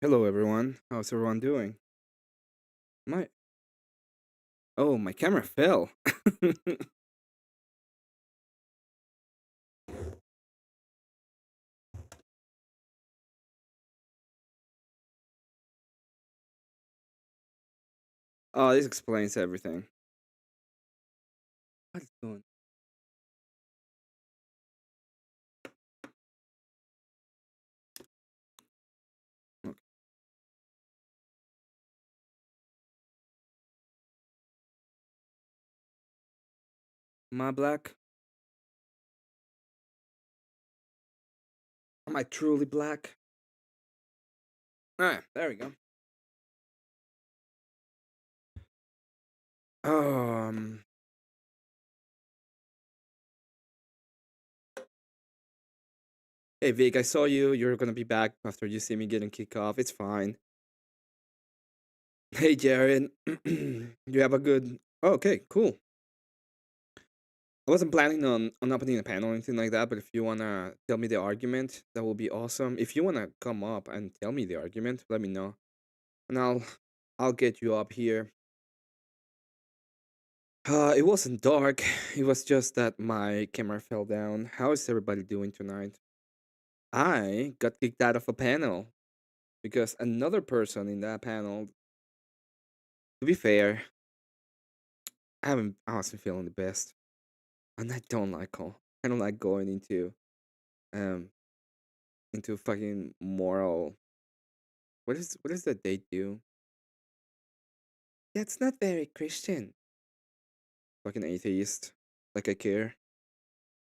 Hello, everyone. How's everyone doing? My my camera fell. Oh, this explains everything. What is going? Okay. Am I black? Am I truly black? All right, there we go. Um, hey Vic, I saw you. You're gonna be back after you see me getting kicked off. It's fine. Hey Jared, you have a good. Oh, okay, cool. I wasn't planning on opening a panel or anything like that, but if you wanna tell me the argument, that will be awesome. If you wanna come up and tell me the argument, let me know, and I'll get you up here. It wasn't dark. It was just that my camera fell down. How is everybody doing tonight? I got kicked out of a panel because another person in that panel. To be fair, I wasn't feeling the best, and I don't like going um into fucking moral. What is that they do? That's not very Christian. Fucking atheist. Like I care.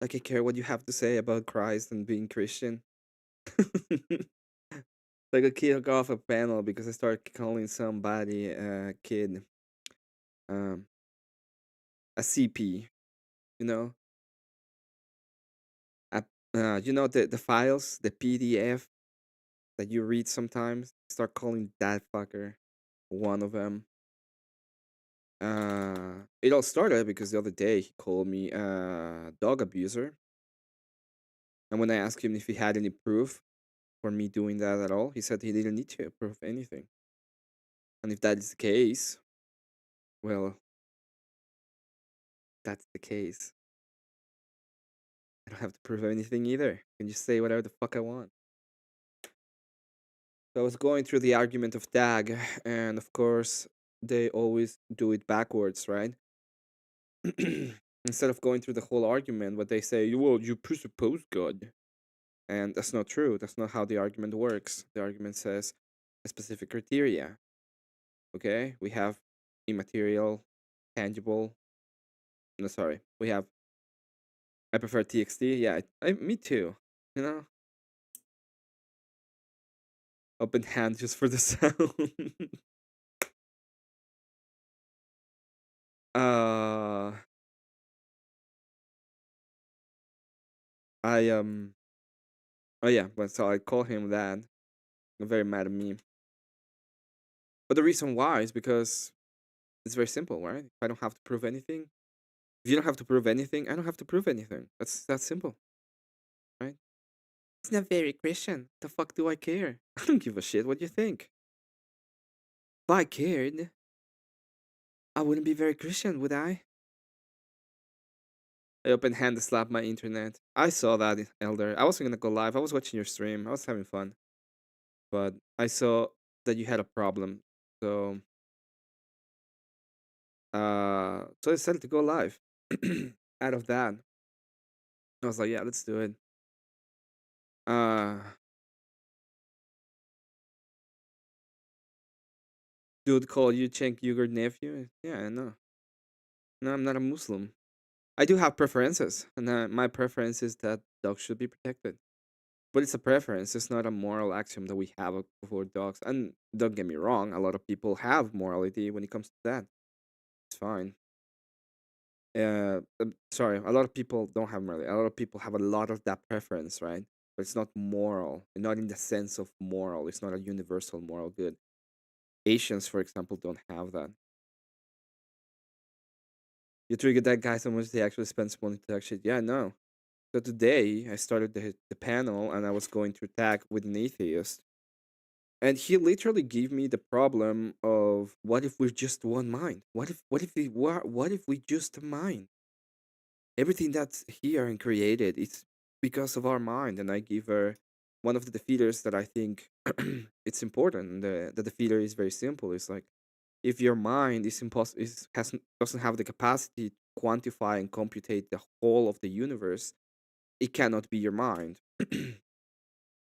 Like I care what you have to say about Christ and being Christian. Like a kick off a panel because I started calling somebody kid um a CP, you know, a, the files, the PDF that you read sometimes. Start calling that fucker one of them. It all started because the other day he called me a dog abuser, and when I asked him if he had any proof for me doing that at all, he said he didn't need to prove anything. And if that is the case, well, that's the case. I don't have to prove anything either. I can just say whatever the fuck I want. So I was going through the argument of tag, and of course, they always do it backwards, right? Instead of going through the whole argument, what they say, well, you presuppose God. And that's not true. That's not how the argument works. The argument says a specific criteria. Okay? We have immaterial, tangible. No, sorry. We have, I prefer TXT. Yeah, me too. You know? Open hand just for the sound. uh, I Oh yeah, but so I call him that. I'm very mad at me. But the reason why is because it's very simple, right? If I don't have to prove anything, if you don't have to prove anything, I don't have to prove anything. That's simple, right? It's not very Christian. The fuck do I care? I don't give a shit what you think. If I cared, I wouldn't be very Christian, would I? I open hand slap my internet. I saw that, Elder. I wasn't gonna go live. I was watching your stream. I was having fun, but I saw that you had a problem. So so I decided to go live. Out of that, I was like, yeah, let's do it. Uh, Dude call you Cenk Uyghur nephew? Yeah, I know. No, I'm not a Muslim. I do have preferences, and my preference is that dogs should be protected. But it's a preference. It's not a moral axiom that we have for dogs. And don't get me wrong, a lot of people have morality when it comes to that. It's fine. Sorry, a lot of people don't have morality. A lot of people have a lot of that preference, right? But it's not moral, not in the sense of moral. It's not a universal moral good. Asians, for example, don't have that. You triggered that guy so much they actually spend some money to actually, yeah, no. So today I started the panel and I was going to tag with an atheist. And he literally gave me the problem of what if we're just one mind? What if we just a mind? Everything that's here and created is because of our mind. And I give her one of the defeaters that I think it's important. The defeater is very simple. It's like if your mind is impossible is has doesn't have the capacity to quantify and computate the whole of the universe, it cannot be your mind.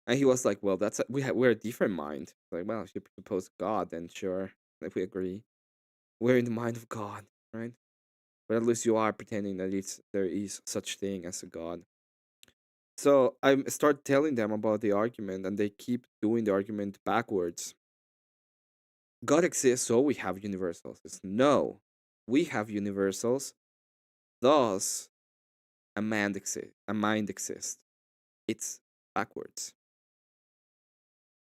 And he was like, "Well, we're a different mind." Like, well, if you propose God, then sure, like we agree, we're in the mind of God, right? But at least you are pretending that there is such thing as a God. So I start telling them about the argument, and they keep doing the argument backwards. God exists, so we have universals. It's no, we have universals, thus a mind exists. It's backwards.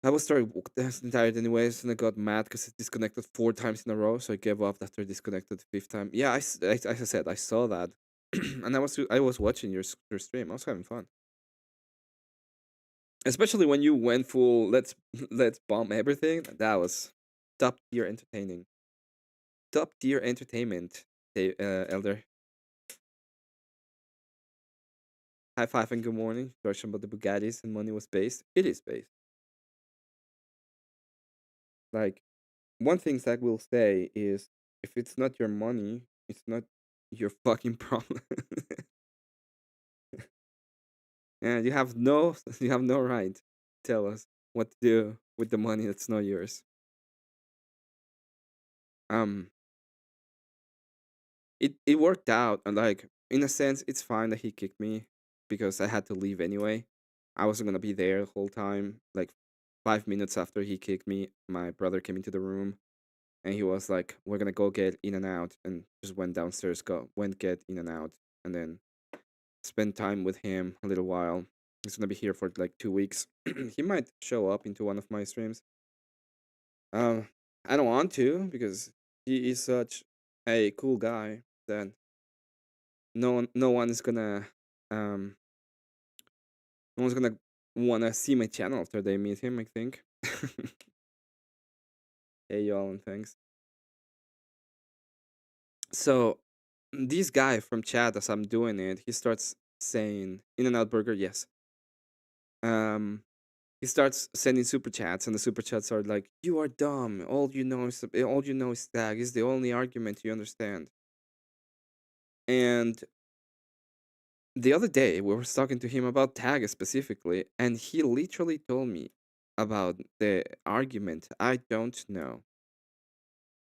I was tired anyways, and I got mad because it disconnected 4 times in a row. So I gave up after it disconnected the fifth time. Yeah, as I said, I saw that, and I was watching your stream. I was having fun, especially when you went full. Let's bomb everything. That was top tier entertaining. Top tier entertainment. Elder. High five and good morning. Question about the Bugattis and money was based. It is based. Like one thing Zach will say is if it's not your money, it's not your fucking problem. And you have no right to tell us what to do with the money that's not yours. Um it worked out and like in a sense it's fine that he kicked me because I had to leave anyway. I wasn't gonna be there the whole time. Like 5 minutes after he kicked me, my brother came into the room and he was like, "We're gonna go get in and out," and just went downstairs, went get in and out, and then spend time with him a little while. He's gonna be here for like 2 weeks. He might show up into one of my streams. Um, I don't want to because he is such a cool guy that no one is gonna um no one's gonna wanna see my channel after they meet him. I think. Hey y'all and thanks. So this guy from chat, as I'm doing it, he starts saying In and Out Burger, yes. Um, he starts sending super chats, and the super chats are like, "You are dumb. All you know is tag is the only argument you understand." And the other day, we were talking to him about tag specifically, and he literally told me about the argument I don't know.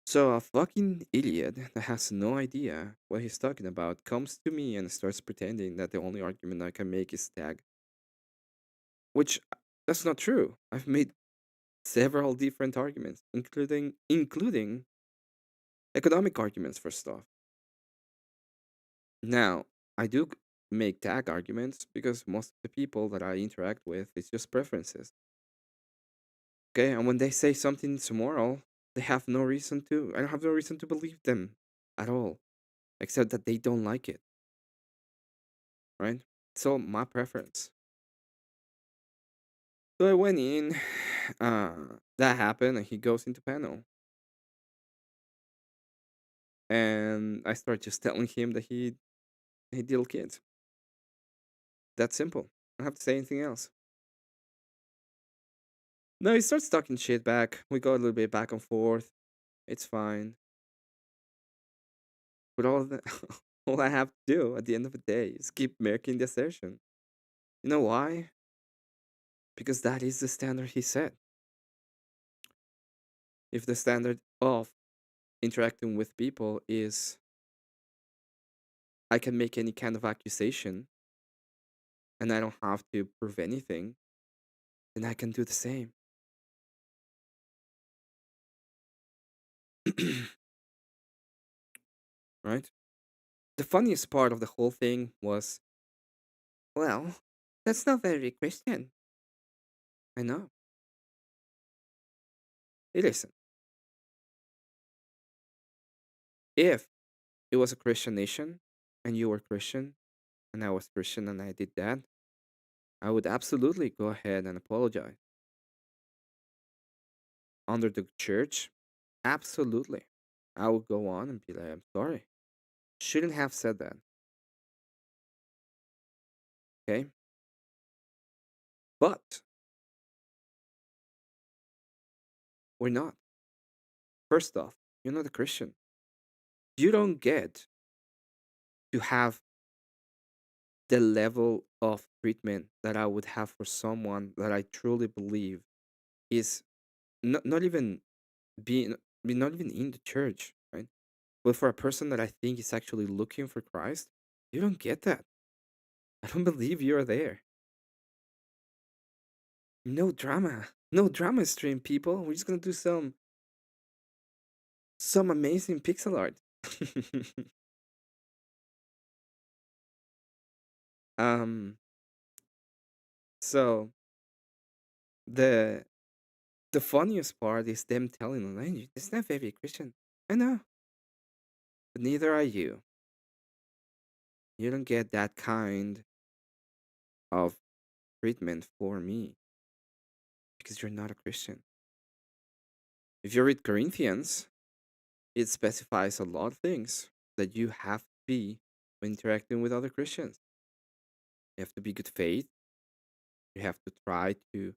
So a fucking idiot that has no idea what he's talking about comes to me and starts pretending that the only argument I can make is tag, which that's not true. I've made several different arguments, including economic arguments for stuff. Now, I do make tag arguments because most of the people that I interact with it's just preferences. Okay, and when they say something tomorrow, they have no reason to. I don't have no reason to believe them at all, except that they don't like it. Right? So my preference. So I went in. That happened, and he goes into panel, and I start just telling him that he deal kids. That's simple. I don't have to say anything else. No, he starts talking shit back. We go a little bit back and forth. It's fine. But all I have to do at the end of the day is keep making the assertion. You know why? Because that is the standard he set. If the standard of interacting with people is I can make any kind of accusation and I don't have to prove anything, then I can do the same. Right? The funniest part of the whole thing was, well, that's not very Christian. I know. It isn't. If it was a Christian nation and you were Christian and I was Christian and I did that, I would absolutely go ahead and apologize. under the church, absolutely. I would go on and be like, I'm sorry. Shouldn't have said that. Okay. But we're not. First off, you're not a Christian. You don't get to have the level of treatment that I would have for someone that I truly believe is not even being, not even in the church, right? But for a person that I think is actually looking for Christ, you don't get that. I don't believe you're there. No drama. No drama stream, people. We're just gonna do some amazing pixel art. um so the the funniest part is them telling them, "Hey, it's not very Christian." I know, but neither are you. You don't get that kind of treatment for me because you're not a Christian. If you read Corinthians, it specifies a lot of things that you have to be when interacting with other Christians. You have to be good faith. You have to try to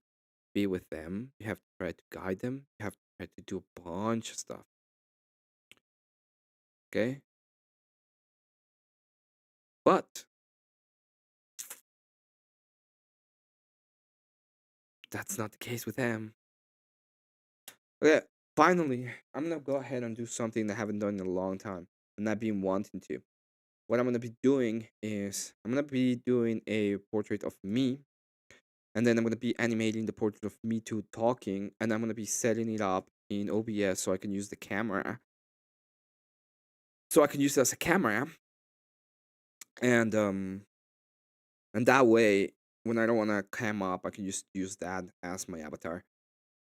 be with them. You have to try to guide them. You have to try to do a bunch of stuff. Okay? But that's not the case with them. Okay, finally, I'm gonna go ahead and do something that I haven't done in a long time and I've been wanting to. What I'm gonna be doing is I'm gonna be doing a portrait of me, and then I'm gonna be animating the portrait of me too talking, and I'm gonna be setting it up in OBS so I can use the camera. So I can use it as a camera, and and that way, when I don't wanna cam up, I can just use that as my avatar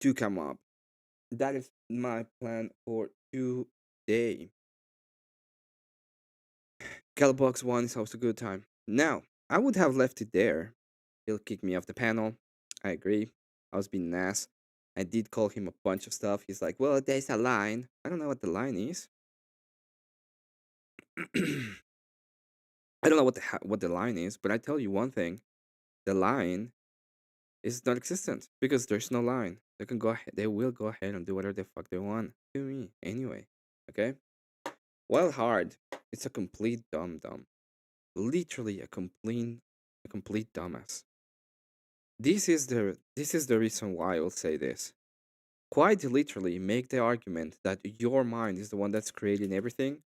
to come up. That is my plan for today. Calibox 1 is always a good time. Now, I would have left it there. He'll kick me off the panel. I agree. I was being an ass. I did call him a bunch of stuff. He's like, well, there's a line. I don't know what the line is. I don't know what the line is, but I tell you one thing. The line is non existent because there's no line. They can go ahead, they will go ahead and do whatever the fuck they want to me anyway. Okay? Well, hard. It's a complete dumb. Literally a complete dumbass. This is the reason why I will say this. Quite literally make the argument that your mind is the one that's creating everything,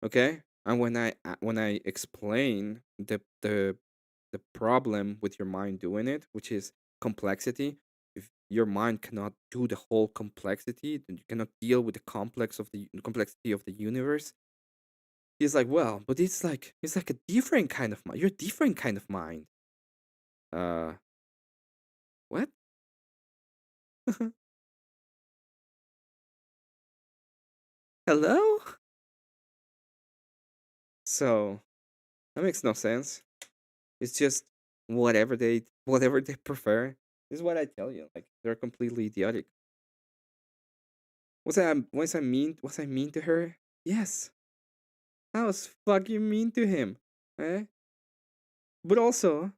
okay? And when I explain the problem with your mind doing it, which is complexity, if your mind cannot do the whole complexity, then you cannot deal with the complexity of the universe. He's like, well, but it's like a different kind of mind. You're a different kind of mind. Uh, what? Hello? So that makes no sense. It's just whatever they prefer. This is what I tell you. Like they're completely idiotic. Was I mean to her? Yes. I was fucking mean to him. Eh? But also,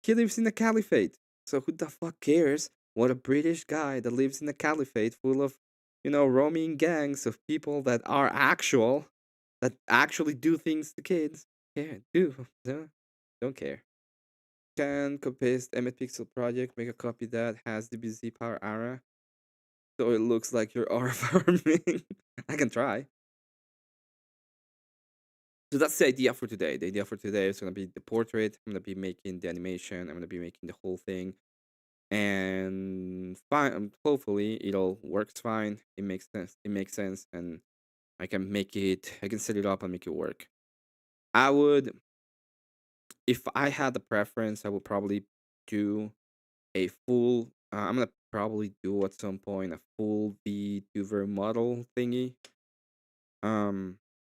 he lives in a caliphate. So who the fuck cares what a British guy that lives in a caliphate full of, roaming gangs of people that actually do things to kids. Yeah, do. Don't care. Can copy paste Emmet Pixel project, make a copy that has DBZ power ARA, so it looks like you're R farming. I can try. So that's the idea for today. The idea for today is gonna be the portrait. I'm gonna be making the animation. I'm gonna be making the whole thing, and fine. Hopefully, it all works fine. It makes sense. It makes sense, and I can make it. I can set it up and make it work. I would, if I had the preference, I would probably do a full. I'm gonna probably do at some point a full VTuber model thingy.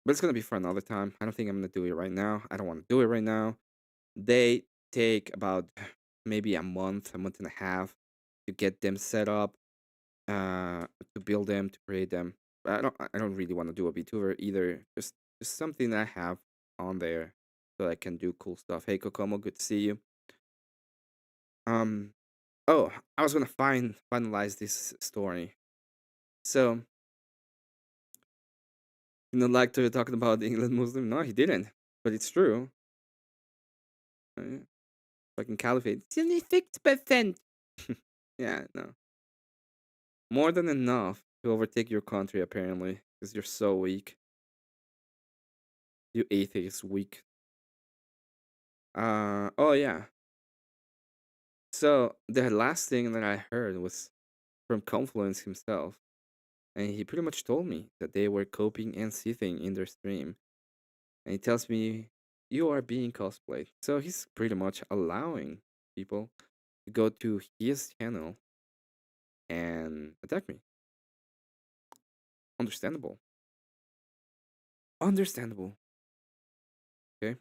But it's gonna be for another time. I don't think I'm gonna do it right now. I don't want to do it right now. They take about maybe a month and a half to get them set up. to build them, to create them. But I don't really want to do a VTuber either. Just something I have on there so I can do cool stuff. Hey Kokomo, good to see you. Um oh, I was gonna finalize this story. So, like to talking about the England Muslim? No, he didn't. But it's true. Yeah. Fucking caliphate. It's only 50%. Yeah, no. More than enough to overtake your country, apparently, because you're so weak. You atheist weak. Oh yeah. So the last thing that I heard was from Confluence himself, and he pretty much told me that they were coping and sitting in their stream, and he tells me you are being cosplayed. So he's pretty much allowing people to go to his channel and attack me. Understandable. Understandable. Okay.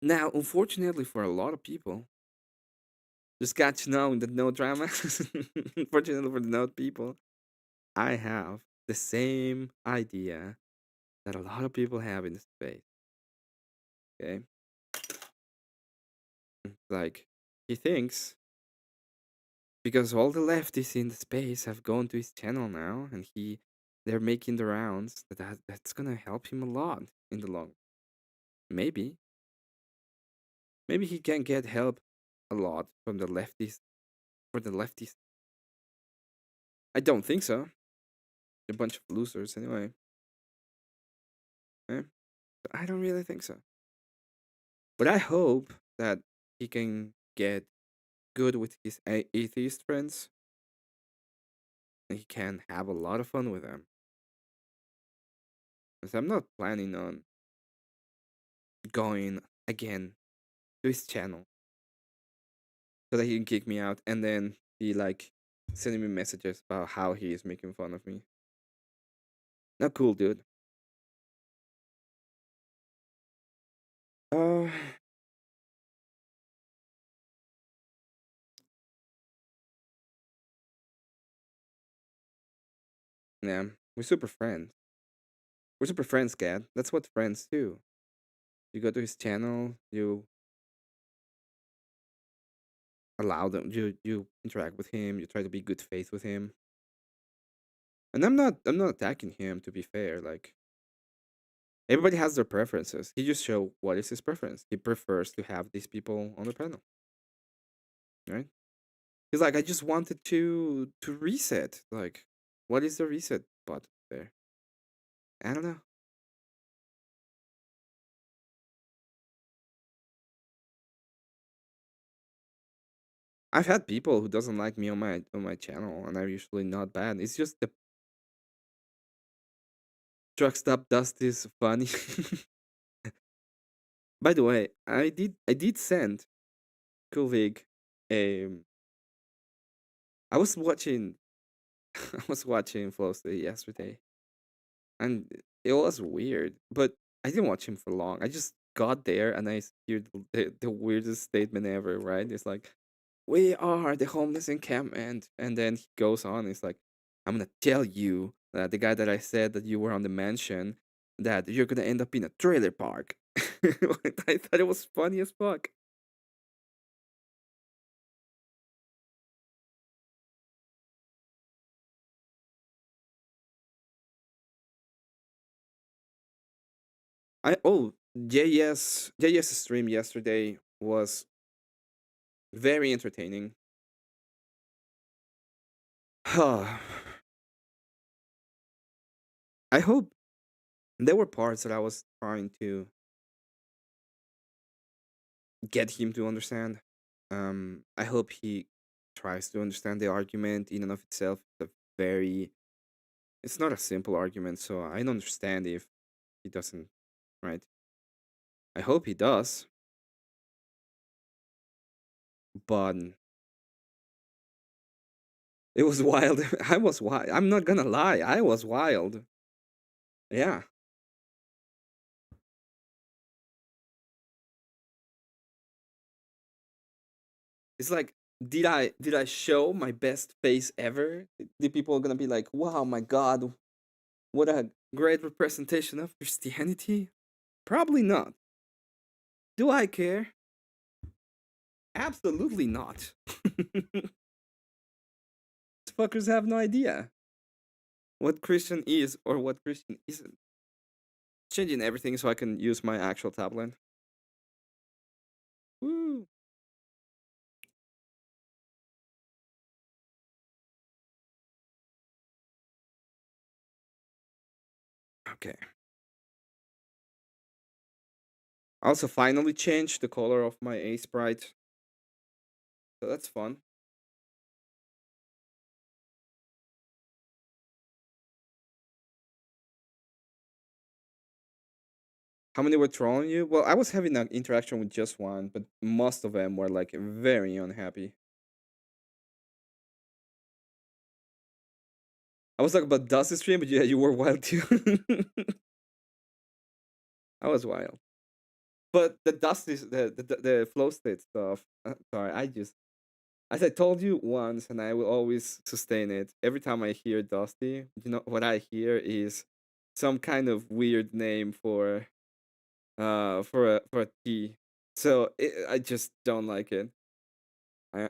Now, unfortunately for a lot of people, just got to know that no drama. Unfortunately for the Node people, I have the same idea that a lot of people have in the space. Okay, like he thinks because all the lefties in the space have gone to his channel now, and they're making the rounds that's gonna help him a lot in the long. Maybe, maybe he can get help a lot from the lefties for the lefties. I don't think so. A bunch of losers anyway. Eh? I don't really think so. But I hope that he can get good with his atheist friends and he can have a lot of fun with them. Because I'm not planning on going again to his channel so that he can kick me out and then be like sending me messages about how he is making fun of me. Not cool, dude. Uh, yeah, we're super friends. We're super friends, Cat. That's what friends do. You go to his channel, you allow them, you interact with him, you try to be good faith with him. And I'm not attacking him to be fair. Like everybody has their preferences. He just show what is his preference. He prefers to have these people on the panel, right? He's like, I just wanted to reset. Like, what is the reset button there? I don't know. I've had people who doesn't like me on my channel, and I'm usually not bad. It's just the truck stop dust is funny. By the way, I did send Kulvig a. I was watching I was watching closely yesterday, and it was weird. But I didn't watch him for long. I just got there and I heard the weirdest statement ever. Right? It's like, "We are the homeless encampment," and then he goes on. It's like, "I'm gonna tell you that the guy that I said that you were on the mansion, that you're gonna end up in a trailer park." I thought it was funny as fuck. JS stream yesterday was very entertaining. I hope there were parts that I was trying to get him to understand. I hope he tries to understand the argument in and of itself. It's not a simple argument, so I don't understand if he doesn't, right? I hope he does, but it was wild. I was wild. I'm not gonna lie, I was wild. Yeah, it's like did I show my best face ever? Did people gonna be like, "Wow, my God, what a great representation of Christianity"? Probably not. Do I care? Absolutely not. Fuckers have no idea what Christian is or what Christian isn't. Changing everything so I can use my actual tablet. Woo. Okay. I also finally changed the color of my A sprite. So that's fun. How many were trolling you? Well, I was having an interaction with just one, but most of them were like very unhappy. I was talking about Dusty stream, but yeah, you were wild too. I was wild. But the Dusty, the flow state stuff. Sorry, I just as I told you once, and I will always sustain it. Every time I hear Dusty, you know what I hear is some kind of weird name for a tea. So I just don't like it. I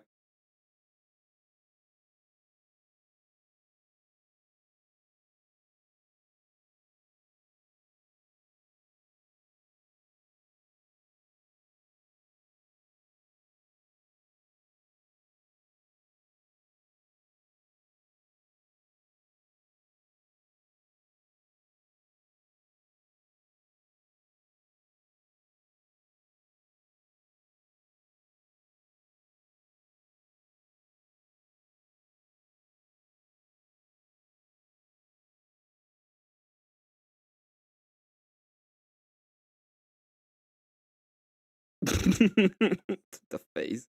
the face.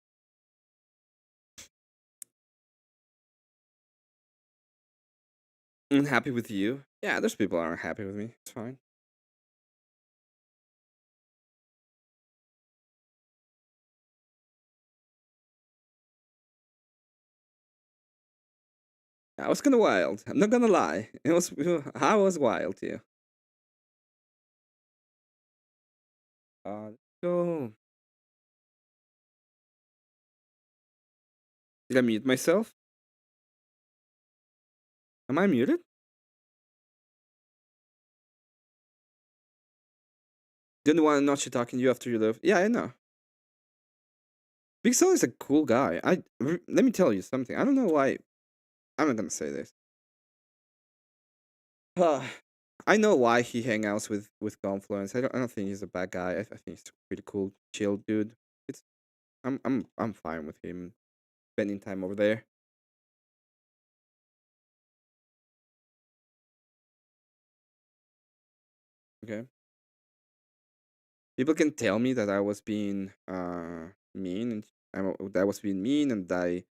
Unhappy with you? Yeah, there's people that aren't happy with me. It's fine. I was kind of wild. I'm not gonna lie. It was I was wild too. Go. Did I mute myself? Am I muted? Didn't want to not you talking to you after you left. Yeah, I know. Big Soul is a cool guy. Let me tell you something. I don't know why. I'm not gonna say this. I know why he hang outs with Confluence. I don't think he's a bad guy. I think he's a pretty cool, chill dude. It's I'm fine with him spending time over there. Okay. People can tell me that I was being mean and that I was being mean and I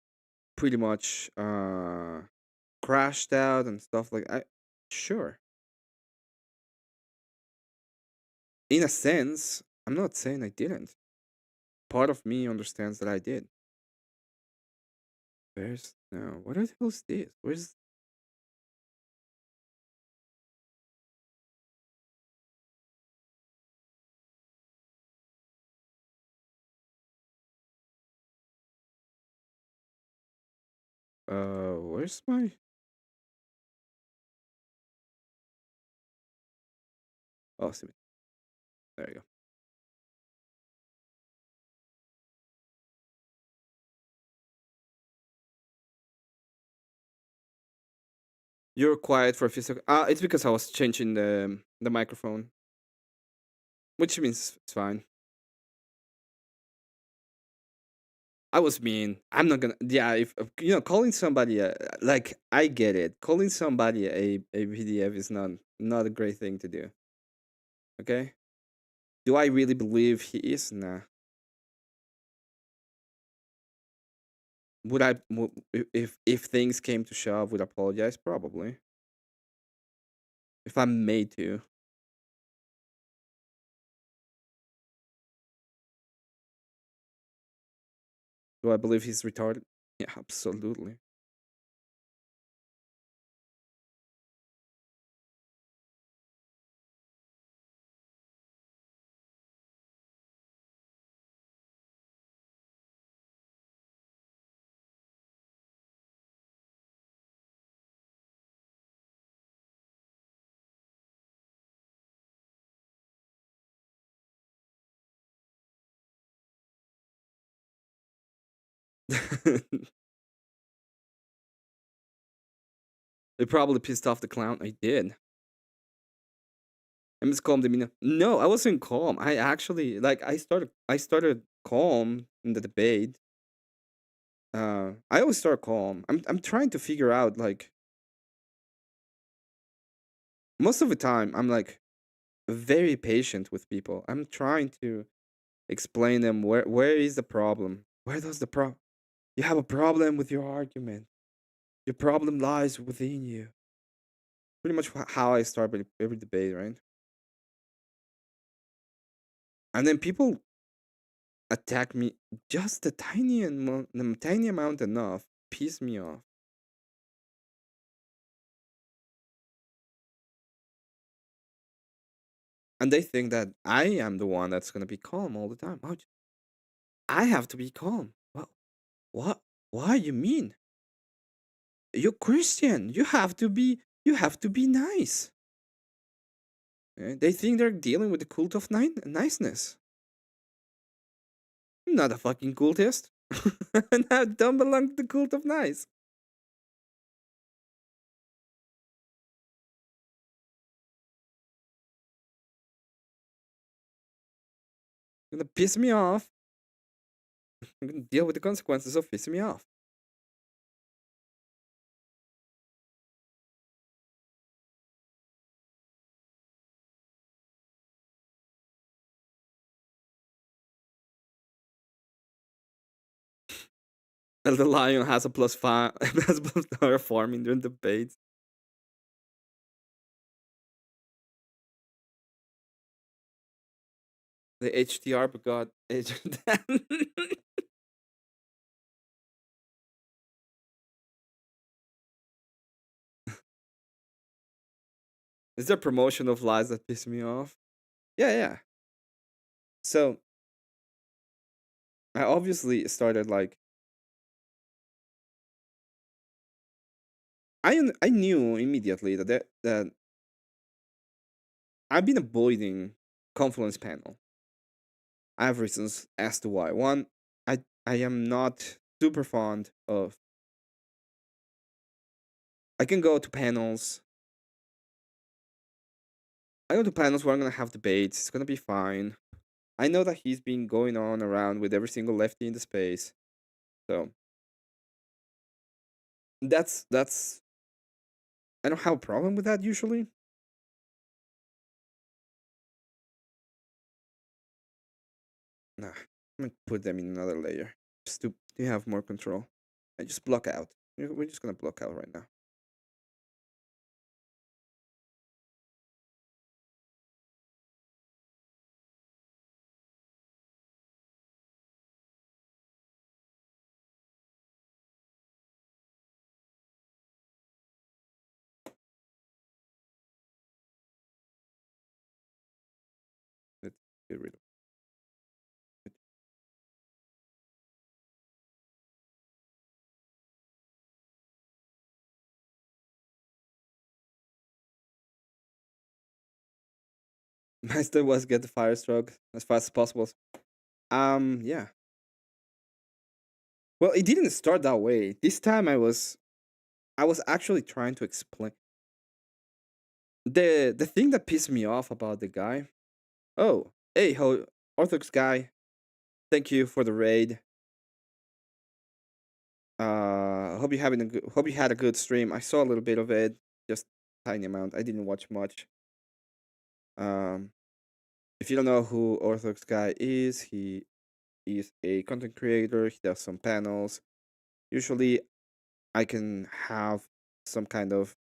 pretty much crashed out and stuff like I sure. In a sense, I'm not saying I didn't. Part of me understands that I did. Where's no? What the hell is this? Where's where's my oh see, there you go. You're quiet for a few seconds. It's because I was changing the microphone, which means it's fine. I was mean. I'm not gonna. Yeah, if calling somebody like I get it. Calling somebody a PDF is not a great thing to do. Okay. Do I really believe he is? Nah. Would if things came to shove, would I apologize? Probably. If I'm made to. Do I believe he's retarded? Yeah, absolutely. It probably pissed off the clown. I did. I miscalmed him. No, I wasn't calm. I actually like. I started calm in the debate. I always start calm. I'm trying to figure out like most of the time. I'm like very patient with people. I'm trying to explain them where is the problem. Where does the problem? You have a problem with your argument. Your problem lies within you. Pretty much how I start every debate, right? And then people attack me just the tiny amount enough, piss me off, and they think that I am the one that's gonna be calm all the time. I have to be calm. What? Why you mean? You're Christian. You have to be nice. They think they're dealing with the cult of niceness. I'm not a fucking cultist. And I don't belong to the cult of nice. You're gonna piss me off. I'm gonna deal with the consequences of pissing me off. And the lion has a plus five, has a plus power farming during debates. The HDR begot H. Is there promotion of lies that piss me off? Yeah, yeah. So I obviously started like I knew immediately that I've been avoiding Confluence panel. I have reasons as to why. One, I am not super fond of. I can go to panels. I go to panels where I'm gonna have debates. It's gonna be fine. I know that he's been going on around with every single lefty in the space, so that's I don't have a problem with that usually. Nah, I'm gonna put them in another layer just to have more control. I just block out. We're just gonna block out right now. Let's get rid of it. My step was get the fire stroke as fast as possible. Yeah. Well, it didn't start that way. This time I was actually trying to explain the thing that pissed me off about the guy. Oh, hey, Orthodox guy. Thank you for the raid. Hope you had a good stream. I saw a little bit of it, just tiny amount. I didn't watch much. Um, if you don't know who Orthodox guy is, he is a content creator. He does some panels. Usually, I can have some kind of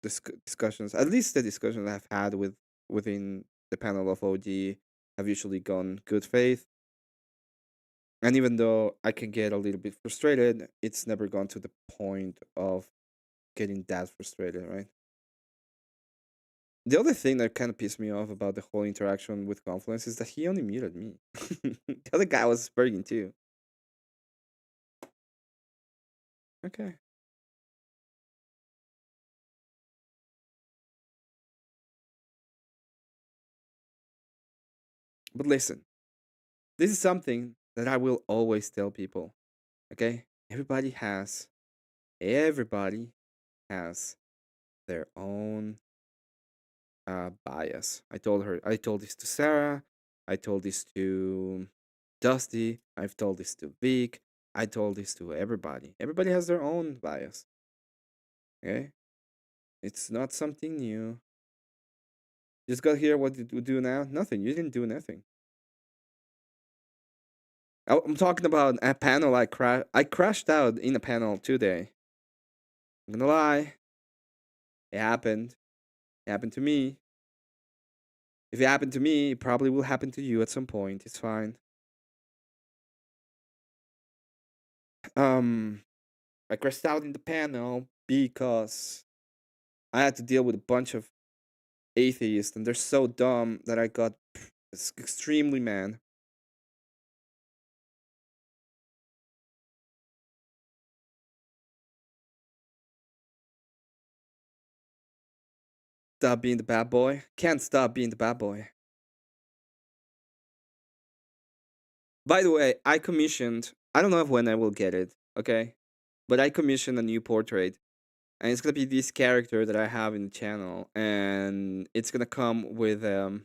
discussions. At least the discussions I've had within the panel of OG have usually gone good faith. And even though I can get a little bit frustrated, it's never gone to the point of getting that frustrated, right? The other thing that kind of pissed me off about the whole interaction with Confluence is that he only muted me. The other guy was speaking too. Okay. But listen, this is something that I will always tell people. Okay? Everybody has their own bias. I told this to Sarah. I told this to Dusty. I've told this to Vic. I told this to everybody. Everybody has their own bias. Okay? It's not something new. You just got here. What did you do now? Nothing. You didn't do nothing. I'm talking about a panel I crashed out in a panel today. I'm gonna lie. It happened. It happened to me. If it happened to me, it probably will happen to you at some point. It's fine. Um, I crashed out in the panel because I had to deal with a bunch of atheists, and they're so dumb that I got extremely mad. Stop being the bad boy. Can't stop being the bad boy. By the way, I commissioned. I don't know when I will get it. Okay, but I commissioned a new portrait, and it's gonna be this character that I have in the channel, and it's gonna come with I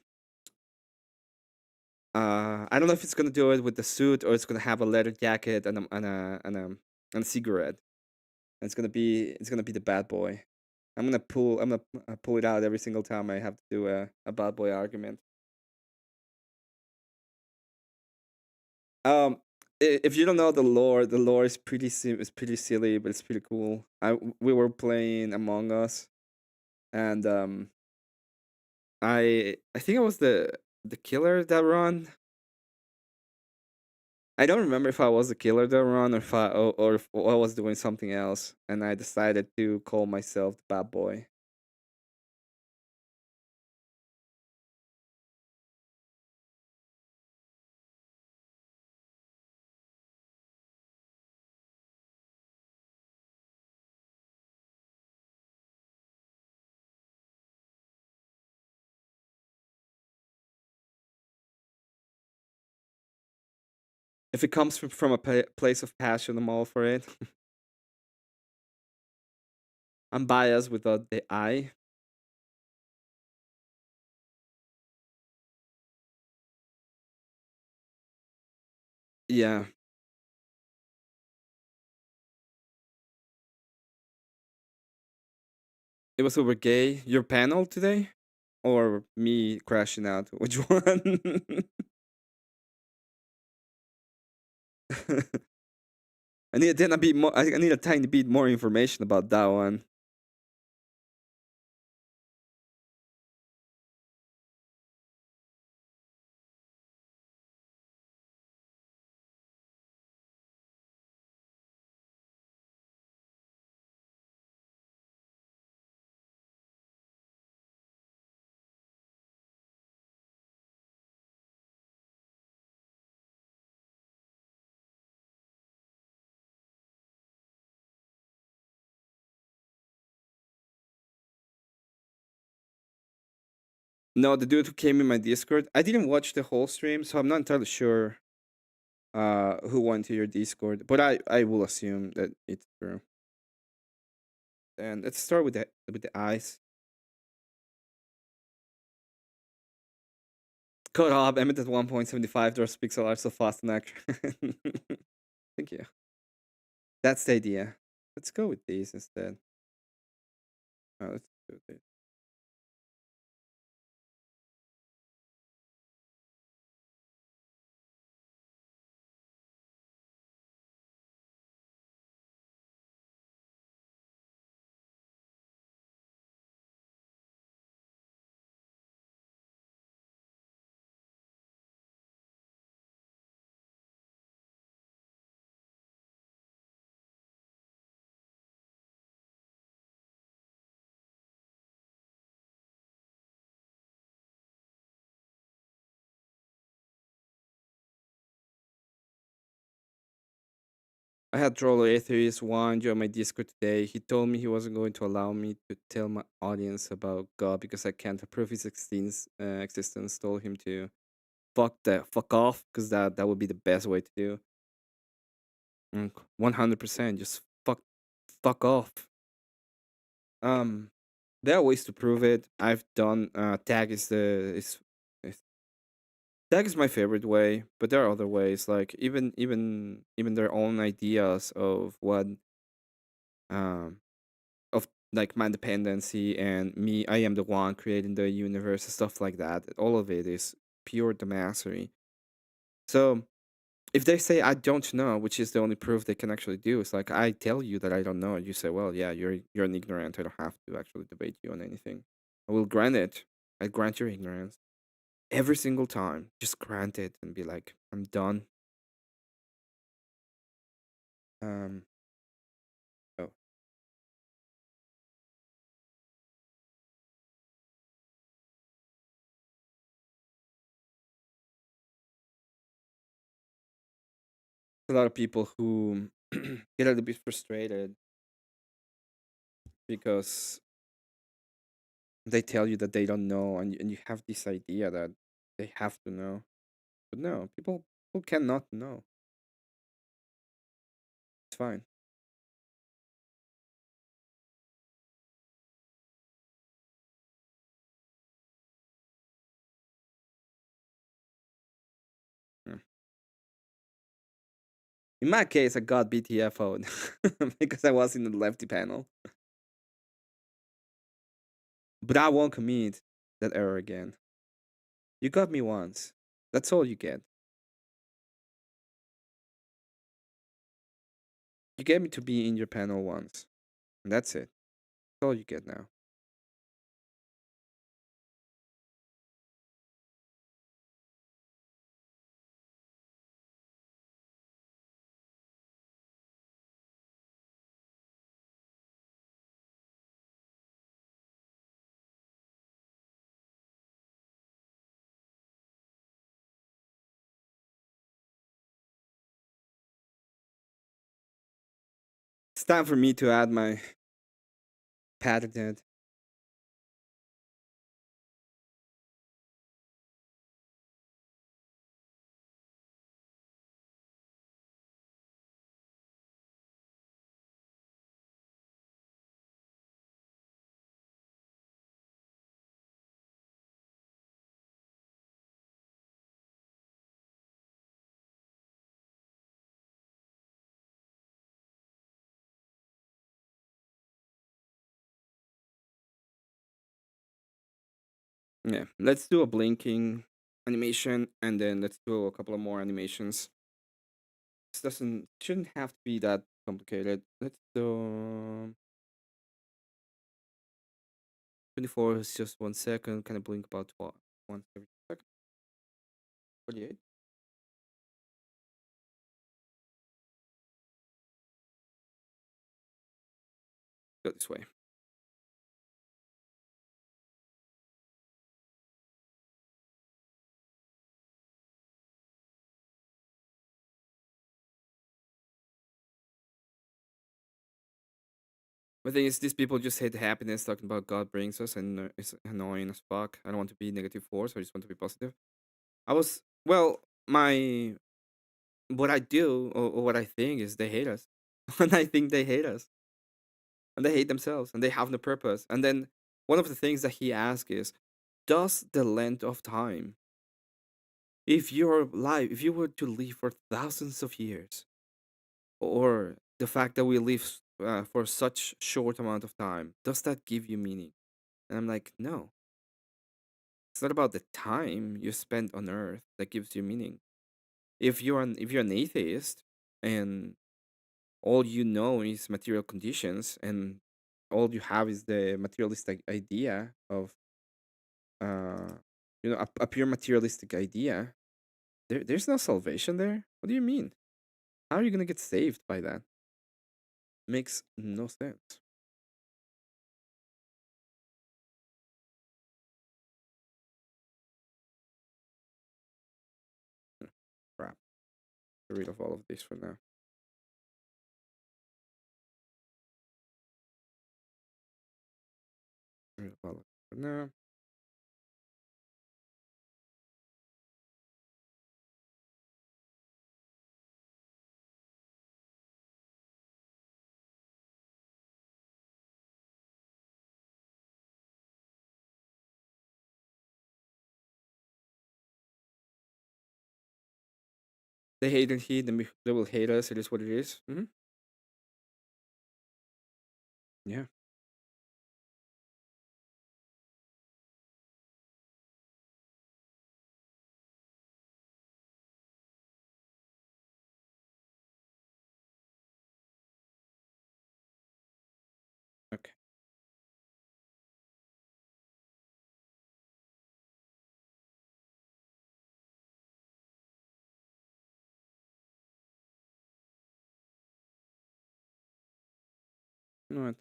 don't know if it's gonna do it with the suit or it's gonna have a leather jacket and a cigarette. And it's gonna be the bad boy. I'm gonna pull it out every single time I have to do a bad boy argument. Um, if you don't know the lore is is pretty silly, but it's pretty cool. We were playing Among Us, and I think I was the killer that run. I don't remember if I was the killer that run or if I was doing something else, and I decided to call myself the bad boy. If it comes from a place of passion, I'm all for it. I'm biased without the I. Yeah, it was over gay. Your panel today, or me crashing out? Which one? I need then a bit more. I need a tiny bit more information about that one. No, the dude who came in my Discord. I didn't watch the whole stream, so I'm not entirely sure who went to your Discord, but I will assume that it's true. And let's start with the eyes. Code up, Emmet at 1.75, draws pixel art so fast and accurate. Thank you. That's the idea. Let's go with these instead. Let's do this. I had Troll Atheist one join my Discord today. He told me he wasn't going to allow me to tell my audience about God because I can't approve his existence. Told him to fuck off because that would be the best way to do. 100%, just fuck off. Um, there are ways to prove it. I've done tag is tag is my favorite way, but there are other ways. Like even their own ideas of what um of like my dependency and me. I am the one creating the universe and stuff like that. All of it is pure mastery. So if they say I don't know, which is the only proof they can actually do, it's like I tell you that I don't know. You say, well, yeah, you're an ignorant. I don't have to actually debate you on anything. I will grant it. I grant your ignorance every single time. Just grant it and be like, I'm done. Um, oh, a lot of people who get a little bit frustrated because they tell you that they don't know, and you have this idea that they have to know. But no, people who cannot know. It's fine. Yeah. In my case, I got BTFO'd because I was in the lefty panel. But I won't commit that error again. You got me once. That's all you get. You get me to be in your panel once. And that's it. That's all you get now. It's time for me to add my patented. Yeah, let's do a blinking animation and then let's do a couple of more animations. This doesn't shouldn't have to be that complicated. Let's do 24 is just 1 second. Can I blink about once every second? 48. Go this way. The thing is, these people just hate happiness, talking about God brings us, and it's annoying as fuck. I don't want to be negative force. I just want to be positive. I was well, my what I do or what I think is they hate us, and I think they hate us, and they hate themselves, and they have no purpose. And then one of the things that he asks is, does the length of time, if you're alive, if you were to live for thousands of years, or the fact that we live for such short amount of time, does that give you meaning? And I'm like, no. It's not about the time you spend on Earth that gives you meaning. If you're an atheist and all you know is material conditions and all you have is the materialistic idea of uh a pure materialistic idea, there's no salvation there. What do you mean? How are you gonna get saved by that? Makes no sense. Crap. Get rid of all of this for now. apologize. No. They hate and he, they will hate us. It is what it is. Yeah. Okay. You know what?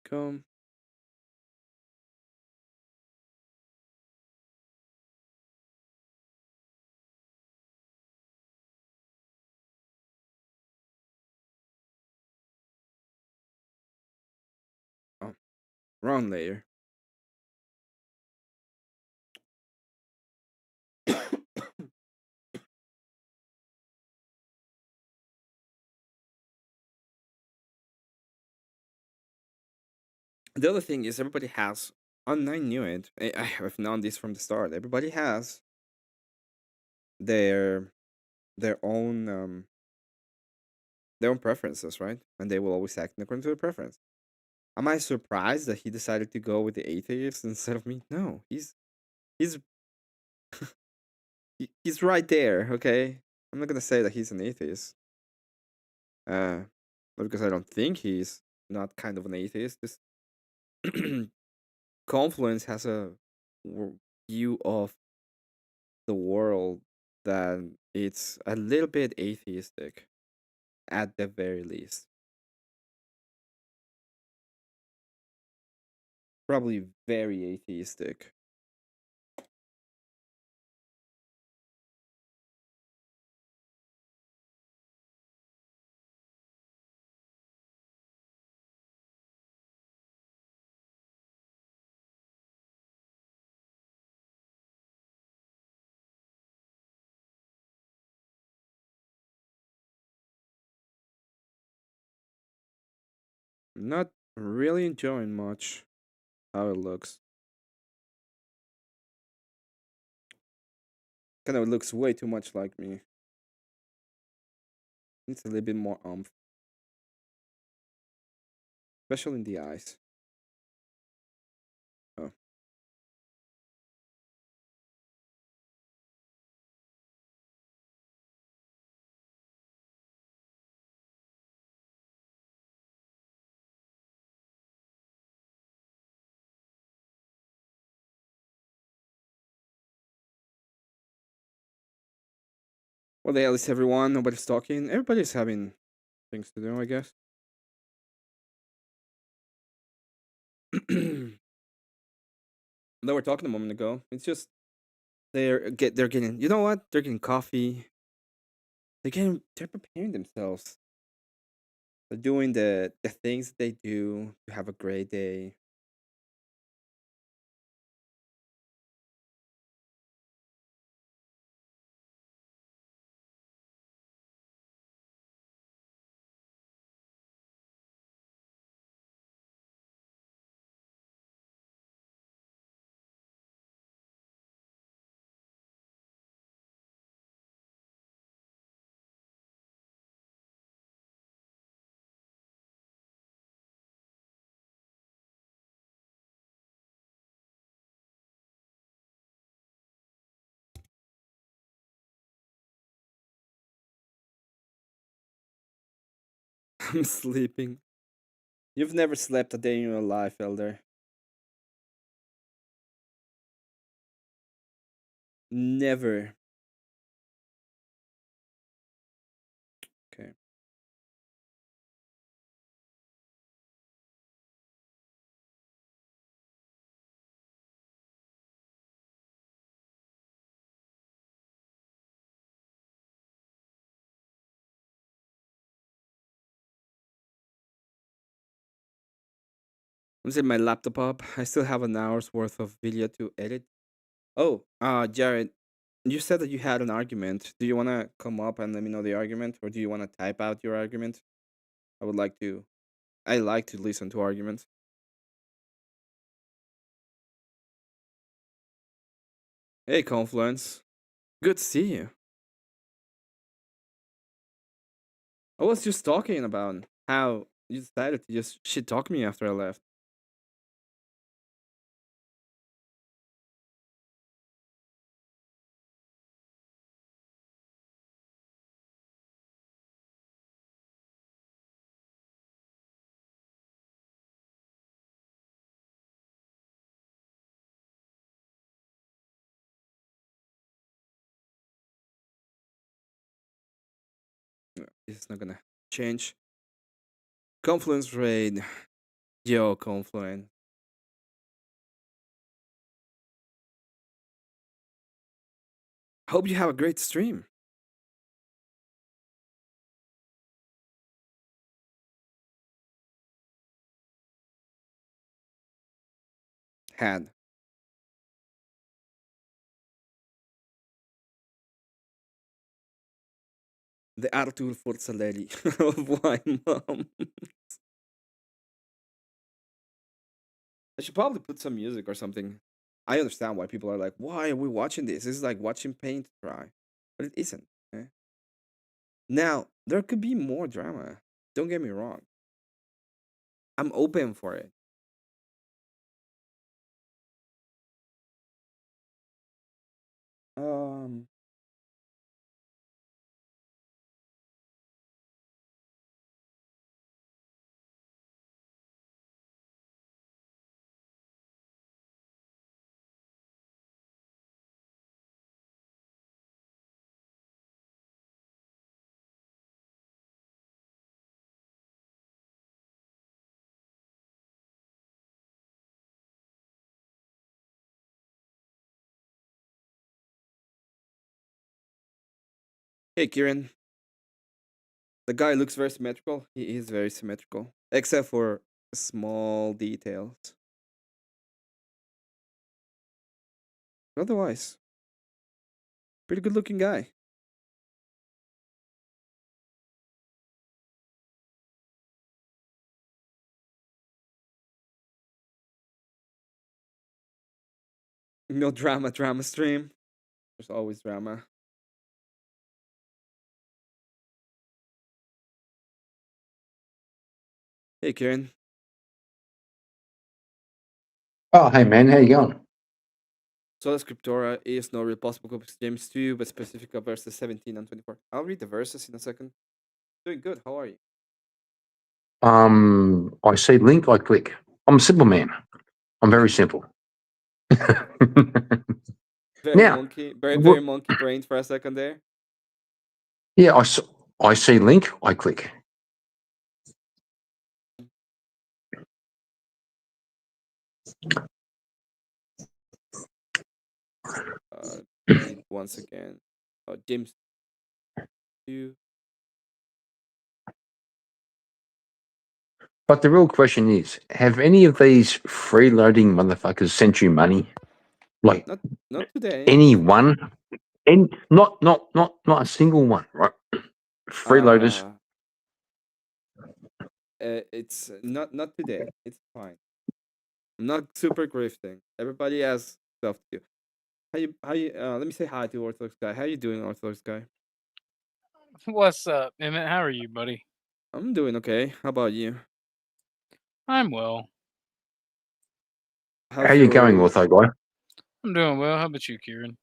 Come. Oh, wrong layer. The other thing is everybody has, and I knew it. I've known this from the start. Everybody has their their own um their own preferences, right? And they will always act according to their preference. Am I surprised that he decided to go with the atheist instead of me? No, he's he's right there. Okay, I'm not gonna say that he's an atheist. Uh, not because I don't think he's not kind of an atheist. This Confluence has a view of the world that it's a little bit atheistic, at the very least. Probably very atheistic. Not really enjoying much how it looks. Kind of looks way too much like me. Needs a little bit more especially in the eyes. Oh. What the hell is everyone? Nobody's talking. Everybody's having things to do, I guess. They were talking a moment ago. It's just they're getting, you know what? They're getting coffee. They're preparing themselves. They're doing the things they do to have a great day. I'm sleeping. You've never slept a day in your life, Elder. Never. Okay. I'm setting my laptop up. I still have an hour's worth of video to edit. Oh, Jared, you said that you had an argument. Do you want to come up and let me know the argument, or do you want to type out your argument? I would like to. I like to listen to arguments. Hey, Confluence. Good to see you. I was just talking about how you decided to just shit talk me after I left. It's not gonna change. Confluence raid. Yo, Confluence. Hope you have a great stream. Had. The attitude forza lady of wine mom. I should probably put some music or something. I understand why people are like, why are we watching this? This is like watching paint dry. But it isn't. Eh? Now, there could be more drama. Don't get me wrong. I'm open for it. Um, hey, Kieran. The guy looks very symmetrical. He is very symmetrical, except for small details. Otherwise, pretty good looking guy. No drama, drama stream. There's always drama. Hey, Kieran. Oh, hey man, how you going? Sola Scriptura is no real possible copy of James 2, but specific of verses 17 and 24. I'll read the verses in a second. Doing good. How are you? I see link, I click. I'm a simple man. I'm very simple. Very Now, monkey, very, what, very monkey brain for a second there. yeah, I see link, I click. Read once again. James 2. But the real question is, have any of these freeloading motherfuckers sent you money? Like Not today. any one? And not a single one, right? Freeloaders. Uh, it's not today. It's fine. I'm not super grifting. Everybody has stuff to do. How you let me say hi to Orthodox guy. How you doing, Orthodox guy? What's up, Emmett? How are you, buddy? I'm doing okay. How about you? I'm well. How How's you going, your Ortho guy? I'm doing well. How about you, Kieran?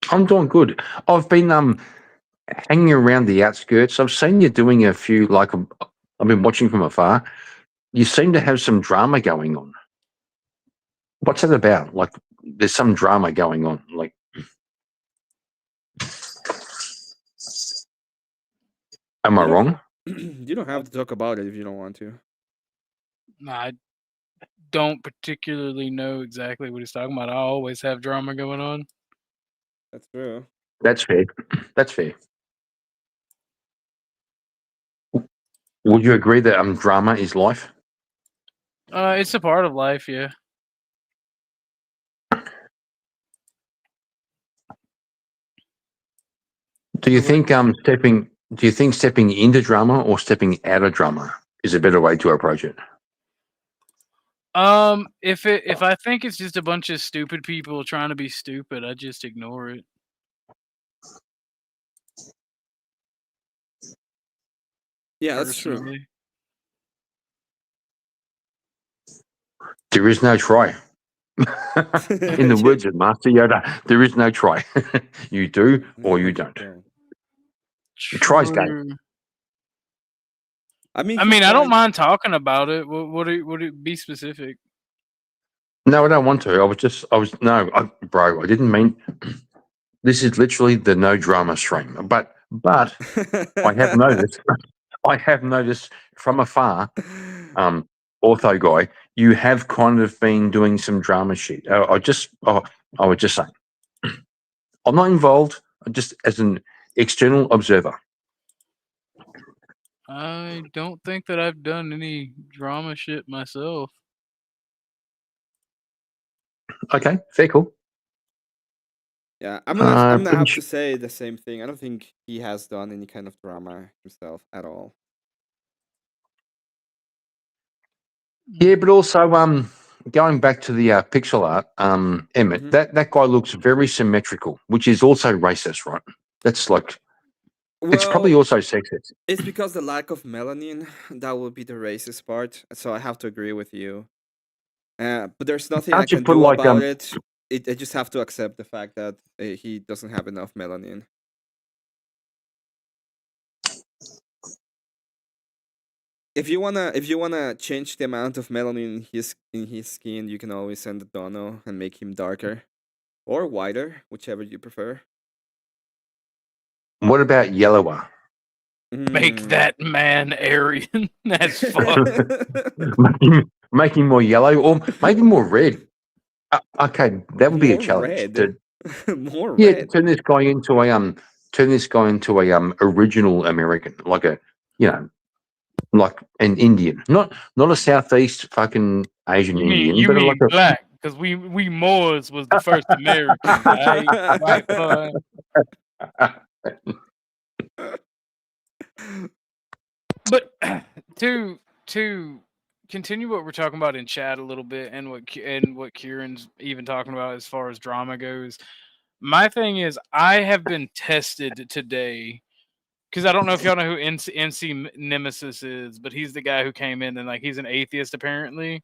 I'm doing good. I've been hanging around the outskirts. I've seen you doing a few, like I've been watching from afar. You seem to have some drama going on. What's that about? Like, there's some drama going on. Like, am I You don't wrong? you don't have to talk about it if you don't want to. I don't particularly know exactly what he's talking about. I always have drama going on. That's true. That's fair. That's fair. Would you agree that drama is life? It's a part of life, yeah. Do you So what- think stepping into drama or stepping out of drama is a better way to approach it? if I think it's just a bunch of stupid people trying to be stupid, I just ignore it. Yeah, that's true. Personally. There is no try. In the words of Master Yoda, there is no try. You do or you don't. Try's game. True. I mean, I don't mind talking about it. Would it be specific? No, I don't want to. Bro, I didn't mean. This is literally the no drama stream. But I have noticed. I have noticed from afar, ortho guy, you have kind of been doing some drama shit. I was just saying. I'm not involved. I'm just as an external observer. I don't think that I've done any drama shit myself. Okay, fair, cool. Yeah, I'm gonna have Couldn't to say the same thing. I don't think he has done any kind of drama himself at all. Yeah, but also going back to the pixel art, Emmett, that guy looks very symmetrical, which is also racist, right? That's like it's probably Well, also sexist. it's because the lack of melanin that would be the racist part. So I have to agree with you. But there's nothing I Can't you can put do like about it. I just have to accept the fact that he doesn't have enough melanin. If you wanna change the amount of melanin in his skin, you can always send a dono and make him darker or whiter, whichever you prefer. what about yellower? Make that man Aryan. That's fucked. Make him more yellow or maybe more red. Okay, that would be a More challenge. red. More Yeah, red. turn this guy into a original American, like like an Indian, not a southeast fucking Asian Indian, You but mean like a black? Because we Moors was the first Americans, right? White boy. But to continue what we're talking about in chat a little bit, and what Kieran's even talking about as far as drama goes, my thing is I have been tested today because I don't know if y'all know who NC Nemesis is, but he's the guy who came in and like he's an atheist apparently.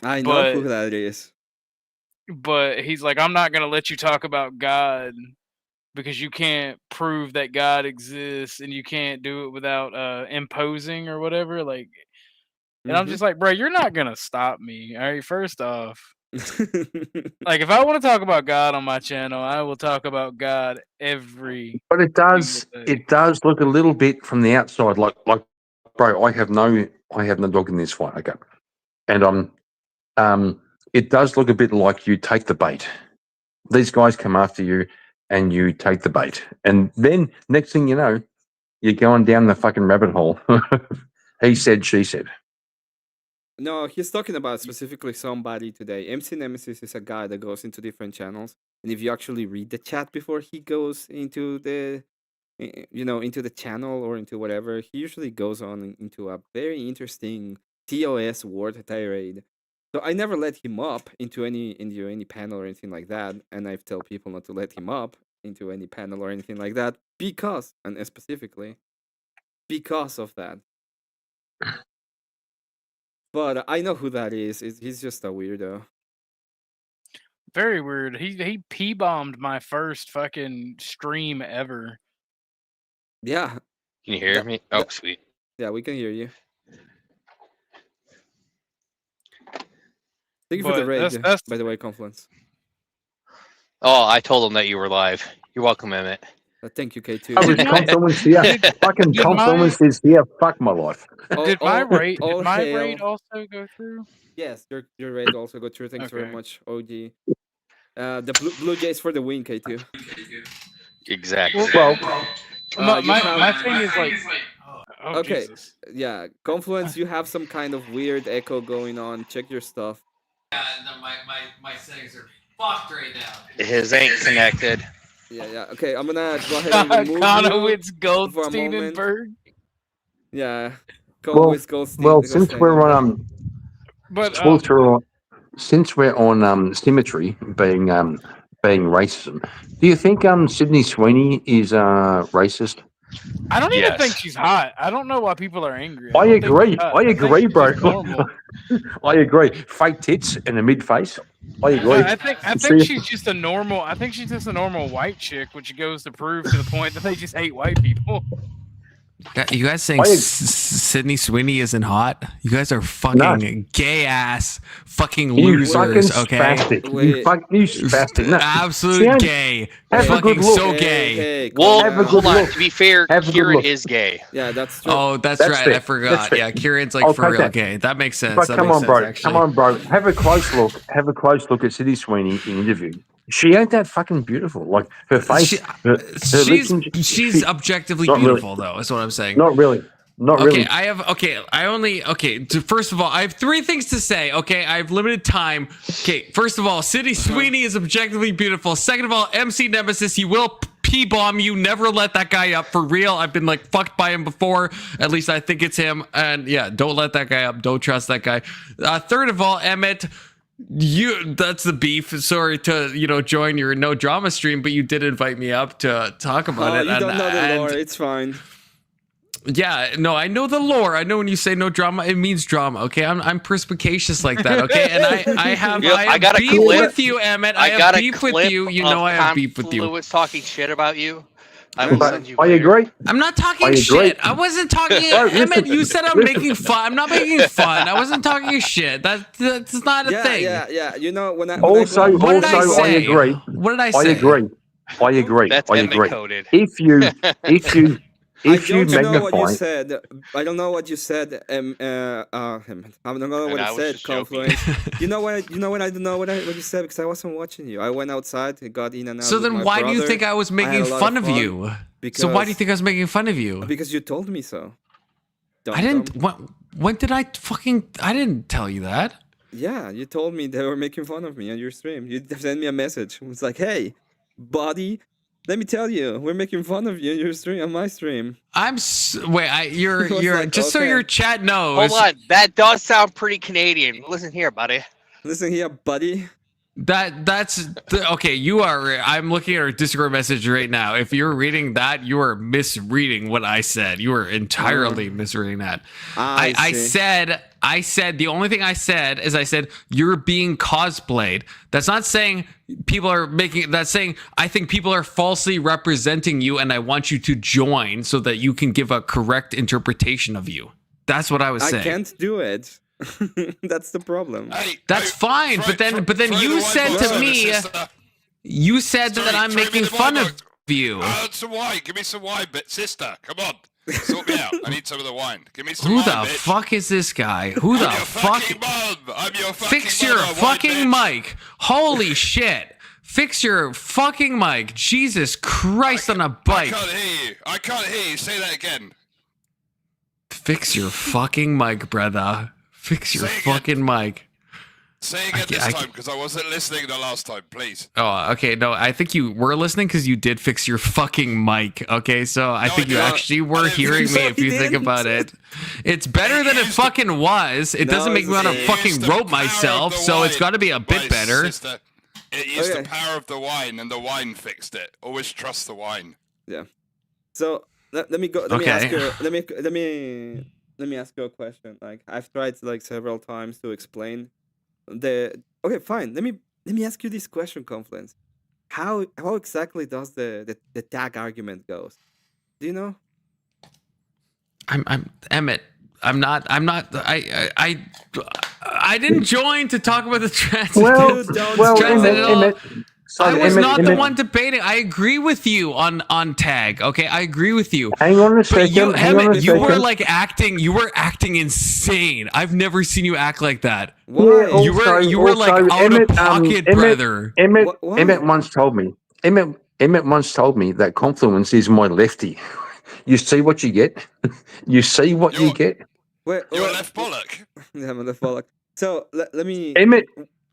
I know But who that is. But he's like, I'm not gonna let you talk about God because you can't prove that God exists and you can't do it without imposing or whatever. Like, and I'm just like, bro, you're not gonna stop me. All right, first off. Like, if I want to talk about God on my channel, I will talk about God every. But it does look a little bit from the outside like bro, I have no dog in this fight. Okay, and it does look a bit like you take the bait. These guys come after you, and you take the bait, and then next thing you know, you're going down the fucking rabbit hole. He said, she said. No, he's talking about specifically somebody today. MC Nemesis is a guy that goes into different channels, and if you actually read the chat before he goes into the, into the channel or into whatever, he usually goes on into a very interesting TOS word tirade. So I never let him up into any panel or anything like that, and I've tell people not to let him up into any panel or anything like that because, and specifically, because of that. But I know who that is. He's just a weirdo. Very weird. He p-bombed my first fucking stream ever. Yeah, Can you hear that, me? Oh, that, sweet. yeah, we can hear you. Thank you for the But raid, that's by the way, Confluence. Oh, I told him that you were live. You're welcome, Emmett. Thank you, K2. Oh, Did it's my- Confluence here. did- Fucking did my- Confluence is here. Fuck my life. Did my raid all hail. also go through? Yes, your raid also go through. Thanks very Okay. much, OG. The Blue Jays for the win, K2. Exactly. Well, My thing is like, oh Okay. Jesus. Yeah, Confluence, you have some kind of weird echo going on. Check your stuff. Yeah, no, my settings are fucked right now. His ain't connected. Yeah. Okay, I'm gonna go ahead and remove you Conowitz, for a Goldstein, and moment. Berg. Yeah, well, Goldstein. well, since we're on But since we're on symmetry being racism, do you think Sydney Sweeney is racist? I don't even think Yes. she's hot. I don't know why people are angry. I don't think agree. she's hot. I think agree, she's bro. just normal. I agree. Fake tits and a mid face. I agree. I think she's just a normal. I think she's just a normal white chick, which goes to prove to the point that they just hate white people. You guys saying Sydney Sweeney isn't hot? You guys are fucking gay ass fucking You losers. fucking Okay, spastic. Wait. You spastic. No. absolute gay. have a Fucking good look. so Hey, gay. hey, Well, calm have a down. good hold on. look. To be fair, Have a good Kieran look. is gay. Yeah, that's true. Oh, that's That's right. fair. I forgot. That's fair. Yeah, Kieran's like I'll for take real that. gay. That makes sense. But that come makes on, sense, bro. actually. Come on, bro. Have a close look. Have a close look at Sydney Sweeney in interview. She ain't that fucking beautiful. Like her face. She- her she's lips and- she's objectively Not really. beautiful, though. Is what I'm saying. Not really. Not Okay, really. First of all, I have three things to say. Okay, I have limited time. Okay, first of all, Sydney Sweeney is objectively beautiful. Second of all, MC Nemesis, he will P-bomb you. Never let that guy up, for real. I've been like fucked by him before. At least I think it's him. And yeah, don't let that guy up. Don't trust that guy. Third of all, Emmett, that's the beef. Sorry to join your no drama stream, but you did invite me up to talk about it. You don't know the lore. It's fine. Yeah, no, I know the lore. I know when you say no drama, it means drama. Okay, I'm perspicacious like that. Okay, and I have I got a beef clip. with you, Emmett. I got have a beef clip with you. You know I have beef with you. Confluence talking shit about you. I will But send you. I later. agree. I'm not I talking agree. shit. I wasn't talking. Bro, Emmett, listen, you said I'm listen. making fun. I'm not making fun. I wasn't talking shit. That's not a thing. Yeah. You know when I Also, go, What did I also, I say? agree. What did I I say? agree. I agree. That's I Emmett agree. coded. If you I don't know what you magnify, said. I don't know what you said. I don't know what And I it was said. just joking. Confluence. You know what? I don't know what you said because I wasn't watching you. I went outside and got in and out. So with then, my why do you brother. think I was had making a lot fun of of you? So why do you think I was making fun of you? Because you told me so. I didn't. When did I fucking? I didn't tell you that. Yeah, you told me they were making fun of me on your stream. You sent me a message. It was like, "Hey, buddy, let me tell you, we're making fun of you on your stream, on my stream." You're was like, just so okay. your chat knows. Hold on, that does sound pretty Canadian. Listen here, buddy. Listen here, buddy. Okay. You are. I'm looking at our Discord message right now. If you're reading that, you are misreading what I said. You are entirely misreading that. I said the only thing I said is I said you're being cosplayed. That's not saying people are making. That's saying I think people are falsely representing you, and I want you to join so that you can give a correct interpretation of you. That's what I was saying. I can't do it. That's the problem. That's fine, but then you said to me, you said that I'm making fun of you. Some wine. Give me some wine, sister. Come on. Sort me out. I need some of the wine. Give me some Who wine, the bitch. fuck is this guy? Who the I'm your fuck? fucking mum. I'm your fucking Fix your mother, white fucking bitch. mic. Holy shit. Fix your fucking mic. Jesus Christ on a I bike. can't hear you. I can't hear you. Say that again. Fix your fucking mic, brother. Fix your Say again. fucking mic. Say again I this can't- time because I wasn't listening the last time, please. Oh, okay. No, I think you were listening because you did fix your fucking mic. Okay, so I No, think I you didn't. actually I were didn't hearing think me so. if you He think didn't. about it. It's better than it fucking was. It No, doesn't make me want to it's- fucking It used the rope power of myself, the so it's wine, got to be a bit my better. Sister. It used Okay. the power of the wine, and the wine fixed it. Always trust the wine. Yeah. So let me go. Let me Okay. ask you. Let me ask you a question. Like I've tried like several times to explain the. Okay, fine. Let me ask you this question, Confluence. How exactly does the tag argument goes? Do you know? I'm Emmett. I didn't join to talk about the transit. Emmett. So I was Emmett, not the Emmett, one debating. I agree with you on tag. Okay, I agree with you. Hang on a But second. you, hang on a Emmett, you were second. like acting. You were acting insane. I've never seen you act like that. Why? Yeah, You were like out Emmett, of pocket, brother. Why? Emmett once told me. Emmett once told me that Confluence is my lefty. You see what you get. You see what you You're- get. Wait, You're a wait. left bollock. Yeah, I'm the follow. So let me Emmett,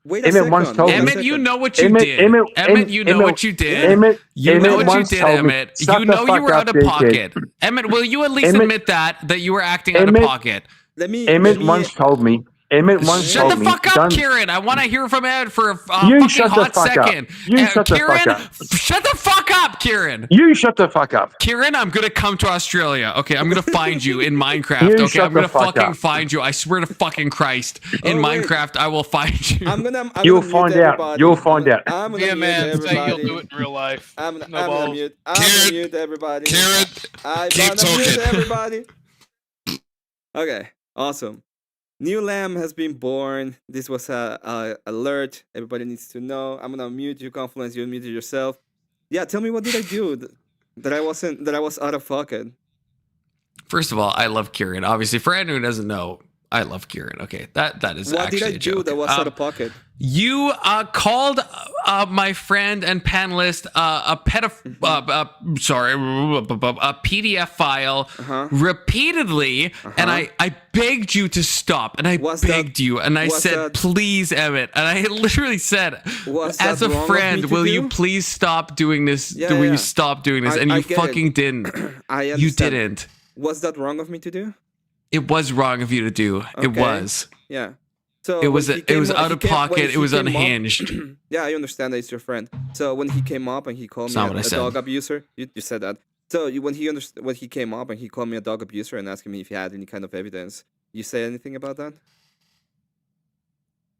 wait a Emmett second. once told wait a me- Emmett, you second. know what you Emmett, did. Emmett, Emmett, you know Emmett, what you did. Emmett, You Emmett know what you once did, told me, Emmett. "Shut You the know you fuck were up, out of dickhead." pocket. Emmett, will you at least Emmett- admit that you were acting out of Emmett- pocket? Let me. Emmett once told me. Emmett once Shut told the me. fuck up, "Don't- Kieran. I want to hear from Ed for a You fucking shut the hot fuck up. second. You shut the fuck Kieran, up. shut the fuck up, Kieran. You shut the fuck up." Kieran, I'm gonna come to Australia. Okay, I'm gonna find you in Minecraft. You Okay, shut I'm gonna the fuck fucking up. find you. I swear to fucking Christ, in Oh, wait. Minecraft, I will find you. I'm gonna You'll mute find out. everybody. You'll find out. I'm gonna Be a mute man. Say you'll everybody. do it in real life. I'm No gonna balls. mute. I'm Kieran- gonna mute everybody. Kieran, I'm keep gonna mute talking. everybody. Okay, awesome. New lamb has been born. This was a alert. Everybody needs to know. I'm gonna mute you, Confluence. You muted yourself. Yeah, tell me what did I do that I was out of pocket. First of all, I love Kieran. Obviously, for anyone who doesn't know, I love Kieran. Okay, that is What actually did I a do joke. that was out of pocket? You called my friend and panelist a PDF file repeatedly, and I begged you to stop, and I Was begged that- you, and I was said, that- please, Emmett, and I literally said, Was as that a wrong of friend, me to will do? you please stop doing this? Yeah, will yeah. you stop doing this? And I you get it. fucking didn't. I understand. You didn't. Was that wrong of me to do? It was wrong of you to do. It Okay. was. Yeah. So It was. when he It was came- out he of came- when pocket. he It was came up- unhinged. Yeah, I understand that it's your friend. So when he came up and he called It's me not what I a said. dog abuser, you said that. So when he came up and he called me a dog abuser and asking me if he had any kind of evidence, you say anything about that?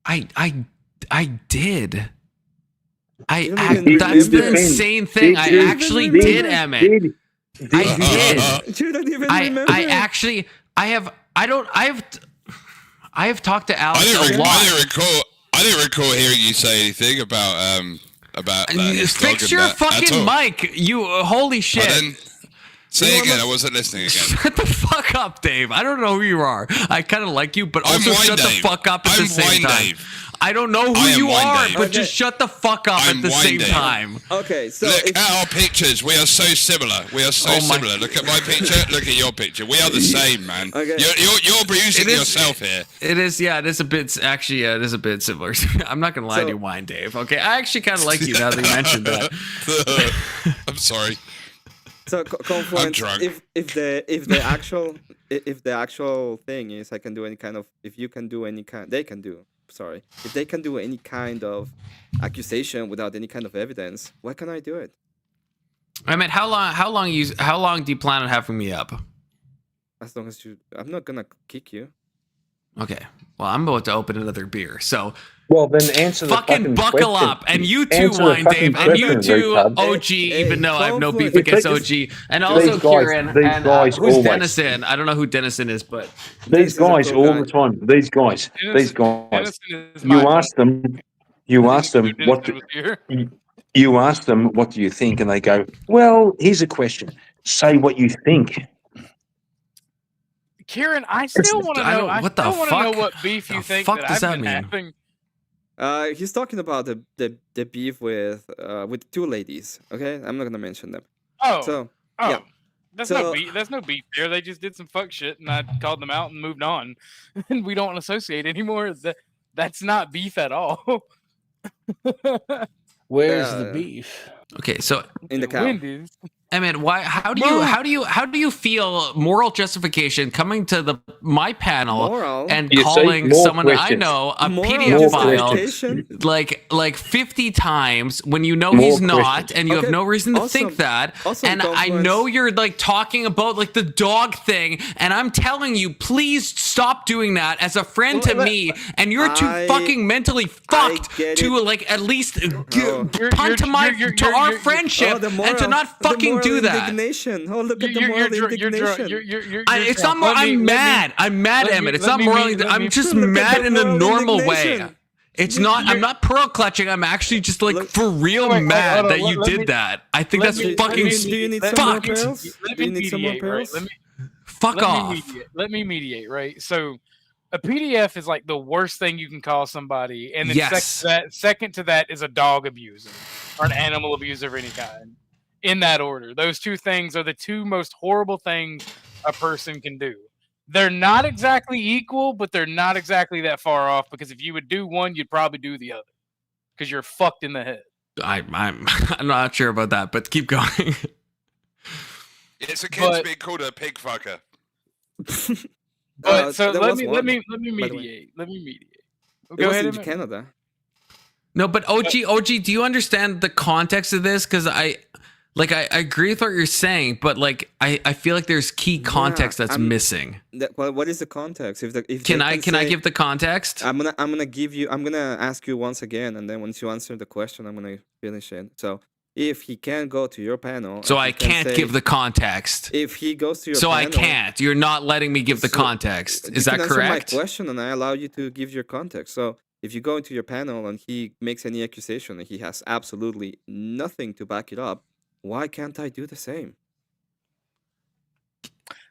I did. You don't even That's the remember? insane thing. I you actually even did, remember? Emmett. I did. You don't even remember. I actually. I have. I don't. I have talked to I Alex didn't, a lot. I didn't recall hearing you say anything about his dog Fix and your that at fucking all. mic. You holy shit. Pardon? Say You know again. what? I wasn't listening again. Shut the fuck up, Dave. I don't know who you are. I kind of like you, but I'm also Wine shut Dave. the fuck up at I'm the same Wine time. Dave. I don't know who I am you Wine are, Dave. but Okay. just shut the fuck up I'm at the Wine same Dave. time. Okay, so Look if, at our pictures. We are so similar. We are so Oh my- similar. Look at my picture. Look at your picture. We are the same, man. Okay. You're abusing It is- yourself here. It is, yeah, it is a bit, actually, yeah, it is a bit similar. I'm not gonna lie So- to you, Wine Dave. Okay, I actually kind of like you now that you mentioned that. I'm sorry. so Confluence, drunk. if the actual thing is I can do any kind of if you can do any kind they can do sorry if they can do any kind of accusation without any kind of evidence, why can't I do it? I mean, how long do you plan on having me up? As long as I'm not gonna kick you. Okay, well, I'm about to open another beer, so Well, then answer the fucking buckle question. up, and you too, Answer the Wine fucking Dave, and you question, too, retard. OG. Hey, Even though I have no beef Confluence. against OG, and also These guys- Kieran, these and guys who's always- Dennison? I don't know who Dennison is, but These This is a guys cool all guy. the time. These guys. Dennis is You my ask them. You ask them Dennis what. was here. You ask them what do you think, and they go, "Well, here's a question. Say what you think." Kieran, I still want to I know. don't- I what the still want to know fuck? what beef The you think fuck that does I've that been mean? having. He's talking about the beef with two ladies. Okay, I'm not gonna mention them. Oh, So oh, yeah. that's So- no beef. That's no beef there. They just did some fuck shit, and I called them out and moved on. And we don't associate anymore. That's not beef at all. Where's Uh, the beef? okay, so in the cow. Wendy's. Emmett, why? How do you feel moral justification coming to my panel Moral? and You see, calling more someone I questions. know a Moral PDF file justification? like 50 times when you know More he's not, questions. and you have Okay, no reason to awesome. think that. Awesome, And I Confluence. know you're like talking about like the dog thing, and I'm telling you, please stop doing that as a friend to Well, me. And you're too I- fucking mentally fucked get to it. like at least Oh. punt to you're- our you're- friendship Oh, the and to moral- not the fucking do that. Indignation. Oh, look at the moral indignation. It's not more. I'm mad. I'm mad, Emmett. It's not moral. I'm just mad in a normal way. It's not. I'm not pearl clutching. I'm actually just like for real mad that you did that. I think that's fucking Do you need some more pearls? Do you need some more pearls? Fuck off. Let me mediate, right? So a PDF is like the worst thing you can call somebody, and then Yes. second to that is a dog abuser or an animal abuser of any kind. In that order, those two things are the two most horrible things a person can do. They're not exactly equal, but they're not exactly that far off, because if you would do one, you'd probably do the other, because you're fucked in the head. I'm not sure about that, but keep going. It's akin to being called a pig fucker. But so there let was me one, mediate. Let me mediate. It Go was ahead. in Emmett. Canada. No, but OG, do you understand the context of this? Because I agree with what you're saying, but like I feel like there's key context that's missing. Well, what is the context? If Can I give the context? I'm gonna ask you once again, and then once you answer the question, I'm gonna finish it. So if he can go to your panel, So and I he can can't say- give the context. If he goes to your So I panel, can't. You're not letting me give the So, context. you Is can that answer correct? my question, and I allow you to give your context. So if you go into your panel and he makes any accusation and he has absolutely nothing to back it up, why can't I do the same?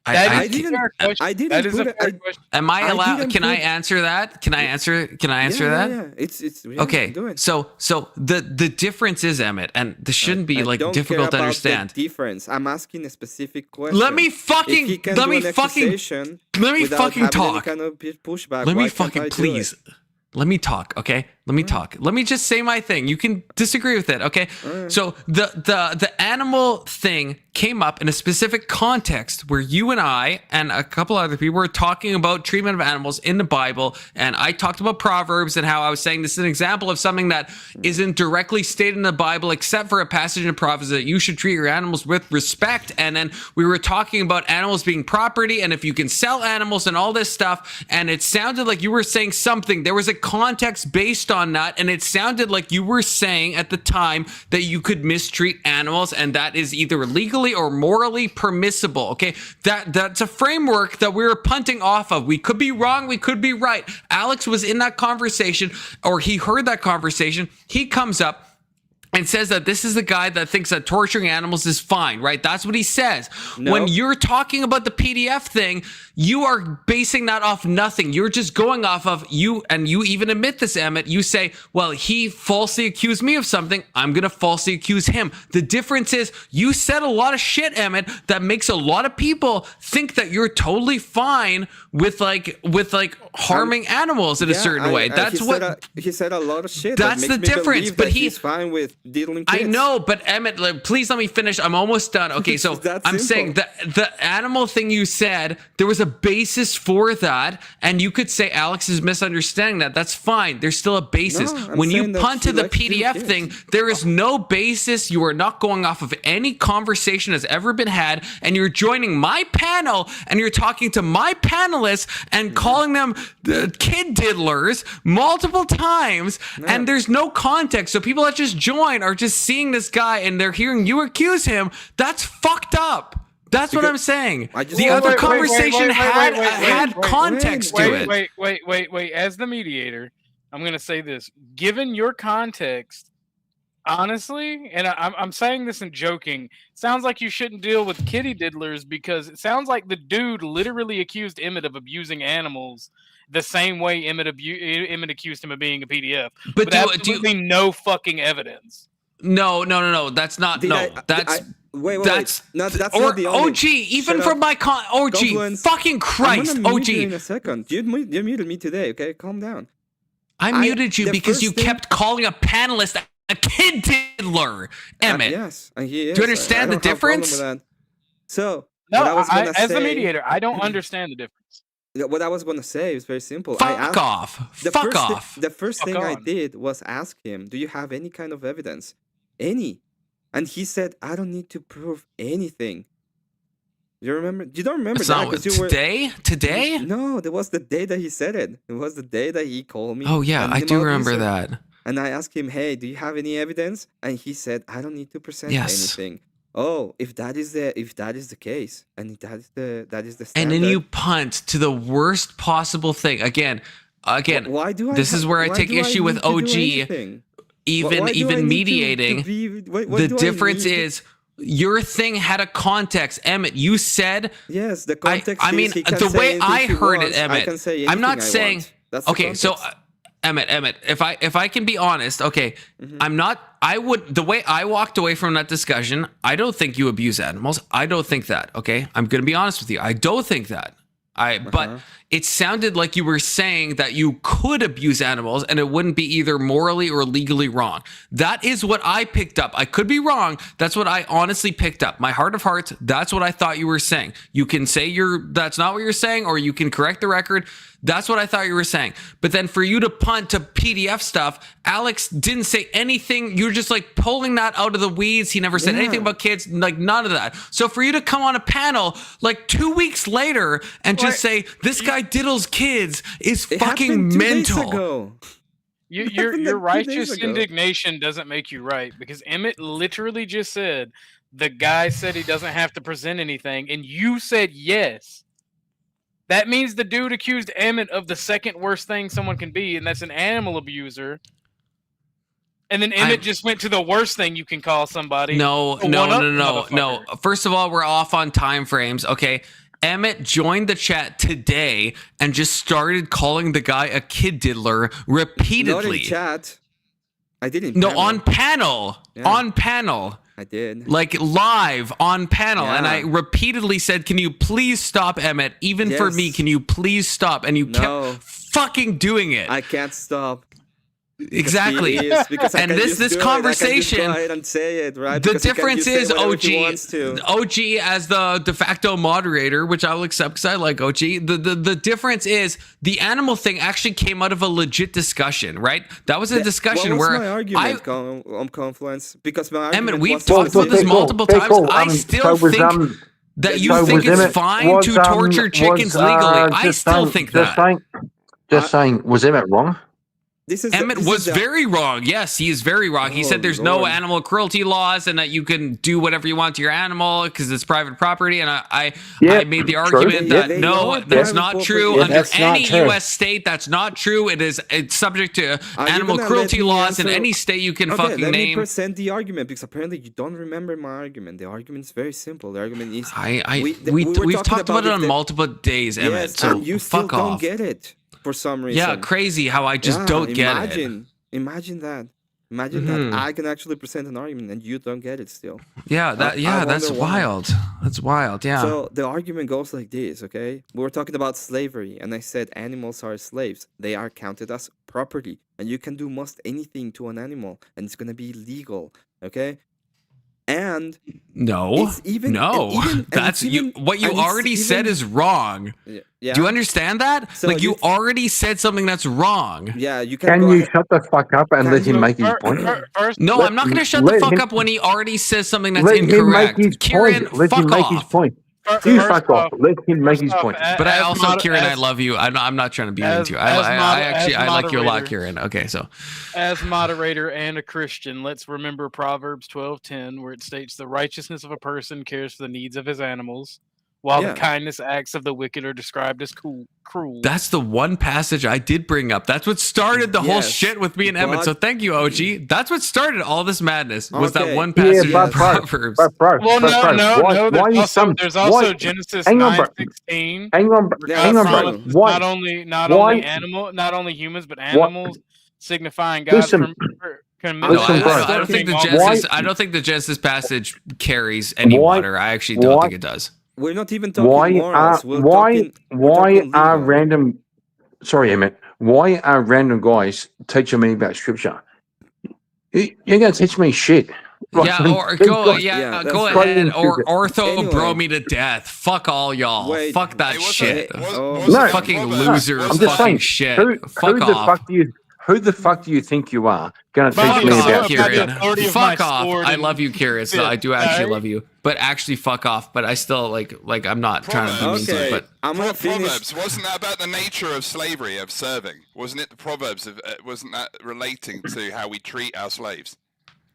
That is a didn't- fair question. I didn't That is a put it- fair question. Am I I allowed? didn't Can I put- answer that? Can I answer that? Yeah. It's yeah, Okay, do it. so the difference is, Emmett, and this shouldn't be I like don't difficult to care about understand. the difference. I'm asking a specific question. Let me If he fucking can let do me an fucking accusation let me without fucking having any talk. kind of pushback, Let why me can't fucking I do please. it? Let me talk, okay? Let me talk. Let me just say my thing. You can disagree with it, okay? So the animal thing came up in a specific context where you and I and a couple other people were talking about treatment of animals in the Bible, and I talked about Proverbs and how I was saying this is an example of something that isn't directly stated in the Bible except for a passage in Proverbs that you should treat your animals with respect. And then we were talking about animals being property and if you can sell animals and all this stuff, and it sounded like you were saying something. There was a context based on that, and it sounded like you were saying at the time that you could mistreat animals, and that is either legally or morally permissible. Okay, that's a framework that we were punting off of. We could be wrong, we could be right. Alex was in that conversation, or he heard that conversation. He comes up and says that this is the guy that thinks that torturing animals is fine, right? That's what he says. No. When you're talking about the PDF thing, you are basing that off nothing. You're just going off of you, and you even admit this, Emmett. You say, well, he falsely accused me of something. I'm going to falsely accuse him. The difference is you said a lot of shit, Emmett, that makes a lot of people think that you're totally fine with like harming animals in a certain way. That's he said a lot of shit. That's that the makes me difference, believe but that he's fine with diddling kids. I know, but Emmett, like, please let me finish. I'm almost done. Okay, so That's I'm saying simple. that the animal thing you said, there was a basis for that, and you could say Alex is misunderstanding that. That's fine. There's still a basis. No, I'm When you saying that punt he to the likes to do PDF kids. thing, there is no basis. You are not going off of any conversation that's ever been had, and you're joining my panel, and you're talking to my panelists and calling them kid diddlers multiple times, and there's no context. So people that just join are just seeing this guy and they're hearing you accuse him. That's fucked up. That's what I'm saying. I just- The Wait, other wait, conversation had wait, context to it. Wait. As the mediator, I'm going to say this. Given your context, honestly, and I'm saying this in joking, sounds like you shouldn't deal with kitty diddlers, because it sounds like the dude literally accused Emmett of abusing animals the same way Emmett accused him of being a PDF. But With do absolutely no fucking evidence. no. That's not. Wait. That's No, that's or not the only. OG. Even Shut from up. my OG. Confluence. Fucking Christ, I'm gonna mute you in OG. a second. You muted me today. Okay, calm down. I muted you the because first you thing- kept calling a panelist a kid diddler, Emmett. Yes, and he is. Do you understand I the don't have a problem difference? with that. So No, what I was gonna as a say- mediator, I don't understand the difference. What I was gonna say is very simple. I Fuck asked, off. the Fuck first thi- off. the first Fuck thing I on. did was ask him, "Do you have any kind of evidence? Any?" And he said, "I don't need to prove anything." You remember? You don't remember That's that not what, because you were. today? No, that was the day that he said it. It was the day that he called me. Oh yeah, an I do animal remember abuser. that. And I asked him, "Hey, do you have any evidence?" And he said, "I don't need to present Yes. anything." Oh, if that is the case, and that is the And standard. then you punt to the worst possible thing. Again, Why do I? this is where I why take do I issue with need to do OG. anything? Even Why do I need to mediating. why The do I difference need- is your thing had a context. Emmett, you said yes, the context. I is mean, he can the say way anything I he heard wants, it, Emmett. I can say I'm not anything I saying want. That's the okay. So context. Emmett, if I can be honest, okay, I'm not. I would the way I walked away from that discussion. I don't think you abuse animals. I don't think that. Okay, I'm gonna be honest with you. I don't think that. But it sounded like you were saying that you could abuse animals and it wouldn't be either morally or legally wrong. That is what I picked up. I could be wrong. That's what I honestly picked up. My heart of hearts, that's what I thought you were saying. You can say that's not what you're saying, or you can correct the record. That's what I thought you were saying. But then for you to punt to PDF stuff, Alex didn't say anything. You're just like pulling that out of the weeds. He never said anything about kids, like none of that. So for you to come on a panel like 2 weeks later and just say this guy diddles kids is It fucking happened 2 days mental. ago. Your happened like 2 days righteous ago. indignation doesn't make you right, because Emmett literally just said the guy said he doesn't have to present anything, and you said yes. That means the dude accused Emmett of the second worst thing someone can be, and that's an animal abuser. And then Emmett just went to the worst thing you can call somebody. No. the one-up motherfucker. First of all, we're off on time frames. Okay. Emmett joined the chat today and just started calling the guy a kid diddler repeatedly. Not in chat. I didn't. No, on panel. Yeah. On panel. I did. Like live on panel. Yeah. And I repeatedly said, can you please stop, Emmett? Even for Yes. me, can you please stop? And you No. kept fucking doing it. I can't stop. Exactly. Because I And can this just do it. conversation- I can just go ahead and say it, right? The Because he can difference just say is whatever he wants to. OG as the de facto moderator, which I will accept because I like OG. The difference is the animal thing actually came out of a legit discussion, right? That was a discussion what was where my argument, Confluence? Because my argument Emmett, we've was talked about this multiple times. I still think that you think it's fine to torture chickens legally. I still think that. Just saying, was Emmett wrong? Emmett was very wrong. Yes, he is very wrong. He said there's no animal cruelty laws and that you can do whatever you want to your animal because it's private property. And I made the argument that no, that's not true. Under any U.S. state, that's not true. It's subject to animal cruelty laws in any state you can fucking let me name. present the argument because apparently you don't remember my argument. The argument is very simple. The argument is we've talked about it on multiple days, Emmett. Yes, So and you still fuck don't off. get it. For some reason. Yeah, crazy how I just don't get it. Imagine that. Imagine that I can actually present an argument and you don't get it still. Yeah, that's wild. That's wild. Yeah. So the argument goes like this, okay? We were talking about slavery, and I said animals are slaves. They are counted as property, and you can do most anything to an animal, and it's gonna be legal, okay? And that's what you already said is wrong. Yeah. Do you understand that? So you already said something that's wrong. Yeah, you can you shut the fuck up and let him make his point? No, I'm not going to shut the fuck up when he already says something that's incorrect. incorrect. Kieran, let him make his point. You fuck off. Let him make his point. But I also, Kieran, I love you. I'm not trying to be mean to you. I like you a lot, Kieran. Okay, so as moderator and a Christian, let's remember Proverbs 12:10, where it states, "The righteousness of a person cares for the needs of his animals, while the kindness acts of the wicked are described as cruel." That's the one passage I did bring up. That's what started the whole shit with me and Emmett. So thank you, OG. That's what started all this madness. Was that one passage in Proverbs? There's also Genesis 9:16. Hang on, bro. Not only humans, but animals signifying God. I don't think the Genesis passage carries any water. I actually don't think it does. We're not even talking morals. Why are random? Sorry, Emmett. Why are random guys teaching me about scripture? You're gonna teach me shit. Go ahead, or ortho bro me to death. Fuck all y'all. Fuck that shit. Fucking losers. I'm just fucking saying, shit. Fuck off. Who the fuck do you think you are? Gonna teach me about Kieran. Fuck off. I love you, Kieran. So I do actually love you. But actually fuck off. But I still like I'm not trying to be mean to you, but I'm gonna Proverbs, wasn't that about the nature of slavery, of serving? Wasn't it the Proverbs wasn't that relating to how we treat our slaves?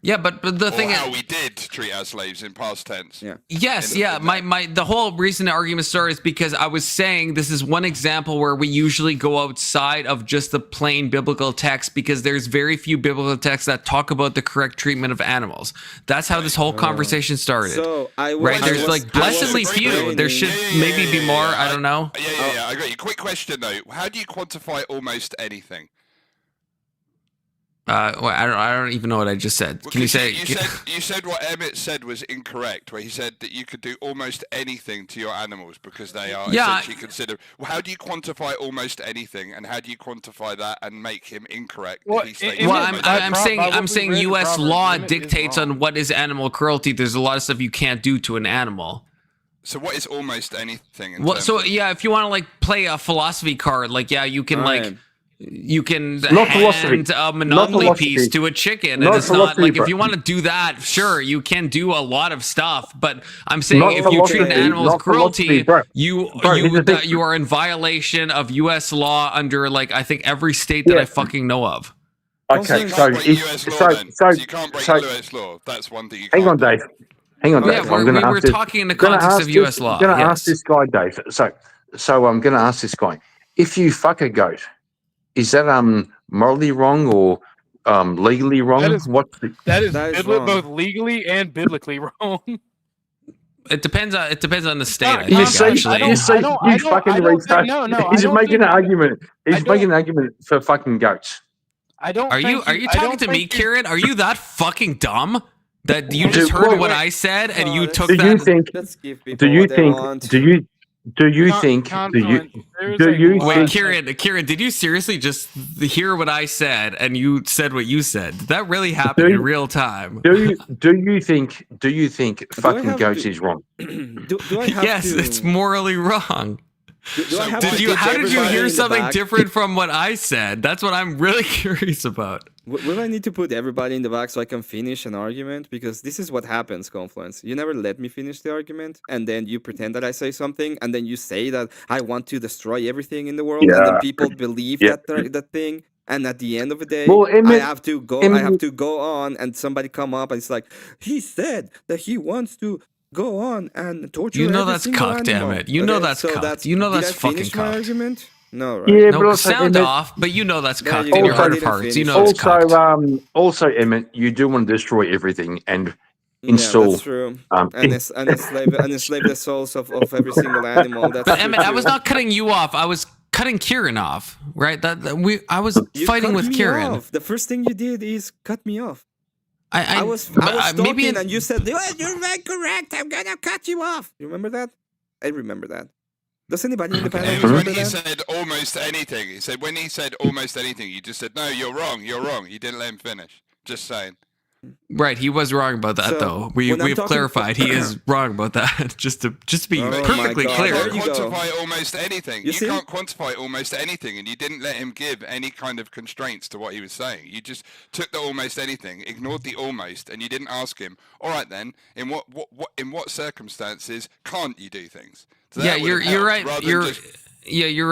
Yeah, but the thing how is, we did treat our slaves in past tense. Yeah. yes, yeah. The whole reason the argument started is because I was saying this is one example where we usually go outside of just the plain biblical text because there's very few biblical texts that talk about the correct treatment of animals. That's how this whole conversation started. So There's like blessedly few. There should maybe be more. I don't know. Yeah. I got you. Quick question though: how do you quantify almost anything? Well, I don't even know what I just said. Can you say? You said what Emmett said was incorrect, where he said that you could do almost anything to your animals because they are essentially considered. Well, how do you quantify almost anything, and how do you quantify that and make him incorrect? Well, I'm saying U.S. law dictates on what is animal cruelty. There's a lot of stuff you can't do to an animal. So what is almost anything? If you want to like play a philosophy card, like you can you can Not hand a Monopoly piece to a chicken, and it's not like if you want to do that, sure, you can do a lot of stuff. But I'm saying if you treat an animal as cruelty, you are in violation of U.S. law under like I think every state that I fucking know of. Okay, so you can't break U.S. law. That's one thing you can't. Hang on, Dave. We were talking in the context of U.S. law. I'm going to ask this guy, Dave. So I'm going to ask this guy: if you fuck a goat, is that morally wrong or legally wrong? That is both legally and biblically wrong. It depends on the state. You fucking retard. He's making an argument. He's making an argument for fucking goats. Are you talking to me, Kieran? Are you that fucking dumb that you just heard what I said and you took that? Wait, Kieran, did you seriously just hear what I said and you said what you said? Did that really happen in real time? Do you think fucking goats is wrong? Do I have yes, it's morally wrong. How did you hear something different from what I said? That's what I'm really curious about. Will I need to put everybody in the back so I can finish an argument? Because this is what happens, Confluence. You never let me finish the argument, and then you pretend that I say something, and then you say that I want to destroy everything in the world, and then people believe that thing. And at the end of the day, I have to go on, and somebody come up and it's like, he said that he wants to go on and torture. You know that's cucked, damn it. You know that's cucked. You know that's fucking cucked. No, right? Yeah, no, but sound off, but you know that's cucked in your heart of hearts. You know it's cucked. Also, Emmett, you do want to destroy everything and install. That's true. And enslave the souls of every single animal. That's but Emmett, I was not cutting you off. I was cutting Kieran off. Right? I was fighting with Kieran. Off. The first thing you did is cut me off. I was talking and you said, you're not correct. I'm gonna cut you off. You remember that? I remember that. Does anybody in the panel remember that? When he said almost anything, he said when he said almost anything, you just said no, you're wrong. You didn't let him finish. Just saying. Right, he was wrong about that though. We've clarified he is wrong about that. just to be perfectly clear. You can't quantify almost anything. You can't quantify almost anything, and you didn't let him give any kind of constraints to what he was saying. You just took the almost anything, ignored the almost, and you didn't ask him. All right then, in what circumstances can't you do things? So yeah, you're right. You're right. You're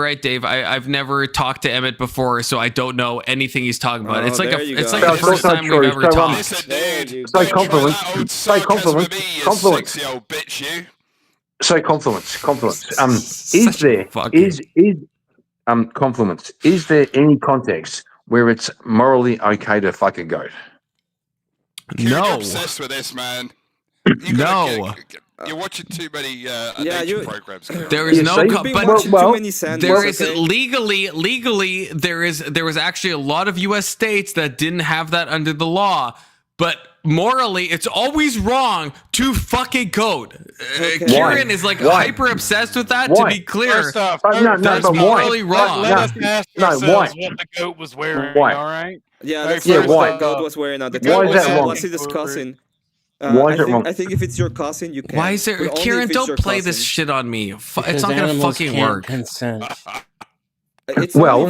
right, Dave. I've never talked to Emmett before, so I don't know anything he's talking about. It's like the first time we've ever talked. Listen, dude. Say confluence. Say confluence. Confluence. Say confluence. Confluence. Is there confluence? Is there any context where it's morally okay to fuck a goat? No. You're obsessed with this, man. No. You're watching too many nature programs. There is no, but there is legally there was actually a lot of U.S. states that didn't have that under the law, but morally it's always wrong to fuck a goat. Kieran is like hyper obsessed with that. To be clear, that's morally wrong. Let us ask ourselves what the goat was wearing. All right. Yeah, that's what the goat was wearing at the time. Why is that wrong? What's he discussing? Why is it wrong? I think if it's your cousin, you can. Why is there, Kieran? Don't play this shit on me. It's not gonna fucking work. Consent. Well,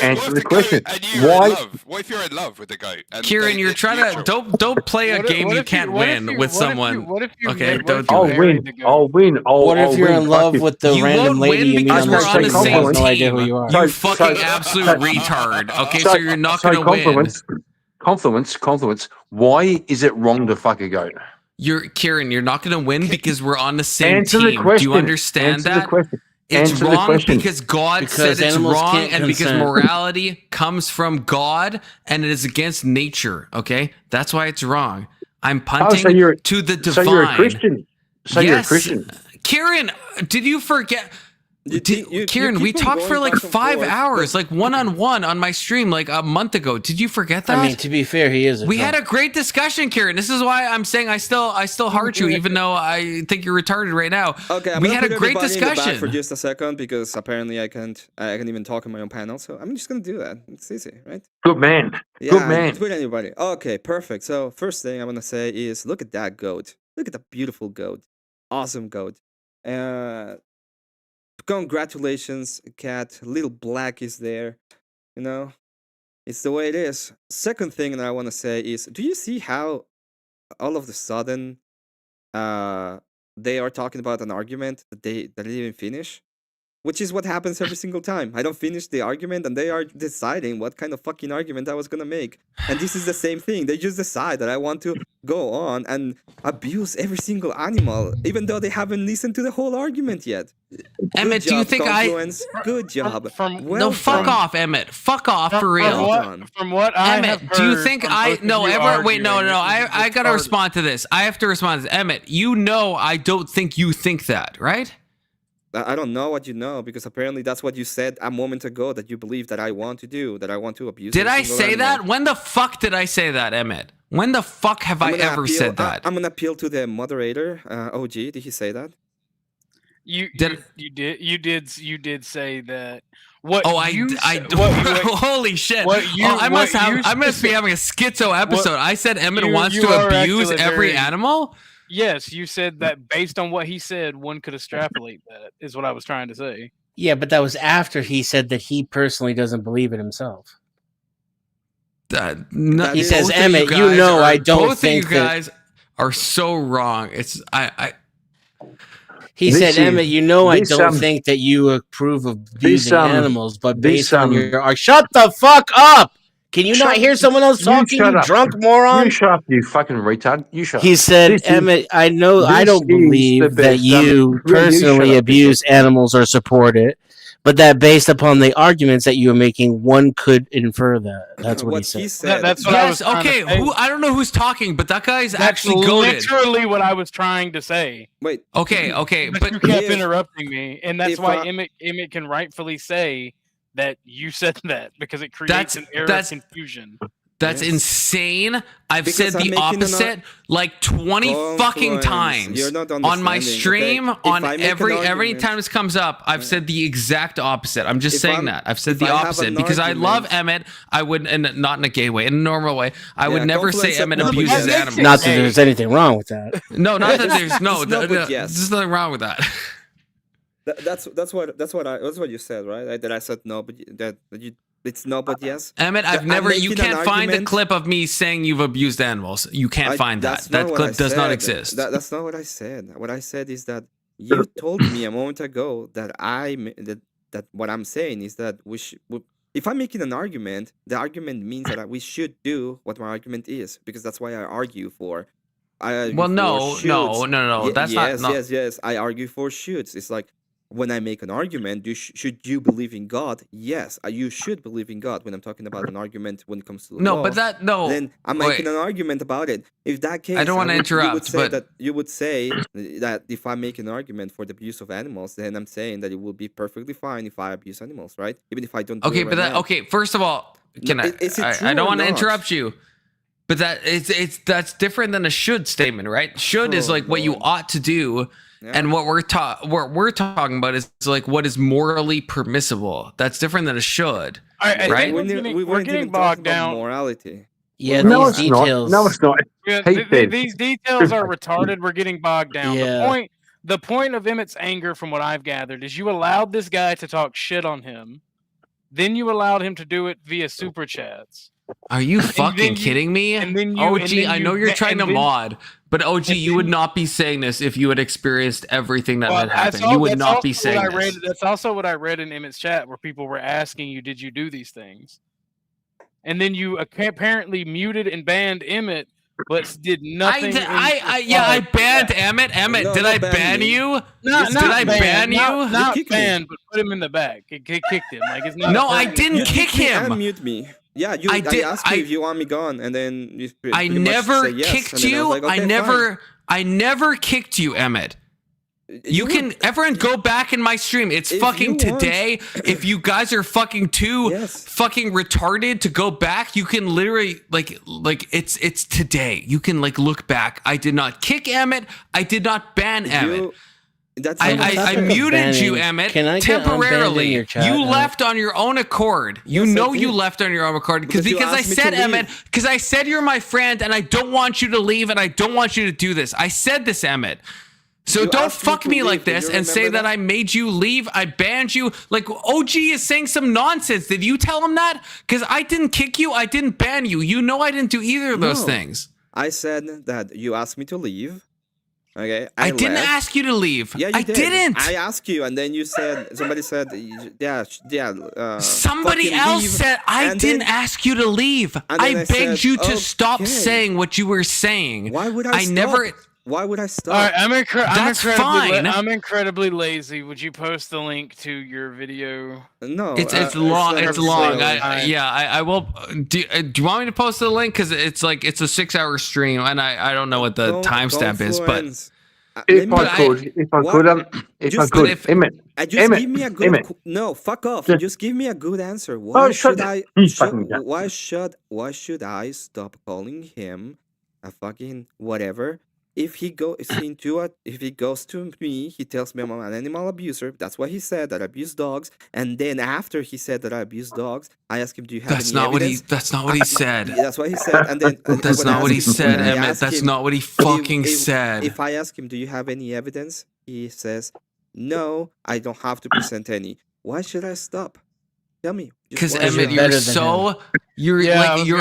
answer the question. Why? What if you're in love with the goat? Kieran, you're trying to don't play a game you can't win with someone. Okay, don't do it. I'll win. What if you're in love with the random lady you meet on the street and no idea who you are? You fucking absolute retard. Okay, so you're not gonna win. Confluence. Why is it wrong to fuck a goat? Kieran, you're not going to win because we're on the same Answer team. the question. Do you understand Answer that? the question. It's Answer the wrong question. because God said it's wrong and because morality comes from God and it is against nature, okay? That's why it's wrong. I'm punting to the divine. So you're a Christian. You're a Christian. Kieran, did you forget? Kieran, we talked for like 5 hours, like one-on-one on my stream like a month ago. Did you forget that? I mean, to be fair, he is. We had a great discussion, Kieran. This is why I'm saying I still heart you, even though I think you're retarded right now. Okay, we had a great discussion for just a second because apparently I can't even talk on my own panel. So I'm just gonna do that. It's easy, right? Good man. Yeah, Good man. With anybody. Okay, perfect. So first thing I'm gonna say is look at that goat. Look at the beautiful goat. Awesome goat. Congratulations, cat. Little Black is there. You know, it's the way it is. Second thing that I want to say is, do you see how all of a sudden they are talking about an argument that they didn't even finish? Which is what happens every single time. I don't finish the argument and they are deciding what kind of fucking argument I was gonna make. And this is the same thing. They just decide that I want to go on and abuse every single animal, even though they haven't listened to the whole argument yet. Emmett, do you think Good job. No, fuck off, Emmett. Fuck off for real. From what I Emmett, have do you heard think from I both of no you ever wait no arguing, I gotta respond to this. I have to respond to this. Emmett, you know I don't think you think that, right? I don't know what you know because apparently that's what you said a moment ago that you believe that I want to do, that I want to abuse. Did I say that? When the fuck did I say that, Emmett? When the fuck have I ever said that? I'm gonna appeal to the moderator, OG. Did he say that? You did say that. What? Oh, holy shit! I must be having a schizo episode. I said Emmett wants to abuse every animal. Yes, you said that based on what he said, one could extrapolate that, is what I was trying to say. Yeah, but that was after he said that he personally doesn't believe it himself. He says, Emmett, I don't think both of you guys are so wrong. It's He said, Emmett, I don't think that you approve of abusing animals, but based on your... Shut the fuck up! Can you not hear someone else talking, you drunk moron? You shut up, you fucking retard. You shut up. He said, Emmett, I don't believe that you personally abuse animals or support it, but that based upon the arguments that you were making, one could infer that. That's what he said. That's what I was okay. I don't know who's talking, but that guy's actually goated. Literally what I was trying to say. Wait. Okay. But you kept interrupting me, and that's why Emmett can rightfully say that you said that because it creates an error of confusion. That's insane. I've said the opposite like 20 fucking times on my stream. Okay? On every time this comes up, I've said the exact opposite. I'm just saying that. I've said the opposite because I love Emmett. I would, and not in a gay way, in a normal way. I would never say Emmett abuses animals. Not that there's anything wrong with that. No, not that there's there's nothing wrong with that. That's what you said, right? That I said no, but it's no, but yes. Emmett, you can't find a clip of me saying you've abused animals. You can't find that. That clip does not exist. That's not what I said. What I said is that you told me a moment ago that that what I'm saying is that if I'm making an argument, the argument means that we should do what my argument is because that's why I argue for. No. That's not. Yes. I argue for shoots. It's like, when I make an argument, should you believe in God? Yes, you should believe in God. When I'm talking about an argument when it comes to the law, then I'm making an argument about it. If that case, I don't want to interrupt, you would say that if I make an argument for the abuse of animals, then I'm saying that it will be perfectly fine if I abuse animals, right? Even if I don't. First of all, I don't want to interrupt you. But that's different than a should statement, right? Should is like what you ought to do. Yeah. And what we're talking about is like what is morally permissible. That's different than a should, right? We're getting bogged down. Morality. Yeah, no, it's details. No, it's not. Yeah, these details are retarded. We're getting bogged down. Yeah. The point of Emmett's anger, from what I've gathered, is you allowed this guy to talk shit on him. Then you allowed him to do it via super chats. Are you fucking kidding me? OG, I know you're trying to mod, but OG, you would not be saying this if you had experienced everything that had happened. You would not be saying this. That's also what I read in Emmett's chat, where people were asking you, did you do these things? and then you apparently muted and banned Emmett, but did nothing. I banned Emmett. Emmett, did I ban you? Did I ban you? Not banned, but put him in the back. Kicked him. Like it's not. No, I didn't kick him. Unmute me. Yeah, I asked you if you want me gone, and then you I never kicked you. I never kicked you, Emmett. Everyone go back in my stream. It's fucking today. If you guys are fucking fucking retarded to go back, you can literally like it's today. You can like look back. I did not kick Emmett. I did not ban Emmett. I muted you, Emmett, temporarily. You left on your own accord. You left on your own accord because I said, Emmett, because I said you're my friend and I don't want you to leave and I don't want you to do this. I said this, Emmett. So don't fuck me like this and say that I made you leave. I banned you. Like OG is saying some nonsense. Did you tell him that? Because I didn't kick you. I didn't ban you. You know I didn't do either of those things. I said that you asked me to leave. Okay. I didn't ask you to leave. Yeah, I didn't. I asked you, and then you said somebody said, somebody else said I didn't ask you to leave. I begged you to stop saying what you were saying. Why would I stop? Why would I stop? All right, fine. I'm incredibly lazy. Would you post the link to your video? No, it's long. It's long. I will. Do you want me to post the link? Because it's like it's a 6-hour stream, and I don't know what the timestamp is, but if I could, Emmett. Give me a good. No, fuck off. Just give me a good answer. Why should I stop calling him a fucking whatever? If he goes to me, he tells me I'm an animal abuser. That's what he said, that I abuse dogs. And then after he said that I abuse dogs, I asked him, "Do you have any evidence?" That's not what he said. That's what he said. And then that's not what he said, Emmett. That's not what he fucking said. If I ask him, "Do you have any evidence?" He says, "No, I don't have to present any." Why should I stop? Tell me. Because Emmett, you're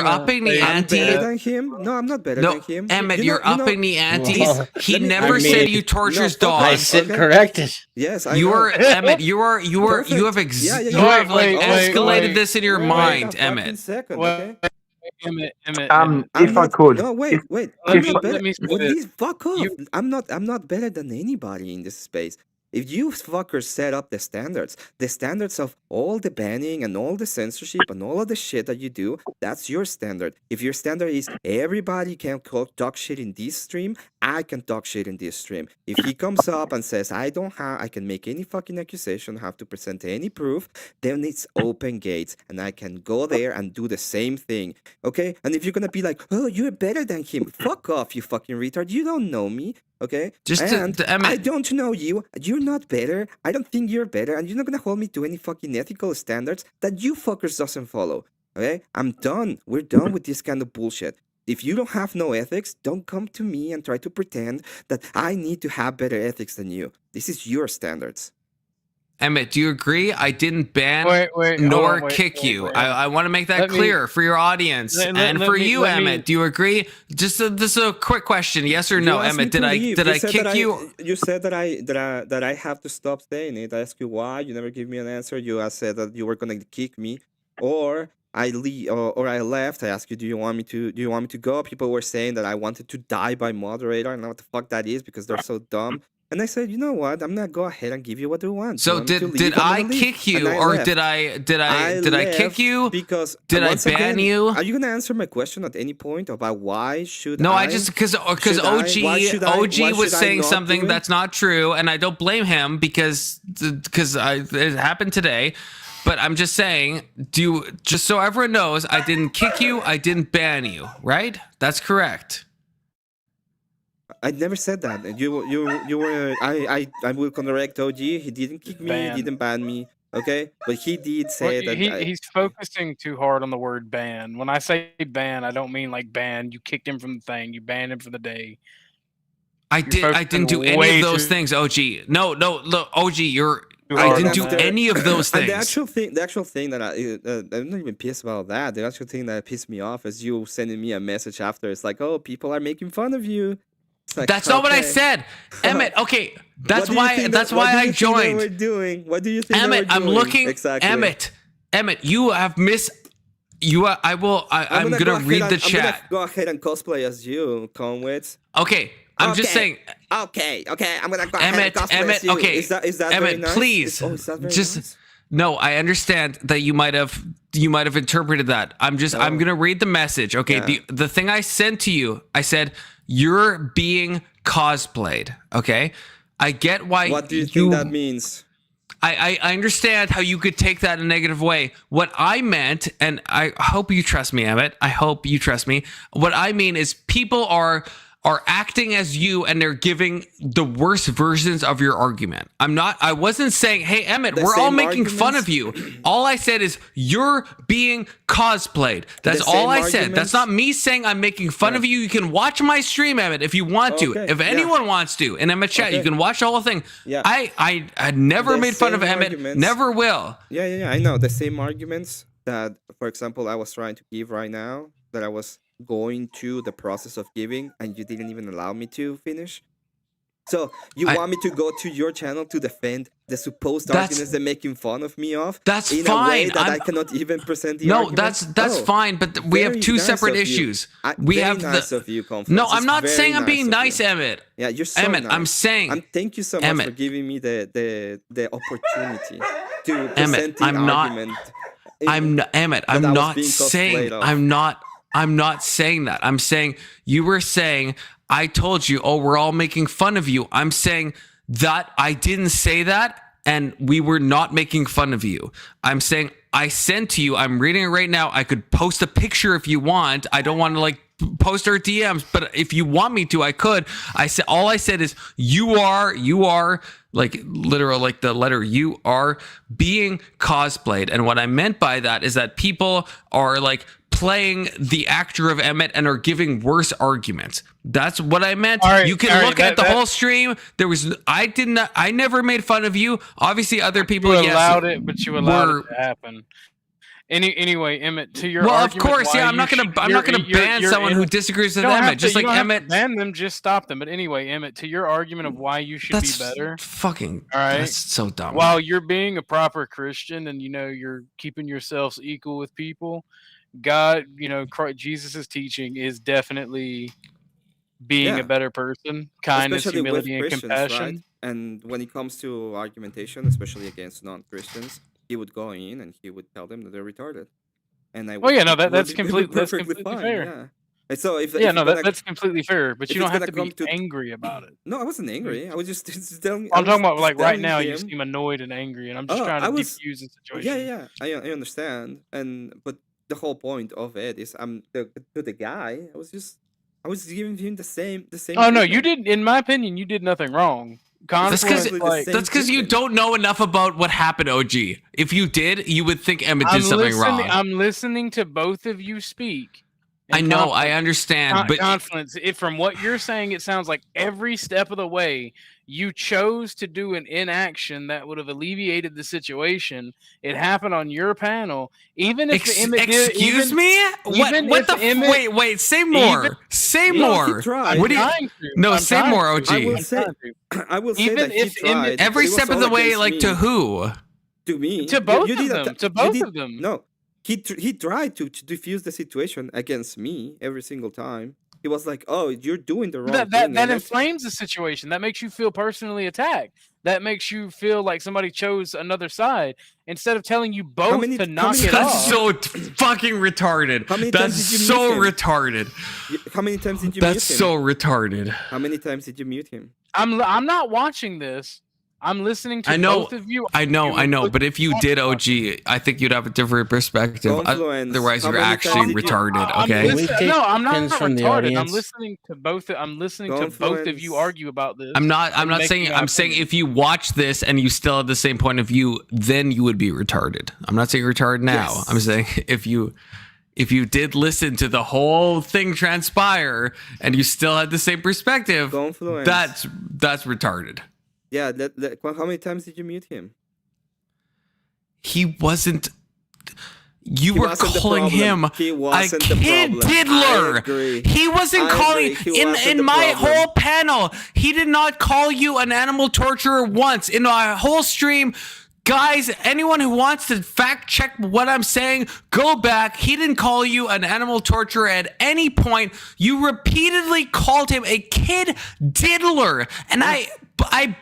upping the ante. I'm better than him? No, I'm not better than him. Emmett, you're upping the ante. He never said you tortures dogs. I said corrected. Yes, you are Emmett. You have escalated this in your mind, Emmett. Emmett. If I could. No, wait. Fuck off. I'm not better than anybody in this space. If you fuckers set up the standards of all the banning and all the censorship and all of the shit that you do, that's your standard. If your standard is everybody can talk shit in this stream, I can talk shit in this stream. If he comes up and says I can make any fucking accusation, have to present any proof, then it's open gates and I can go there and do the same thing. Okay? And if you're gonna be like, oh, you're better than him, fuck off, you fucking retard. You don't know me. Okay? I don't know you. You're not better. I don't think you're better. And you're not gonna hold me to any fucking ethical standards that you fuckers doesn't follow. Okay? I'm done. We're done with this kind of bullshit. If you don't have no ethics, don't come to me and try to pretend that I need to have better ethics than you. This is your standards. Emmett, do you agree? I didn't ban nor kick you. I want to make that clear for your audience and for you, Emmett. Do you agree? Just this is a quick question, yes or no, Emmett? Did I kick you? You said that I have to stop saying it. I asked you why. You never give me an answer. You said that you were gonna kick me, or I left. I asked you, do you want me to go? People were saying that I wanted to die by moderator. I don't know what the fuck that is because they're so dumb. And I said, you know what? I'm gonna go ahead and give you what you want. So did I kick you, or did I kick you? Because did I ban you? Are you gonna answer my question at any point about why should? No, I just because OG was saying something that's not true, and I don't blame him because it happened today. But I'm just saying, just so everyone knows, I didn't kick you, I didn't ban you, right? That's correct. I never said that. You were. I will correct OG. He didn't kick me. He didn't ban me. Okay, but he did say that. He's focusing too hard on the word ban. When I say ban, I don't mean like ban. You kicked him from the thing. You banned him for the day. I didn't do any of those things, OG. No, look, OG, I didn't do any of those things. And the actual thing that I'm not even pissed about that. The actual thing that pissed me off is you sending me a message after. It's like, oh, people are making fun of you. Like, that's not what I said, Emmett. Okay, that's why I joined. What do you think? Emmett, I'm looking. Exactly. Emmett, you have I'm gonna read the chat. I'm gonna go ahead and cosplay as you, Conwitz. Okay, I'm just saying. Okay, I'm gonna go ahead and cosplay as you. Okay, is that Emmett, very nice? please. Is that very just nice? no. I understand that you might have interpreted that. I'm gonna read the message. Okay, Yeah. the thing I sent to you, I said you're being cosplayed. Okay, I get why. What do you think that means? I understand how you could take that in a negative way. What I meant, and I hope you trust me, Emmett. I hope you trust me. What I mean is people are acting as you, and they're giving the worst versions of your argument. I wasn't saying, hey, Emmett, we're all making fun of you. All I said is you're being cosplayed. That's all I said. That's not me saying I'm making fun of you. You can watch my stream, Emmett, if you want to. If anyone wants to. And in my chat, you can watch the whole thing. Yeah. I never made fun of Emmett. Never will. Yeah. I know. The same arguments that, for example, I was trying to give right now, that I was going to the process of giving, and you didn't even allow me to finish. So you want me to go to your channel to defend the supposed arguments they're making fun of me of? That's in fine. A way that I cannot even present the argument? That's fine. But we have two separate issues. We have nice of you, No, I'm not saying I'm being nice, Emmett. Yeah, you're so Emmett, nice. I'm saying. Thank you so much for giving me the opportunity to present the argument. Emmett, I'm not saying that. I'm saying you were saying, I told you, oh, we're all making fun of you. I'm saying that I didn't say that, and we were not making fun of you. I'm saying I sent to you. I'm reading it right now. I could post a picture if you want. I don't want to post our DMs, but if you want me to, I could. All I said is you are like literal, like the letter you are being cosplayed. And what I meant by that is that people are playing the actor of Emmett and are giving worse arguments. That's what I meant. You can look at the whole stream. I never made fun of you. Obviously other people allowed it, but you allowed it to happen. Anyway, Emmett, to your argument, of course, yeah, I'm not gonna ban someone who disagrees with Emmett. Just like Emmett, ban them, just stop them. But anyway, Emmett, to your argument of why you should be better, fucking, all right, that's so dumb. While you're being a proper Christian and you're keeping yourselves equal with people, God, Jesus' teaching is definitely being a better person, kindness, especially humility, and compassion. Right? And when it comes to argumentation, especially against non-Christians, he would go in and he would tell them that they're retarded. And that's completely fair. Yeah. And so that's completely fair. But you don't have to be angry about it. No, I wasn't angry. I was just telling. I'm talking about right now. You seem annoyed and angry, and I'm just trying to diffuse the situation. Yeah. I understand. But the whole point of it is, to the guy. I was giving him the same. Oh no, you did. In my opinion, you did nothing wrong. That's because you don't know enough about what happened, OG. If you did, you would think Emmett did something wrong. I'm listening to both of you speak. I know, I understand, but confidence. From what you're saying, it sounds like every step of the way you chose to do an inaction that would have alleviated the situation. It happened on your panel, even if the Emmett excuse me. What the wait? Say more. Say more. What do you? No, say more, OG. I will say that he tried. Every step of the way, to who? To me. To both of them. To both of them. No. He tried to diffuse the situation against me every single time. He was like, "Oh, you're doing the wrong thing." That inflames the situation. That makes you feel personally attacked. That makes you feel like somebody chose another side instead of telling you both to knock it off. That's so fucking retarded. That's so retarded. How many times did you mute him? That's so retarded. How many times did you mute him? I'm not watching this. I'm listening to both of you. I know. But if you did, OG, I think you'd have a different perspective. Otherwise, you're actually retarded. Okay. I'm not retarded. I'm listening to both. I'm listening to both of you argue about this. I'm not saying. I'm saying if you watch this and you still have the same point of view, then you would be retarded. I'm not saying you're retarded now. Yes. I'm saying if you did listen to the whole thing transpire and you still had the same perspective, that's retarded. Yeah, how many times did you mute him? He wasn't. You were calling him a kid diddler. He wasn't calling in my whole panel. He did not call you an animal torturer once in a whole stream. Guys, anyone who wants to fact check what I'm saying, go back. He didn't call you an animal torturer at any point. You repeatedly called him a kid diddler. And I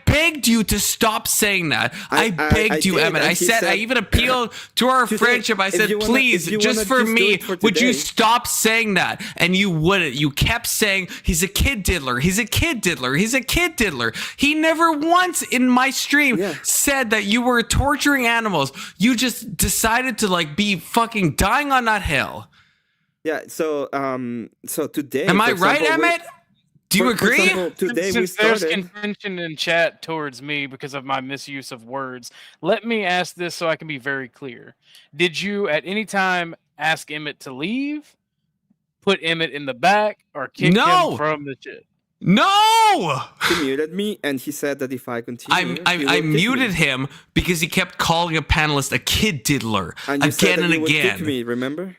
begged you to stop saying that. I begged you, Emmett. I said, I even appealed to our friendship. I said, please, just for me, would you stop saying that? And you wouldn't. You kept saying, he's a kid diddler. He's a kid diddler. He's a kid diddler. He never once in my stream said that you were torturing animals. You just decided to like be fucking dying on that hill. Yeah. So today, am I right, Emmett? Do you agree? Example, today Since there's contention in chat towards me because of my misuse of words, let me ask this so I can be very clear. Did you at any time ask Emmett to leave, put Emmett in the back, or kick him from the chat? No! He muted me, and he said that if I continue, I muted him because he kept calling a panelist a kid diddler again and again. Kick me, remember?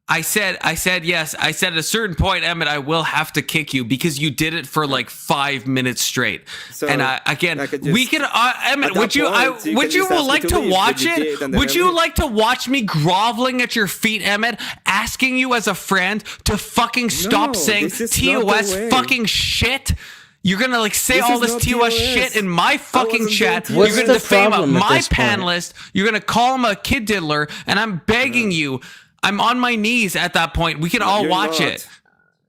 I said yes. I said at a certain point, Emmett, I will have to kick you because you did it for like 5 minutes straight. So and we can, Emmett, would you like to watch it? Would you like to watch me groveling at your feet, Emmett, asking you as a friend to fucking stop saying TOS fucking shit? You're gonna like say all this TOS shit in my fucking chat. You're gonna defame my panelist. You're gonna call him a kid diddler, and I'm begging you. I'm on my knees at that point. We can all watch it.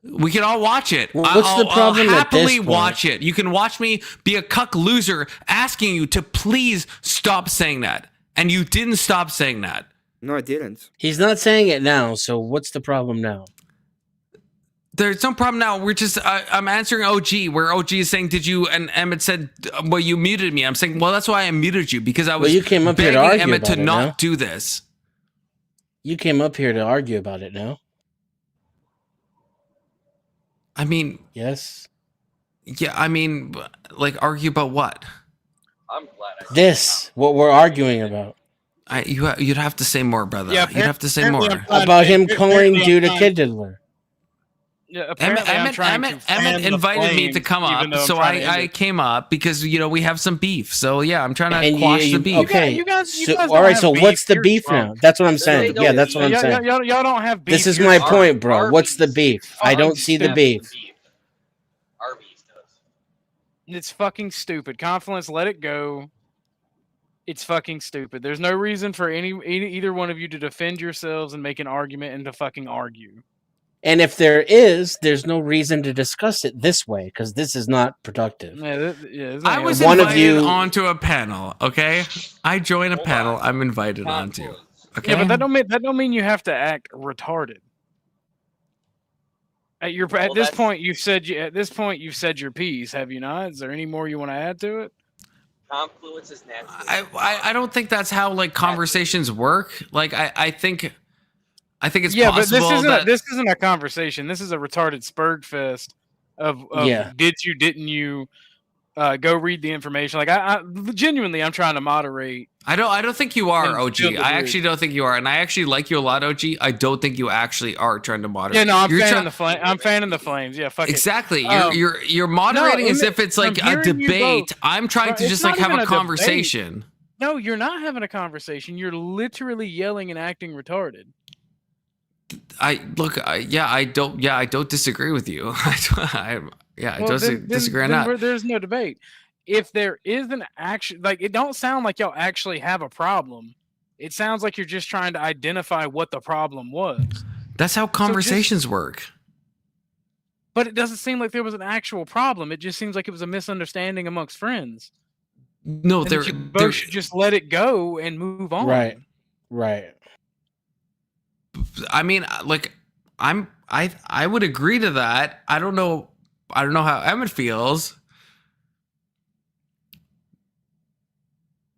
We can all watch it. Well, what's the problem I'll at this happily point? watch it. You can watch me be a cuck loser asking you to please stop saying that. And you didn't stop saying that. No, I didn't. He's not saying it now, so what's the problem now? There's no problem now. We're just, I'm answering OG, where OG is saying, did you, and Emmett said, well, you muted me. I'm saying, well, that's why I muted you, because I was you came up here to begging argue Emmett to about it, not no? do this. You came up here to argue about it now. I mean, yes. Yeah, I mean, like, argue about what? I'm glad. This, what we're arguing about. You'd have to say more, brother. Yeah, you'd have to say more. About him calling dude a kid diddler. Yeah, Emmett invited me to come up, so I came up because, you know, we have some beef. So, yeah, I'm trying to quash the beef. Okay, you guys all right, so what's the beef now? That's what I'm saying. Yeah, that's what I'm saying. Y'all don't have beef. This is my point, bro. What's the beef? I don't see the beef. Our beef does. It's fucking stupid. Confluence, let it go. It's fucking stupid. There's no reason for either one of you to defend yourselves and make an argument and to fucking argue. And if there is, there's no reason to discuss it this way because this is not productive. I was invited onto a panel. Okay, I join a panel. I'm invited onto. Okay, yeah, but that don't mean you have to act retarded. At this point, you've said your piece. Have you not? Is there any more you want to add to it? Confluence is natural. I don't think that's how like conversations work. Like I think it's possible. But this isn't a conversation. This is a retarded spurg fest of didn't you go read the information. Like I genuinely, I'm trying to moderate. I don't think you are, OG. I actually don't think you are, and I actually like you a lot, OG. I don't think you actually are trying to moderate. Yeah, no, I'm fanning the flames. Yeah, fuck exactly. You're moderating as if it's like a debate. I'm trying to just like have a conversation. No, you're not having a conversation. You're literally yelling and acting retarded. I don't disagree with you. I don't disagree on that. There's no debate. If there is an action, like it don't sound like y'all actually have a problem. It sounds like you're just trying to identify what the problem was. That's how conversations work. But it doesn't seem like there was an actual problem. It just seems like it was a misunderstanding amongst friends. No, you both should just let it go and move on. Right. I mean, like, I would agree to that. I don't know how Emmett feels,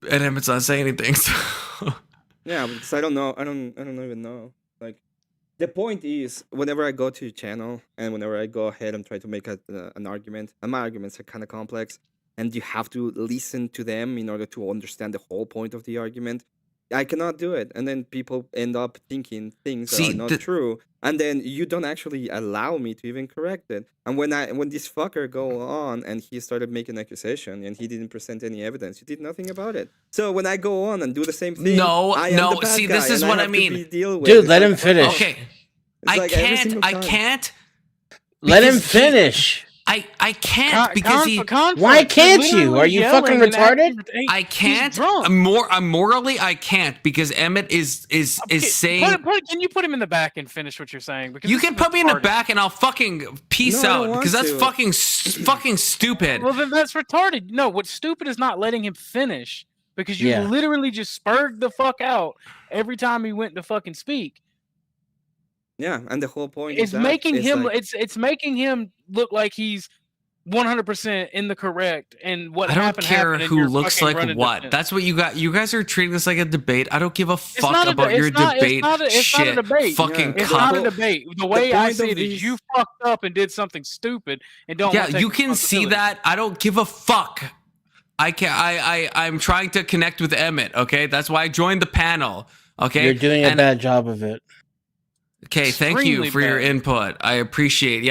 and Emmett's not saying anything. So. Yeah, because I don't know. I don't even know. Like, the point is, whenever I go to your channel and whenever I go ahead and try to make an argument, and my arguments are kind of complex, and you have to listen to them in order to understand the whole point of the argument. I cannot do it. And then people end up thinking things that are not true. And then you don't actually allow me to even correct it. And when this fucker go on and he started making accusation and he didn't present any evidence, you did nothing about it. So when I go on and do the same thing, I am the bad see, guy this is and what I I have mean. to be deal with. Dude, let him finish. Okay. It's I can't. Let him finish. I can't because Why can't you? Are you fucking retarded? I can't. Morally, I can't because Emmett is saying. Can you put him in the back and finish what you're saying? Because you can put me in the back and I'll fucking peace out because that's fucking stupid. Well, then that's retarded. No, what's stupid is not letting him finish because you literally just spurred the fuck out every time he went to fucking speak. Yeah, and the whole point is making him it's making him look like he's 100% in the correct, and what happened. I don't care who looks like what. That's what you got. You guys are treating this like a debate. I don't give a fuck about your debate. It's not a debate. Fucking it's not a debate. The way I see it is you fucked up and did something stupid and don't. Yeah, you can see that. I don't give a fuck. I'm trying to connect with Emmett. Okay, that's why I joined the panel. Okay, you're doing a bad job of it. Okay, thank you for your input. I appreciate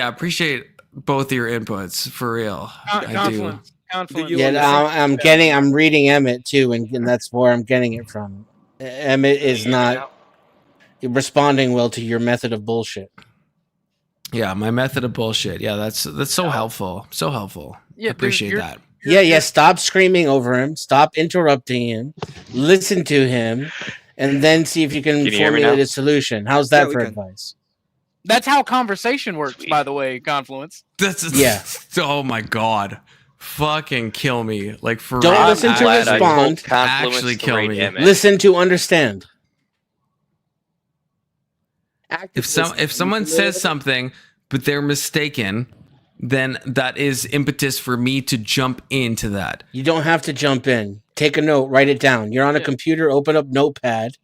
both your inputs for real. I do. Yeah, I'm reading Emmett too, and that's where I'm getting it from. Emmett is not responding well to your method of bullshit. Yeah, my method of bullshit. Yeah, that's so helpful. So helpful. Yeah, I appreciate that. Yeah. Stop screaming over him. Stop interrupting him. Listen to him. And then see if you can formulate a solution. How's that for advice? That's how conversation works, by the way, Confluence. Oh my god. Fucking kill me. Like for don't listen to respond. Actually kill me. Listen to understand. If someone says something, but they're mistaken, then that is impetus for me to jump into that. You don't have to jump in. Take a note, write it down. You're on a computer, open up Notepad,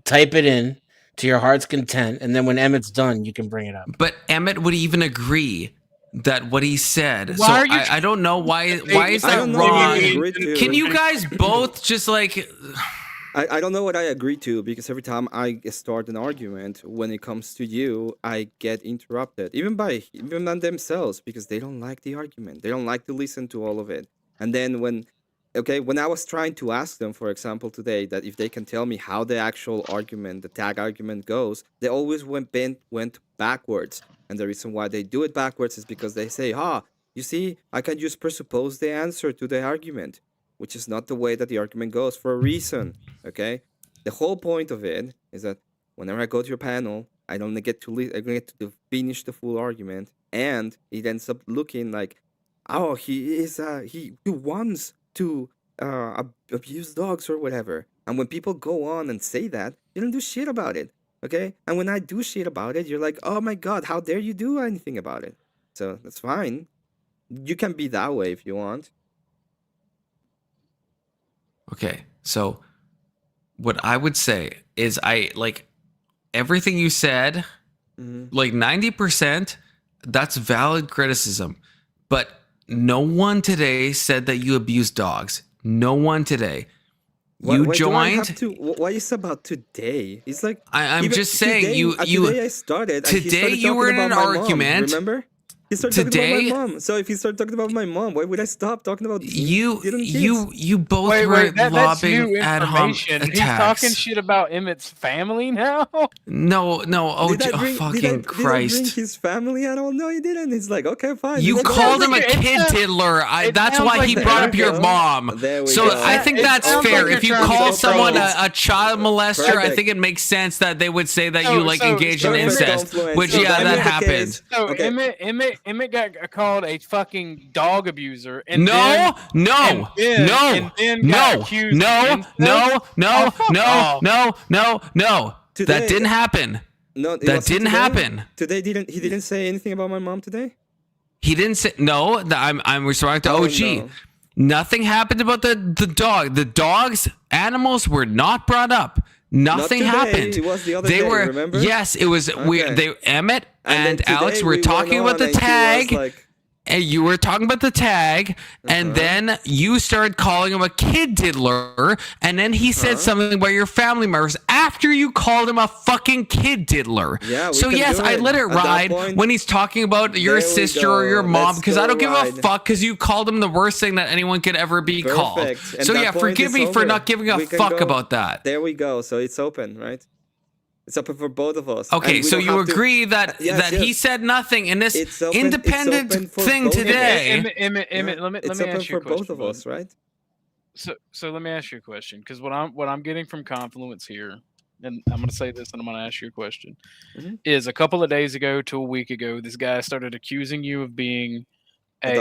type it in to your heart's content, and then when Emmett's done, you can bring it up. But Emmett would even agree that what he said. I don't know why is that wrong? Can you guys both just like... I don't know what I agree to because every time I start an argument, when it comes to you, I get interrupted. Even by themselves because they don't like the argument. They don't like to listen to all of it. And then when I was trying to ask them, for example, today, that if they can tell me how the actual argument, the tag argument goes, they always went backwards. And the reason why they do it backwards is because they say, you see, I can just presuppose the answer to the argument, which is not the way that the argument goes for a reason, okay? The whole point of it is that whenever I go to your panel, I don't get to finish the full argument, and it ends up looking like, he wants to abuse dogs or whatever. And when people go on and say that, you don't do shit about it, okay? And when I do shit about it, you're like, oh my god, how dare you do anything about it? So that's fine. You can be that way if you want. Okay, so what I would say is everything you said, like 90%, that's valid criticism. But no one today said that you abuse dogs. No one today. You joined. Why is it about today? It's like I'm just saying today I started. Today you were in an argument. Remember? He started talking about my mom. So if he started talking about my mom, why would I stop talking about you both were lobbing ad hom attacks. He's talking shit about Emmett's family now? No. Fucking Christ. Did I bring his family at all? No, he didn't. He's like, okay, fine. You called him a kid diddler. That's why he brought up your mom. So I think that's fair. If you call someone a child molester, I think it makes sense that they would say that you engaged in incest. Which that happened. So Emmett got called a fucking dog abuser, and no. That didn't happen. No, that didn't happen. Today he didn't say anything about my mom today. He didn't say no. I'm responding to OG. No. Nothing happened about the dog. The dogs, animals were not brought up. Nothing happened. It was the other day, remember? Yes, it was. Okay. Emmett and Alex were talking about the tag. And you were talking about the tag, and then you started calling him a kid diddler, and then he said something about your family members after you called him a fucking kid diddler. Yeah, so yes, I let it ride when he's talking about your sister or your mom, because I don't give a fuck, because you called him the worst thing that anyone could ever be called. And so yeah, forgive me for not giving a fuck about that. There we go. So it's open, right? It's open for both of us. Okay, so you agree that he said nothing in this independent thing today. Emmett, let me ask you a question. It's open for both of us, right? So let me ask you a question, because what I'm getting from Confluence here, and I'm going to say this and I'm going to ask you a question, is a couple of days ago to a week ago, this guy started accusing you of being a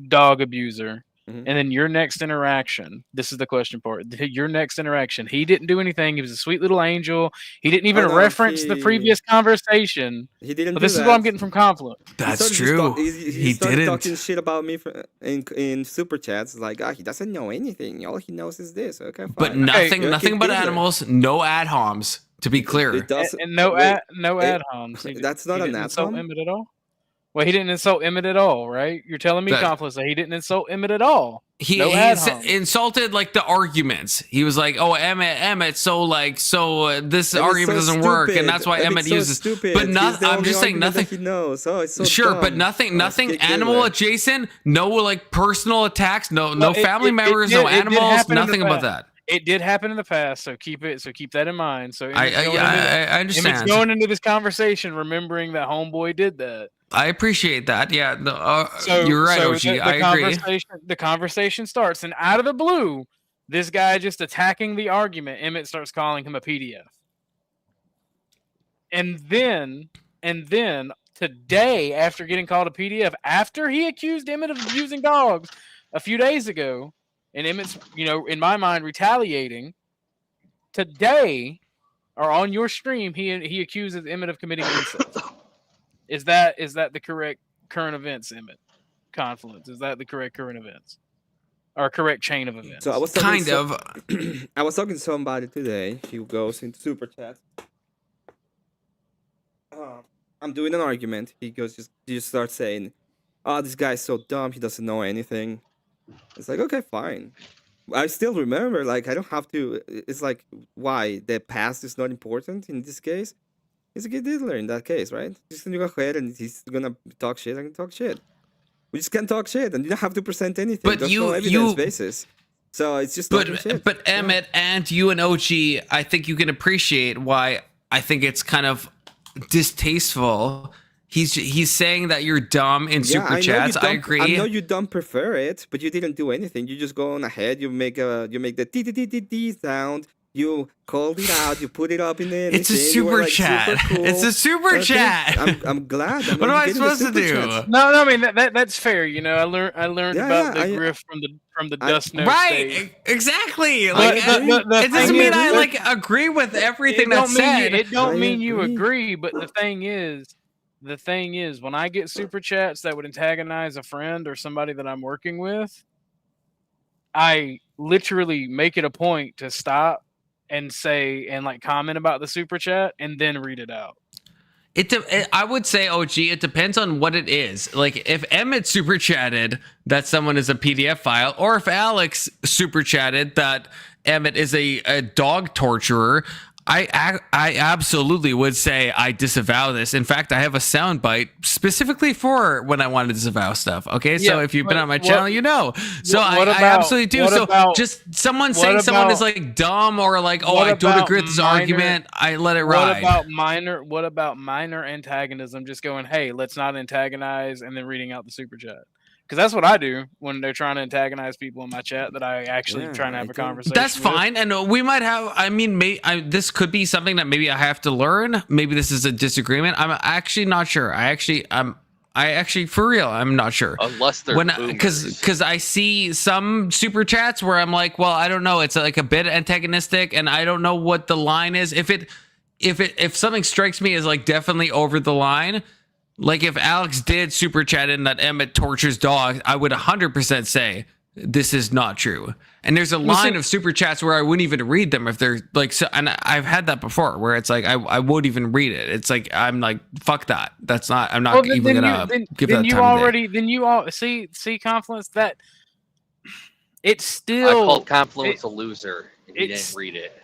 dog abuser. And then your next interaction, this is the question part. Your next interaction, he didn't do anything. He was a sweet little angel. He didn't even reference the previous conversation. He didn't. But this is what I'm getting from Confluence. That's true. He started talking shit about me in super chats. Like, he doesn't know anything. All he knows is this. Okay, fine. But nothing but animals. No ad homs. To be clear, and no ad homs. That's not an ad hom. Emmett at all. Well, he didn't insult Emmett at all, right? You're telling me, Confluence, that he didn't insult Emmett at all. He insulted like the arguments. He was like, "Oh, Emmett, so this argument doesn't work, and that's why Emmett uses." Stupid. But not. I'm just saying nothing. He knows. Oh, it's so sure, dumb. but nothing animal adjacent. No like personal attacks. No family members. No animals. Nothing about that. It did happen in the past, so keep that in mind. So I understand. Emmett's going into this conversation remembering that homeboy did that. I appreciate that. Yeah, you're right, OG. I agree. The conversation starts, and out of the blue, this guy just attacking the argument. Emmett starts calling him a PDF, and then today, after getting called a PDF, after he accused Emmett of abusing dogs a few days ago, and Emmett's, in my mind, retaliating. Today, or on your stream, he accuses Emmett of committing incest. Is that the correct current events, Emmett? Confluence. Is that the correct current events? Or correct chain of events? So I was I was talking to somebody today. He goes into super chat. I'm doing an argument. He goes just starts saying, "Oh, this guy's so dumb. He doesn't know anything." It's like, okay, fine. I still remember. Like, I don't have to. It's like, why the past is not important in this case. He's a kid diddler in that case, right? Just gonna go ahead and he's gonna talk shit. I can talk shit. We just can't talk shit, and you don't have to present anything. But there's no evidence basis. So it's just talking shit. But Emmett and you and OG, I think you can appreciate why I think it's kind of distasteful. He's saying that you're dumb in super chats. I agree. I know you don't prefer it, but you didn't do anything. You just go on ahead. You make the t sound. You called it out. You put it up in there. It's a super chat. Cool. It's a super chat. I'm glad. What am I supposed to do? No, I mean that's fair. I learned about the grift from the Dust Note. Right, stage. Exactly. It doesn't mean I agree with everything that's said. It don't mean you agree, but the thing is, when I get super chats that would antagonize a friend or somebody that I'm working with, I literally make it a point to stop and say and comment about the super chat and then read it out. I would say, OG, it depends on what it is. Like, if Emmett super chatted that someone is a PDF file, or if Alex super chatted that Emmett is a dog torturer, I absolutely would say I disavow this. In fact, I have a soundbite specifically for when I want to disavow stuff. Okay, so if you've been on my channel, you know. So I absolutely do. So just someone saying someone is dumb or I don't agree with this argument, I let it ride. What about minor antagonism? Just going, hey, let's not antagonize, and then reading out the super chat. Because that's what I do when they're trying to antagonize people in my chat that I actually trying to have a conversation. That's fine, and we might have. I mean, this could be something that maybe I have to learn. Maybe this is a disagreement. I'm actually not sure. I actually, for real, I'm not sure. Unless they're because I see some super chats where I'm like, well, I don't know. It's a bit antagonistic, and I don't know what the line is. If something strikes me as definitely over the line. Like if Alex did super chat in that Emmett tortures dogs, I would 100% say this is not true. And there's a line of super chats where I wouldn't even read them if they're like, so, and I've had that before where it's like, I won't even read it. It's like, I'm like, fuck that. That's not, I'm not even gonna give that time of day. Then you all see Confluence that it's still. I called Confluence a loser. And you didn't read it.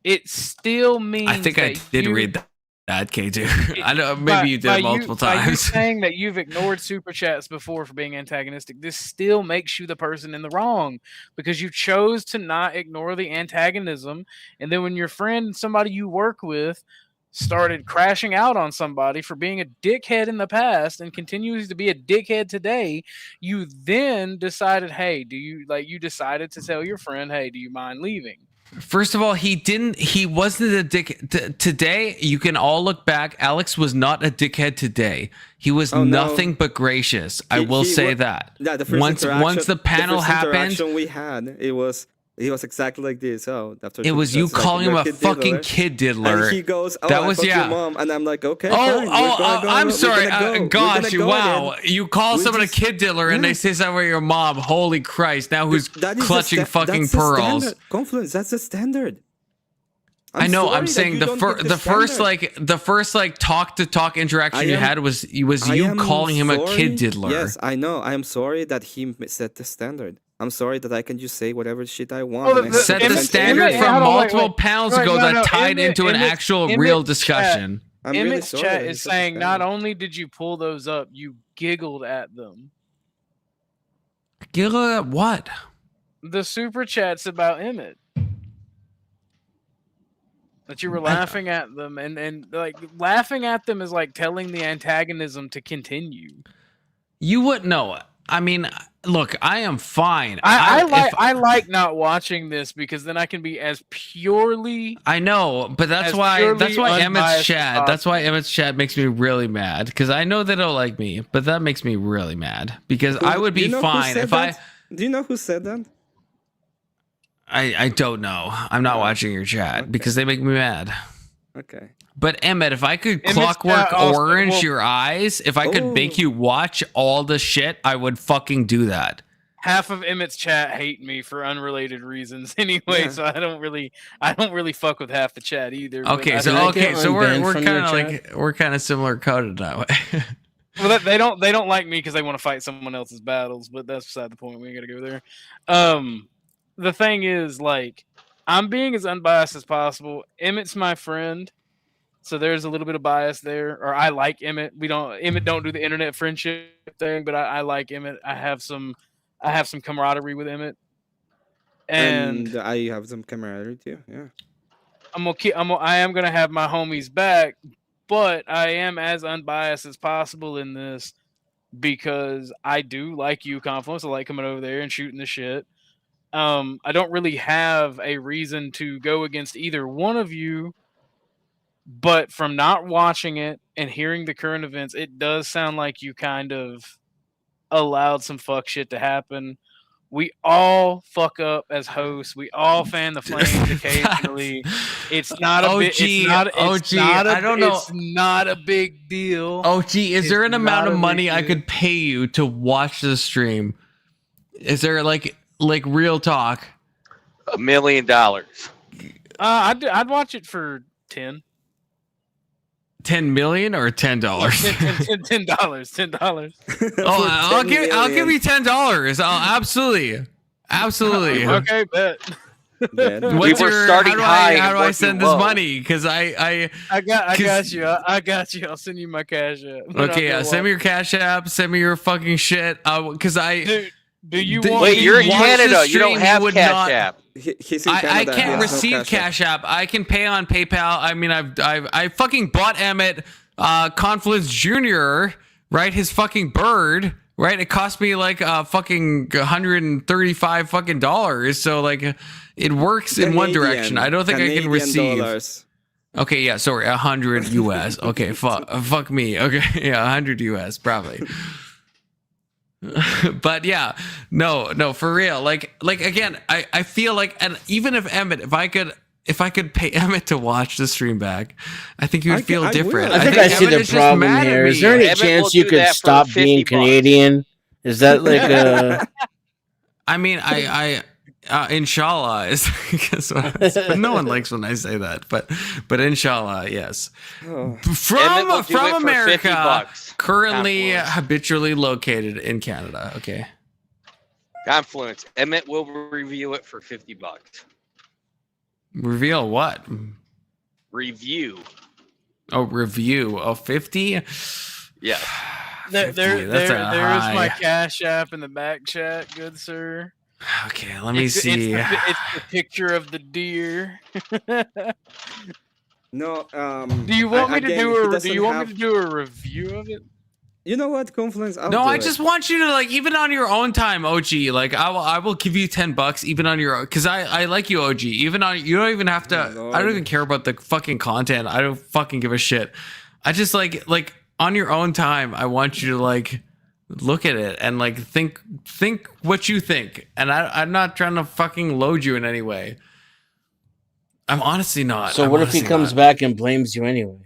It still means. I think I did read that. K2. I know maybe you did it multiple times. By you saying that you've ignored super chats before for being antagonistic, this still makes you the person in the wrong because you chose to not ignore the antagonism, and then when your friend, somebody you work with, started crashing out on somebody for being a dickhead in the past and continues to be a dickhead today, you then decided, hey, you decided to tell your friend, hey, do you mind leaving? First of all, he wasn't a dick today. You can all look back. Alex was not a dickhead today. He was nothing but gracious. I will say that. Yeah, the first once the panel happened, we had, he was exactly like this. It was you calling him a fucking kid diddler. And he goes, that was your mom. And I'm like, okay. I'm sorry. Gosh, wow. You call someone a kid diddler and they say something about your mom. Holy Christ. Now who's clutching fucking pearls? Confluence, that's the standard. I know. I'm saying the first talk to talk interaction you had was you calling him a kid diddler. Yes, I know. I am sorry that he set the standard. I'm sorry that I can just say whatever shit I want. Set the standard from multiple panels ago that tied into an actual real discussion. Emmet's chat is saying not only did you pull those up, you giggled at them. Giggled at what? The super chats about Emmet. That you were laughing at them, and like laughing at them is like telling the antagonism to continue. You wouldn't know. I mean, look, I am fine. I like not watching this because then I can be as purely. I know, but that's why Emmet's chat. That's why Emmet's chat makes me really mad because I know they don't like me, but that makes me really mad because I would be fine if I. Do you know who said that? I don't know. I'm not watching your chat because they make me mad. Okay. But Emmet, if I could clockwork orange your eyes, if I could make you watch all the shit, I would fucking do that. Half of Emmet's chat hate me for unrelated reasons anyway, so I don't really fuck with half the chat either. Okay, so we're kind of similar coded that way. Well, they don't like me because they want to fight someone else's battles, but that's beside the point. We ain't gotta go there. The thing is, like, I'm being as unbiased as possible. Emmet's my friend, so there's a little bit of bias there. Or I like Emmet. Emmet don't do the internet friendship thing, but I like Emmet. I have some camaraderie with Emmet, and I have some camaraderie too. Yeah, I am gonna have my homies back, but I am as unbiased as possible in this because I do like you, Confluence. I like coming over there and shooting the shit. I don't really have a reason to go against either one of you, but from not watching it and hearing the current events, it does sound like you kind of allowed some fuck shit to happen. We all fuck up as hosts. We all fan the flames occasionally. It's not a It's not a big deal. Is there an amount of money I could pay you to watch the stream? Is there like real talk? $1 million. I'd watch it for 10. 10 million or $10? $10. I'll give you $10. Absolutely. Okay, bet. We were starting high. How do I send this money? Because I got you. I got you. I'll send you my cash app. Okay, yeah. Send me your cash app. Send me your fucking shit. Because do you want? Wait, you're in Canada. You don't have Cash App. He's in Canada. I can't receive Cash App. I can pay on PayPal. I mean, I fucking bought Emmet Confluence Jr. Right, his fucking bird. Right, it cost me like fucking $135 fucking dollars. So like, it works in one direction. I don't think I can receive. Dollars. Okay, yeah, sorry, 100 US. Okay, fuck me. Okay, yeah, 100 US probably. But yeah, no, for real. Like again, I feel like, and even if Emmet, if I could pay Emmet to watch the stream back, I think you would feel different. I think I see the problem here. Is there any chance you could stop being Canadian? Is that like a? I mean, inshallah is but no one likes when I say that. But inshallah, yes. Oh. From America, $50. currently Confluence. habitually located in Canada. Okay. Confluence. Emmett will review it for $50. Reveal what? Review. Oh, review. Oh, 50? Yeah. There that's a is my high. Cash App in the back chat, good sir. Okay, let me see. It's the picture of the deer. No. Do you want me to again, do he a? Do doesn't you want have- me to do a review of it? You know what, Confluence? I'll No, do I it. just want you to, like, even on your own time, OG. Like, I will give you $10 even on your own, because I like you, OG. Even on, you don't even have to. Oh, I don't Lord. even care about the fucking content. I don't fucking give a shit. I just like on your own time. I want you to like look at it and like think what you think. And I'm not trying to fucking load you in any way. I'm honestly not. So I'm what if he honestly comes not. back and blames you anyway?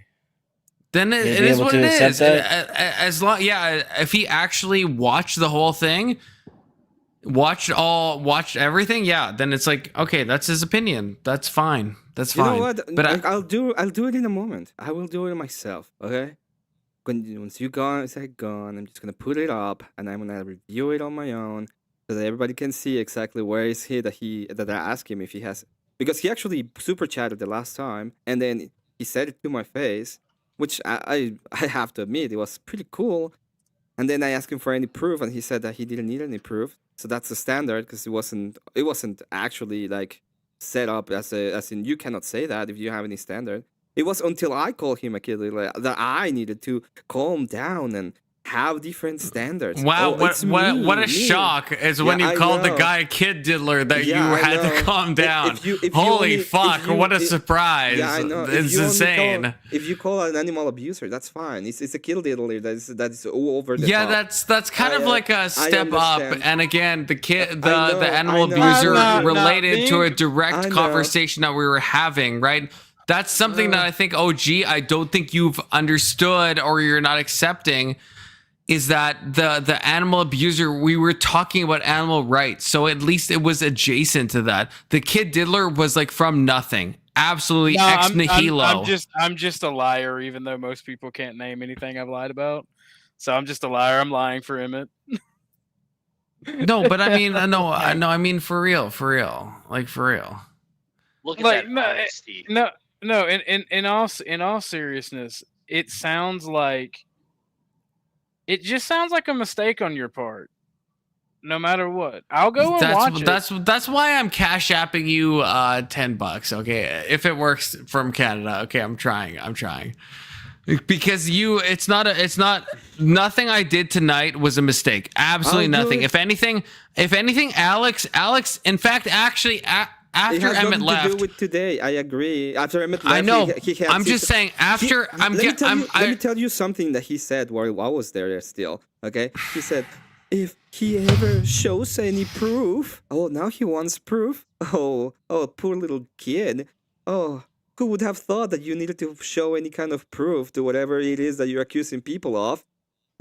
Then You'll it be is able what to it accept is. that? As long, yeah, if he actually watched the whole thing, watched everything, yeah, then it's like, okay, that's his opinion. That's fine. That's You fine. know what? But I'll do it in a moment. I will do it myself. Okay. Once you're gone, I'm just gonna put it up and I'm gonna review it on my own so that everybody can see exactly where is he that I asked him if he has, because he actually super chatted the last time and then he said it to my face, which I have to admit it was pretty cool. And then I asked him for any proof and he said that he didn't need any proof. So that's the standard because it wasn't actually like set up as in you cannot say that if you have any standard. It was until I called him a kid that I needed to calm down and have different standards. wow, Oh, it's what me. a shock is when Yeah, you I called the know. guy a kid diddler that Yeah, you I had know. to calm down. If you Holy only- fuck, if you- what a if- surprise. Yeah, I know. It's insane. If you call an animal abuser, that's fine. It's a kill diddler that's all over the Yeah, top. that's kind of like a step up. understand. And again, the know, the animal I know. abuser Not related to a being- direct I know. conversation that we were having, right? That's something that I think, OG, I don't think you've understood or you're not accepting, is that the animal abuser, we were talking about animal rights. So at least it was adjacent to that. The kid diddler was like from nothing. Absolutely No, ex nihilo. I'm just a liar, even though most people can't name anything I've lied about. So I'm just a liar. I'm lying for Emmett. No, but I mean, no, I mean for real, like for real. Look at Like, that no, honesty. No. In all seriousness, it just sounds like a mistake on your part. No matter what, I'll go and watch it. That's why I'm cash apping you $10. Okay, if it works from Canada. Okay, I'm trying. Because it's not nothing I did tonight was a mistake. Absolutely I'll do nothing. it. If anything, Alex, in fact, actually, It after has Emmett nothing left, to do with today. I agree. After Emmett left, I know. He had I'm just saying. After let me tell you something that he said while I was there still. Okay, he said, if he ever shows any proof, oh, now he wants proof. Oh, poor little kid. Oh, who would have thought that you needed to show any kind of proof to whatever it is that you're accusing people of?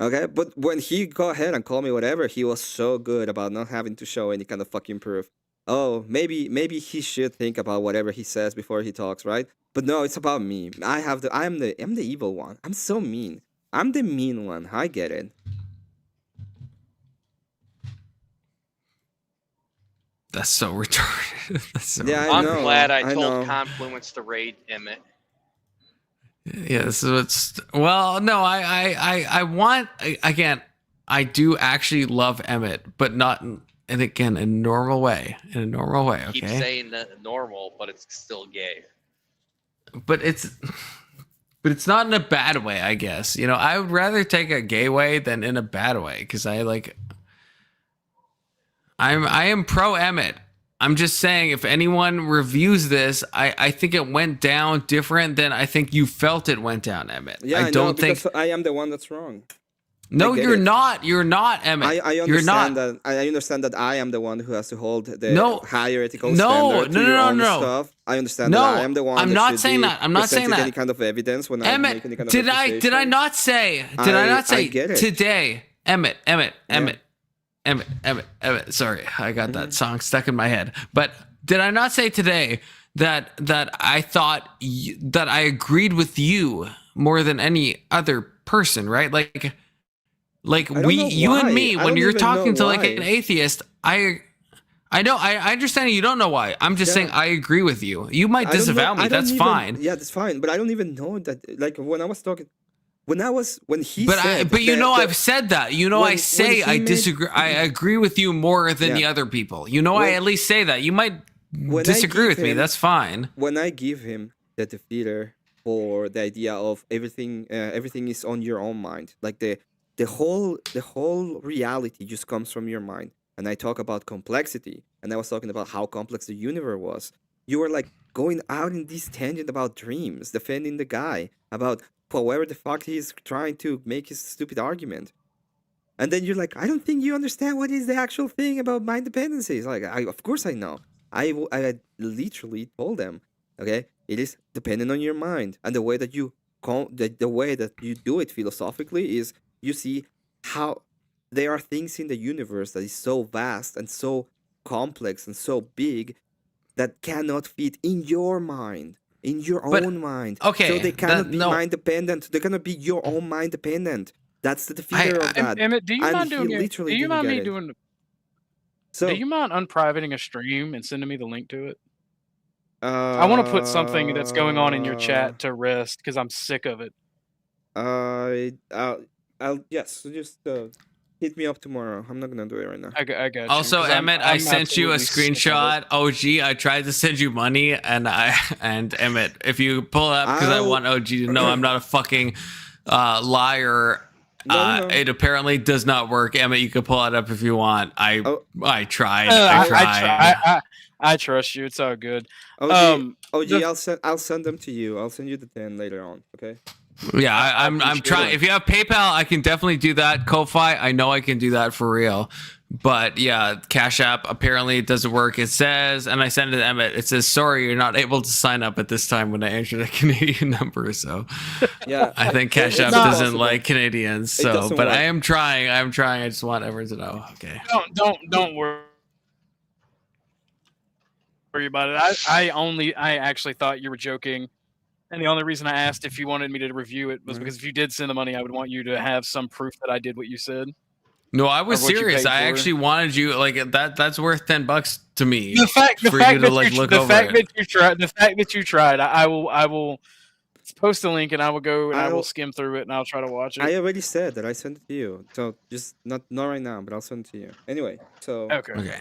Okay, but when he go ahead and call me whatever, he was so good about not having to show any kind of fucking proof. Oh, maybe he should think about whatever he says before he talks, right? But no, it's about me. I'm the evil one. I'm so mean. I'm the mean one. I get it. that's so retarded. That's so Yeah, I I'm know, glad I I told know. Confluence to raid Emmett. Yeah, so it's well, no, I want again. I do actually love Emmett, but not and again in a normal way. In a normal way, Keep okay. saying that normal, but it's still gay. But it's not in a bad way, I guess. You know, I would rather take a gay way than in a bad way because I am pro Emmett. I'm just saying, if anyone reviews this, I think it went down different than I think you felt it went down, Emmett. Yeah, I don't think. because I am the one that's wrong. No, I get you're it. not. You're not, Emmett. I You're not. understand that. I understand that I am the one who has to hold the No. higher ethical No, standard to no, your no, own no. stuff. I understand No, that I am the one. I'm that not should saying be that. I'm not saying presenting that. any kind of evidence when I make any Emmett, kind of did I accusation. not say? Did I not say I get it. today, Emmett, Emmett, sorry, I got that song stuck in my head. But did I not say today that I thought that I agreed with you more than any other person, right? Like you and me, when you're talking to like an atheist, I know, I understand you don't know why. I'm just saying I agree with you. You might disavow me, that's fine. Yeah, that's fine. But I don't even know that, like, when I was talking, when he but said... But you know I've said that. You know I say I disagree. I agree with you more than the other people. You know I at least say that. You might disagree with me. That's fine. When I give him the defeater for the idea of everything is on your own mind, like the whole reality just comes from your mind. And I talk about complexity, and I was talking about how complex the universe was. You were like going out in this tangent about dreams, defending the guy about whoever the fuck he's trying to make his stupid argument. And then you're like, I don't think you understand what is the actual thing about mind dependencies. Like, of course I know. I literally told them, okay, it is dependent on your mind. And the way that you do it philosophically is you see how there are things in the universe that is so vast and so complex and so big that cannot fit in your mind. In your own mind. Okay. So they cannot be mind dependent. They cannot be your own mind dependent. That's the defeater of that. Emmett, do you mind doing it? Do you mind me doing? So, do you mind unprivating a stream and sending me the link to it? I want to put something that's going on in your chat to rest because I'm sick of it. Yes. Just hit me up tomorrow. I'm not gonna do it right now. I got you. Also, Emmett, I sent you a screenshot. OG, I tried to send you money, and Emmett, if you pull up, because I want OG to know I'm not a fucking liar. No. It apparently does not work. Emmett, you can pull it up if you want. I tried. I trust you. It's all good. OG, I'll send them to you. I'll send you the 10 later on. Okay. Yeah, I'm trying. If you have PayPal, I can definitely do that. Ko-Fi, I know I can do that for real. But yeah, Cash App, apparently it doesn't work. It says, and I sent it to Emmett, it says, sorry, you're not able to sign up at this time when I entered a Canadian number. So yeah, I think Cash App doesn't like Canadians. So, but work. I am trying. I just want everyone to know. Okay. Don't worry about it. I actually thought you were joking. And the only reason I asked if you wanted me to review it was because if you did send the money, I would want you to have some proof that I did what you said. No, I was serious. I actually wanted you like that. That's worth $10 to me. The fact that you tried, I will post a link and I will go and I will skim through it and I'll try to watch it. I already said that I sent it to you, so just not right now, but I'll send it to you anyway. So okay.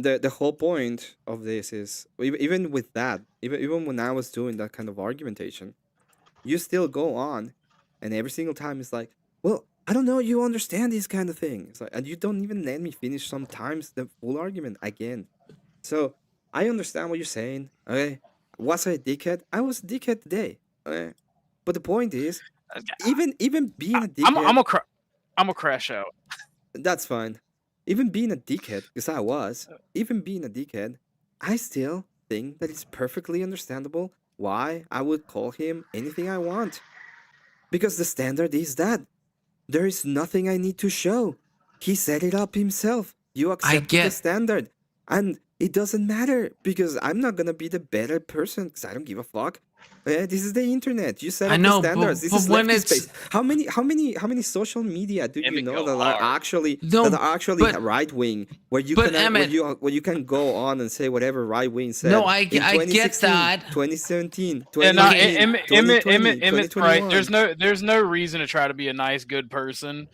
The whole point of this is even with that, even when I was doing that kind of argumentation, you still go on, and every single time it's like, well, I don't know, you understand these kind of things, like, and you don't even let me finish sometimes the full argument again. So I understand what you're saying. Okay, was I a dickhead? I was a dickhead today. Okay, but the point is, even being a dickhead, I'm gonna crash out. That's fine. Even being a dickhead, because I was, even being a dickhead, I still think that it's perfectly understandable why I would call him anything I want. Because the standard is that there is nothing I need to show. He set it up himself. You accept the standard. And it doesn't matter because I'm not going to be the better person because I don't give a fuck. This is the internet. You set up the standards. This is lefty space. How many social media do you know that are actually right wing, where you can go on and say whatever right wing said? No, I get that. 2017, Emmett's right. There's no reason to try to be a nice, good person.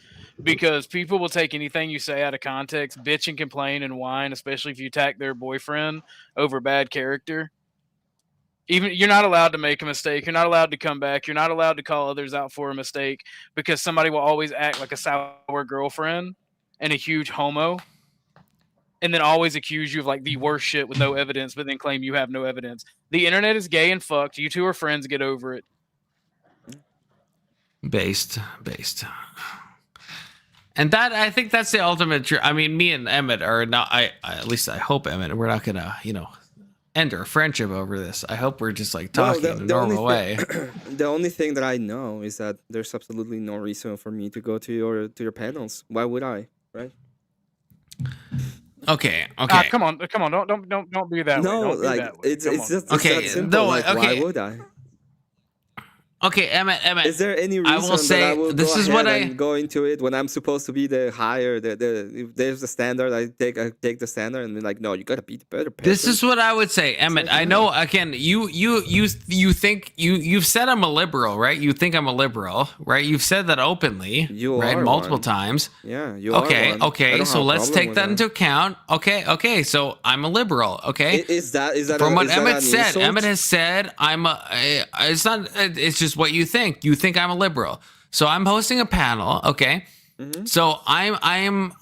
Because people will take anything you say out of context, bitch and complain and whine, especially if you attack their boyfriend over bad character. Even you're not allowed to make a mistake. You're not allowed to come back. You're not allowed to call others out for a mistake because somebody will always act like a sour girlfriend and a huge homo and then always accuse you of like the worst shit with no evidence, but then claim you have no evidence. The internet is gay and fucked. You two are friends. Get over it. Based. And that, I think that's the ultimate. I mean, me and Emmett are not. At least I hope Emmett. We're not gonna, end our friendship over this. I hope we're just like talking in a normal way. The only thing that I know is that there's absolutely no reason for me to go to your panels. Why would I? Right? Okay. Come on, don't be that way. Don't be that way. It's just okay. that simple. No, like, okay. Why would I? Okay, Emmett. Is there any reason I will say, that I will this go is ahead what and go into it when I'm supposed to be the higher? If there's the standard, I take the standard and be like, no, you gotta be the better person. This is what I would say, Emmett. I know. Again, you think you've said I'm a liberal, right? You think I'm a liberal, right? You've said that openly, You right, are multiple one. times. Yeah, you are one. Okay. So let's take that into account. Okay. So I'm a liberal. Okay. Is that from what is that Emmett an said? insult? Emmett has said it's not. It's just what you think. You think I'm a liberal. So I'm hosting a panel. Okay. Mm-hmm. So I am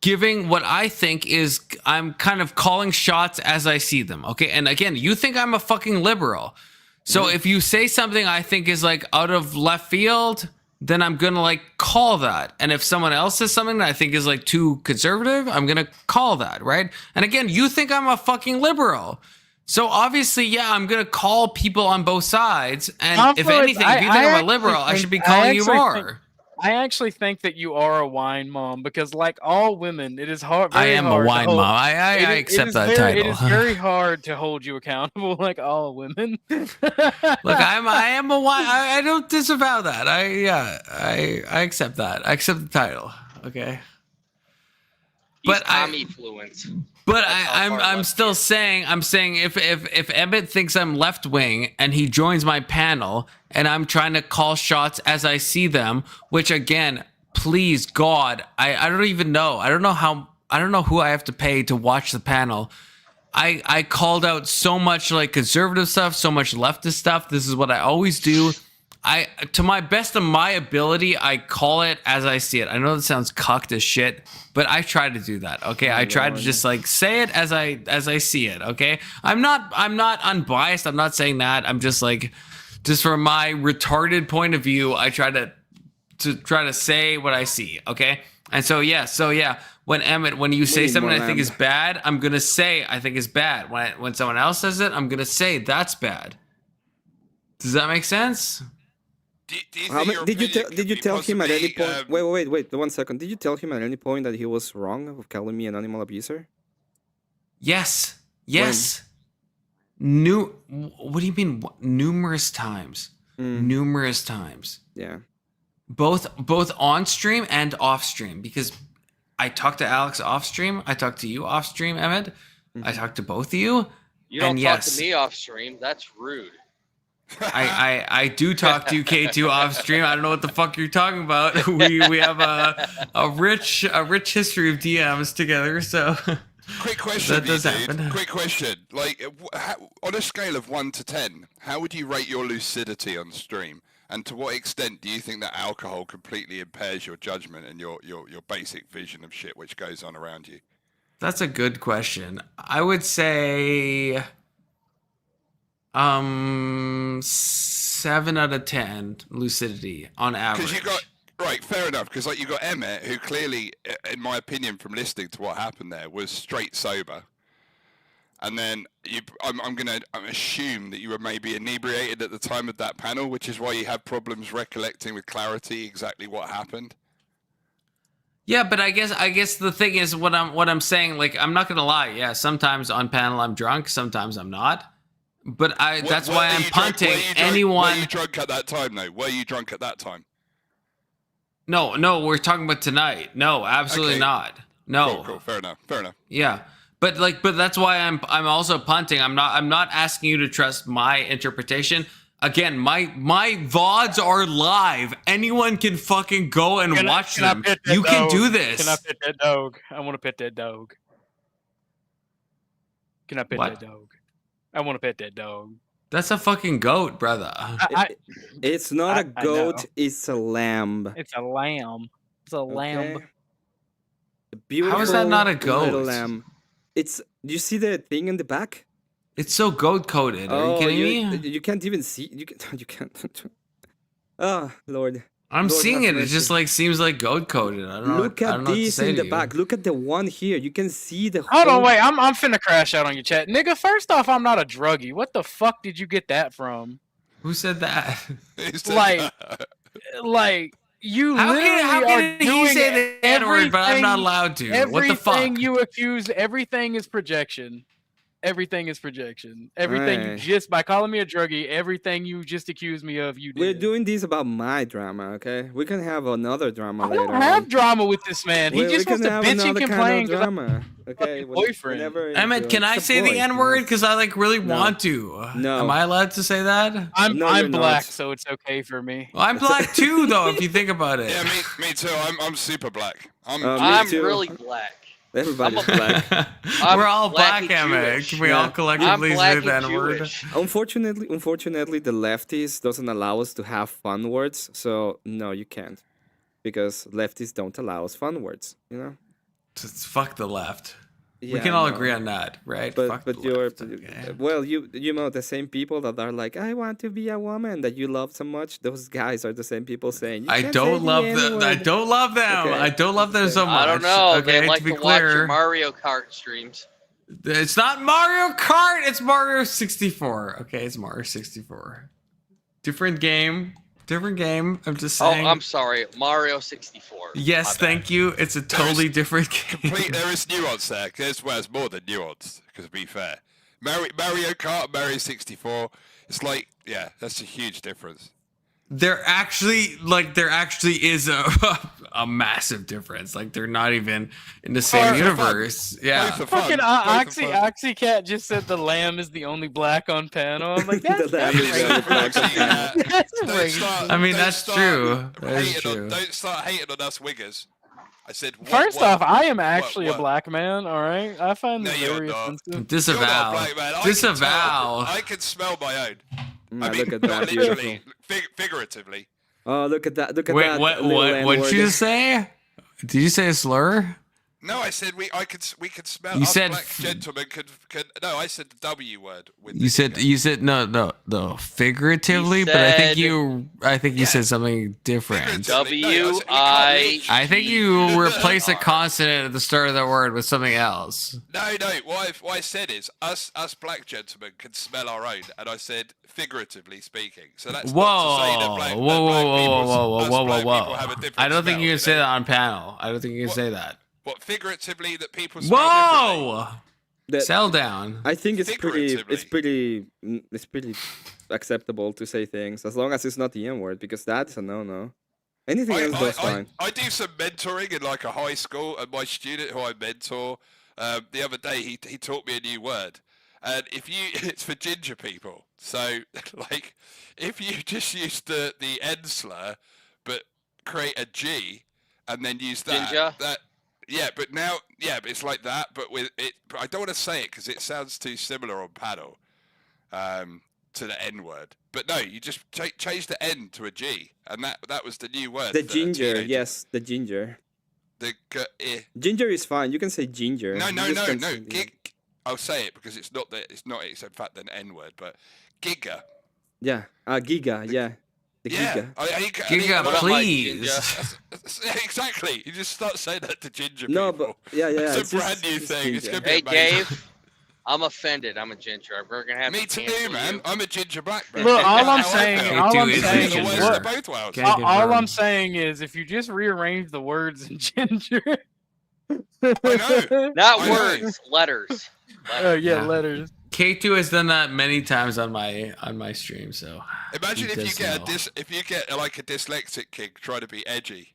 giving what I think is, I'm kind of calling shots as I see them. Okay. And again, you think I'm a fucking liberal. So if you say something I think is like out of left field, then I'm going to like call that. And if someone else says something that I think is like too conservative, I'm going to call that. Right. And again, you think I'm a fucking liberal. So obviously, yeah, I'm going to call people on both sides. And if anything, if you think I'm a liberal, I should be calling you more. I actually think that you are a wine mom because, like all women, it is hard. I am a wine mom. I accept that title. It is very hard to hold you accountable, like all women. Look, I am a wine. I don't disavow that. I accept that. I accept the title. Okay. He's Tommy fluent. But I'm still saying, if Emmett thinks I'm left wing and he joins my panel and I'm trying to call shots as I see them, which again, please God, I don't even know. I don't know who I have to pay to watch the panel. I called out so much like conservative stuff, so much leftist stuff. This is what I always do. To my best of my ability, I call it as I see it. I know that sounds cucked as shit, but I try to do that. Okay, I try to just like say it as I see it. Okay, I'm not unbiased. I'm not saying that. I'm just like, just from my retarded point of view, I try to say what I see. Okay, and so yeah. When Emmett, when you say something I think is bad, I'm gonna say I think is bad. When someone else says it, I'm gonna say that's bad. Does that make sense? Did you tell him at any point? Wait, 1 second. Did you tell him at any point that he was wrong of calling me an animal abuser? Yes. What do you mean? Numerous times. Numerous times. Yeah. Both on stream and off stream, because I talked to Alex off stream. I talked to you off stream, Emmett. I talked to both of you. You don't talk to me off stream. That's rude. I do talk to you, K2, off stream. I don't know what the fuck you're talking about. We have a rich history of DMs together, so quick question. That does happen. Quick question. Like, on a scale of 1 to 10, how would you rate your lucidity on stream? And to what extent do you think that alcohol completely impairs your judgment and your basic vision of shit which goes on around you? That's a good question. I would say 7 out of 10 lucidity on average. Because you got right, fair enough. Because like you got Emmett, who clearly, in my opinion, from listening to what happened there, was straight sober. And then I'm gonna assume that you were maybe inebriated at the time of that panel, which is why you have problems recollecting with clarity exactly what happened. Yeah, but I guess the thing is what I'm saying. Like, I'm not gonna lie. Yeah, sometimes on panel I'm drunk, sometimes I'm not. But that's why I'm punting anyone. Were you drunk at that time, though? Were you drunk at that time? No, we're talking about tonight. No, absolutely not. No. Cool. Fair enough. Yeah. But that's why I'm also punting. I'm not asking you to trust my interpretation. Again, my VODs are live. Anyone can fucking go and watch them. You can do this. Can I pet that dog? I want to pet that dog. Can I pet that dog? I want to pet that dog. That's a fucking goat, brother. It's not a goat. It's a lamb. It's a lamb. It's a lamb. How is that not a goat? Little lamb. Do you see the thing in the back? It's so goat coated. Are you kidding me? You can't even see. You can't. Oh Lord. I'm Lord seeing have it. It just mercy. like seems like goat coded. I don't know. Look I don't at know what to this say in to the you. back. Look at the one here. You can see the Hold whole... on, wait. I'm finna crash out on your chat, nigga. First off, I'm not a druggie. What the fuck did you get that from? Who said that? Who said Like, that? like you How literally can are he doing say the N-word, but I'm not everything. allowed to? What the fuck? Everything you accuse, everything is projection. Everything is projection. Everything you Alright. just by calling me a druggie, everything you just accused me of, you did. We're doing this about my drama, okay? We can have another drama I later don't have on. drama with this man. He We just can wants to have bitch and another kind complain of because drama, okay? fucking boyfriend. Whenever you Emmett, do can it. I It's a say boy, the N-word? yes. Because I like really No. want to. No. Am I allowed to say that? No, you're I'm black, not. so it's okay for me. Well, I'm black too, though. If you think about it. Yeah, me too. I'm super black. Me I'm too. really black. Everybody's I'm black. We're all black black, and Emmett. Jewish. Can we Yeah. all I'm collectively say black the and N-word? Jewish. Unfortunately, the lefties doesn't allow us to have fun words. So no, you can't, because lefties don't allow us fun words. You know. Just fuck the left. Yeah, We can I all know. agree on that, right? But Fuck but the you're left. Okay. well, you know the same people that are like, I want to be a woman that you love so much. Those guys are the same people saying, you I can't say don't the love them. I N-word." don't love them. Okay, I don't love them okay. so much. I don't know. Okay, They like to be to watch your clear, Mario Kart streams. it's not Mario Kart. It's Mario 64. Okay, it's Mario 64. Different game. Different game. I'm just saying. Oh, I'm sorry, Mario 64. Yes, My bad. thank you. It's a totally different game. There is nuance there. There's more than nuance. Because to be fair, Mario Kart, Mario 64. It's like, yeah, that's a huge difference. There actually is a massive difference. Like they're not even in the same Both are fun. universe. Yeah. Both are fun. Fucking Both are fun. Oxycat just said the lamb is the only black on panel. I'm like, that's The lamb is the only black on panel. That's Don't racist. start- I mean, don't that's start true. That is hating on- true. Don't start hating on us wiggers. I said, First off, I am actually what? a black man. All right, I find No, this you're very not. offensive. You're not a Disavow. black man. Disavow. I can smell my own. I mean, Look at not that, literally, beautiful. figuratively. Oh, look at that! Look at Wait, that! what? little What? What'd N-word. you say? Did you say a slur? No, I said we could smell. You us said black gentlemen could. No, I said the W word. With You said no figuratively, but I think you said something different. Figuratively. I think you replace a consonant at the start of the word with something else. No. What I said is us black gentlemen can smell our own, and I said figuratively speaking. So that's not to say that black people have a different I don't think smell, you can know? say that on panel. I don't think you can say that. What figuratively that people smell differently? Whoa! That- Settle down. I think it's pretty Figuratively. acceptable to say things as long as it's not the N word, because that's a no. Anything else goes fine. I do some mentoring in like a high school, and my student who I mentor, the other day he taught me a new word, and it's for ginger people. So like, if you just use the N slur, but create a G, and then use that. Ginger? But it's like that, but with it. But I don't want to say it because it sounds too similar on paddle, to the N word. But no, you just change the N to a G, and that was the new word. The that ginger, teenagers- yes, the ginger. The Ginger is fine. You can say ginger. No. You just can't say the- Gig. I'll say it because it's not. It's in fact an N word, but giga. Yeah, giga. Yeah, the giga. Giga, What am I, please. Exactly. You just start saying that to ginger No, people. but yeah. It's a just- brand new just thing. It's ginger. gonna be Hey, amazing. Dave. I'm offended. I'm a ginger. We're gonna have Me to too, cancel man. you. I'm a ginger black man. Look, all I'm However, saying, all I'm it's saying the is worst what- of both worlds. Can't all I'm confirm. saying is, if you just rearrange the words in ginger. know. Not I know. words, letters. Oh yeah, Yeah. letters. K2 has done that many times on my stream, so Imagine he if you does get know. if you get like a dyslexic kid trying to be edgy.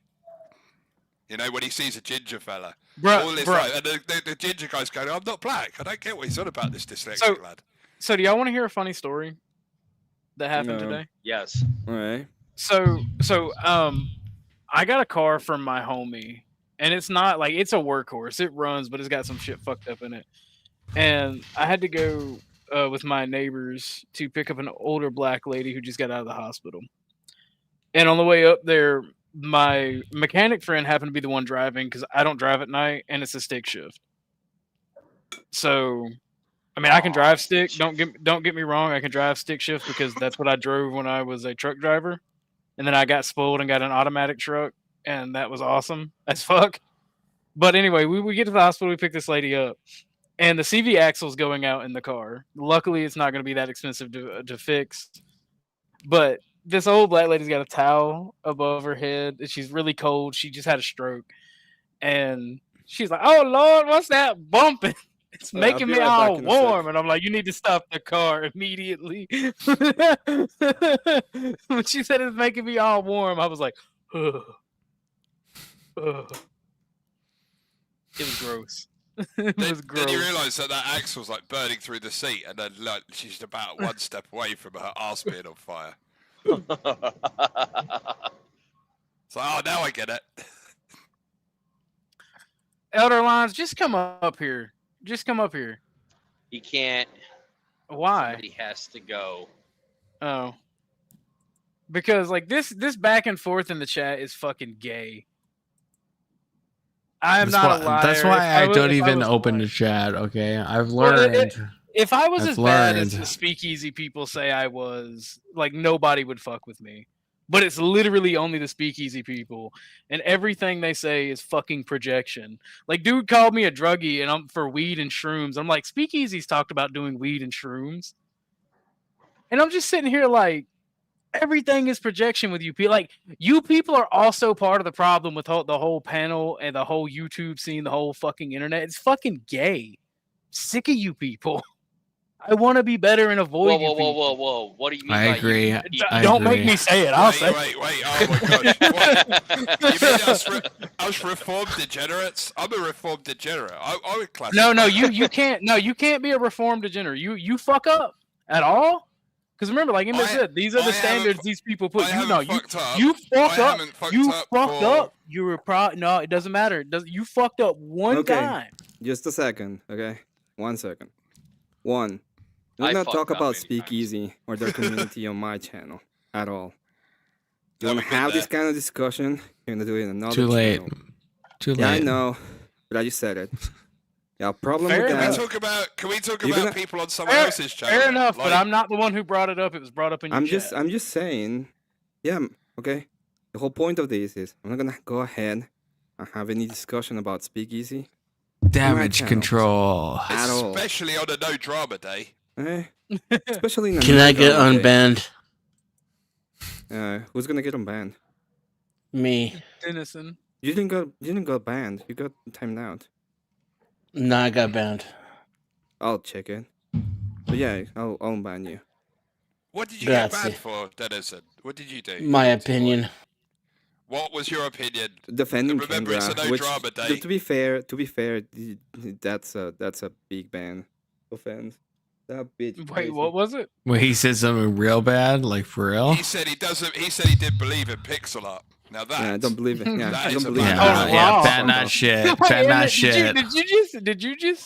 You know, when he sees a ginger fella, all this like, and the ginger guy's going, "I'm not black. I don't get what he's on about, this dyslexic lad." So do y'all want to hear a funny story that happened No. today? Yes. All right. So I got a car from my homie, and it's not like it's a workhorse. It runs, but it's got some shit fucked up in it. And I had to go with my neighbors to pick up an older black lady who just got out of the hospital. And on the way up there, my mechanic friend happened to be the one driving because I don't drive at night, and it's a stick shift. So, I mean, I can drive stick. Don't get me wrong. I can drive stick shift because that's what I drove when I was a truck driver. and then I got spoiled and got an automatic truck, and that was awesome as fuck. But anyway, we get to the hospital, we pick this lady up, and the CV axle's going out in the car. Luckily, it's not going to be that expensive to fix. But this old black lady's got a towel above her head, and she's really cold. She just had a stroke, and she's like, "Oh Lord, what's that bumping? It's making me all warm." And I'm like, "You need to stop the car immediately." When she said it's making me all warm, I was like, ugh. Ugh. It was gross. It was gross. Then you realise that axle's like burning through the seat, and then like she's about one step away from her arse being on fire. So, oh, now I get it. Elder Lines, just come up here. Just come up here. He can't. Why? He has to go. Oh. Because like this back and forth in the chat is fucking gay. I am not a liar. That's why I don't even open the chat. Okay, I've learned. If I was as bad as the speakeasy people say I was, like nobody would fuck with me. But it's literally only the speakeasy people, and everything they say is fucking projection. Like, dude called me a druggie, and I'm for weed and shrooms. I'm like, speakeasy's talked about doing weed and shrooms, and I'm just sitting here like, everything is projection with you people. Like, you people are also part of the problem with the whole panel and the whole YouTube scene, the whole fucking internet. It's fucking gay. Sick of you people. I want to be better and avoid you people. Whoa. What do you mean I by agree. Don't make me say it. I'll say Wait. Oh my gosh. What? You mean us reformed degenerates? I'm a reformed degenerate. I would classify. No, you can't. No, you can't be a reformed degenerate. You fuck up at all. Because remember, like Emmett said, these are the standards these people put. You fucked up. You fucked up. You were no, it doesn't matter. You fucked up one time. Just a second, okay? 1 second. One. Do not talk about Speakeasy or their community on my channel at all. You want to have this kind of discussion? You're gonna do it in another Too late. channel. Too late. Yeah, I know, but I just said it. Yeah, problem with that. Can we talk about people on someone else's channel? Fair enough, but I'm not the one who brought it up. It was brought up in your chat. I'm just saying. Yeah, okay. The whole point of this is I'm not gonna go ahead and have any discussion about Speakeasy. Damage control. Especially on a no drama day. Especially in Can I get unbanned? Who's gonna get unbanned? Me. Dennison. You didn't go banned. You got timed out. No, I got banned. I'll check it. But yeah, I'll unban you. What did you get banned for, Dennison? What did you do? My opinion. What was your opinion? Defending Remember, it's a no drama day. To be fair, that's a big ban offense. That bitch. Wait, what was it? Wait, he said something real bad, like for real. He said he doesn't. He said he didn't believe in pixel art. Now that I don't believe it. Yeah, I don't is a believe it. bad Yeah, ban that shit. Ban that shit. Did you just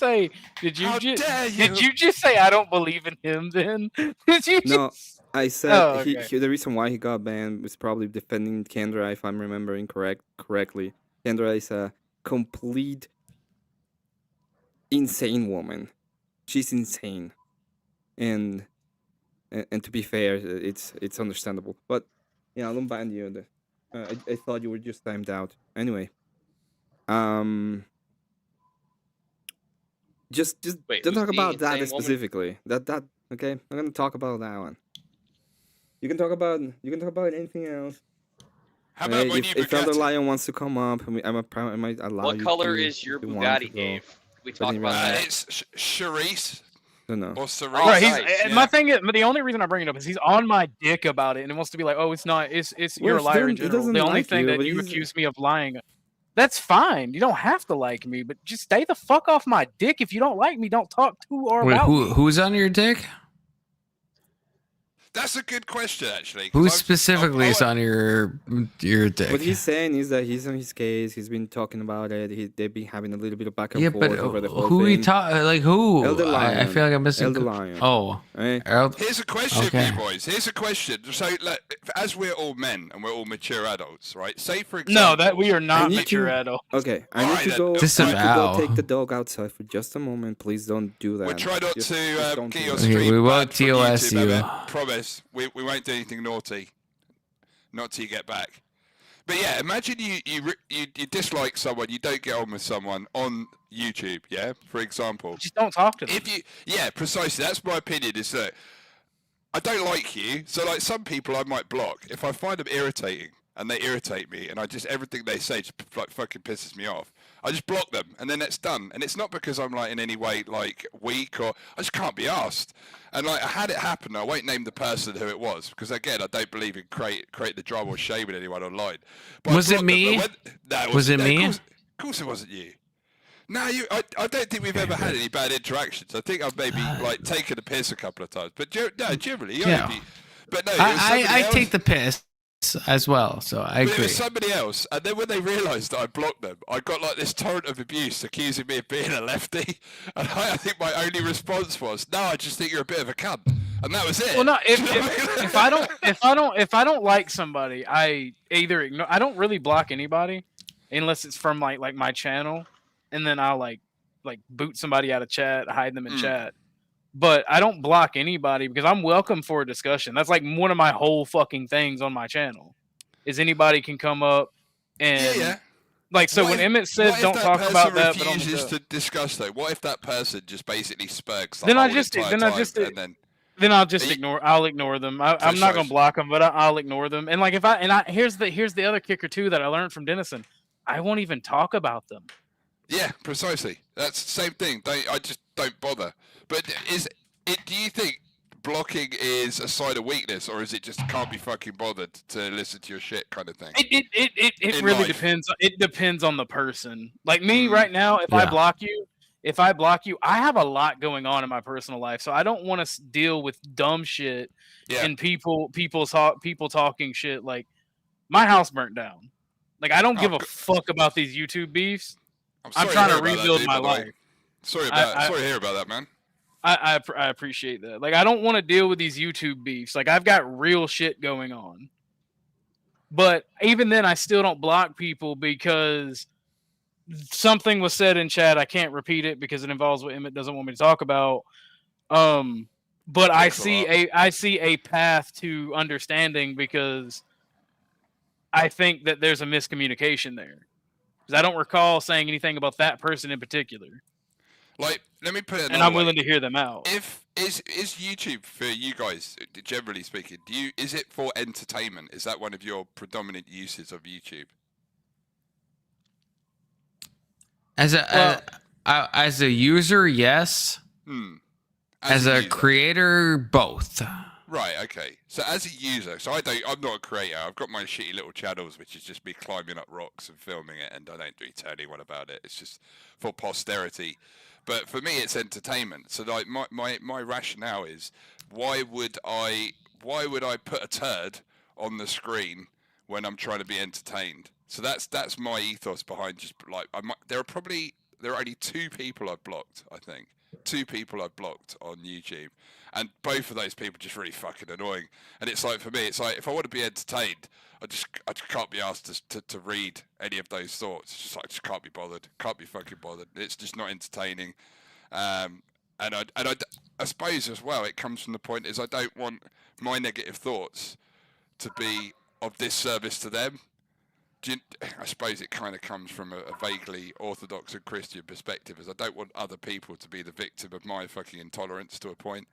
say I don't believe in him? Then No, I said the reason why he got banned was probably defending Kendra, if I'm remembering correctly. Kendra is a complete insane woman. She's insane, and to be fair, it's understandable. But yeah, I don't ban you. I thought you were just timed out. Anyway, just don't talk about that specifically. That okay. I'm gonna talk about that one. You can talk about anything else. How about when if Elder Lion wants to come up, I might allow you. What color is your Bugatti, Dave? We talk about that. It's Charisse. No. Or Cerise. Right, my thing is, the only reason I bring it up is he's on my dick about it, and it wants to be like, oh, it's not. It's you're a liar in general. The only thing that you accuse me of lying. That's fine. You don't have to like me, but just stay the fuck off my dick. If you don't like me, don't talk to or about me. Who's on your dick? That's a good question, actually. Who specifically is on your dick? What he's saying is that he's on his case. He's been talking about it. They've been having a little bit of back and forth over the whole who thing. Like who? Elder Lion. I feel like I'm missing. Elder Lion. Oh. Right? Here's a question for you boys. Here's a question. So, as we're all men and we're all mature adults, right? Say, for example... No, that we are not mature adults. Okay, I need to go take the dog outside for just a moment. Please don't do that. We'll try not to get your stream we won't TOS you. Promise. We won't do anything naughty. not till you get back. But yeah, imagine you dislike someone, you don't get on with someone on YouTube, yeah, for example. Just don't talk to them. Yeah, precisely. That's my opinion. Is that I don't like you, so like some people I might block if I find them irritating and they irritate me, and everything they say just like fucking pisses me off. I just block them, and then it's done. And it's not because I'm like in any way like weak, or I just can't be asked. And like I had it happen. I won't name the person who it was because again I don't believe in create the drama or shaming anyone online. But was it me? Was it me? Of course it wasn't you. No, I don't think we've ever had any bad interactions. I think I've maybe like taken a piss a couple of times, but generally, but no, I take the piss as well, so I agree. It was somebody else, and then when they realised that I blocked them, I got like this torrent of abuse accusing me of being a lefty, and I think my only response was, "No, I just think you're a bit of a cunt," and that was it. Well, no, if I don't like somebody, I either ignore. I don't really block anybody unless it's from like my channel, and then I'll like boot somebody out of chat, hide them in chat. But I don't block anybody because I'm welcome for a discussion. That's like one of my whole fucking things on my channel. Is anybody can come up and like so when Emmett said don't talk about that, but refuses to discuss though. What if that person just basically spurks the then whole I just entire then time I just and then then I'll just ignore. I'll ignore them. I'm not gonna block them, but I'll ignore them. And like if I here's the other kicker too that I learned from Dennison. I won't even talk about them. Yeah, precisely. That's the same thing. I just don't bother. But do you think blocking is a sign of weakness, or is it just can't be fucking bothered to listen to your shit kind of thing? It really depends. It depends on the person. Like me right now, if I block you, I have a lot going on in my personal life, so I don't want to deal with dumb shit and people talking shit. Like my house burnt down. Like I don't give a fuck about these YouTube beefs. I'm trying to rebuild my life. Sorry to hear about that, man. I appreciate that. Like I don't want to deal with these YouTube beefs. Like I've got real shit going on. But even then I still don't block people because something was said in chat. I can't repeat it because it involves what Emmett doesn't want me to talk about. But I see a path to understanding because I think that there's a miscommunication there. Because I don't recall saying anything about that person in particular. Like, let me put it. And I'm willing to hear them out. Is YouTube for you guys, generally speaking? Is it for entertainment? Is that one of your predominant uses of YouTube? As a user, yes. As a creator, both. Right, okay. So as a user, I'm not a creator. I've got my shitty little channels, which is just me climbing up rocks and filming it, and I don't really tell anyone about it. It's just for posterity. But for me, it's entertainment. So like my rationale is, why would I put a turd on the screen when I'm trying to be entertained? So that's my ethos behind just like there are only 2 people I've blocked. I think 2 people I've blocked on YouTube. And both of those people are just really fucking annoying. And it's like, for me, it's like, if I want to be entertained, I just can't be asked to read any of those thoughts. It's just like, I just can't be bothered. Can't be fucking bothered. It's just not entertaining. And I suppose as well, it comes from the point is I don't want my negative thoughts to be of disservice to them. I suppose it kind of comes from a vaguely orthodox and Christian perspective, as I don't want other people to be the victim of my fucking intolerance to a point.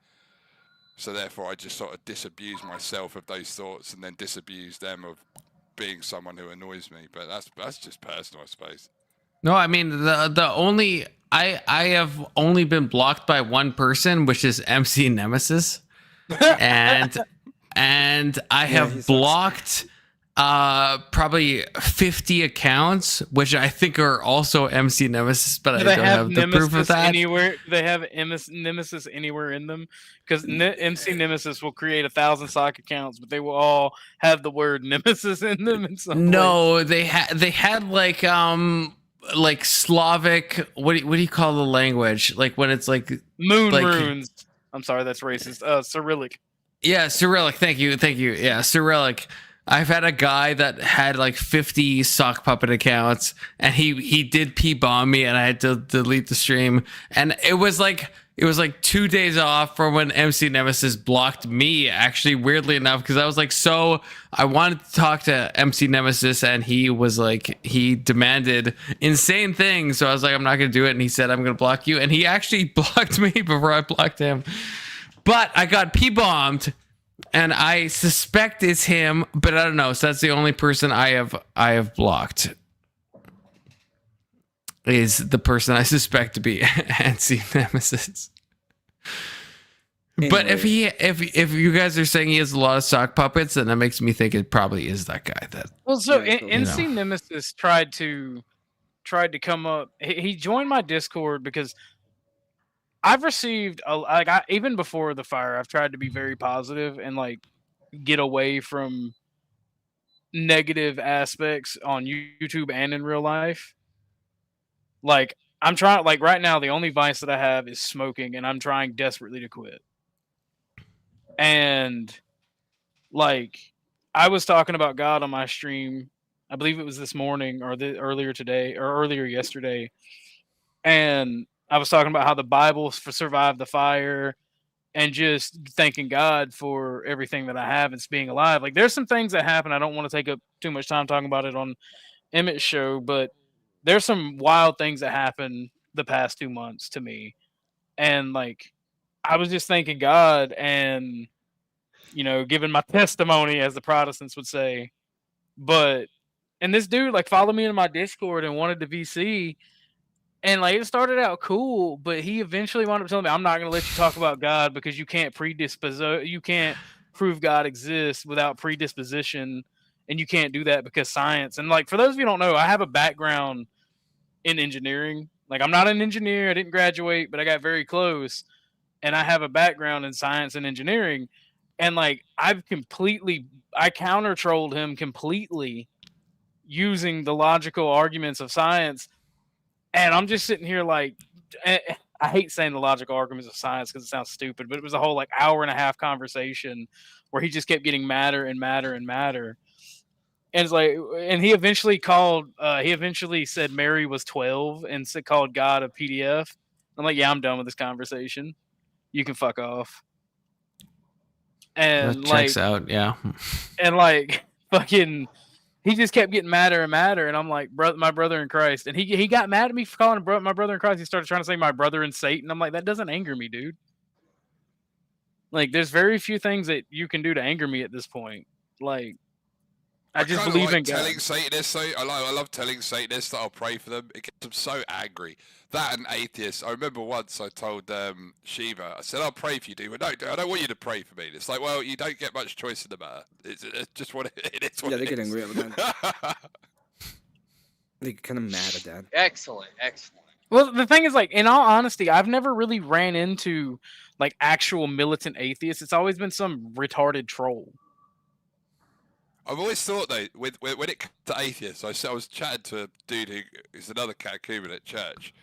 So therefore, I just sort of disabuse myself of those thoughts and then disabuse them of being someone who annoys me. But that's just personal, I suppose. No, I mean the only I have only been blocked by one person, which is MC Nemesis, and I have blocked probably 50 accounts, which I think are also MC Nemesis, but I don't have the proof of that. Anywhere they have Nemesis anywhere in them, because MC Nemesis will create 1,000 sock accounts, but they will all have the word Nemesis in them. In some no, they had like Slavic. What do you call the language? Like when it's like runes. I'm sorry, that's racist. Cyrillic. Yeah, Cyrillic. Thank you. Yeah, Cyrillic. I've had a guy that had like 50 sock puppet accounts, and he did P-bomb me, and I had to delete the stream. And it was like it was like 2 days off from when MC Nemesis blocked me, actually, weirdly enough, because I was like, so I wanted to talk to MC Nemesis, and he was like, he demanded insane things. So I was like, I'm not going to do it. And he said, I'm going to block you. And he actually blocked me before I blocked him. But I got P-bombed, and I suspect it's him, but I don't know. So that's the only person I have blocked. Is the person I suspect to be MC Nemesis. Anyway. But if you guys are saying he has a lot of sock puppets, then that makes me think it probably is that guy. That MC Nemesis tried to come up. He joined my Discord because I've received even before the fire, I've tried to be very positive and like get away from negative aspects on YouTube and in real life. Like, I'm trying, like, right now, the only vice that I have is smoking, and I'm trying desperately to quit. And, like, I was talking about God on my stream, I believe it was this morning or earlier today or earlier yesterday. And I was talking about how the Bible survived the fire and just thanking God for everything that I have and being alive. Like, there's some things that happen. I don't want to take up too much time talking about it on Emmet's show, but there's some wild things that happened the past 2 months to me. And like, I was just thanking God and, you know, giving my testimony, as the Protestants would say. And this dude like followed me in my Discord and wanted to VC. And like, it started out cool, but he eventually wound up telling me, I'm not going to let you talk about God because you can't you can't prove God exists without predisposition. And you can't do that because science. And like, for those of you who don't know, I have a background in engineering. Like, I'm not an engineer. I didn't graduate, but I got very close. And I have a background in science and engineering. And like, I counter trolled him completely using the logical arguments of science. And I'm just sitting here like, I hate saying the logical arguments of science because it sounds stupid, but it was a whole like hour and a half conversation where he just kept getting madder and madder and madder. And it's like, and he eventually said Mary was 12 and called God a PDF. I'm like, yeah, I'm done with this conversation. You can fuck off. And that checks out, yeah. And like, fucking, he just kept getting madder and madder. And I'm like, my brother in Christ. And he got mad at me for calling him my brother in Christ. He started trying to say my brother in Satan. I'm like, that doesn't anger me, dude. Like, there's very few things that you can do to anger me at this point. Like, I just believe like in God. telling Satanists, I love telling Satanists that I'll pray for them. It gets them so angry. That and atheists. I remember once I told Shiva, I said, I'll pray for you, dude. But no, I don't want you to pray for me. It's like, well, you don't get much choice in the matter. It's just what it is. Yeah, they're getting real, man. They're kind of mad at that. Excellent. Well, the thing is, like, in all honesty, I've never really ran into like actual militant atheists. It's always been some retarded troll. I've always thought though, when it comes to atheists, I was chatting to a dude who is another catechumen at church,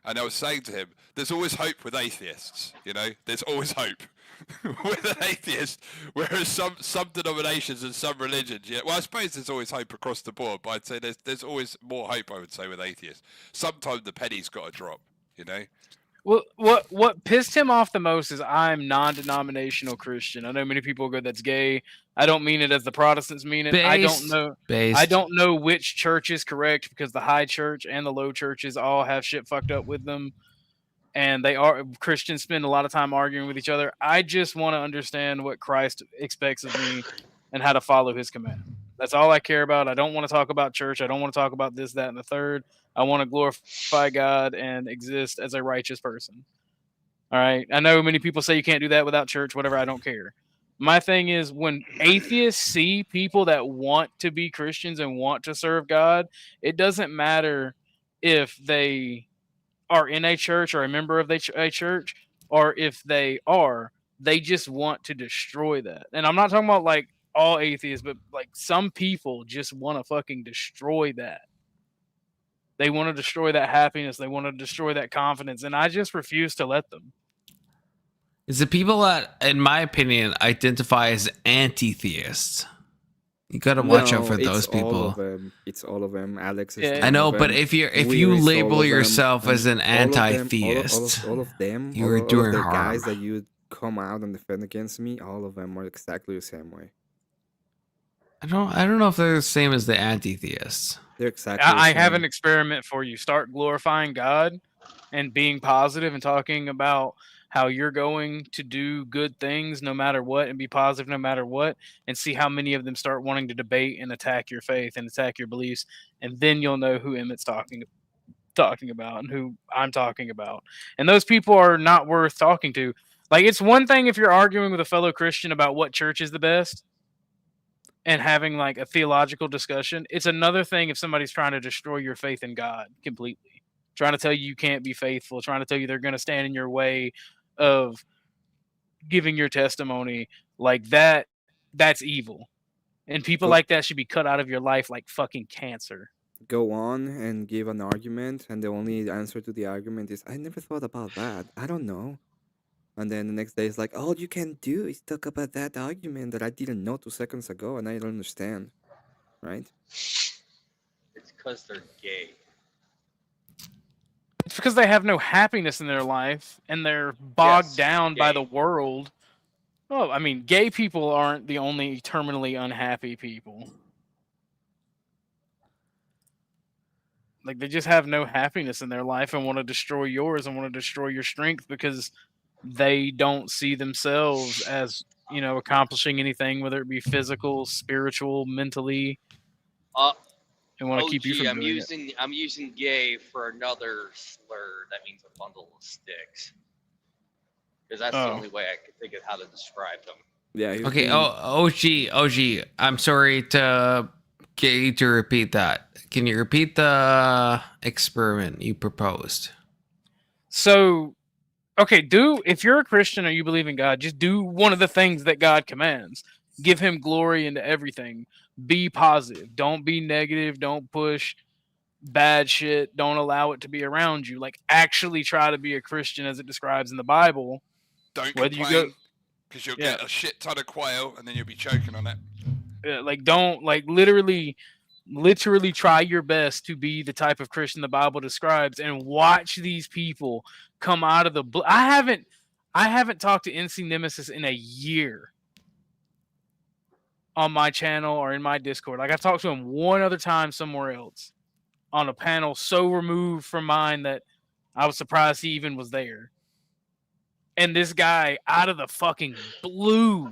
and I was saying to him, "There's always hope with atheists. You know, there's always hope with an atheist. Whereas some denominations and some religions, yeah. Well, I suppose there's always hope across the board, but I'd say there's always more hope. I would say with atheists. Sometimes the penny's got to drop. You know." Well, what pissed him off the most is I'm non-denominational Christian. I know many people go, "That's gay." I don't mean it as the Protestants mean it. I don't know. I don't know which church is correct because the high church and the low churches all have shit fucked up with them, and Christians spend a lot of time arguing with each other. I just want to understand what Christ expects of me and how to follow His command. That's all I care about. I don't want to talk about church. I don't want to talk about this, that, and the third. I want to glorify God and exist as a righteous person. All right. I know many people say you can't do that without church, whatever. I don't care. My thing is, when atheists see people that want to be Christians and want to serve God, it doesn't matter if they are in a church or a member of a church, or if they just want to destroy that. And I'm not talking about like all atheists, but like some people just want to fucking destroy that. They want to destroy that happiness. They want to destroy that confidence. And I just refuse to let them. It's the people that, in my opinion, identify as anti-theists. You gotta watch out No, for it's those all people. of them. It's all of them. Alex is Yeah. one I know, of but them. if you Weir is all label of them, yourself and as an all of them, anti-theist, all of them, you are all of doing the harm. guys that you come out and defend against me, all of them are exactly the same way. I don't know if they're the same as the anti-theists. They're exactly the I same. have an experiment for you. Start glorifying God and being positive and talking about how you're going to do good things no matter what and be positive no matter what, and see how many of them start wanting to debate and attack your faith and attack your beliefs, and then you'll know who Emmett's talking about and who I'm talking about. And those people are not worth talking to. Like, it's one thing if you're arguing with a fellow Christian about what church is the best and having like a theological discussion. It's another thing if somebody's trying to destroy your faith in God completely, trying to tell you can't be faithful, trying to tell you they're going to stand in your way of giving your testimony. Like that, that's evil. And people like that should be cut out of your life like fucking cancer. Go on and give an argument, and the only answer to the argument is, I never thought about that. I don't know. And then the next day it's like, all you can do is talk about that argument that I didn't know 2 seconds ago, and I don't understand. Right? It's because they're gay. It's because they have no happiness in their life and they're bogged down by the world. Oh, I mean, gay people aren't the only terminally unhappy people. Like, they just have no happiness in their life and want to destroy yours and want to destroy your strength because they don't see themselves as, you know, accomplishing anything, whether it be physical, spiritual, mentally. And want to keep you from doing it. I'm using gay for another slur that means a bundle of sticks. Because that's the only way I could think of how to describe them. Yeah. Okay. OG. I'm sorry to get you to repeat that. Can you repeat the experiment you proposed? So, okay, if you're a Christian or you believe in God, just do one of the things that God commands. Give him glory into everything. Be positive. Don't be negative. Don't push bad shit. Don't allow it to be around you. Like, actually try to be a Christian as it describes in the Bible. Don't complain, because you'll get a shit ton of quail and then you'll be choking on it. Like, don't, like, literally try your best to be the type of Christian the Bible describes, and watch these people come out of the I haven't talked to NC Nemesis in a year on my channel or in my Discord. Like, I've talked to him one other time somewhere else on a panel so removed from mine that I was surprised he even was there. And this guy, out of the fucking blue,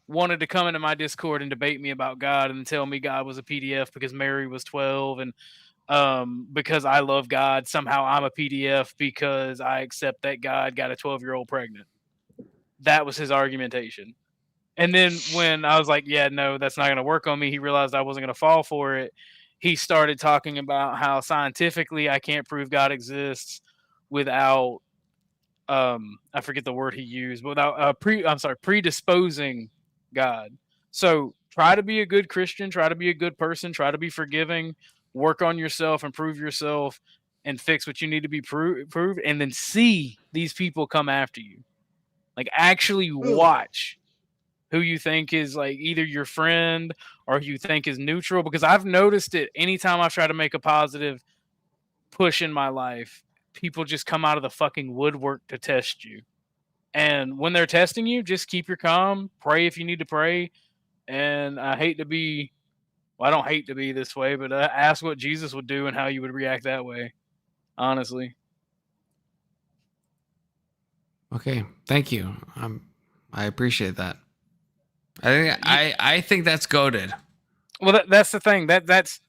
wanted to come into my Discord and debate me about God and tell me God was a PDF because Mary was 12, and because I love God, somehow I'm a PDF because I accept that God got a 12-year-old pregnant. That was his argumentation. And then when I was like, yeah, no, that's not going to work on me, he realized I wasn't going to fall for it. He started talking about how scientifically I can't prove God exists without, I forget the word he used, without predisposing God. So try to be a good Christian, try to be a good person, try to be forgiving, work on yourself, improve yourself, and fix what you need to be proved, and then see these people come after you. Like, actually watch who you think is like either your friend or who you think is neutral, because I've noticed it anytime I've tried to make a positive push in my life, people just come out of the fucking woodwork to test you. And when they're testing you, just keep your calm, pray if you need to pray. And I don't hate to be this way, but ask what Jesus would do and how you would react that way. Honestly. Okay, thank you. I appreciate that. I think that's goated. Well, that's the thing. That's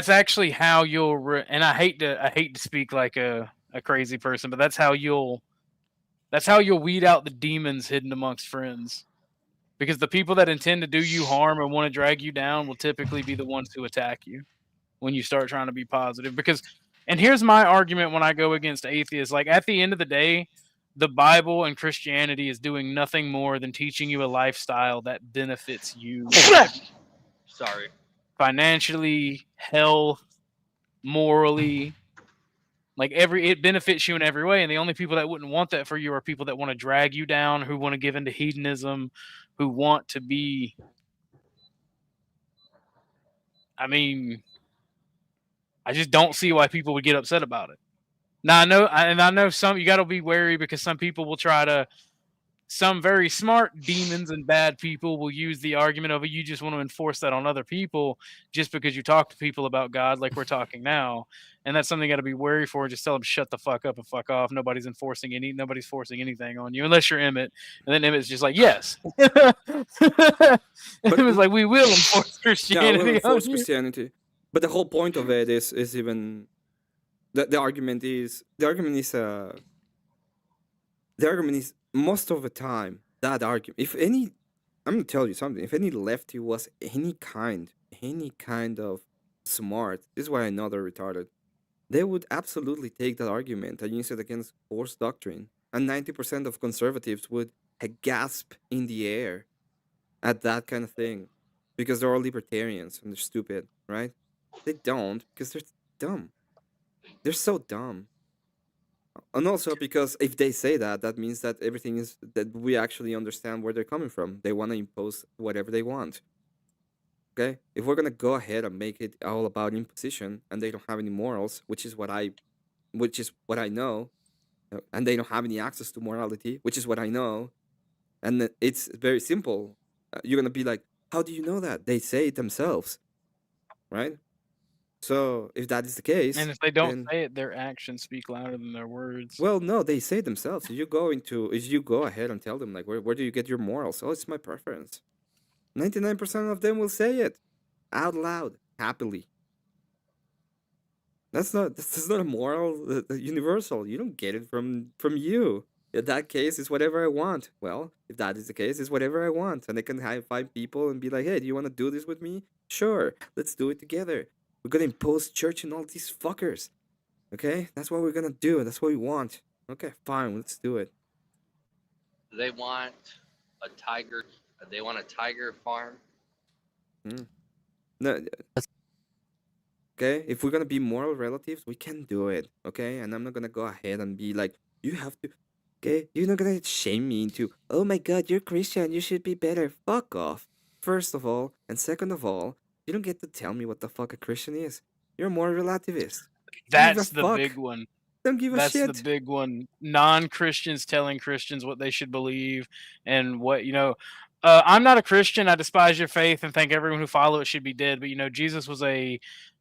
actually how you'll. And I hate to speak like a crazy person, but that's how you'll weed out the demons hidden amongst friends. Because the people that intend to do you harm and want to drag you down will typically be the ones who attack you when you start trying to be positive. And here's my argument when I go against atheists. Like, at the end of the day, the Bible and Christianity is doing nothing more than teaching you a lifestyle that benefits you. Sorry. Financially, health, morally. Like, it benefits you in every way. And the only people that wouldn't want that for you are people that want to drag you down, who want to give into hedonism, who want to be I mean, I just don't see why people would get upset about it. Now I know some, you got to be wary because some people will try to, some very smart demons and bad people will use the argument of you just want to enforce that on other people just because you talk to people about God like we're talking now. And that's something you got to be wary for. Just tell them shut the fuck up and fuck off. Nobody's forcing anything on you unless you're Emmett. And then Emmett's just like, yes. Emmett's like, we will enforce Christianity. Yeah, we'll enforce Christianity. But the whole point of it is even the argument is most of the time that argument. If any, I'm gonna tell you something. If any lefty was any kind of smart, this is why I know they're retarded. They would absolutely take that argument and use it against forced doctrine. And 90% of conservatives would gasp in the air at that kind of thing because they're all libertarians and they're stupid, right? They don't because they're dumb. They're so dumb. And also because if they say that, that means that everything is that we actually understand where they're coming from. They want to impose whatever they want. Okay? If we're gonna go ahead and make it all about imposition and they don't have any morals, which is what I know, and they don't have any access to morality, which is what I know, and it's very simple. You're gonna be like, how do you know that? They say it themselves, right? So if that is the case, and if they don't say it, their actions speak louder than their words. Well, no, they say it themselves. If you go ahead and tell them like, where do you get your morals? Oh, it's my preference. 99% of them will say it out loud, happily. That's not a moral universal. You don't get it from you. In that case, it's whatever I want. Well, if that is the case, it's whatever I want. And I can find people and be like, hey, do you want to do this with me? Sure, let's do it together. We're going to impose church on all these fuckers. Okay? That's what we're going to do. That's what we want. Okay, fine, let's do it. They want a tiger. They want a tiger farm. No. Okay, if we're gonna be moral relatives, we can do it. Okay, and I'm not gonna go ahead and be like, you have to. Okay, you're not gonna shame me into, oh my god, you're Christian, you should be better. Fuck off. First of all, and second of all, you don't get to tell me what the fuck a Christian is. You're a moral relativist. That's the big one. Don't give a shit. That's the big one. Non-Christians telling Christians what they should believe and what, I'm not a Christian. I despise your faith and think everyone who follows it should be dead. But, Jesus was a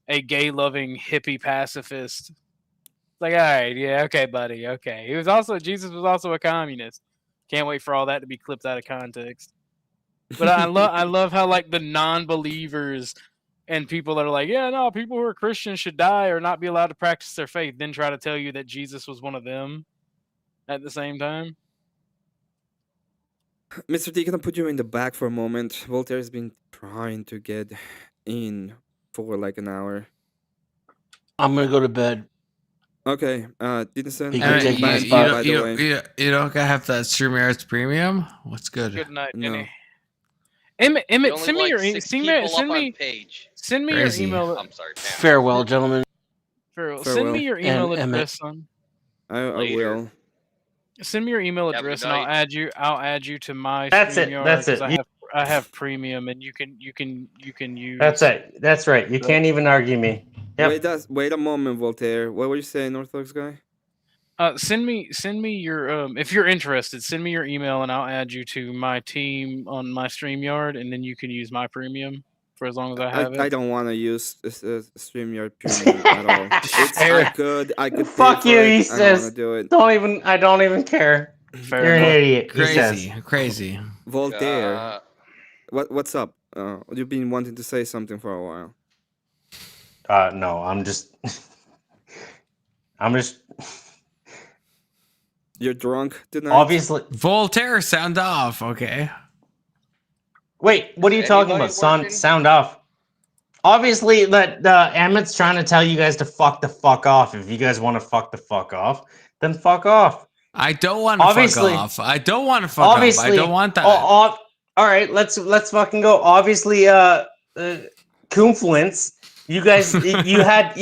gay-loving hippie pacifist. It's like, all right, yeah, okay, buddy, okay. Jesus was also a communist. Can't wait for all that to be clipped out of context. But I love how like the non-believers and people that are like, yeah, no, people who are Christians should die or not be allowed to practice their faith, then try to tell you that Jesus was one of them at the same time. Mr. D, can I put you in the back for a moment? Voltaire's been trying to get in for like an hour. I'm gonna go to bed. Okay, Didn't you don't have that StreamYard's premium? What's good? Good night, Jenny. No. Emmett, send me your email. I'm sorry. Farewell, gentlemen. Farewell. Send me your email address, son. I will. Send me your email address and I'll add you to my. That's it. That's it. I have premium and you can use. That's it. That's right. You can't even argue me. Yep. Wait a moment, Voltaire. What were you saying, Orthodox guy? Send me your if you're interested, send me your email and I'll add you to my team on my StreamYard and then you can use my premium for as long as I have it. I don't want to use StreamYard premium at all. I could fuck you, he says. Do I don't even care. Fair You're enough. an idiot. Crazy. Voltaire. What's up? You've been wanting to say something for a while. No, I'm just You're drunk tonight? Obviously. Voltaire, sound off, okay? Wait, what are you talking about? Sound off. Obviously, that Emmett's trying to tell you guys to fuck the fuck off. If you guys want to fuck the fuck off, then fuck off. I don't want to fuck off. I don't want to fuck off. I don't want that. All right, let's fucking go. Obviously, confluence. You guys, you had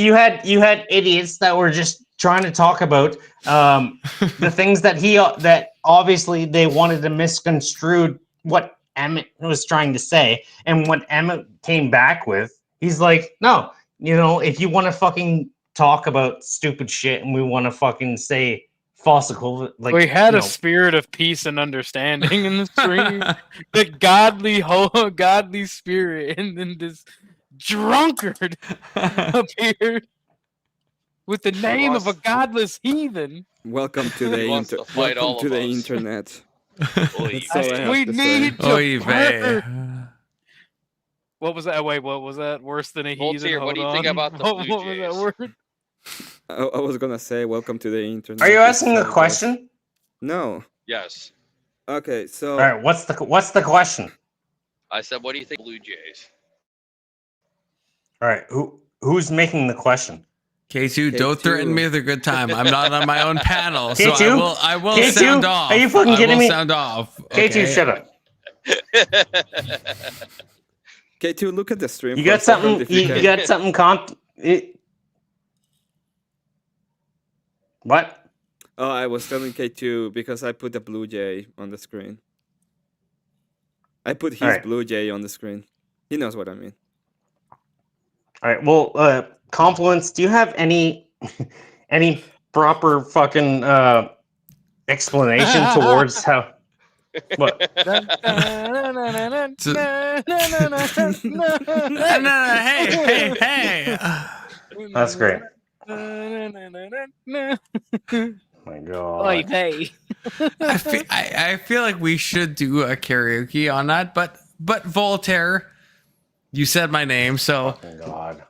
idiots that were just trying to talk about the things that obviously they wanted to misconstrue what Emmett was trying to say, and what Emmett came back with. He's like, no, if you want to fucking talk about stupid shit and we want to fucking say falsical, like we had a spirit of peace and understanding in the stream, the godly spirit, and then this drunkard appeared with the name of a godless heathen. Welcome to the internet. We need to burn. What was that? Wait, what was that? Worse than a heathen? What do you think about the Blue What was that word? I was gonna say welcome to the internet. Are you asking a question? No. Yes. Okay, so. All right, what's the question? I said, what do you think, Blue Jays? All right, who's making the question? K2, don't threaten me with a good time. I'm not on my own panel, K2? so I will K2? sound off. Are you fucking kidding me? Sound off. Okay? K2, shut up. K2, look at the stream. You got something? You got something? What? Oh, I was telling K2 because I put the Blue Jay on the screen. I put his Blue Jay on the screen. He knows what I mean. All right. Well, Confluence, do you have any proper fucking explanation towards how? What? Hey. That's great. My God. Oy vey. I feel like we should do a karaoke on that, but Voltaire, you said my name, so. Fucking God.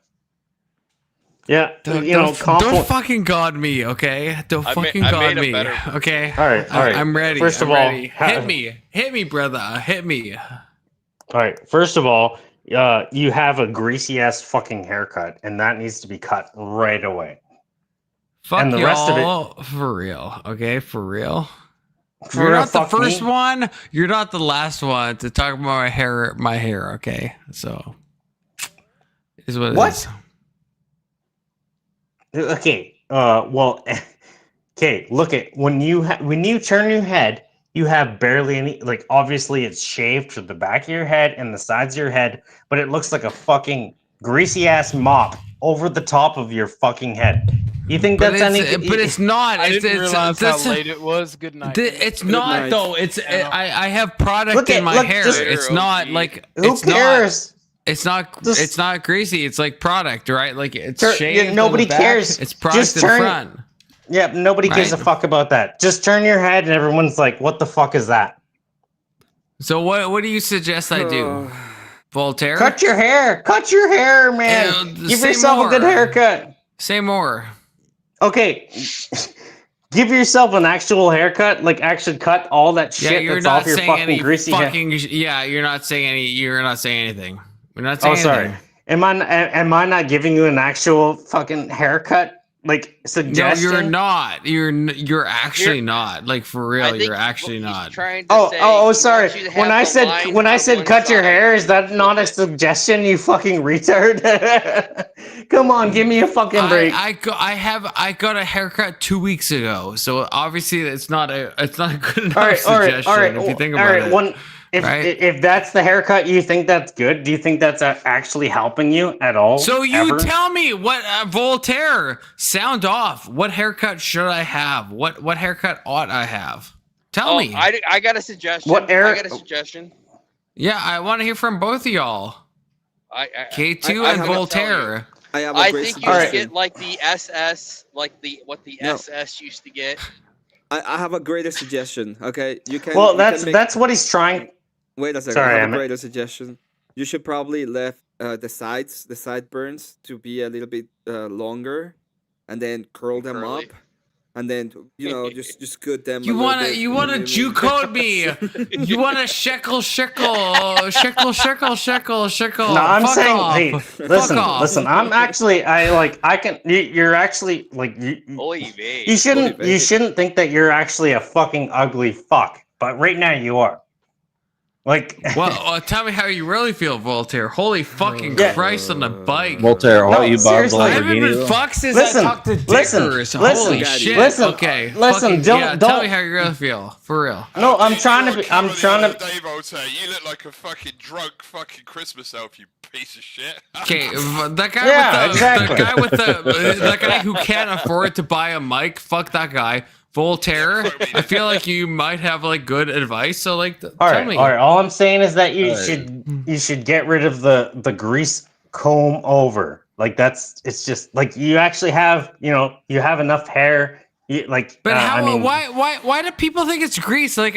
Yeah, don't fucking God me, okay? Don't fucking God me, okay? All right. I'm ready. First of all, hit me, brother, hit me. All right. First of all, you have a greasy ass fucking haircut, and that needs to be cut right away. Fuck and the rest of it, for real, okay? For real. You're not the first one. You're not the last one to talk about my hair, okay? So, is what it is. Okay. Well. Okay. Look at when you turn your head, you have barely any. Like, obviously, it's shaved to the back of your head and the sides of your head, but it looks like a fucking greasy ass mop over the top of your fucking head. You think that's anything? But it's not. I didn't realize how late it was. Good night. It's not though. It's I have product in my hair. It's not like who cares? It's not greasy. It's like product, right? Like it's shaved. Nobody on the back. cares. It's product in front. Yeah, nobody gives a fuck about that. Just turn your head, and everyone's like, "What the fuck is that?" So what do you suggest I do, Voltaire? Cut your hair, man. Give yourself a good haircut. Say more. Okay. Give yourself an actual haircut, like actually cut all that shit that's off your fucking greasy hair. Yeah, you're not saying anything. We're not saying anything. Sorry. Am I not giving you an actual fucking haircut? Like suggestion? No, you're not. You're actually not. Like for real, you're actually not. Sorry. When I said cut your hair, is that not a suggestion? You fucking retard. Come on, give me a fucking break. I got a haircut 2 weeks ago, so obviously it's not a good enough suggestion if you think about it. If that's the haircut, you think that's good? Do you think that's actually helping you at all? So you tell me what Voltaire, sound off. What haircut should I have? What haircut ought I have? Tell me. I got a suggestion. I got a suggestion. Yeah, I want to hear from both of y'all. K2 and Voltaire. I think you should get like the SS, like what the SS used to get. I have a greater suggestion. Okay, you can. Well, that's what he's trying. Wait a second. Sorry, I have a greater suggestion. You should probably left the sideburns to be a little bit longer, and then curl them up, and then just cut them. You wanna Jew code me? You wanna shekel? No, I'm saying, hey, listen. I'm actually, you're actually like you shouldn't think that you're actually a fucking ugly fuck, but right now you are. Like, well, tell me how you really feel, Voltaire. Holy fucking Christ on the bike. Voltaire, No, you bought the seriously. I haven't been Lamborghini. fucked since Listen, I talked to listen, Dickers. listen, Holy shit. listen, Okay. listen, fucking, don't- yeah, don't- tell me how you really feel. For real. No, I'm Dude, trying you're to be. a I'm camera trying the to. other day, Voltaire. You look like a fucking drunk fucking Christmas elf, you piece of shit. Okay, that guy Yeah, with the, exactly. the guy with the guy who can't afford to buy a mic, fuck that guy. Voltaire, I feel like you might have like good advice. So like, tell me. All right. All I'm saying is that you All right. should get rid of the grease comb over. Like it's just like you actually have you have enough hair. But how? I mean, why do people think it's grease? Like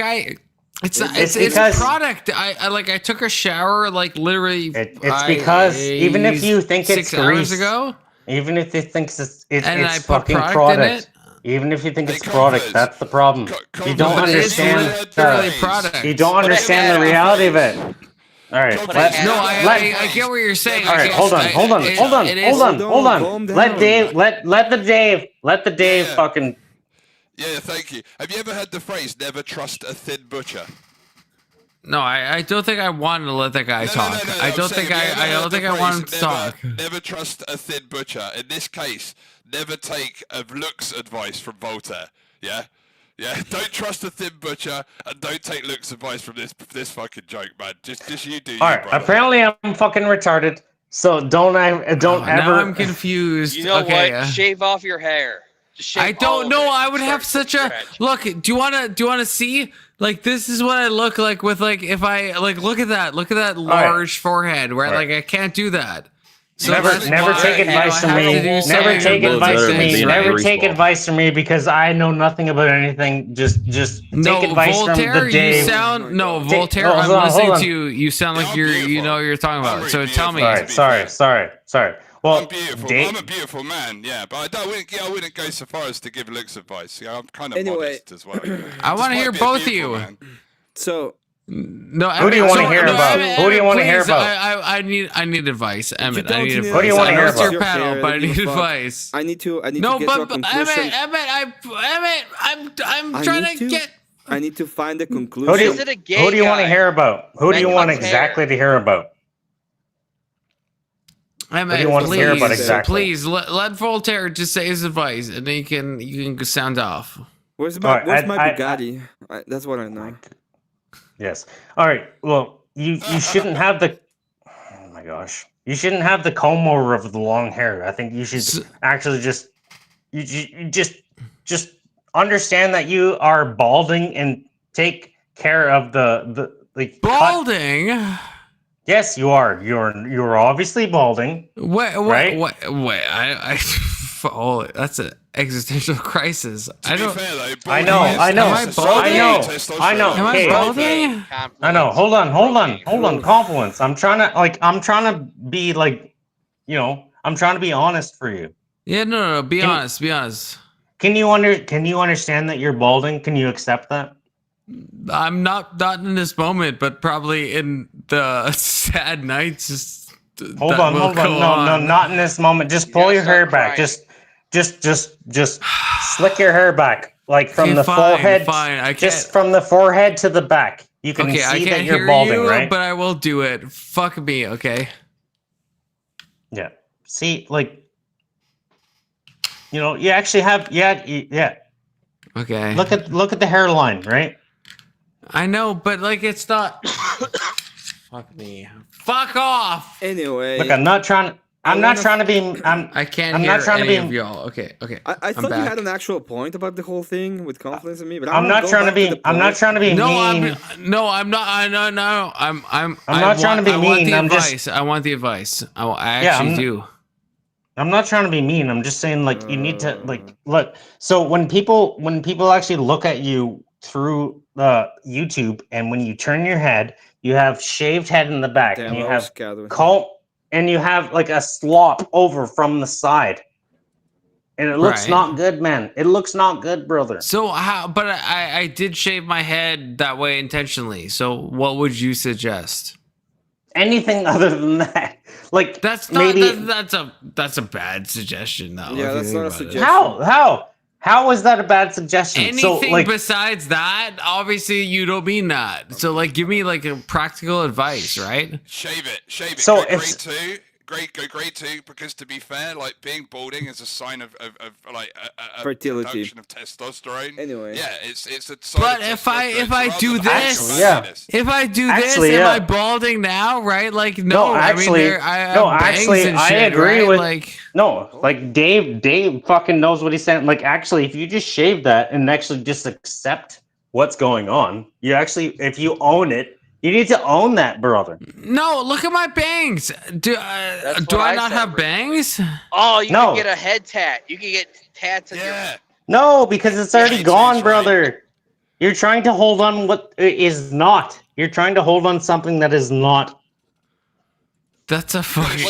it's a because- product. I took a shower like literally. It's because even if you think it's 6 hours grease, ago, even if it thinks it's and I put fucking product product. in it. Even if you think Hey, it's product, Converse. that's the problem. You don't But it's understand. literally product. You don't Put a understand hat the on. reality of it. All right, Put a let, hat No, on. I get what you're saying. all right, hold on. Calm Hold on. Calm Let down. Dave, let the Dave Yeah. fucking. Yeah, thank you. Have you ever heard the phrase "never trust a thin butcher"? No, I don't think I wanted to let that guy talk. I don't think I want him to talk. Never trust a thin butcher. In this case, never take a looks advice from Voltaire. Yeah? Yeah, don't trust a thin butcher and don't take looks advice from this fucking joke, man. Just you do you, All right, brother. apparently I'm fucking retarded. So don't ever. Now I'm confused. You know okay, what? Shave off your hair. Just shave I all don't of know. it. I would have Start such from a scratch. look. Do you wanna see? Like this is what I look like with like if I like look at that large forehead where like I can't do that. So never that's never why, take you know, advice I from have to me. do Never something take about advice this, from me. right? Never take advice from me because I know nothing about anything. Just No, take advice Voltaire, from the Dave. you sound no Dave- Voltaire. hold I'm on, listening hold on. to you. You sound like Yeah, I'm you know what you're talking I'm about. So really tell me. beautiful. All right, sorry. Well, I'm beautiful. Dave, I'm a beautiful man, yeah, but I wouldn't go so far as to give looks advice. Yeah, I'm kind of Anyway. modest as well. I want to Despite hear being both of beautiful, you. man. So No, Who do you wanna hear about? Who do you wanna hear please, about? I need advice, Emmett. I don't need need advice. Who do you wanna I know hear it's your about? panel, Your but I hair, need give a fuck. advice. I need to No, get to a but conclusion. Emmett, I'm I trying need to to- get. I need to find a Who do conclusion. Is it a gay Who do you want to guy hear about? Who do that you want cuts hair? exactly to hear about? Emmett, you want to hear about please, exactly? please let Voltaire just say his advice, and then you can sound off. Where's All right, my I- Bugatti? That's what I know. Yes. All right. Well, you shouldn't have the. Oh my gosh. You shouldn't have the comb over of the long hair. I think you should actually just you just understand that you are balding and take care of the cut. Balding. Yes, you are. You're obviously balding. Wait. Oh, that's an existential crisis. I don't. Fair, though, I know. Am I balding? I know. Am I Okay. balding? I know. Hold on. Compliments. I'm trying to be like, I'm trying to be honest for you. Yeah, no. Be honest. Be honest. Can you understand that you're balding? Can you accept that? I'm not in this moment, but probably in the sad nights. Hold on. No, not in this moment. Just pull your hair back. Just slick your hair back, like from Okay, the forehead. Fine. I Just can't. from the forehead to the back. You can Okay, I see can't that you're hear balding, you, right? but I will do it. Fuck me, okay? Yeah. See, like, you actually have. Yeah. Okay. Look at the hairline, right? I know, but like it's not. Fuck me. Fuck off. Anyway, Look, I'm not trying to be. I can't I'm hear not trying to any be- of y'all. Okay. I I'm thought you back. had an actual point about the whole thing with confidence in me, but I'm not trying to be. I'm not trying to be No, mean. I'm not. I no. I'm not trying to be I want mean, the I'm just- advice. I want the advice. I Yeah, actually do. I'm not trying to be mean. I'm just saying, like, you need to look. So when people actually look at you through YouTube, and when you turn your head, you have shaved head in the back, and you have comb, and you have like a slop over from the side, and it looks Right. not good, man. It looks not good, brother. So how? But I did shave my head that way intentionally. So what would you suggest? Anything other than that, like That's not. maybe That's a bad suggestion, though. Yeah, if you that's think not a about it. suggestion. How is that a bad suggestion? Anything besides that, obviously you don't mean that. So like, give me like a practical advice, right? Shave it. So go if grade 2, because to be fair, like being balding is a sign of like a fertility, production of testosterone. Anyway, yeah, it's a sign But of if I testosterone, do rather than this, actual if I do Actually, this, yeah. am I balding now? Right? Like No, actually, I have bangs actually, and I shit, agree right? with like. No, like Dave fucking knows what he's saying. Like, actually, if you just shave that and actually just accept what's going on, you actually, if you own it, you need to own that, brother. No, look at my bangs. Do I not have bangs? Oh, you No. can get a head tat. You can get tats in your. No, because it's already gone, brother. You're trying to hold on what is not. You're trying to hold on something that is not. That's a fucking.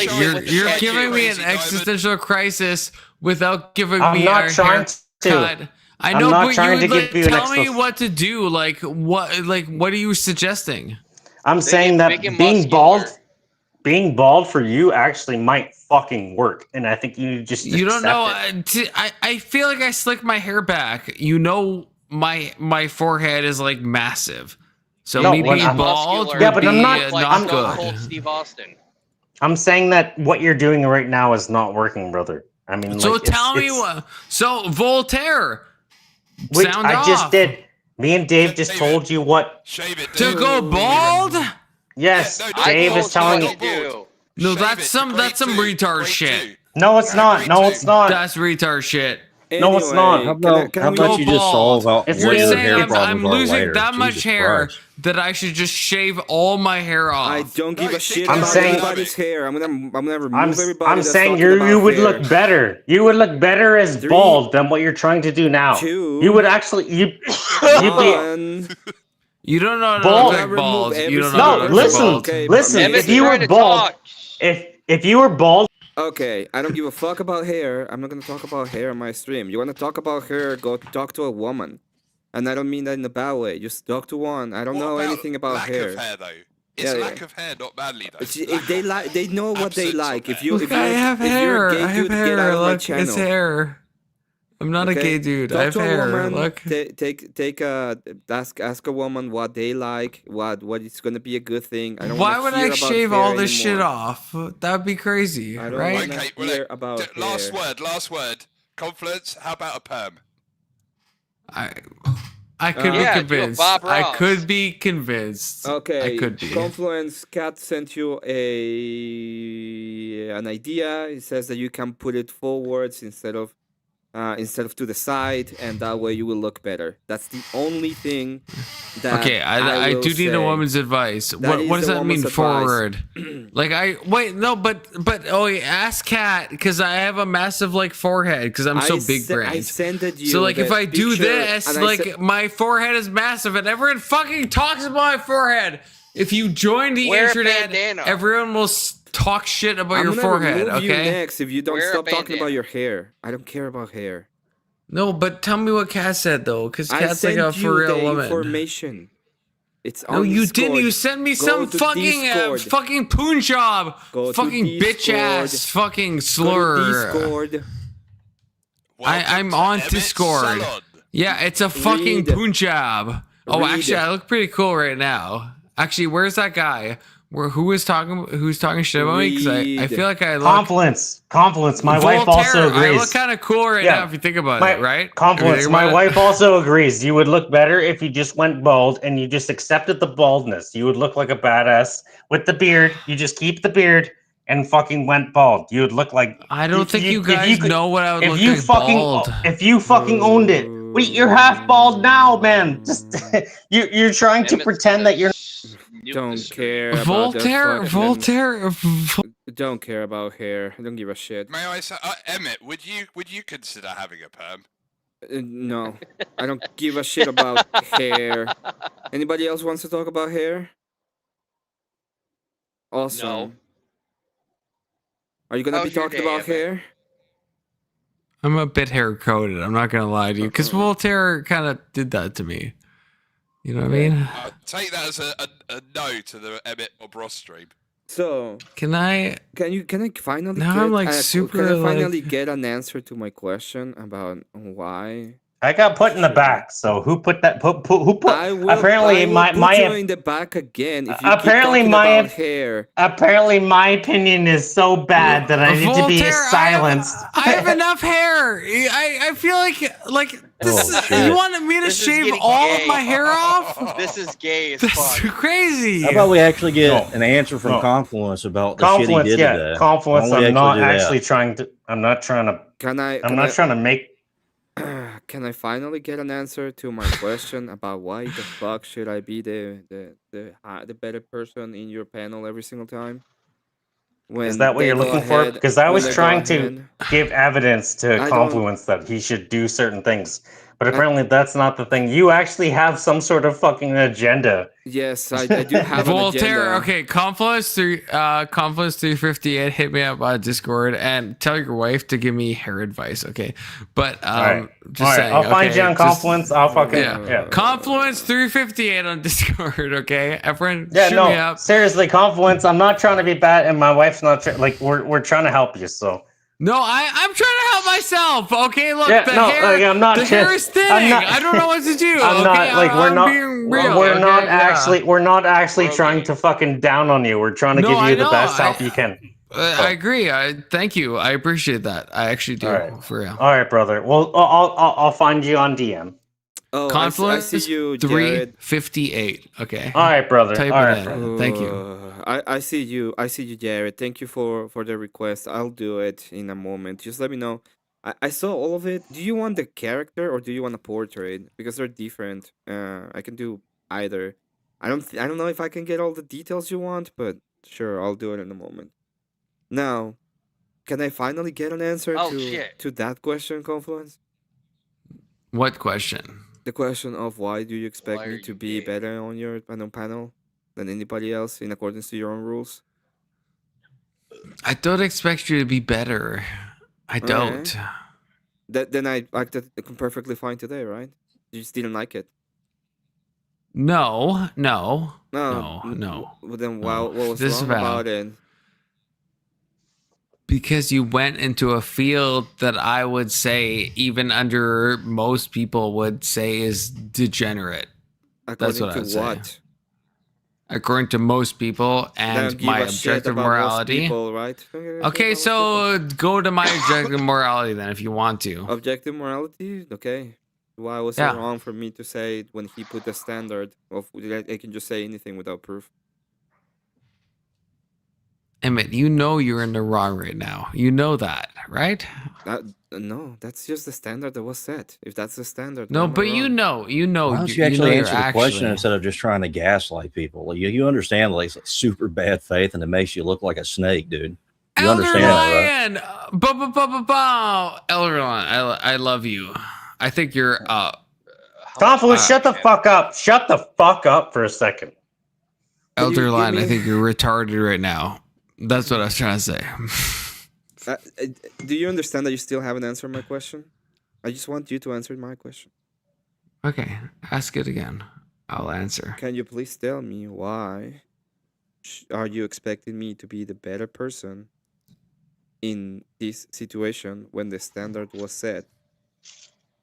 You're giving me an existential crisis without giving I'm me not a trying haircut. to. I I'm know, not but trying you to would give you an tell me extra- what to do. Like what are you suggesting? I'm saying that being bald for you actually might fucking work, and I think you just You don't know. accept it. I feel like I slick my hair back. You know, my forehead is like massive. So No, me when being I'm bald muscular, would but I'm be not- like not Stone good. Cold Steve Austin. I'm saying that what you're doing right now is not working, brother. I mean, So like, tell me what. So Voltaire, Which sound I off. just did. Me and Dave just told you what Shave it. To go bald? Yes, Yeah, no, Dave is telling you. bald. No, Shave that's it some to that's some grade retard 2. shit. No, it's not. No, it's not. That's retard shit. No, it's not. How about can how we- about Go you just bald. solve out If You're what your saying hair I'm problems are losing later? that much Jesus hair Christ. that I should just shave all my hair off. I don't give a shit I'm about saying- anybody's hair. I'm gonna remove I'm everybody. that's saying talking about you would hair. look better. You would look better as Three, bald than what you're trying to do now. two, You would actually you'd be One. You don't know how to Bald. look like Remove bald. every You don't know No, how to look like listen, bald. Okay, listen. Emmett's If you trying were to bald, talk. if you were bald, Okay, I don't give a fuck about hair. I'm not gonna talk about hair on my stream. You wanna talk about hair? Go talk to a woman. And I don't mean that in a bad way. Just talk to one. I don't What know about anything about lack hair. of hair though? It's Yeah, lack yeah. of hair, not badly though. If they like, they know what they Absence of like. If hair. you, Look, if you're, I have if you're hair. a gay I have dude, get out hair. of my Look, channel. it's hair. I'm not a gay dude. Talk I have to a hair. woman. Look. Ask a woman what they like. What is gonna be a good thing. I don't. Why wanna would hear I about shave hair all this shit anymore. off? That'd be crazy, I don't right? wanna Okay, well, hear about last hair. word. Confluence. How about a perm? I could be Yeah, do a convinced. Bob I Ross. could be convinced. Okay, I could be. Confluence Cat sent you an idea. It says that you can put it forwards instead of to the side, and that way you will look better. That's the only thing that Okay, I will do need a say. woman's advice. That is What does the that mean, woman's advice. forward? Like ask Kat, because I have a massive like forehead because I'm so big I brained. sent you. So like if the I do picture, this, and I like said- my forehead is massive, and everyone fucking talks about my forehead. If you join the Wear a internet, bandana. everyone will talk shit about I'm your gonna forehead. remove you Okay. next if you don't Wear a stop talking bandana. about your hair. I don't care about hair. No, but tell me what Kat said though, because I Kat's like sent a you for real the woman. information. It's on No, you Discord. didn't. You sent me Go some to fucking Discord. fucking Punjab, Go to fucking bitch ass, Discord. fucking Go to slur. Discord. I'm on Discord. Yeah, it's a fucking Read. Punjab. Oh, Read. actually, I look pretty cool right now. Actually, where's that guy? Who's talking shit about me? Because I Read. feel like I look. Confluence. My wife also Voltaire, agrees. I look kind of cool right Yeah. now if you think about it, right? If you Confluence. think My about it. wife also agrees. You would look better if you just went bald and you just accepted the baldness. You would look like a badass with the beard. You just keep the beard and fucking went bald. You would look like. I don't think you guys know what I would If look you like fucking, bald. if you fucking owned it. Wait, you're half bald now, man. Just you're trying to Emmett's pretend gonna that you're. nuke Don't the stream. care about Voltaire, the Voltaire. Don't care about hair. I don't give a shit. May I say, Emmett? Would you consider having a perm? No, I don't give a shit about hair. Anybody else wants to talk about hair? Awesome. No. Are you gonna How's be your talking day, about Emmett? hair? I'm a bit hair coated. I'm not gonna lie to you, because Voltaire kind of did that to me. You know what I mean? Take that as a no to the Emmett or Bros stream. So Can I finally now get I'm like can super I finally like get an answer to my question about why? I got put in the should back. So who put that? Who put? I Apparently, will put you my in the back again if you keep apparently talking my about hair. apparently my opinion is so bad that I need to be Voltaire, silenced. I have enough hair. I feel like this Oh, is, shit. you wanted me to This is shave getting all gay. of my hair off? This is gay as That's fuck. crazy. How about we actually get No. an answer from No. Confluence about the shit he Confluence, did yeah, today? Confluence. Why don't we I'm not do that? actually trying to. I'm not trying to. Can I I'm not trying to make. can I finally get an answer to my question about why the fuck should I be the better person in your panel every single time? Is that what you're looking for? Because I was trying to give evidence to Confluence that he should do certain things, but apparently that's not the thing. You actually have some sort of fucking agenda. Yes, I do have an Voltaire, agenda. okay, Confluence 358, hit me up on Discord and tell your wife to give me hair advice, okay? But just saying, I'll find okay, you on Confluence. I'll fucking yeah. Confluence 358 on Discord, okay? Everyone, Yeah, shoot no, me up. seriously, Confluence. I'm not trying to be bad, and my wife's not like we're trying to help you. So No, I'm trying to help myself. Okay, look, yeah, the no, hair, like, I'm not. the hair is thinning. I don't know what to do. I'm not okay? like we're I'm not. being real, We're not okay? Yeah. actually. We're not actually trying to fucking down on you. We're trying to No, give I you the know, best help you can. I agree. Thank you. I appreciate that. I actually do. All right. For real. All right, brother. Well, I'll find you on DM. Oh, Confluence I see you, Jared. 358. Okay. All right, brother. Type All it right, in. brother. Thank you. I see you. I see you, Jared. Thank you for the request. I'll do it in a moment. Just let me know. I saw all of it. Do you want the character or do you want a portrait? Because they're different. I can do either. I don't know if I can get all the details you want, but sure, I'll do it in a moment. Now, can I finally get an answer to that question, Confluence? What question? The question of why do you expect me to be better on your panel than anybody else in accordance to your own rules? I don't expect you to be better. I don't. Then I acted perfectly fine today, right? You just didn't like it. No. Well, then what was This wrong about it? Because you went into a field that I would say, even under most people would say, is degenerate. That's what I would say. According to most people and my objective morality. People, right? Okay, so go to my objective morality then if you want to. Objective morality? Okay. Why was it wrong for me to say when he put the standard of I can just say anything without proof? Emmett, you know you're in the wrong right now. You know that, right? No, that's just the standard that was set. If that's the standard, no, but you know. Why don't you actually answer the question instead of just trying to gaslight people? Like, you understand, like, it's super bad faith, and it makes you look like a snake, dude. You understand that, right? Elder Lion, I love you. I think you're Confluence, shut the fuck up. Shut the fuck up for a second. Elder Lion, I think you're retarded right now. That's what I was trying to say. Do you understand that you still haven't answered my question? I just want you to answer my question. Okay, ask it again. I'll answer. Can you please tell me why are you expecting me to be the better person in this situation when the standard was set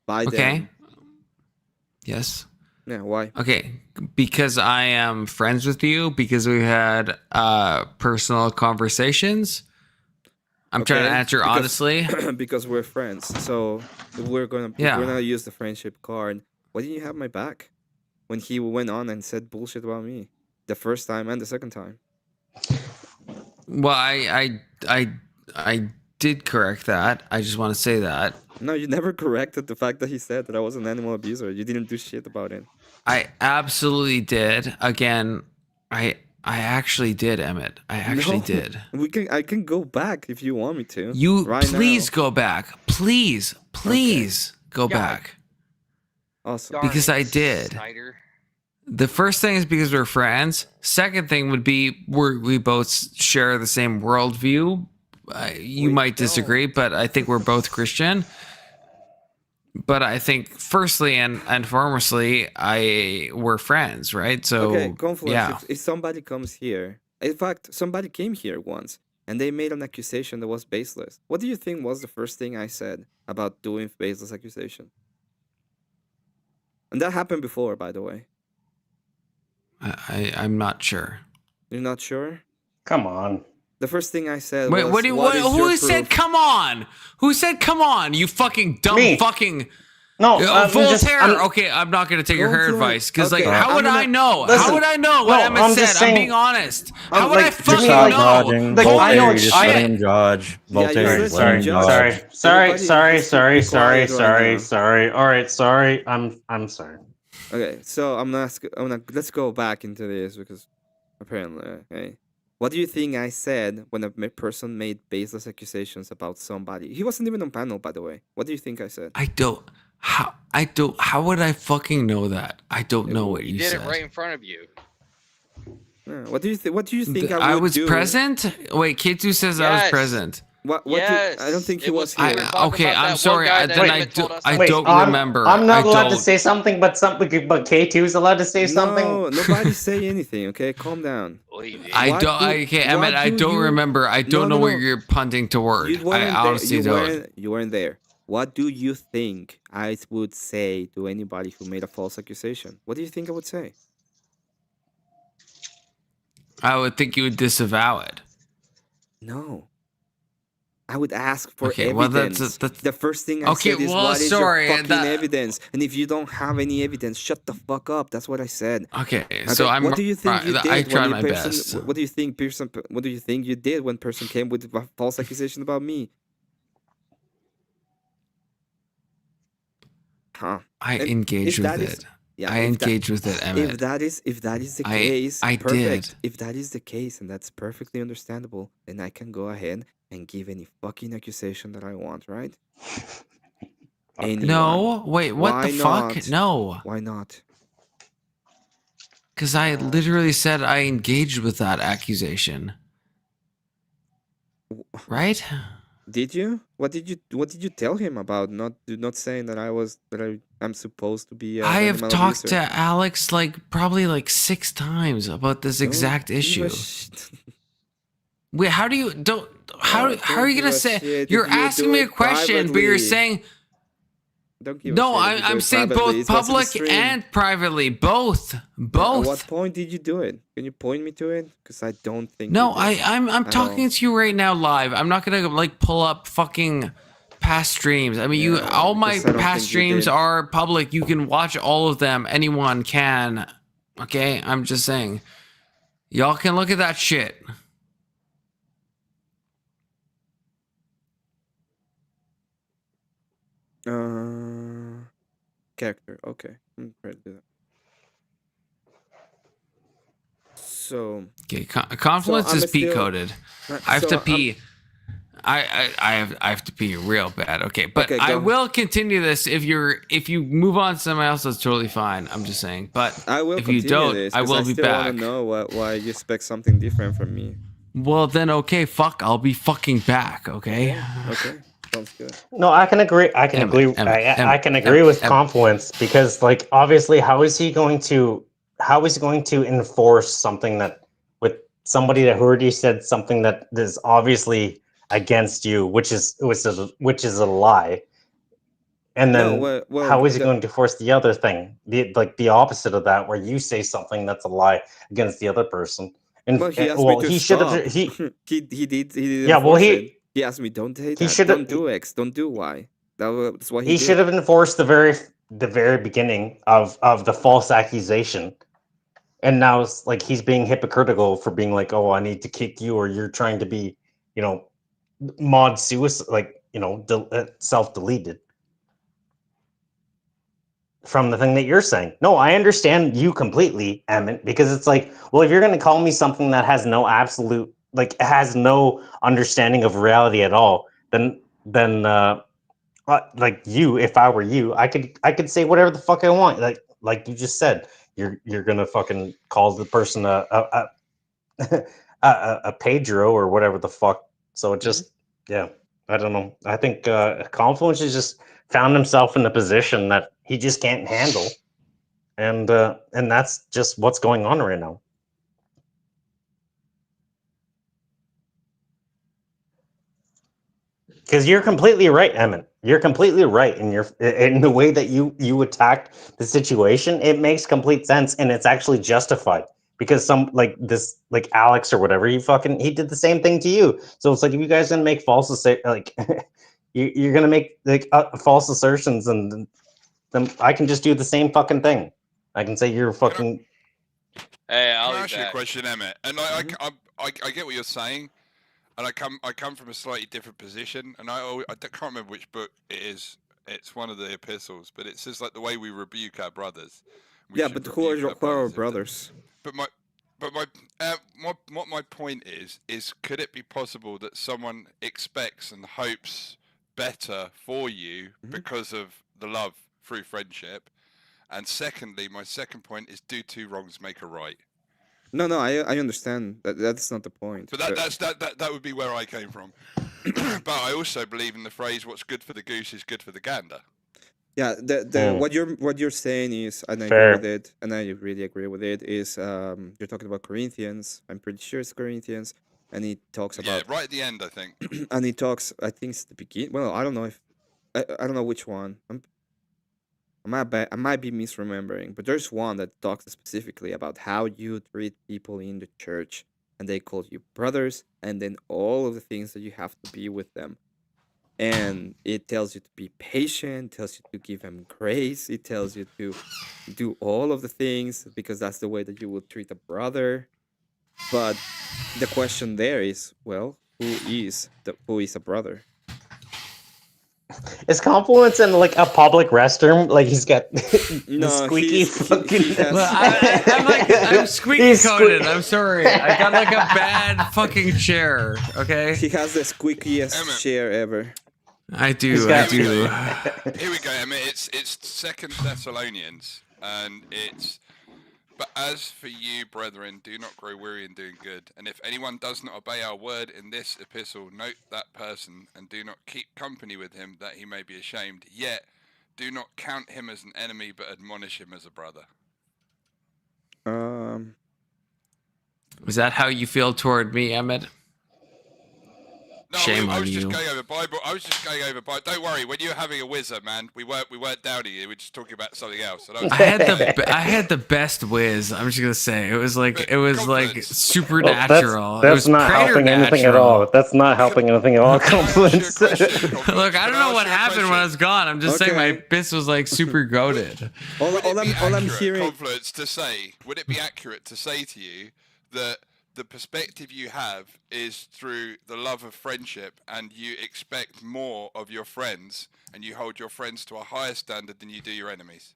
by them? Yes. Yeah, why? Okay, because I am friends with you, because we had personal conversations. I'm trying to answer honestly. Because we're friends. So if we're gonna use the friendship card. Why didn't you have my back when he went on and said bullshit about me the first time and the second time? Well, I did correct that. I just want to say that. No, you never corrected the fact that he said that I was an animal abuser. You didn't do shit about it. I absolutely did. Again, I actually did, Emmett. I actually did. I can go back if you want me to. You please go back. Please go back. Awesome. Because I did. Snyder. The first thing is because we're friends. Second thing would be we both share the same worldview. You might disagree, but I think we're both Christian. But I think firstly and foremostly, we're friends, right? So okay, Confluence, if somebody comes here In fact, somebody came here once and they made an accusation that was baseless. What do you think was the first thing I said about doing baseless accusation? And that happened before, by the way. I'm not sure. You're not sure? Come on. The first thing I said Wait, was, who said come on? Who said come on? You fucking dumb fucking... No, Voltaire. Okay, I'm not gonna take your advice because, like, how would I know? How would I know what Emmett said? I'm being honest. How would I fucking know? I know just let him judge. Voltaire, sorry. All right, sorry. I'm sorry. Okay, so let's go back into this because apparently, okay. What do you think I said when a person made baseless accusations about somebody? He wasn't even on panel, by the way. What do you think I said? How would I fucking know that? I don't know what you said. Did it right in front of you. Yeah, what do you think? What do you think I was present? Wait, K2 says I was present. What? I don't think he was here. Okay, I'm sorry. I don't remember. I'm not allowed to say something, but K2 is allowed to say something. No, nobody say anything. Okay, calm down. Emmett, I don't remember. I don't know what you're punting toward. I honestly don't. You weren't there. What do you think I would say to anybody who made a false accusation? What do you think I would say? I would think you would disavow it. No. I would ask for evidence. Well, that's the first thing I said is, what is your fucking evidence? And if you don't have any evidence, shut the fuck up. That's what I said. Okay, so what do you think you did? I tried my best. What do you think, person? What do you think you did when person came with a false accusation about me? Huh? I engaged with it. I engaged with it, Emmett. If that is the case, perfect. If that is the case, and that's perfectly understandable, then I can go ahead and give any fucking accusation that I want, right? No, wait, what the fuck? No. Why not? Because I literally said I engaged with that accusation. Right? Did you? What did you tell him about not saying that I'm supposed to be? I have talked to Alex probably 6 times about this exact issue. Wait, how are you gonna say you're asking me a question, but you're saying no? I'm saying both public and privately, both. At what point did you do it? Can you point me to it? Because I don't think. No, I'm talking to you right now live. I'm not gonna pull up fucking past streams. I mean, all my past streams are public. You can watch all of them. Anyone can. Okay, I'm just saying. Y'all can look at that shit. Character. Okay, I'm ready to do that. So okay, Confluence is P coded. I have to pee. I have to pee real bad. Okay, but I will continue this if you move on to somebody else. That's totally fine. I'm just saying. But I will if you don't, I will be back. I want to know why you expect something different from me. Well, then okay, fuck. I'll be fucking back. Okay. Okay. Sounds good. No, I can agree. I can agree with Confluence because, obviously, how is he going to enforce something that with somebody that already said something that is obviously against you, which is a lie, and then how is he going to force the other thing, the opposite of that, where you say something that's a lie against the other person? And he should have. He did. Yeah. Well, he asked me, don't say that. Don't do X. Don't do Y. That's what he did. Should have enforced the very beginning of the false accusation. And now it's he's being hypocritical for being oh, I need to kick you, or you're trying to be, mod suicide, self-deleted from the thing that you're saying. No, I understand you completely, Emmett, because it's well, if you're going to call me something that has no absolute, has no understanding of reality at all, then if I were you, I could say whatever the fuck I want. Like you just said, you're gonna fucking call the person a Pedro or whatever the fuck. So it just, I don't know. I think Confluence has just found himself in a position that he just can't handle, and that's just what's going on right now. Because you're completely right, Emmett. You're completely right in the way that you attacked the situation. It makes complete sense, and it's actually justified. Because like Alex or whatever, he did the same thing to you. So it's like if you guys gonna make you're gonna make false assertions, and then I can just do the same fucking thing. I can say you're fucking. Hey, I'll Can I ask you a question, Emmett? And I get what you're saying, and I come from a slightly different position, and I can't remember which book it is. It's one of the epistles, but it says like the way we rebuke our brothers. But who are our brothers? But what my point is could it be possible that someone expects and hopes better for you because of the love through friendship? And secondly, my second point is do two wrongs make a right. No, I understand that's not the point. But that would be where I came from. But I also believe in the phrase "what's good for the goose is good for the gander." Yeah, what you're saying is, and I Fair. agree with it, and I really agree with it. Is you're talking about Corinthians? I'm pretty sure it's Corinthians, and he talks about right at the end, I think. And he talks, I think it's the beginning. Well, I don't know if I don't know which one. I might be misremembering, but there's one that talks specifically about how you treat people in the church, and they call you brothers, and then all of the things that you have to be with them. And it tells you to be patient, tells you to give them grace, it tells you to do all of the things because that's the way that you will treat a brother. But the question there is, well, who is a brother? Is Confluence in like a public restroom? Like he's got No, squeaky fucking. I'm squeaky coated. I'm sorry. I got like a bad fucking chair. Okay. He has the squeakiest chair ever. I do. Here we go, Emma. It's 2 Thessalonians, and it's. But as for you, brethren, do not grow weary in doing good. And if anyone does not obey our word in this epistle, note that person, and do not keep company with him, that he may be ashamed. Yet, do not count him as an enemy, but admonish him as a brother. Is that how you feel toward me, Emmett? No, Shame I on was you. just going over Bible. Don't worry. When you were having a whizzer, man, we weren't downing you. We were just talking about something else. So I had the best whiz. I'm just gonna say it was like supernatural. That's not helping anything at all. That's not helping anything at all. Confluence. Look, I don't know what happened when I was gone. I'm just saying my piss was like super goated. All I'm hearing. Confluence to say, would it be accurate to say to you that the perspective you have is through the love of friendship, and you expect more of your friends, and you hold your friends to a higher standard than you do your enemies?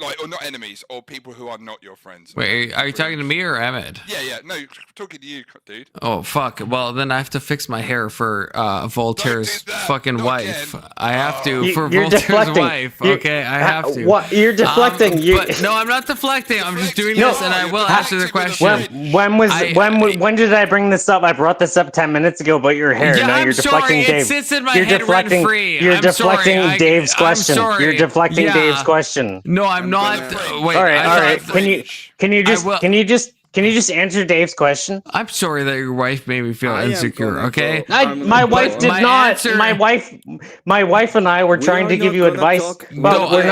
Or not enemies, or people who are not your friends. Wait, are you talking to me or Emmett? Yeah, no, talking to you, dude. Oh, fuck. Well, then I have to fix my hair for Voltaire's fucking wife. Again. I have to, for You're Voltaire's deflecting. wife. Okay, I have to. What? You're deflecting. But no, I'm not deflecting. I'm just doing this, and I will answer the question. When did I bring this up? I brought this up 10 minutes ago about your hair. Yeah, now I'm you're deflecting sorry. Dave. It sits in my You're head deflecting. rent-free. You're I'm deflecting sorry. Dave's question. I'm sorry. You're deflecting Yeah. Dave's question. No, I'm not. Wait. All right. Can you just answer Dave's question? I'm sorry that your wife made me feel insecure. Okay. My wife did not. Answer, my wife and I were trying to give you advice, but we're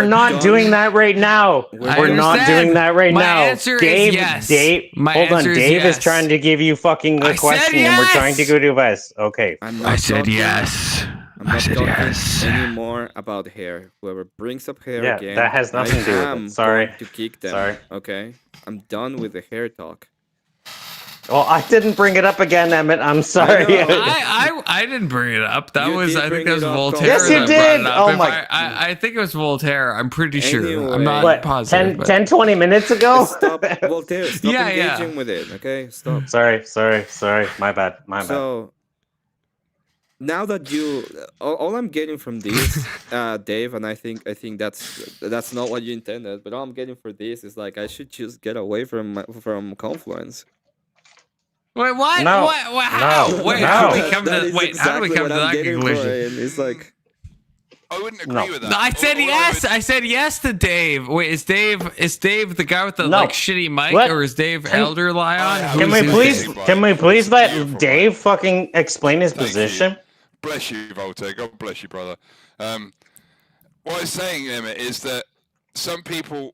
not doing that right now. We're not doing that right now. Dave, hold on. Dave is trying to give you fucking a question, and we're trying to go to advice. Okay. I said yes. I'm not talking anymore about hair. Whoever brings up hair again, that has nothing to do with it. Sorry. Going to kick them. Sorry. Okay, I'm done with the hair talk. Well, I didn't bring it up again, Emmett. I'm sorry. I didn't bring it up. I think that was Voltaire. Yes, you did. Oh my! I think it was Voltaire. I'm pretty sure. I'm not positive. 10-20 minutes ago. Stop, Voltaire. Stop engaging with it. Okay, stop. Sorry. My bad. So now that all I'm getting from this, Dave, and I think that's not what you intended, but all I'm getting for this is like I should just get away from Confluence. Wait, what? No. What? How? No. Wait, No. how do we come to That is how do we come to that conclusion? It's like I wouldn't agree with that. I said yes. I said yes to Dave. Wait, is Dave the guy with the like shitty mic, or is Dave Elder Lion? Can we please let Dave fucking explain his position? Bless you, Voltaire. God bless you, brother. What I was saying, Emmett, is that some people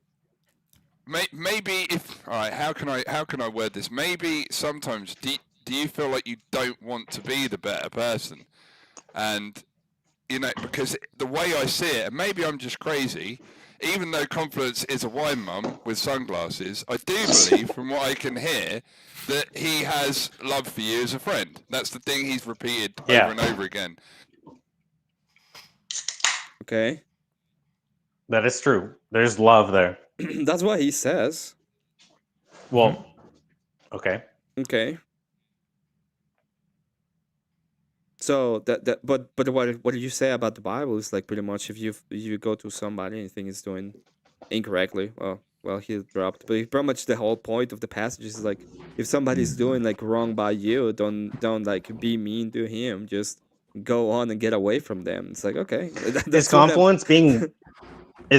maybe if all right, how can I word this? Maybe sometimes do you feel like you don't want to be the better person, and you know, because the way I see it, and maybe I'm just crazy, even though Confluence is a wine mum with sunglasses, I do believe, from what I can hear, that he has love for you as a friend. That's the thing he's repeated over and over again. Okay. That is true. There's love there. That's what he says. Well, okay. Okay. So but what do you say about the Bible is like pretty much if you go to somebody and you think he's doing incorrectly, well he dropped. But pretty much the whole point of the passage is like if somebody's doing like wrong by you, don't like be mean to him. Just go on and get away from them. It's like okay. Is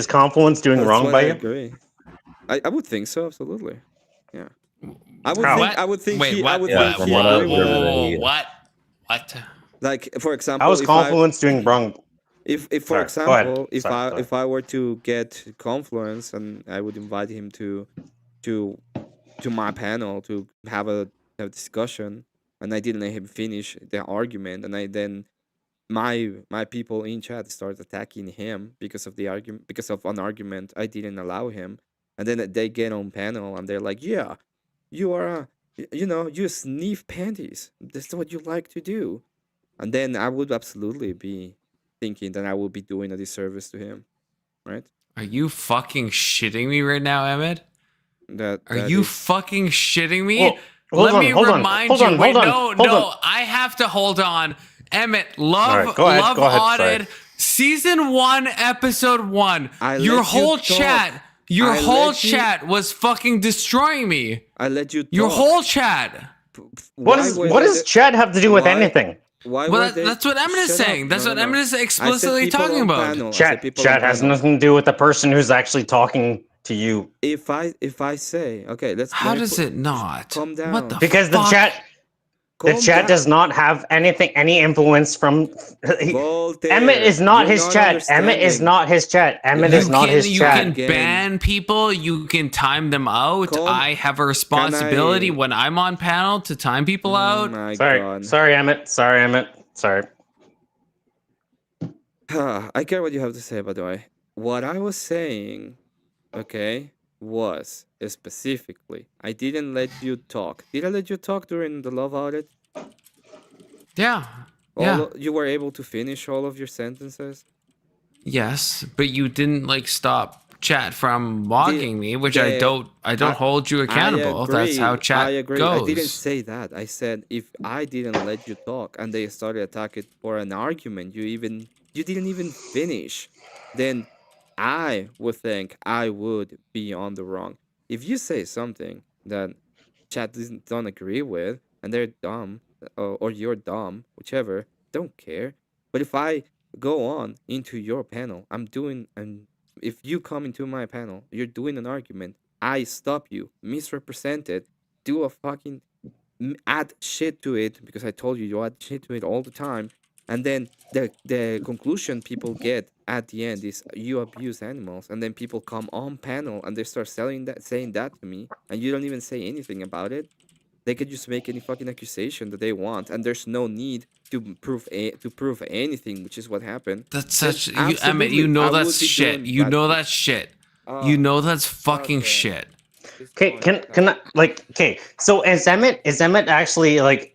Confluence doing wrong by you? I agree. I would think so, absolutely. Yeah. I would think what? Like for example, how is Confluence doing wrong? If for example, if I were to get Confluence and I would invite him to my panel to have a discussion, and I didn't let him finish the argument, and then my people in chat start attacking him because of an argument I didn't allow him, and then they get on panel and they're like, yeah, you are you sniff panties, that's what you like to do. And then I would absolutely be thinking that I would be doing a disservice to him, right? Are you fucking shitting me right now, Emmett? Are you fucking shitting me? Well, Let me remind you. Wait, no, I have to hold on. Emmett, Love Audit, Season 1, Episode 1. Your whole chat was fucking destroying me. I let you talk. Your whole chat. What does chat have to do with anything? That's what Emmett is saying. That's what Emmett is explicitly talking about. Chat has nothing to do with the person who's actually talking to you. If I say, okay, how does it not? Calm down. What the because fuck? the chat does not have any influence from. Emmett is not his chat. Emmett is not his chat. Emmett is not his chat. You can ban people. You can time them out. I have a responsibility when I'm on panel to time people out. Sorry, Emmett. Sorry. I care what you have to say, by the way. What I was saying, okay, was specifically, I didn't let you talk. Did I let you talk during the Love Audit? Yeah. You were able to finish all of your sentences? Yes, but you didn't like stop chat from mocking me, which I don't hold you accountable. That's how chat goes. I didn't say that. I said if I didn't let you talk and they started attacking for an argument, you didn't even finish, then I would think I would be on the wrong. If you say something that chat don't agree with and they're dumb or you're dumb, whichever, don't care. But if I go on into your panel, if you come into my panel, you're doing an argument, I stop you, misrepresent it, do a fucking add shit to it because I told you add shit to it all the time, and then the conclusion people get at the end is you abuse animals, and then people come on panel and they start saying that to me, and you don't even say anything about it. They could just make any fucking accusation that they want, and there's no need to prove anything, which is what happened. That's such Emmett. You know that's shit. You know that's shit. You know that's fucking shit. Okay, can I okay? So is Emmett actually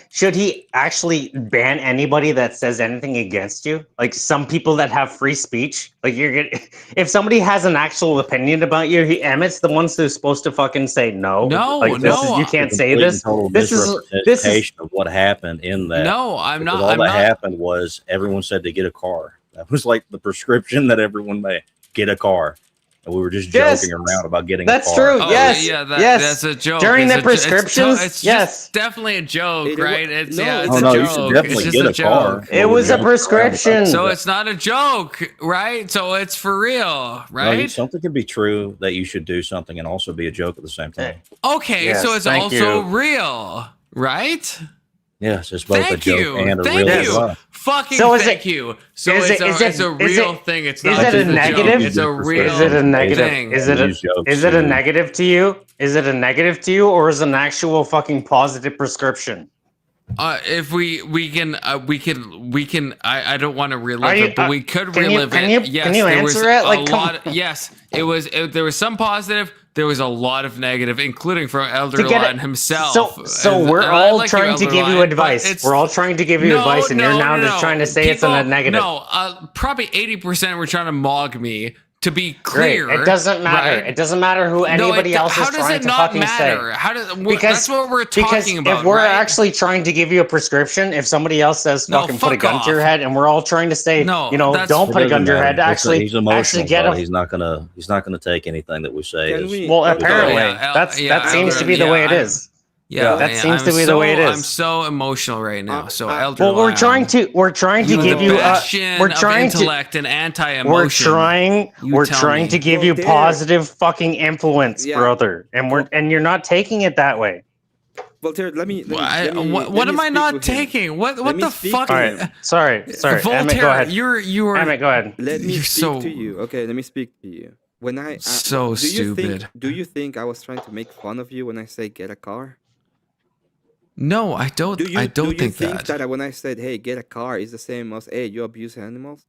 should he actually ban anybody that says anything against you? Like some people that have free speech. Like if somebody has an actual opinion about you, Emmett's the one who's supposed to fucking say no. No, you can't say this. This is of what happened in that. No, I'm not. All that happened was everyone said to get a car. That was like the prescription that everyone made. Get a car. And we were just joking around about getting a car. That's true. Oh, yes. yeah, yes. that's a joke. During It's the prescriptions, it's yes. just definitely a joke, right? It's no, it's Oh a no, joke. you should definitely it's get just a car. It was a prescription. So it's not a joke, right? So it's for real, right? No, something can be true that you should do something and also be a joke at the same time. Okay, Yes, so it's thank also you. real, right? Yes, it's both a Thank joke you. and a Thank real you. life. Fucking So is thank it- you. So is it's it- a, is it- it's a is real it- thing. It's is not it a just a negative? joke. It's a real Is it a negative? thing. Is it Use jokes is it a to- negative to you? Is it a negative to you, or is it an actual fucking positive prescription? If we can I don't want to relive you- it, but we could can you- relive can it. you- Yes, can you there was answer it? a Like, come lot. Yes, there was some positive. There was a lot of negative, including from To get Elderline it- himself. So And we're I all like trying to give you Elderline, but advice. it's- We're all trying to give you advice, and you're now just trying to say it's a negative. No, probably 80% were trying to mog me. To be Great. clear, It doesn't matter. right? It doesn't matter who anybody else how is does trying it to not fucking matter? say. How does Because that's what we're talking about? if we're right? actually trying to give you a prescription, if somebody else says No, fucking put a fuck gun to your off. head, and we're all trying to say, No, don't It put a gun doesn't to your head. matter. Actually, he's emotional. actually get bro. him. He's not gonna take anything that we say. Can as- we- Well, Oh, apparently, yeah, that yeah, seems to be the yeah, way it I'm- is. Yeah, that yeah, seems I'm to be the way it is. I'm so emotional right now. So Elder Well, we're Lion, trying to give you we're trying to intellect and anti-emotion. we're tell trying me. to give Well, you there- positive fucking influence, Yeah. brother, and you're not taking it that way. Voltaire, let me. What am I not taking? What the fuck? All right, sorry, Voltaire, Emmett, go ahead. you are Emmett, go ahead. Let me You're speak so- to you. Okay, let me speak to you. When I So do you stupid. do you think I was trying to make fun of you when I say get a car? No, I don't. Do you I don't do you think that. when I said hey get a car is the same as hey you abuse animals?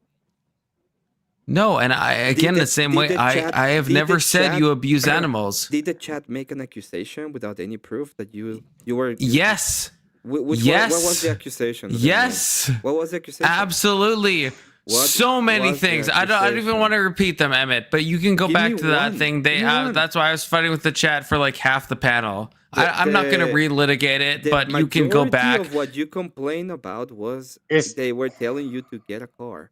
No, and I again the- the same did way. the chat- I have did never the said chat- you abuse animals. Did the chat make an accusation without any proof that you were? Yes. What was Yes. the accusation? that they Yes. made? What was the accusation? Absolutely. What So many was the things. I don't even accusation? want to repeat them, Emmett. But you can go Give back me to that one. thing. They Give me have. one. That's why I was fighting with the chat for like half the panel. I'm not going to relitigate it, The but you can go majority back. Of what you complained about was It's- they were telling you to get a car.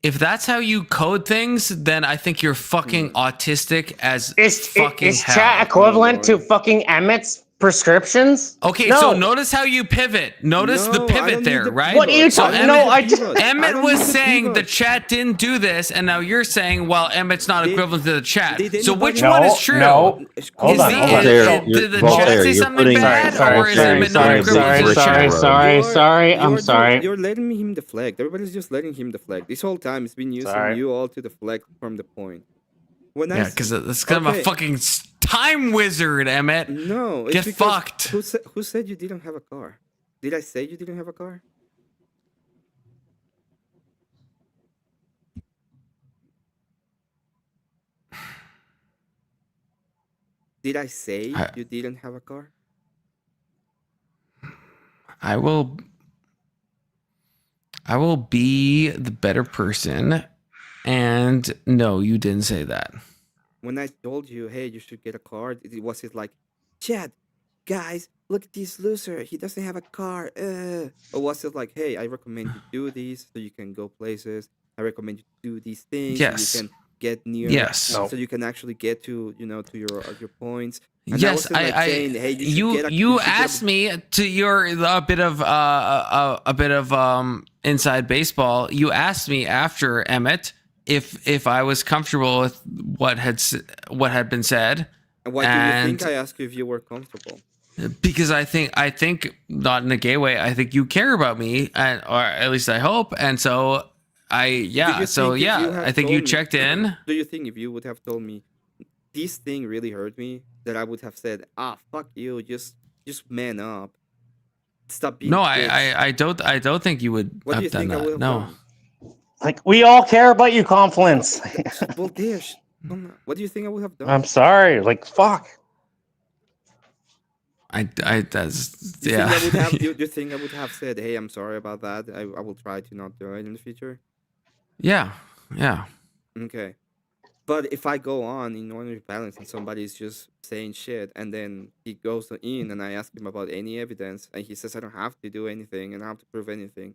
If that's how you code things, then I think you're fucking autistic as Is fucking hell. chat equivalent to fucking Emmett's prescriptions? Okay, No. so notice how you pivot. Notice the No, I pivot don't need there, the right? What are you So talking? No, I just. Emmett don't was need the saying the pivot. chat didn't do this, and now you're saying, well, Emmett's not Did- equivalent to the chat. did So anybody- which one is true? No. Hold Is on, the- hold on. Did the Voltaire, chat say you're something putting- bad, or is sorry, Emmett not sorry, equivalent to the sorry, chat? sorry, I'm sorry. You're letting him deflect. Everybody's just letting him deflect. This whole time it's been using Sorry. you all to deflect from the point. When Yeah, because it's kind of a fucking time wizard, Emmett. No, it's Get because fucked. Who said you didn't have a car? Did I say you didn't have a car? Did I say you didn't have a car? I will be the better person. And no, you didn't say that. When I told you, hey, you should get a car, was it like, Chad, guys, look at this loser. He doesn't have a car. Or was it like, hey, I recommend you do this so you can go places. I recommend you do these things Yes. so you can get near. Yes. So you can actually get to, to your points. And Yes, wasn't, like, saying, hey, you should get asked me to your a bit of inside baseball. You asked me after Emmett if I was comfortable with what had been said. And why do you think I asked you if you were comfortable? Because I think not in a gay way. I think you care about me, or at least I hope. And so I think you checked in. Do you think if you would have told me this thing really hurt me, that I would have said, fuck you, just man up, stop being. No, bitch. I don't think you would What do you have done think I would that. have No. done? Like, we all care about you, Confluence. Well, Dish, what do you think I would have done? I'm sorry. Like, fuck. That's Do yeah. you think I would have said, hey, I'm sorry about that. I will try to not do it in the future. Yeah. Okay. But if I go on in Northern Balance and somebody's just saying shit and then he goes in and I ask him about any evidence and he says I don't have to do anything and I don't have to prove anything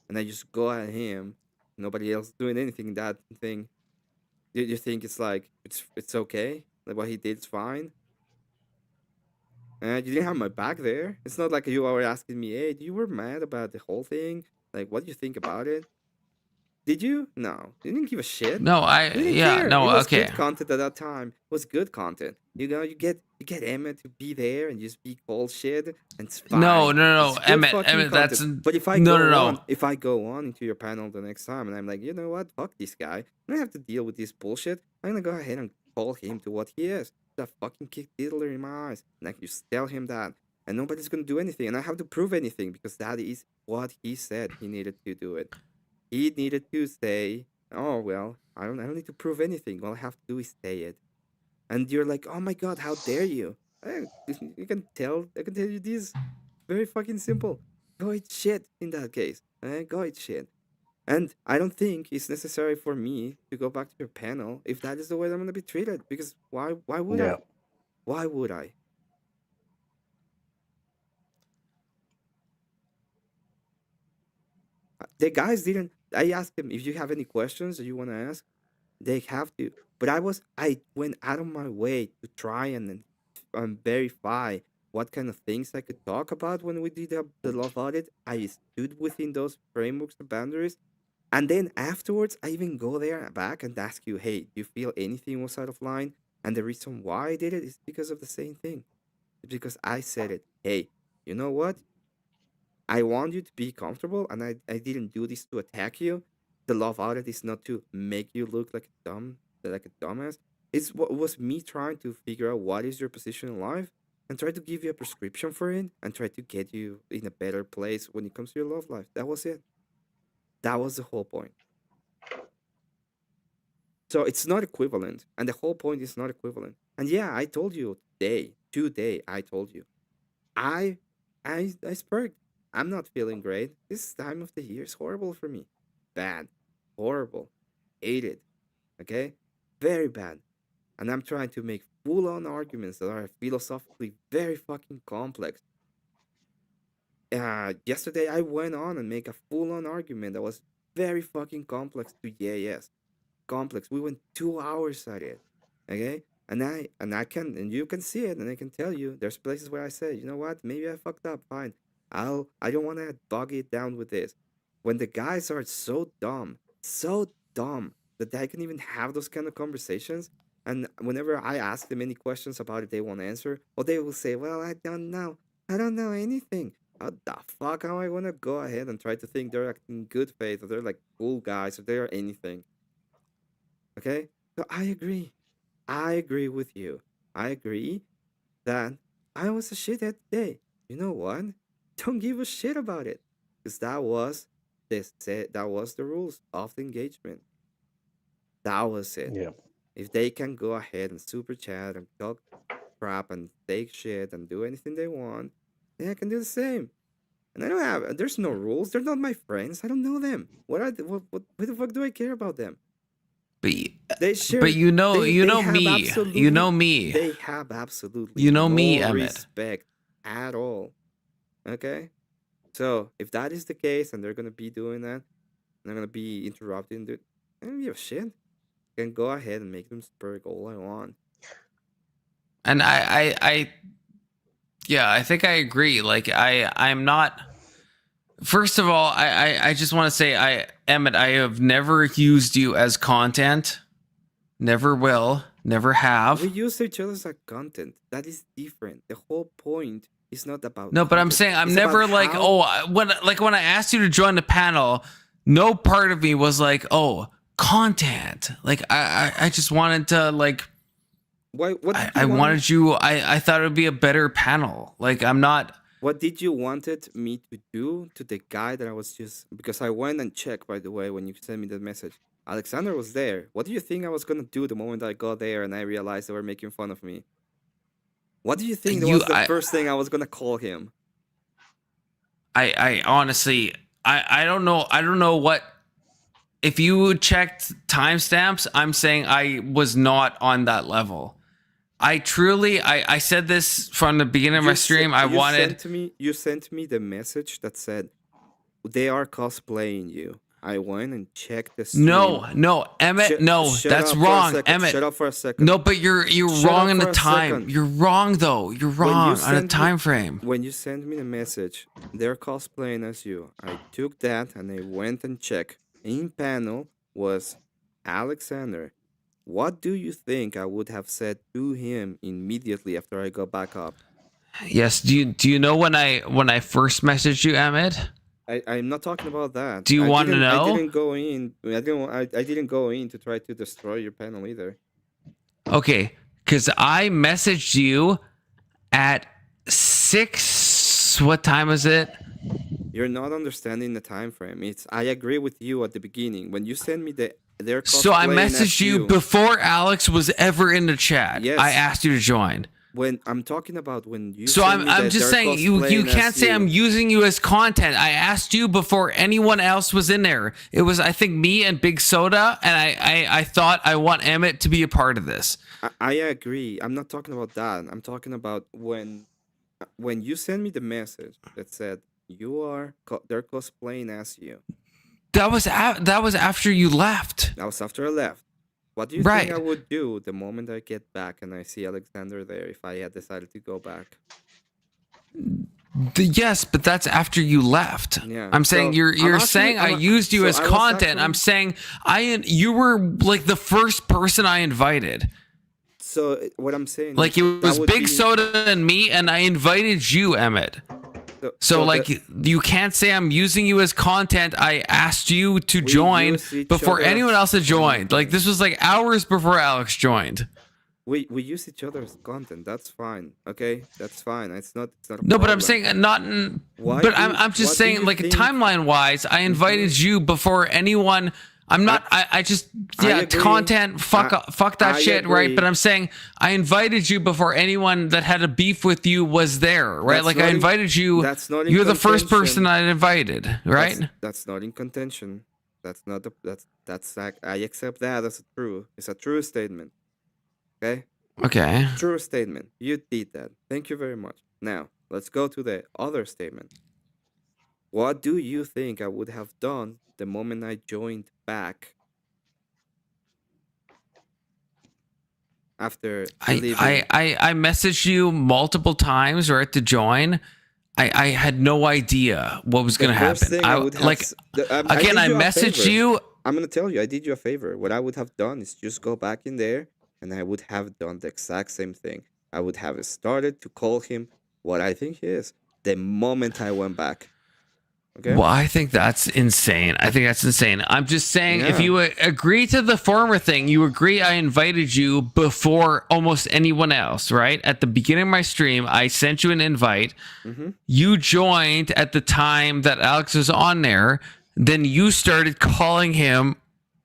and I just go at him, nobody else doing anything, that thing, You think it's like it's okay? Like what he did is fine? You didn't have my back there. It's not like you were asking me, hey, you were mad about the whole thing? Like, what do you think about it? Did you? No. You didn't give a shit. No, You didn't care. It was good content at that time. It was good content. You know, you get Emmett to be there and just be cold shit, and it's fine. No, Emmett, that's but if I if I go on into your panel the next time and I'm like, you know what, fuck this guy, I don't have to deal with this bullshit. I'm gonna go ahead and call him to what he is. That fucking kick diddler in my eyes. And I can just tell him that. And nobody's gonna do anything. And I have to prove anything because that is what he said he needed to do it. He needed to say, oh well, I don't need to prove anything. All I have to do is say it. And you're like, oh my god, how dare you? I can tell you this. Very fucking simple. Go eat shit in that case. Go eat shit. And I don't think it's necessary for me to go back to your panel if that is the way I'm gonna be treated. Because why would I? Why would I? The guys didn't. I asked them if you have any questions that you want to ask. They have to. But I went out of my way to try and verify what kind of things I could talk about when we did the love audit. I stood within those frameworks and boundaries. And then afterwards, I even go there back and ask you, hey, do you feel anything was out of line? And the reason why I did it is because of the same thing. It's because I said it. Hey, you know what? I want you to be comfortable, and I didn't do this to attack you. The love audit is not to make you look like a dumbass. It's what was me trying to figure out what is your position in life and try to give you a prescription for it and try to get you in a better place when it comes to your love life. That was it. That was the whole point. So it's not equivalent, and the whole point is not equivalent. And yeah, I told you today, I told you, I spurred. I'm not feeling great. This time of the year is horrible for me. Bad. Horrible. Hate it. Okay? Very bad. And I'm trying to make full-on arguments that are philosophically very fucking complex. Yesterday I went on and make a full-on argument that was very fucking complex to yes. Complex. We went 2 hours at it. Okay? And you can see it, and I can tell you there's places where I say, you know what, maybe I fucked up, fine. I don't want to bog it down with this. When the guys are so dumb that they can even have those kind of conversations, and whenever I ask them any questions about it, they won't answer, or they will say, well, I don't know anything. How the fuck am I gonna go ahead and try to think they're acting in good faith, or they're like cool guys, or they're anything? Okay? So I agree with you. I agree that I was a shithead today. You know what? Don't give a shit about it, because that was the rules of the engagement. That was it. Yeah. If they can go ahead and super chat and talk crap and take shit and do anything they want, then I can do the same. And there's no rules. They're not my friends. I don't know them. What the fuck do I care about them? But you know me. You know me. They have absolutely no Emmett. Respect at all. Okay? So, if that is the case and they're going to be doing that, and they're going to be interrupting it, I don't give a shit. I can go ahead and make them spurg all I want. And I think I agree. Like, I'm not... First of all, I just want to say, Emmett, I have never used you as content. Never will. Never have. We use each other as content. That is different. The whole point is not about... No, but I'm saying I'm never like, when I asked you to join the panel, no part of me was like, oh, content. Like, I just wanted to, like... I wanted you... I thought it would be a better panel. Like, I'm not... What did you wanted me to do to the guy that I was just... Because I went and checked, by the way, when you sent me that message. Alexander was there. What do you think I was going to do the moment I got there and I realized they were making fun of me? What do you think was the first thing I was going to call him? I honestly... I don't know. I don't know what... If you checked timestamps, I'm saying I was not on that level. I truly, I said this from the beginning of my stream. You sent me the message that said they are cosplaying you. I went and checked the stream. No, Emmett. That's wrong, Emmett. Shut up for a second. No, but you're wrong in the time. Second. You're wrong though. You're wrong on a time frame. When you sent me the message, they're cosplaying as you. I took that and I went and checked. In panel was Alexander. What do you think I would have said to him immediately after I got back up? Yes. Do you know when I first messaged you, Emmett? I'm not talking about that. Do you want to know? I didn't go in. I didn't go in to try to destroy your panel either. Okay, because I messaged you at 6. What time is it? You're not understanding the time frame. I agree with you at the beginning when you send me their. So I messaged you before Alex was ever in the chat. Yes. I asked you to join. When I'm talking about when you. So I'm just saying you can't say I'm using you as content. I asked you before anyone else was in there. It was I think me and Big Soda, and I thought I want Emmett to be a part of this. I agree. I'm not talking about that. I'm talking about when you send me the message that said they're cosplaying as you. That was after you left. That was after I left. What do you think I would do the moment I get back and I see Alexander there if I had decided to go back? Yes, but that's after you left. Yeah. I'm saying you're saying I used you as content. I'm saying you were like the first person I invited. So what I'm saying, like it was Big Soda and me, and I invited you, Emmett. So like you can't say I'm using you as content. I asked you to join before anyone else had joined. Like this was like hours before Alex joined. We use each other as content. That's fine. Okay, that's fine. It's not a no, problem. But I'm saying not. But I'm just saying like timeline wise, I invited you before anyone. I'm not. I just content. Fuck that shit, agree. right? But I'm saying I invited you before anyone that had a beef with you was there, right? Like I invited you. That's not in You're the first contention. person I invited, right? That's not in contention. That's not that's like I accept that as true. It's a true statement. Okay. Okay. True statement. You did that. Thank you very much. Now let's go to the other statement. What do you think I would have done the moment I joined back after leaving? I messaged you multiple times right to join. I had no idea what was going to happen. I messaged you. I'm going to tell you, I did you a favor. What I would have done is just go back in there and I would have done the exact same thing. I would have started to call him what I think he is the moment I went back. Okay. Well, I think that's insane. I'm just saying, if you agree to the former thing, you agree I invited you before almost anyone else, right? At the beginning of my stream, I sent you an invite. Mm-hmm. You joined at the time that Alex was on there. Then you started calling him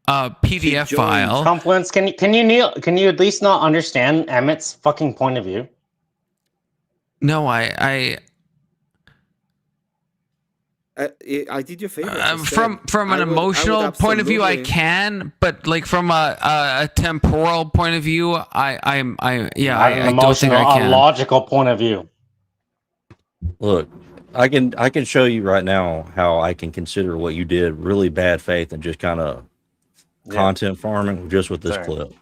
a PDF file. Confluence, can you at least not understand Emmett's fucking point of view? No, I did you a favor. From an emotional point of view, I can, but like from a temporal point of view, I don't think I can. A logical point of view. Look, I can show you right now how I can consider what you did really bad faith and just kind of content farming just with this clip.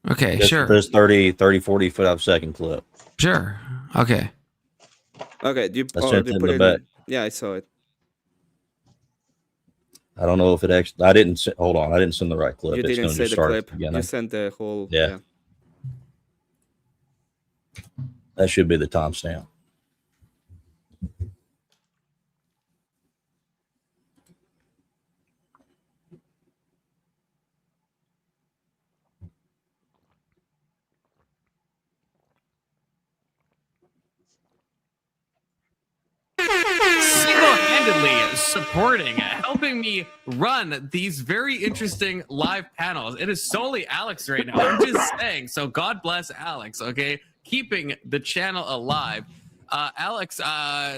Okay, just sure. This 30, 45-second clip. Sure. Okay. Okay. I sent it in the back. Yeah, I saw it. I don't know if it actually. I didn't. Hold on. I didn't send the right clip. You didn't say the clip. You sent the whole. Yeah. That should be the timestamp. Single-handedly supporting, helping me run these very interesting live panels. It is solely Alex right now. I'm just saying. So God bless Alex. Okay, keeping the channel alive. Alex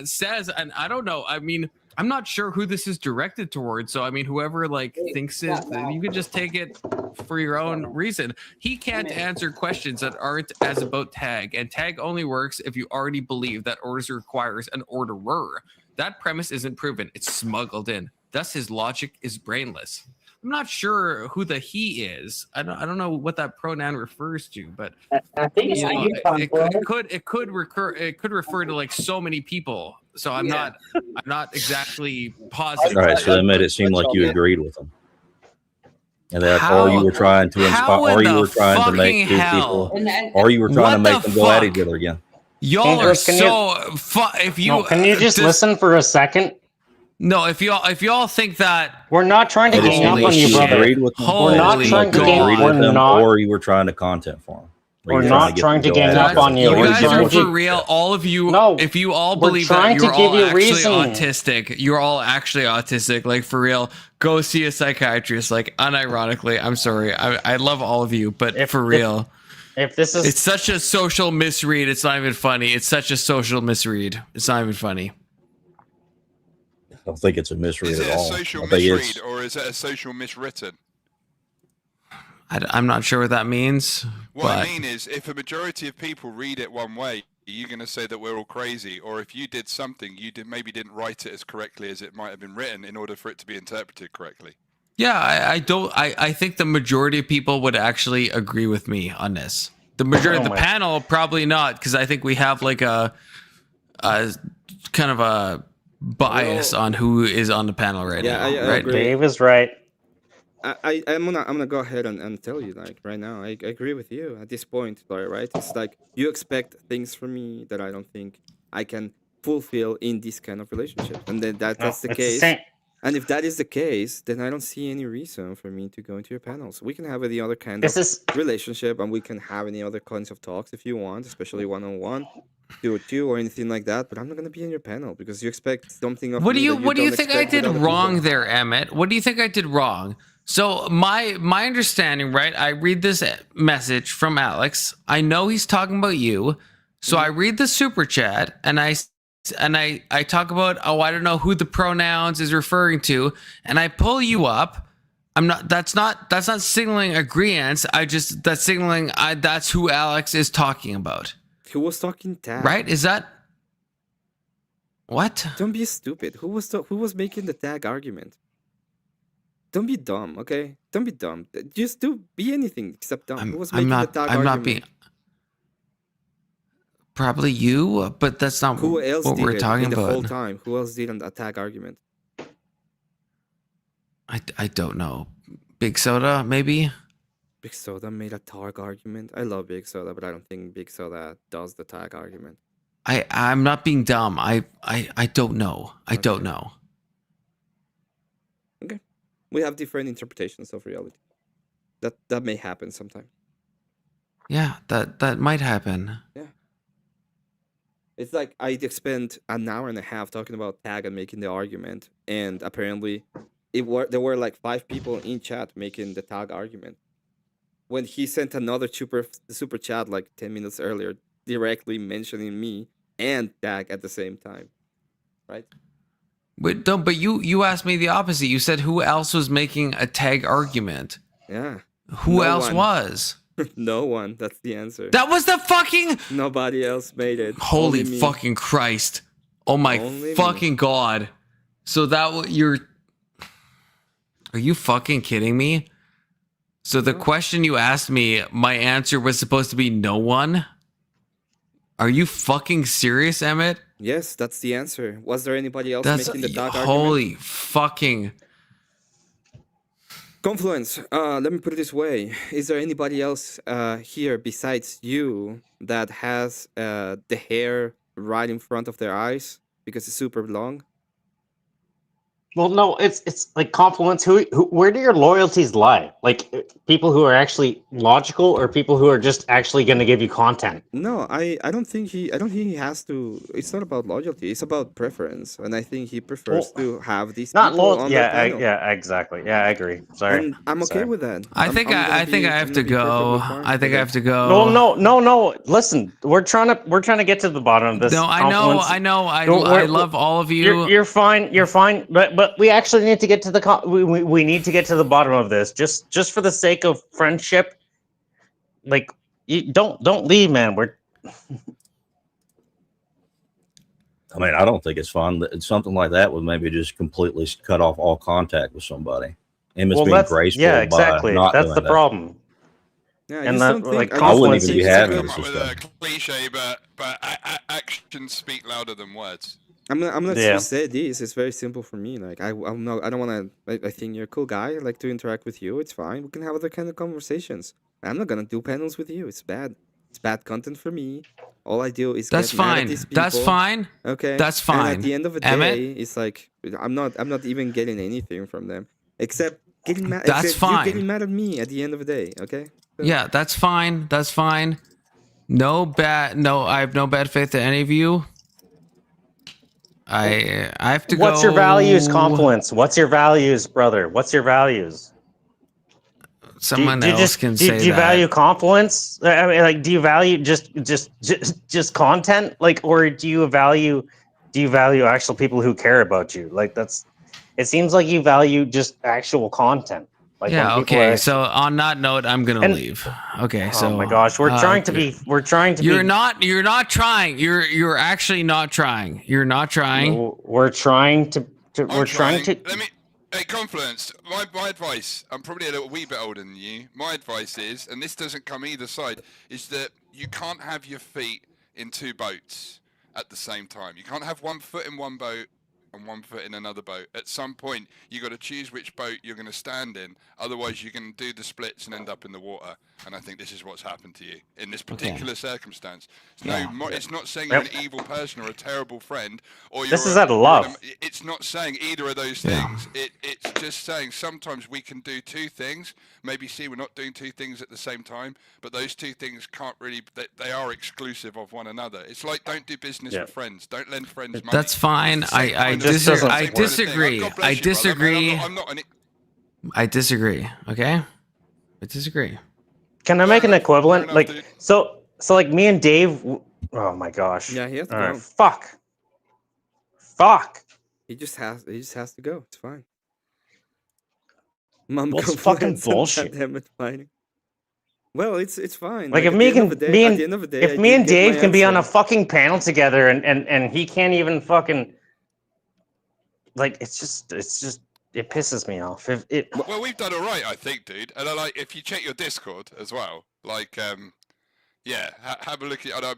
says, and I don't know. I mean, I'm not sure who this is directed towards. So I mean, whoever like thinks it, you can just take it for your own reason. He can't answer questions that aren't as about tag, and tag only works if you already believe that orders requires an orderer. That premise isn't proven. It's smuggled in. thus his logic is brainless. I'm not sure who the he is. I don't know what that pronoun refers to, but I think it's it could refer to like so many people. So I'm not exactly positive. All right, so that made it seem like you agreed with them, and that or you were trying to inspire, or you were trying to make two people, or you were trying to make them go at each other again. Y'all are so if you can you just listen for a second? No, if y'all think that we're not trying to gang up on you, brother. We're not trying to gang. We're not. Or you were trying to content for them. We're not trying to gang up on you. You guys are for real. All of you. No, if you all believe that you're all actually autistic, you're all actually autistic. Like for real, go see a psychiatrist. Like unironically, I'm sorry. I love all of you, but for real. If this is, it's such a social misread. It's not even funny. It's such a social misread. It's not even funny. I don't think it's a misread at all. Is it a social misread or is it a social miswritten? I'm not sure what that means. What I mean is, if a majority of people read it one way, are you going to say that we're all crazy? Or if you did something, you maybe didn't write it as correctly as it might have been written in order for it to be interpreted correctly? Yeah, I think the majority of people would actually agree with me on this. The majority of the panel, probably not, because I think we have like a kind of a bias on who is on the panel right now. Right? Dave is right. I'm gonna go ahead and tell you, like, right now, I agree with you at this point, Larry, right? It's like you expect things from me that I don't think I can fulfill in this kind of relationship, and then that's the case. And if that is the case, then I don't see any reason for me to go into your panels. We can have any other kind of relationship, and we can have any other kinds of talks if you want, especially one-on-one, 2-2, or anything like that. But I'm not gonna be in your panel because you expect something of What me do you that What do you don't think I expect did with other wrong people. there, Emmett? What do you think I did wrong? So my understanding, right? I read this message from Alex. I know he's talking about you. So I read the super chat and I talk about, oh, I don't know who the pronouns is referring to, and I pull you up. That's not signaling agreement. That's signaling that's who Alex is talking about. Who was talking tag? Right? Is that what? Don't be stupid. Who was making the tag argument? Don't be dumb, okay? Don't be dumb. Just be anything except dumb. Who was making the tag argument? I'm not being. Probably you, but that's not who else what did we're talking the about. whole time. Who else did an attack argument? I don't know. Big Soda, maybe? Big Soda made a tag argument. I love Big Soda, but I don't think Big Soda does the tag argument. I'm not being dumb. I don't know. I don't know. Okay. We have different interpretations of reality. That may happen sometime. Yeah, that might happen. Yeah. It's like I spent an hour and a half talking about tag and making the argument, and apparently there were like 5 people in chat making the tag argument. When he sent another super chat like 10 minutes earlier, directly mentioning me and tag at the same time. Right? But you asked me the opposite. You said who else was making a tag argument? Yeah. Who else was? No one. That's the answer. That was the fucking... Nobody else made it. Holy fucking Christ. Oh my fucking God. So you're... Are you fucking kidding me? So the question you asked me, my answer was supposed to be no one? Are you fucking serious, Emmett? Yes, that's the answer. Was there anybody else making the tag argument? Holy fucking... Confluence, let me put it this way. Is there anybody else here besides you that has the hair right in front of their eyes because it's super long? Well, no, it's like compliments. Where do your loyalties lie? Like people who are actually logical, or people who are just actually going to give you content? No, I don't think he has to. It's not about loyalty. It's about preference, and I think he prefers to have these not people loyalty. on the panel. Yeah, exactly. Yeah, I agree. Sorry, and I'm okay with that. I think I have to go. I think I have to go. No. Listen, we're trying to get to the bottom of this. No, I know. I love all of you. You're fine. But we actually need to get to the we need to get to the bottom of this, just for the sake of friendship. Like, you don't leave, man. I mean, I don't think it's fun. Something like that would maybe just completely cut off all contact with somebody. Emmett's being graceful by not That's doing the that. problem. Yeah, And I that, don't think like, I wouldn't even confluence be is having good. this Come up with a discussion. cliche, but actions speak louder than words. I'm gonna just say this. It's very simple for me. Like I'm not. I don't want to. I think you're a cool guy. I like to interact with you. It's fine. We can have other kind of conversations. I'm not gonna do panels with you. It's bad. It's bad content for me. All I do is That's get mad at fine. these people. That's fine. Okay. That's fine. And at the end of the day, Emmett? it's like I'm not even getting anything from them except getting mad. That's except you fine. getting mad at me at the end of the day. Okay. So, Yeah, that's fine. That's fine. No, I have no bad faith in any of you. I have to go. What's your values, Confluence? What's your values, brother? What's your values? Someone else can say that. Do you value Confluence? I mean, like, do you value just content, like, or do you value actual people who care about you? Like, it seems like you value just actual content. Like, yeah. Okay. So on that note, I'm gonna leave. Okay. So. Oh my gosh, we're trying to be. You're not. You're not trying. You're actually not trying. You're not trying. We're trying to. We're trying to. Let me. Hey, Confluence. My advice. I'm probably a wee bit older than you. My advice is, and this doesn't come either side, is that you can't have your feet in two boats at the same time. You can't have one foot in one boat and one foot in another boat. At some point, you got to choose which boat you're going to stand in. Otherwise, you can do the splits and end up in the water. And I think this is what's happened to you in this particular circumstance. It's not saying you're an evil person or a terrible friend, or this is out of love. It's not saying either of those things. It's just saying sometimes we can do two things. Maybe we're not doing two things at the same time, but those two things can't really. They are exclusive of one another. It's like don't do business with friends. Don't lend friends money. That's fine. I disagree. I disagree. I disagree. Okay. I disagree. Can I make an equivalent? Like, so like me and Dave. Oh my gosh. Yeah, he has to go. Fuck. He just has to go. It's fine. Mom, what's fucking bullshit? Damn it, fighting. Well, it's fine. Like if me and Dave can be on a fucking panel together and he can't even fucking, like, it's just it pisses me off. Well, we've done all right, I think, dude. And I like if you check your Discord as well, like have a look at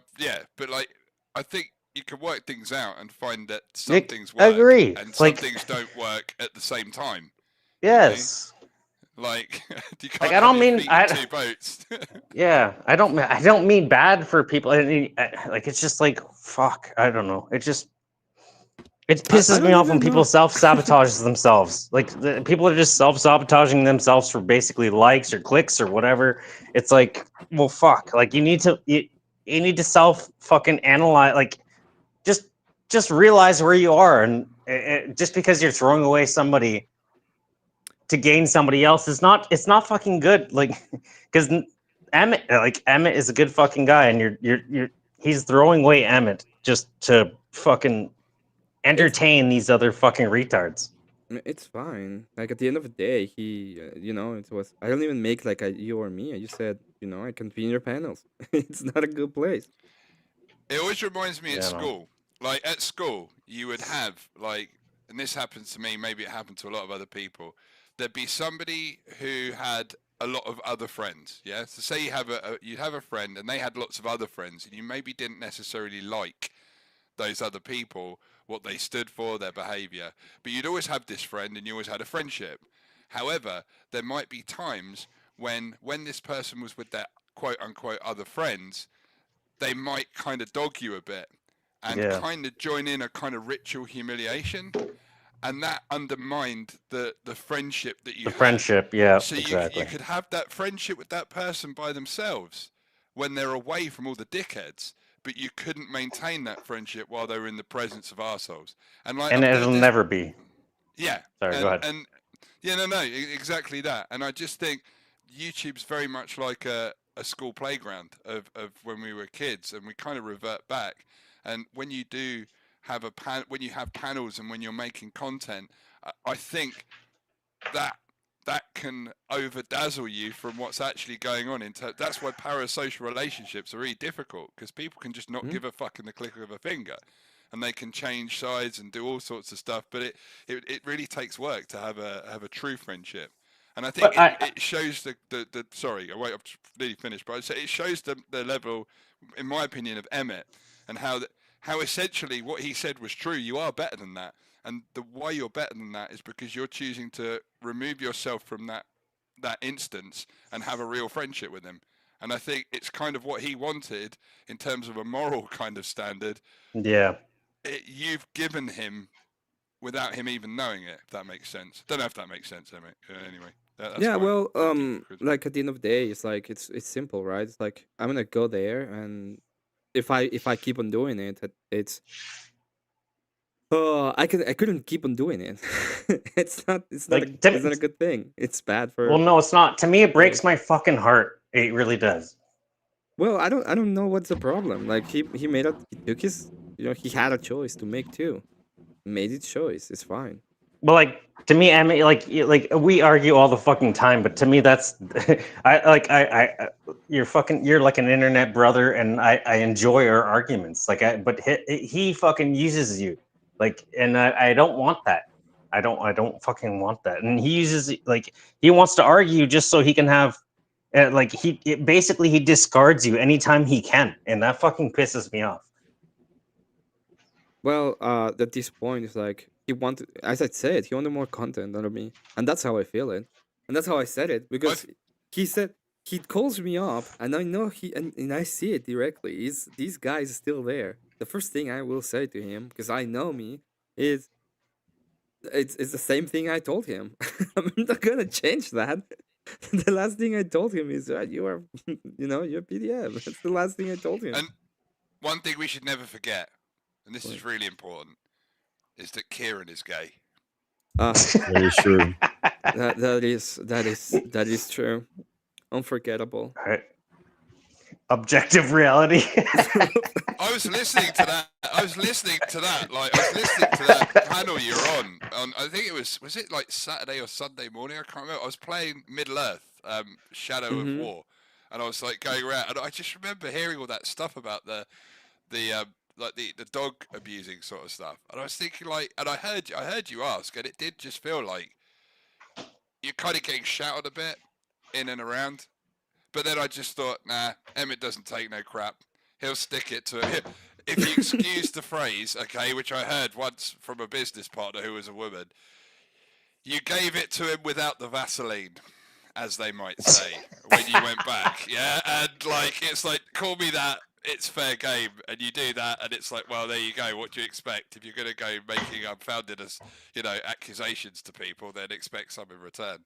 but like I think you can work things out and find that some things work and some things don't work at the same time. Yes. Like you can't like I don't mean two boats. Yeah, I don't mean bad for people. Like it's just like fuck. I don't know. It pisses me off when people self-sabotage themselves. Like people are just self-sabotaging themselves for basically likes or clicks or whatever. It's like, well, fuck. Like you need to self fucking analyze. Like just realize where you are, and just because you're throwing away somebody to gain somebody else it's not fucking good. Like because Emmett is a good fucking guy, and he's throwing away Emmett just to fucking entertain these other fucking retards. It's fine. Like at the end of the day, he, it was. I don't even make like a you or me. I just said, I can be in your panels. It's not a good place. It always reminds me at school. Like at school, you would have like, and this happens to me. Maybe it happened to a lot of other people. There'd be somebody who had a lot of other friends. Yeah. So say you'd have a friend, and they had lots of other friends, and you maybe didn't necessarily like those other people, what they stood for, their behavior, but you'd always have this friend and you always had a friendship. However, there might be times when this person was with their quote unquote other friends, they might kind of dog you a bit and kind of join in a kind of ritual humiliation, and that undermined the friendship that you had. Friendship, yeah. So exactly. you could have that friendship with that person by themselves when they're away from all the dickheads, but you couldn't maintain that friendship while they were in the presence of arseholes. And it'll never be. Yeah. Sorry, go ahead. And no, exactly that. And I just think YouTube's very much like a school playground of when we were kids, and we kind of revert back. And when you do have when you have panels and when you're making content, I think that can overdazzle you from what's actually going on. That's why parasocial relationships are really difficult, because people can just not give a fuck in the click of a finger. and they can change sides and do all sorts of stuff. But it really takes work to have a true friendship. And I think it shows the sorry, I wait, I've nearly finished, but it shows the level, in my opinion, of Emmett, and how essentially what he said was true. You are better than that, and the why you're better than that is because you're choosing to remove yourself from that instance and have a real friendship with him. And I think it's kind of what he wanted in terms of a moral kind of standard. Yeah. You've given him without him even knowing it, if that makes sense. Don't know if that makes sense, Emmett. Anyway. Yeah, well, like at the end of the day, it's like it's simple, right? It's like I'm gonna go there, and if I keep on doing it, it's I couldn't keep on doing it. it's not a good thing. It's bad for. Well, no, it's not. To me, it breaks my fucking heart. It really does. Well, I don't know what's the problem. Like he took his, he had a choice to make too. Made his choice. It's fine. Well, like to me, I mean, like we argue all the fucking time, but to me, that's you're like an internet brother, and I enjoy our arguments. But he fucking uses you, like, and I don't want that. I don't fucking want that. And he uses he wants to argue just so he can have, basically he discards you anytime he can, and that fucking pisses me off. Well, at this point, it's like he wanted, as I said, he wanted more content out of me, and that's how I feel it, and that's how I said it, because he said he calls me up, and I know and I see it directly. These guys still there. The first thing I will say to him, because I know me, is it's the same thing I told him. I'm not gonna change that. The last thing I told him is that you are, you're PDM. That's the last thing I told him. And one thing we should never forget, and this is really important, is that Kieran is gay. That is true. That is true. Unforgettable. All right. Objective reality. I was listening to that. Like I was listening to that panel you're on. I think it was it like Saturday or Sunday morning? I can't remember. I was playing Middle Earth, Shadow of War, and I was like going around, and I just remember hearing all that stuff about the dog abusing sort of stuff, and I was thinking and I heard you ask, and it did just feel like you're kind of getting shouted a bit in and around. But then I just thought, nah, Emmett doesn't take no crap. He'll stick it to it. If you excuse the phrase, okay, which I heard once from a business partner who was a woman, you gave it to him without the Vaseline, as they might say, when you went back. Yeah, and it's like, call me that, it's fair game, and you do that, and it's like, well, there you go. What do you expect? If you're going to go making unfounded accusations to people, then expect some in return,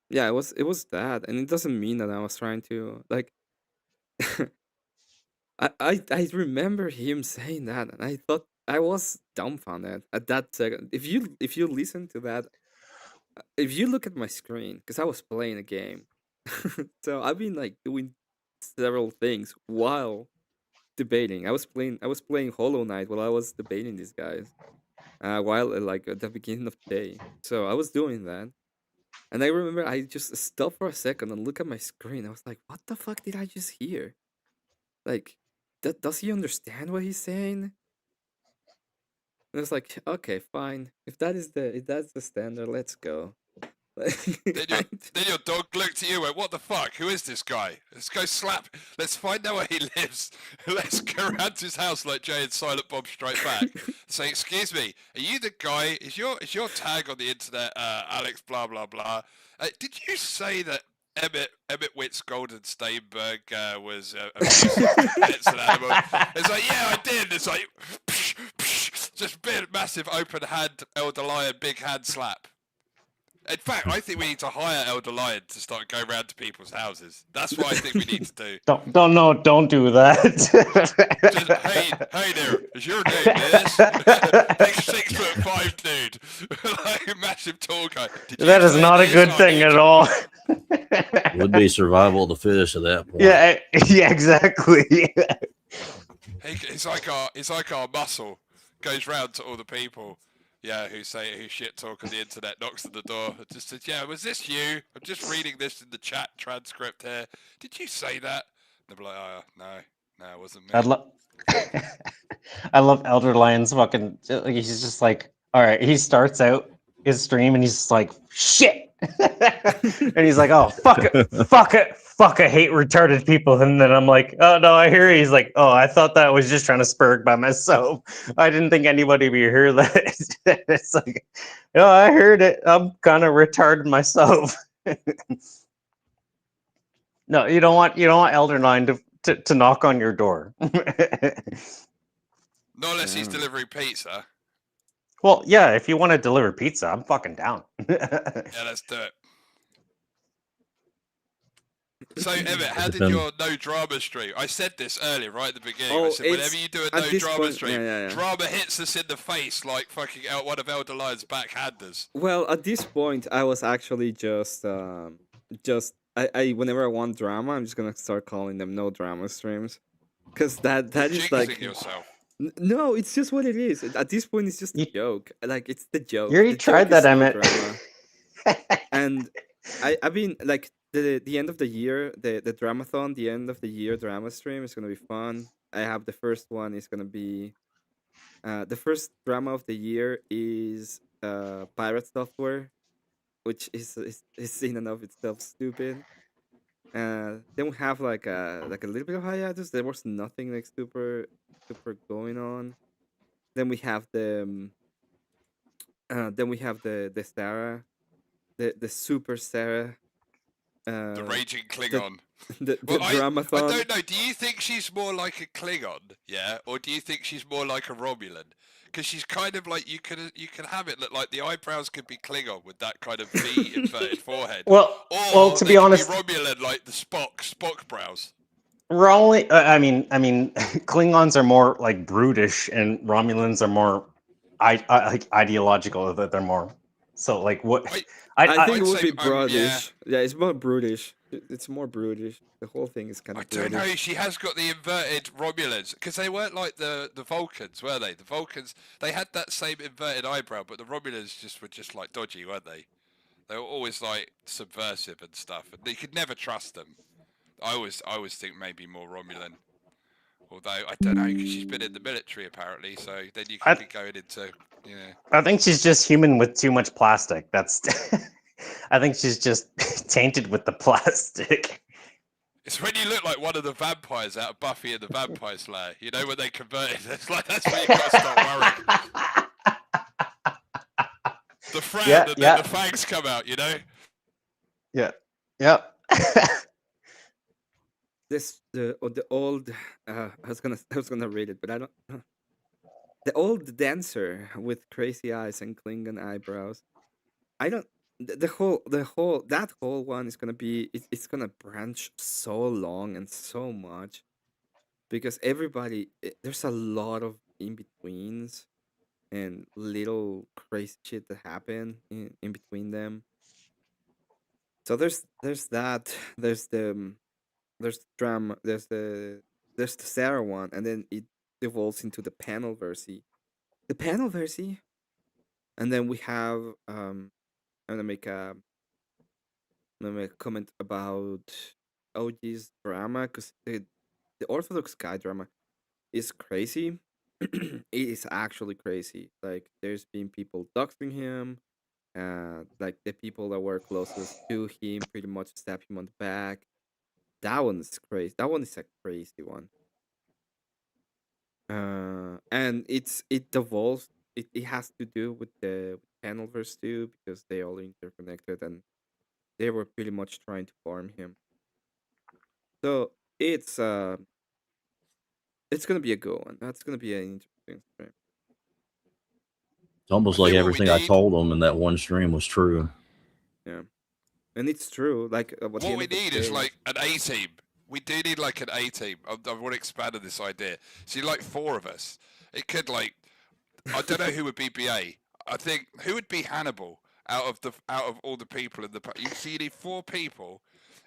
Yeah, it was that, and it doesn't mean that I was trying to I remember him saying that, and I thought I was dumbfounded at that second. If you listen to that, if you look at my screen, because I was playing a game, so I've been doing several things while debating. I was playing Hollow Knight while I was debating these guys, while at the beginning of the day. So I was doing that. And I remember I just stopped for a second and look at my screen. I was like, what the fuck did I just hear? Does he understand what he's saying? And I was like, okay, fine. If that's the standard, let's go. Then your dog looked at you and went, what the fuck? Who is this guy? Let's go slap. Let's find out where he lives. Let's go around to his house like Jay and Silent Bob Strike Back. Say, excuse me, are you the guy? Is your tag on the internet Alex blah blah blah? Did you say that Emmett Witt's Golden Steinberg was it's an animal? It's like, yeah, I did. It's like just big massive open hand Elder Lion big hand slap. In fact, I think we need to hire Elder Lion to start going around to people's houses. That's what I think we need to do. Don't do that. Just, hey there, is your name this? Big 6'5" dude, like massive tall guy. That is not a good thing at all. Would be survival of the fittest at that point. Yeah, exactly. It's like our muscle goes round to all the people. Yeah, who shit talk on the internet, knocks on the door, and just says, yeah, was this you? I'm just reading this in the chat transcript here. Did you say that? And they'll be like, oh, no, No, it wasn't me. I love Elder Lion's fucking. He's just like, all right. He starts out his stream and he's just like, shit, and he's like, oh fuck it, fuck it, fuck. I hate retarded people. And then I'm like, oh no, I hear you. He's like, oh, I thought that was just trying to spurg by myself. I didn't think anybody would hear that. It's like, oh, I heard it. I'm kind of retarded myself. No, you don't want Elder Lion to knock on your door. Not unless he's delivering pizza. Well, yeah, if you want to deliver pizza, I'm fucking down. Yeah, let's do it. So, Emmett, how did your no drama stream? I said this earlier, right at the beginning. I said, whenever you do a no drama stream, drama hits us in the face like fucking one of Elder Lion's backhanders. Well, at this point, I was actually just whenever I want drama, I'm just gonna start calling them no drama streams, because that is like yourself. No, it's just what it is. At this point, it's just a joke. Like, it's the joke. You already tried that, Emmett. And I mean, like, the end of the year, the dramathon, the end of the year drama stream is gonna be fun. I have the first one is gonna be, the first drama of the year is pirate software, which is in and of itself stupid. Then we have like a little bit of hiatus. There was nothing like super going on. Then we have the Sarah, the super Sarah. The raging Klingon. The dramathon. I don't know. Do you think she's more like a Klingon, yeah, or do you think she's more like a Romulan? Because she's kind of like you can have it look like the eyebrows could be Klingon with that kind of V inverted forehead. Well, to be honest, Romulan like the Spock brows. We're only. I mean, Klingons are more like brutish, and Romulans are more, like ideological. That they're more. So like what? I think it would be brutish. Yeah, it's more brutish. It's more brutish. The whole thing is kind of. I don't know. She has got the inverted Romulans because they weren't like the Vulcans, were they? The Vulcans, they had that same inverted eyebrow, but the Romulans were just like dodgy, weren't they? They were always like subversive and stuff, and you could never trust them. I always think maybe more Romulan. Although I don't know because she's been in the military apparently, so then you could be going into. Yeah. I think she's just human with too much plastic. That's. I think she's just tainted with the plastic. It's when you look like one of the vampires out of Buffy and the Vampire Slayer. You know when they converted. It's like that's where you got to start worrying. The frown and then the fangs come out. You know. Yeah. Yep. The old. I was gonna read it, but I don't. The old dancer with crazy eyes and Klingon eyebrows. I don't. That whole one is gonna be. It's gonna branch so long and so much, because everybody there's a lot of in betweens, and little crazy shit that happen in between them. So there's that. There's the drama. There's the Sarah one, and then it evolves into the panel versi. And then we have I'm gonna make a comment about OG's drama, because the Orthodox guy drama is crazy. It is actually crazy. Like, there's been people doxing him, like the people that were closest to him pretty much stab him on the back. That one's crazy. That one is a crazy one. And it evolves. It has to do with the Panelverse too, because they all interconnected, and they were pretty much trying to farm him. So it's gonna be a good one. That's gonna be an interesting stream. It's almost like everything I told them in that one stream was true. Yeah, and it's true. Like what we need is like an A team. We do need like an A team. I want to expand on this idea. See, like 4 of us. It could like, I don't know who would be BA. I think who would be Hannibal out of all the people in the. You need 4 people,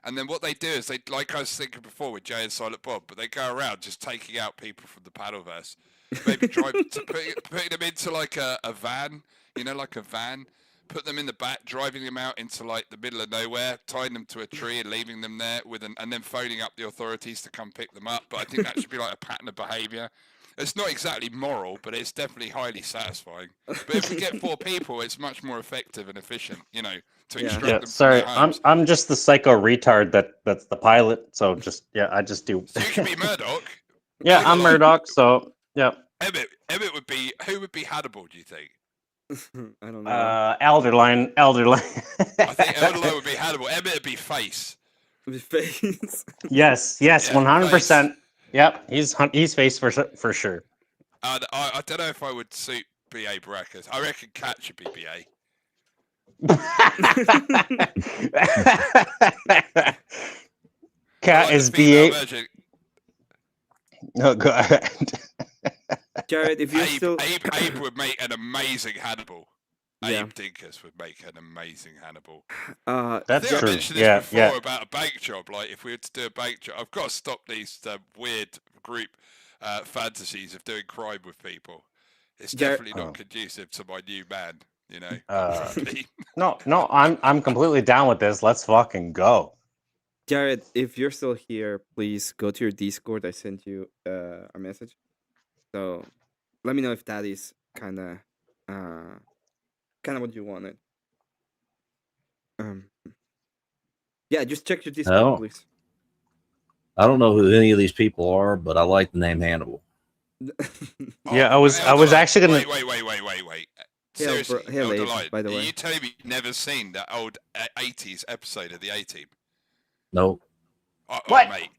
and then what they do is they, like I was thinking before with Jay and Silent Bob, but they go around just taking out people from the Panelverse. Maybe putting them into like a van, like a van. put them in the back, driving them out into like the middle of nowhere, tying them to a tree and leaving them there and then phoning up the authorities to come pick them up. But I think that should be like a pattern of behaviour. It's not exactly moral, but it's definitely highly satisfying. But if we get 4 people, it's much more effective and efficient, to extract them. Sorry, from their homes. I'm just the psycho retard that's the pilot. So I just do. So you can be Murdoch. Yeah, I'm Murdoch. So yeah. Emmett would be. Who would be Hannibal? Do you think? I don't know. Elderline. I think Elderline would be Hannibal. Emmett would be Face. Face. Yes, 100%. Yep, he's Face for sure. I don't know if I would suit B.A. Baracus. I reckon Cat should be B.A. Cat is B8. No, go ahead. Jared, if you're Abe would make an amazing Hannibal. Yeah. Abe Dinkus would make an amazing Hannibal. That's true. I mentioned this before about a bank job. Like, if we were to do a bank job, I've got to stop these weird group fantasies of doing crime with people. It's definitely not conducive to my new man. No, I'm completely down with this. Let's fucking go. Jared, if you're still here, please go to your Discord. I sent you a message. So let me know if that is kind of what you wanted. Yeah, just check your Discord, please. I don't know who any of these people are, but I like the name Hannibal. Yeah, I was actually gonna wait. Seriously, by the way, are you telling me you've never seen that old 80s episode of the A-Team? No. What? Oh, mate.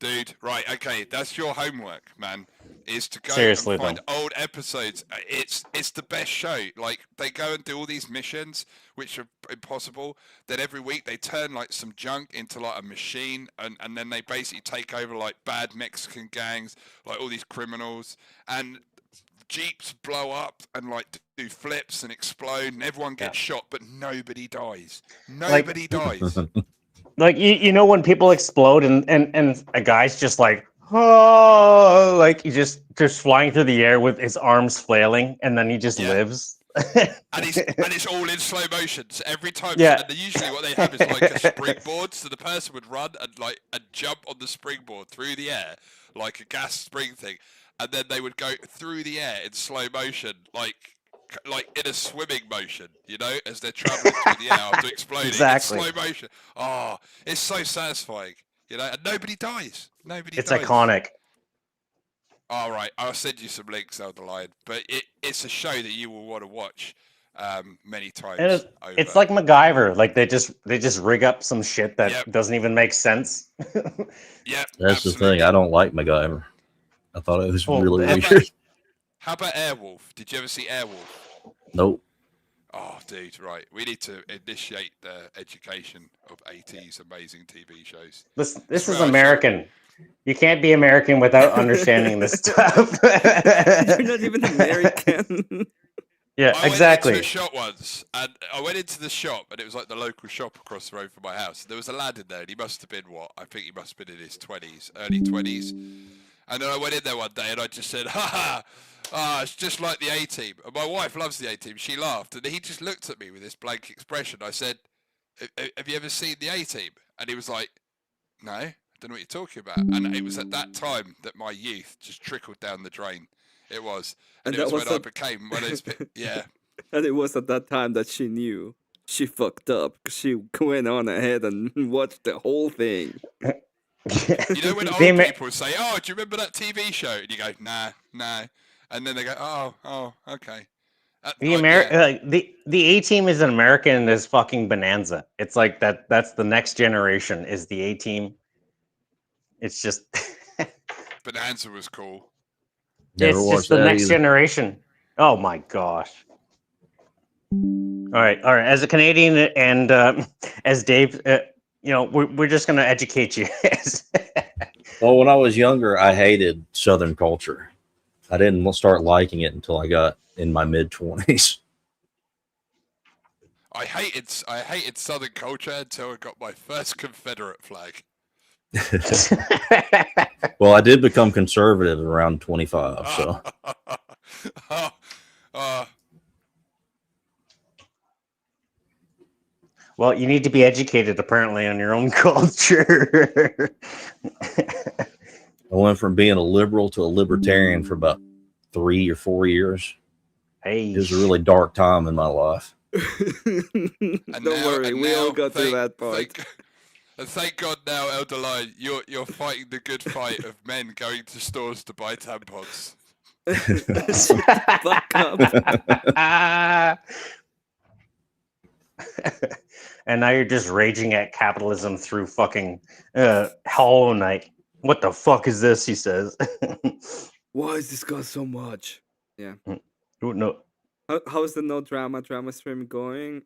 Dude, right, okay, that's your homework, man, is to go and find old episodes. It's the best show. Like, they go and do all these missions, which are impossible. Then every week they turn, like, some junk into, like, a machine, and then they basically take over, like, bad Mexican gangs, like, all these criminals, and Jeeps blow up and, like, do flips and explode, and everyone gets shot, but nobody dies. Nobody dies. Like, you know when people explode and a guy's just like, oh, like he just flying through the air with his arms flailing, and then he just lives. and it's all in slow motion. So every time, and usually what they have is like a springboard, so the person would run and jump on the springboard through the air like a gas spring thing, and then they would go through the air in slow motion, like in a swimming motion, as they're traveling through the air after exploding. Exactly. In slow motion. Oh, it's so satisfying, and nobody dies. It's iconic. All right, I'll send you some links down the line, but it's a show that you will want to watch many times. It's like MacGyver. Like they just rig up some shit that doesn't even make sense. Yeah, that's the thing. I don't like MacGyver. I thought it was really weird. How about Airwolf? Did you ever see Airwolf? Nope. Oh, dude, right. We need to initiate the education of 80s amazing TV shows. This is American. You can't be American without understanding this stuff. You're not even American. Yeah, exactly. I went into a shop once, and I went into the shop, and it was like the local shop across the road from my house. There was a lad in there, and he must have been I think he must have been in his 20s, early 20s. And then I went in there one day, and I just said, it's just like the A-Team. And my wife loves the A-Team. She laughed, and he just looked at me with this blank expression. I said, have you ever seen the A-Team? And he was like, no, I don't know what you're talking about. And it was at that time that my youth just trickled down the drain. It was. And it was when I became one of those And it was at that time that she knew she fucked up, because she went on ahead and watched the whole thing. You know when old people say, oh, do you remember that TV show? And you go, nah. And then they go, oh, okay. The A-Team is an American is fucking bonanza. It's like that's the next generation is the A-Team. It's just Bonanza was cool. It's just the next generation. Oh my gosh. All right. As a Canadian and as Dave, we're just gonna educate you. Well, when I was younger, I hated Southern culture. I didn't start liking it until I got in my mid-20s. I hated Southern culture until I got my first Confederate flag. Well, I did become conservative around 25, so. Well, you need to be educated, apparently, on your own culture. I went from being a liberal to a libertarian for about 3 or 4 years. Hey, it was a really dark time in my life. Don't worry, we all got through that part. And thank God now, Elder Lion, you're fighting the good fight of men going to stores to buy tampons. Fuck up. And now you're just raging at capitalism through fucking Hollow Knight. What the fuck is this? He says. Why is this cost so much? Yeah. No. How's the no drama stream going?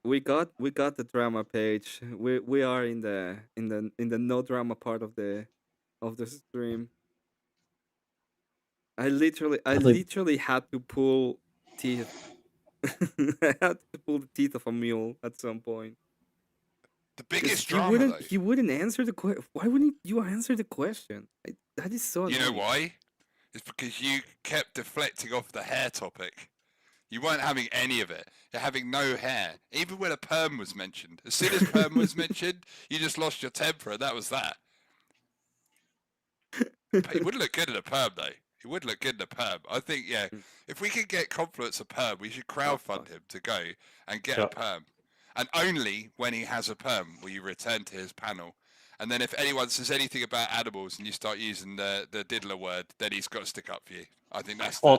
We got the drama page. We are in the no drama part of the stream. I literally had to pull teeth. I had to pull the teeth of a mule at some point. The biggest drama. He wouldn't answer the question. Why wouldn't you answer the question? That is so. You know why? It's because you kept deflecting off the hair topic. You weren't having any of it. You're having no hair. Even when a perm was mentioned. As soon as perm was mentioned, you just lost your temper, and that was that. But he would look good in a perm, though. He would look good in a perm. I think, yeah, if we can get Confluence a perm, we should crowdfund him to go and get a perm. And only when he has a perm will you return to his panel. And then if anyone says anything about animals and you start using the diddler word, then he's got to stick up for you. I think that's the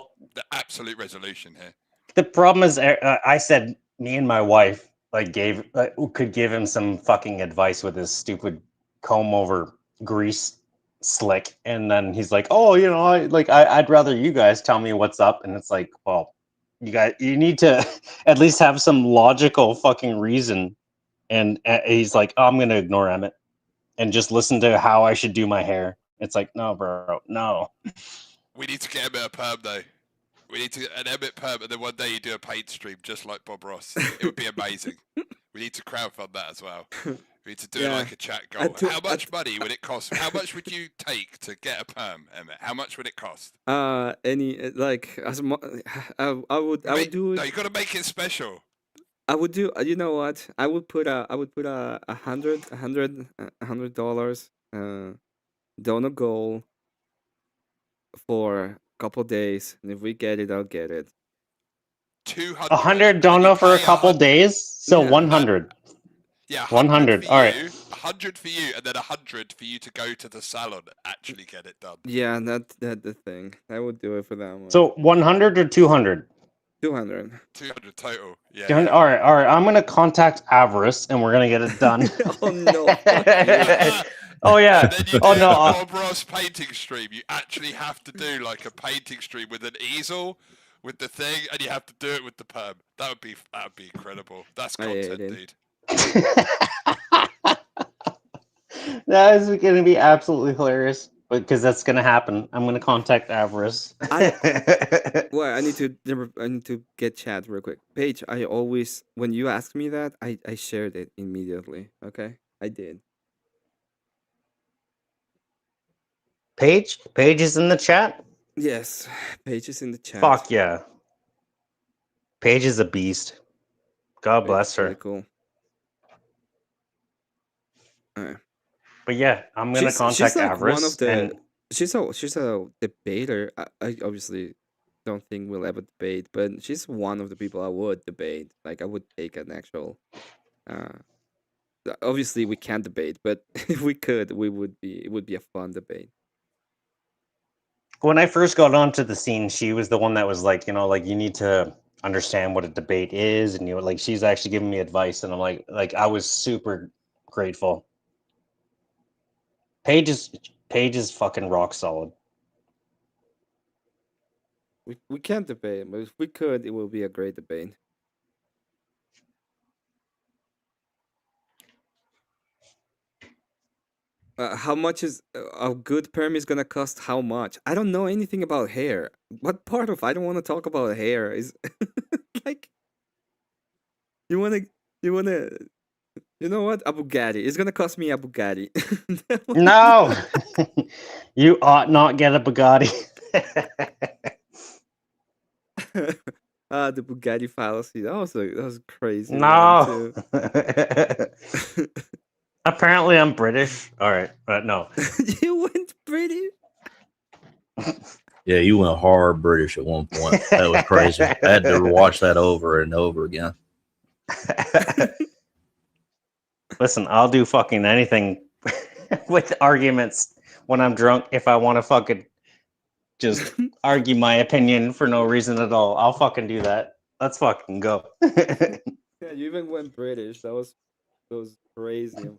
absolute resolution here. The problem is, I said me and my wife could give him some fucking advice with his stupid comb over grease slick, and then he's like, "Oh, you know, I'd rather you guys tell me what's up." And it's like, well, you need to at least have some logical fucking reason. And he's like, "Oh, I'm gonna ignore Emmett and just listen to how I should do my hair." It's like, no, bro, no. We need to get Emmett a perm, though. We need to an Emmett perm, and then one day you do a paid stream just like Bob Ross. It would be amazing. We need to crowdfund that as well. We need to do it like a chat goal. How much money would it cost? How much would you take to get a perm, Emmett? How much would it cost? I would do it. No, you got to make it special. I would do. You know what? I would put $100 donor goal for a couple days, and if we get it, I'll get it. 100 dono for a couple days, so 100. Yeah, 100. All right. 100 for you, and then 100 for you to go to the salon and actually get it done. Yeah, that's the thing. I would do it for that one. So 100 or 200? 200. 200 total. Yeah. All right. I'm gonna contact Avarice, and we're gonna get it done. Oh no. Oh yeah. And then you do the Bob Ross painting stream. You actually have to do like a painting stream with an easel, with the thing, and you have to do it with the perm. That would be incredible. That's content, dude. That is going to be absolutely hilarious, because that's going to happen. I'm going to contact Avarice. Well, I need to get chat real quick. Paige, I always, when you ask me that, I shared it immediately. Okay, I did. Paige is in the chat. Yes, Paige is in the chat. Fuck yeah. Paige is a beast. God bless her. Really cool. All right. But yeah, I'm gonna contact Avarice. She's a debater. I obviously don't think we'll ever debate, but she's one of the people I would debate. Like, I would take an actual. Obviously, we can't debate, but if we could, it would be a fun debate. When I first got onto the scene, she was the one that was like, you know, like, you need to understand what a debate is, and like, she's actually giving me advice, and I'm like I was super grateful. Paige is fucking rock solid. We can't debate, but if we could, it will be a great debate. How much is a good perm is gonna cost? How much? I don't know anything about hair. What part of I don't want to talk about hair is like you wanna you know what? A Bugatti. It's gonna cost me a Bugatti. No, you ought not get a Bugatti. The Bugatti fallacy. That was crazy. No. Apparently, I'm British. All right, but no. You went British. Yeah, you went hard British at one point. That was crazy. I had to watch that over and over again. Listen, I'll do fucking anything with arguments when I'm drunk if I want to fucking just argue my opinion for no reason at all. I'll fucking do that. Let's fucking go. Yeah, you even went British. That was crazy.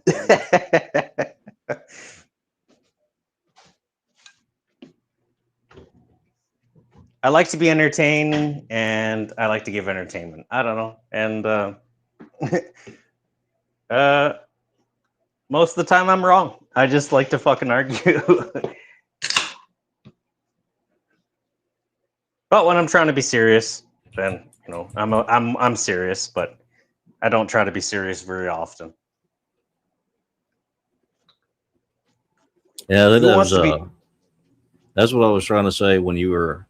I like to be entertaining, and I like to give entertainment. I don't know, and most of the time I'm wrong. I just like to fucking argue. But when I'm trying to be serious, then I'm serious, but I don't try to be serious very often. Yeah, that's what I was trying to say when you were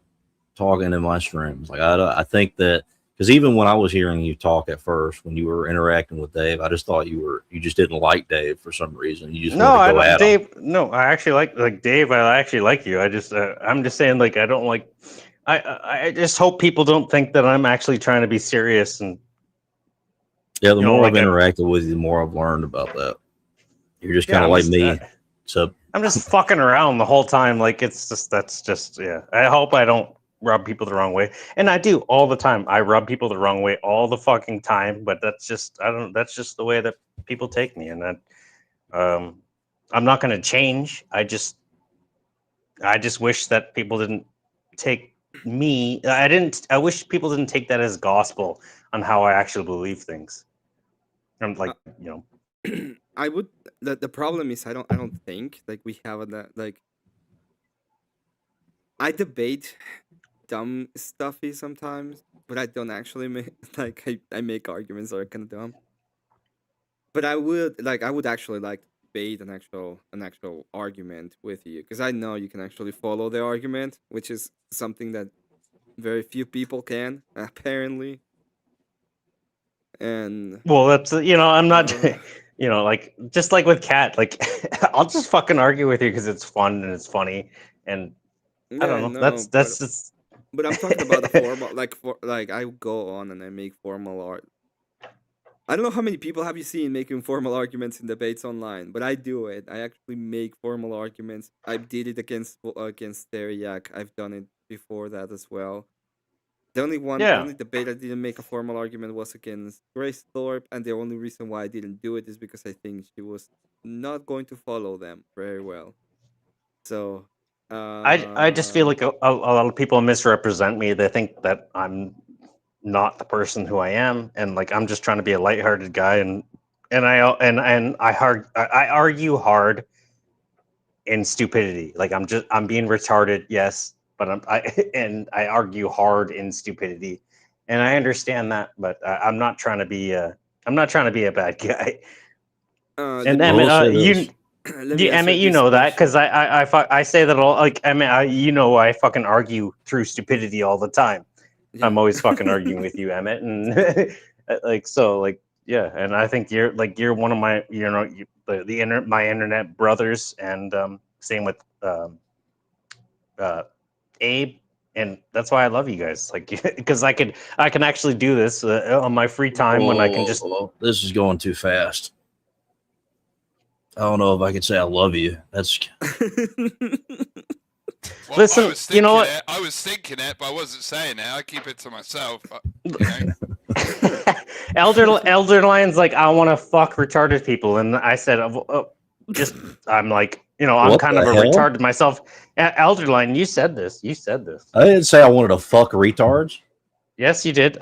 talking in my streams. Like I think that because even when I was hearing you talk at first, when you were interacting with Dave, I just thought you just didn't like Dave for some reason. You just wanted to go at Dave. him. No, I actually like Dave. I actually like you. I just I'm just saying, like, I don't like. I just hope people don't think that I'm actually trying to be serious. And yeah, the more I've interacted with you, the more I've learned about that. You're just kind of like me. So I'm just fucking around the whole time. Like that's just yeah. I hope I don't rub people the wrong way, and I do all the time. I rub people the wrong way all the fucking time. But that's just that's just the way that people take me, and that I'm not going to change. I just wish that people didn't take me. I wish people didn't take that as gospel on how I actually believe things. I'm like, I would. The problem is I don't think like we have that like. I debate dumb stuffy sometimes, but I don't actually make like I make arguments that are kind of dumb. But I would actually like to debate an actual argument with you because I know you can actually follow the argument, which is something that very few people can apparently. And well, that's I'm not like just like with Kat, like I'll just fucking argue with you because it's fun and it's funny and yeah, I don't know. That's just. But I'm talking about the formal, like I go on and I make formal art. I don't know how many people have you seen making formal arguments in debates online, but I do it. I actually make formal arguments. I did it against Theriac. I've done it before that as well. The only debate I didn't make a formal argument was against Grace Thorpe, and the only reason why I didn't do it is because I think she was not going to follow them very well. So I just feel like a lot of people misrepresent me. They think that I'm not the person who I am, and like I'm just trying to be a lighthearted guy, and I argue hard in stupidity. Like I'm being retarded, yes, but I argue hard in stupidity, and I understand that, but I'm not trying to be a bad guy. And Emmett, Emmett, you know that because I say that all like I mean I fucking argue through stupidity all the time. Yeah. I'm always fucking arguing with you, Emmett, and yeah. And I think you're one of my my internet brothers, and same with Abe, and that's why I love you guys. Like because I can actually do this on my free time when I can just. This is going too fast. I don't know if I can say I love you. That's. Well, listen, I was thinking it, but I wasn't saying it. I keep it to myself. Elder Lion's like, I want to fuck retarded people, and I said, I'm like, I'm kind of a retarded myself. Elder Lion, you said this. I didn't say I wanted to fuck retards. Yes, you did.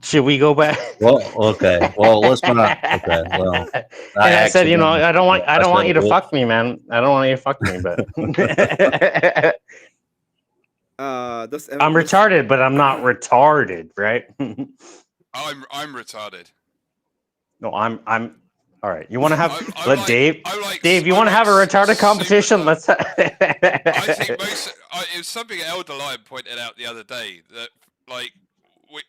Should we go back? Well, okay. Well, let's not. Okay. Well, I said, I don't want you to fuck me, man. I don't want you to fuck me, but I'm retarded, but I'm not retarded, right? I'm retarded. No, I'm. All right. You want to have Dave? You want to have a retarded competition? Let's. I think it was something Elder Lion pointed out the other day that like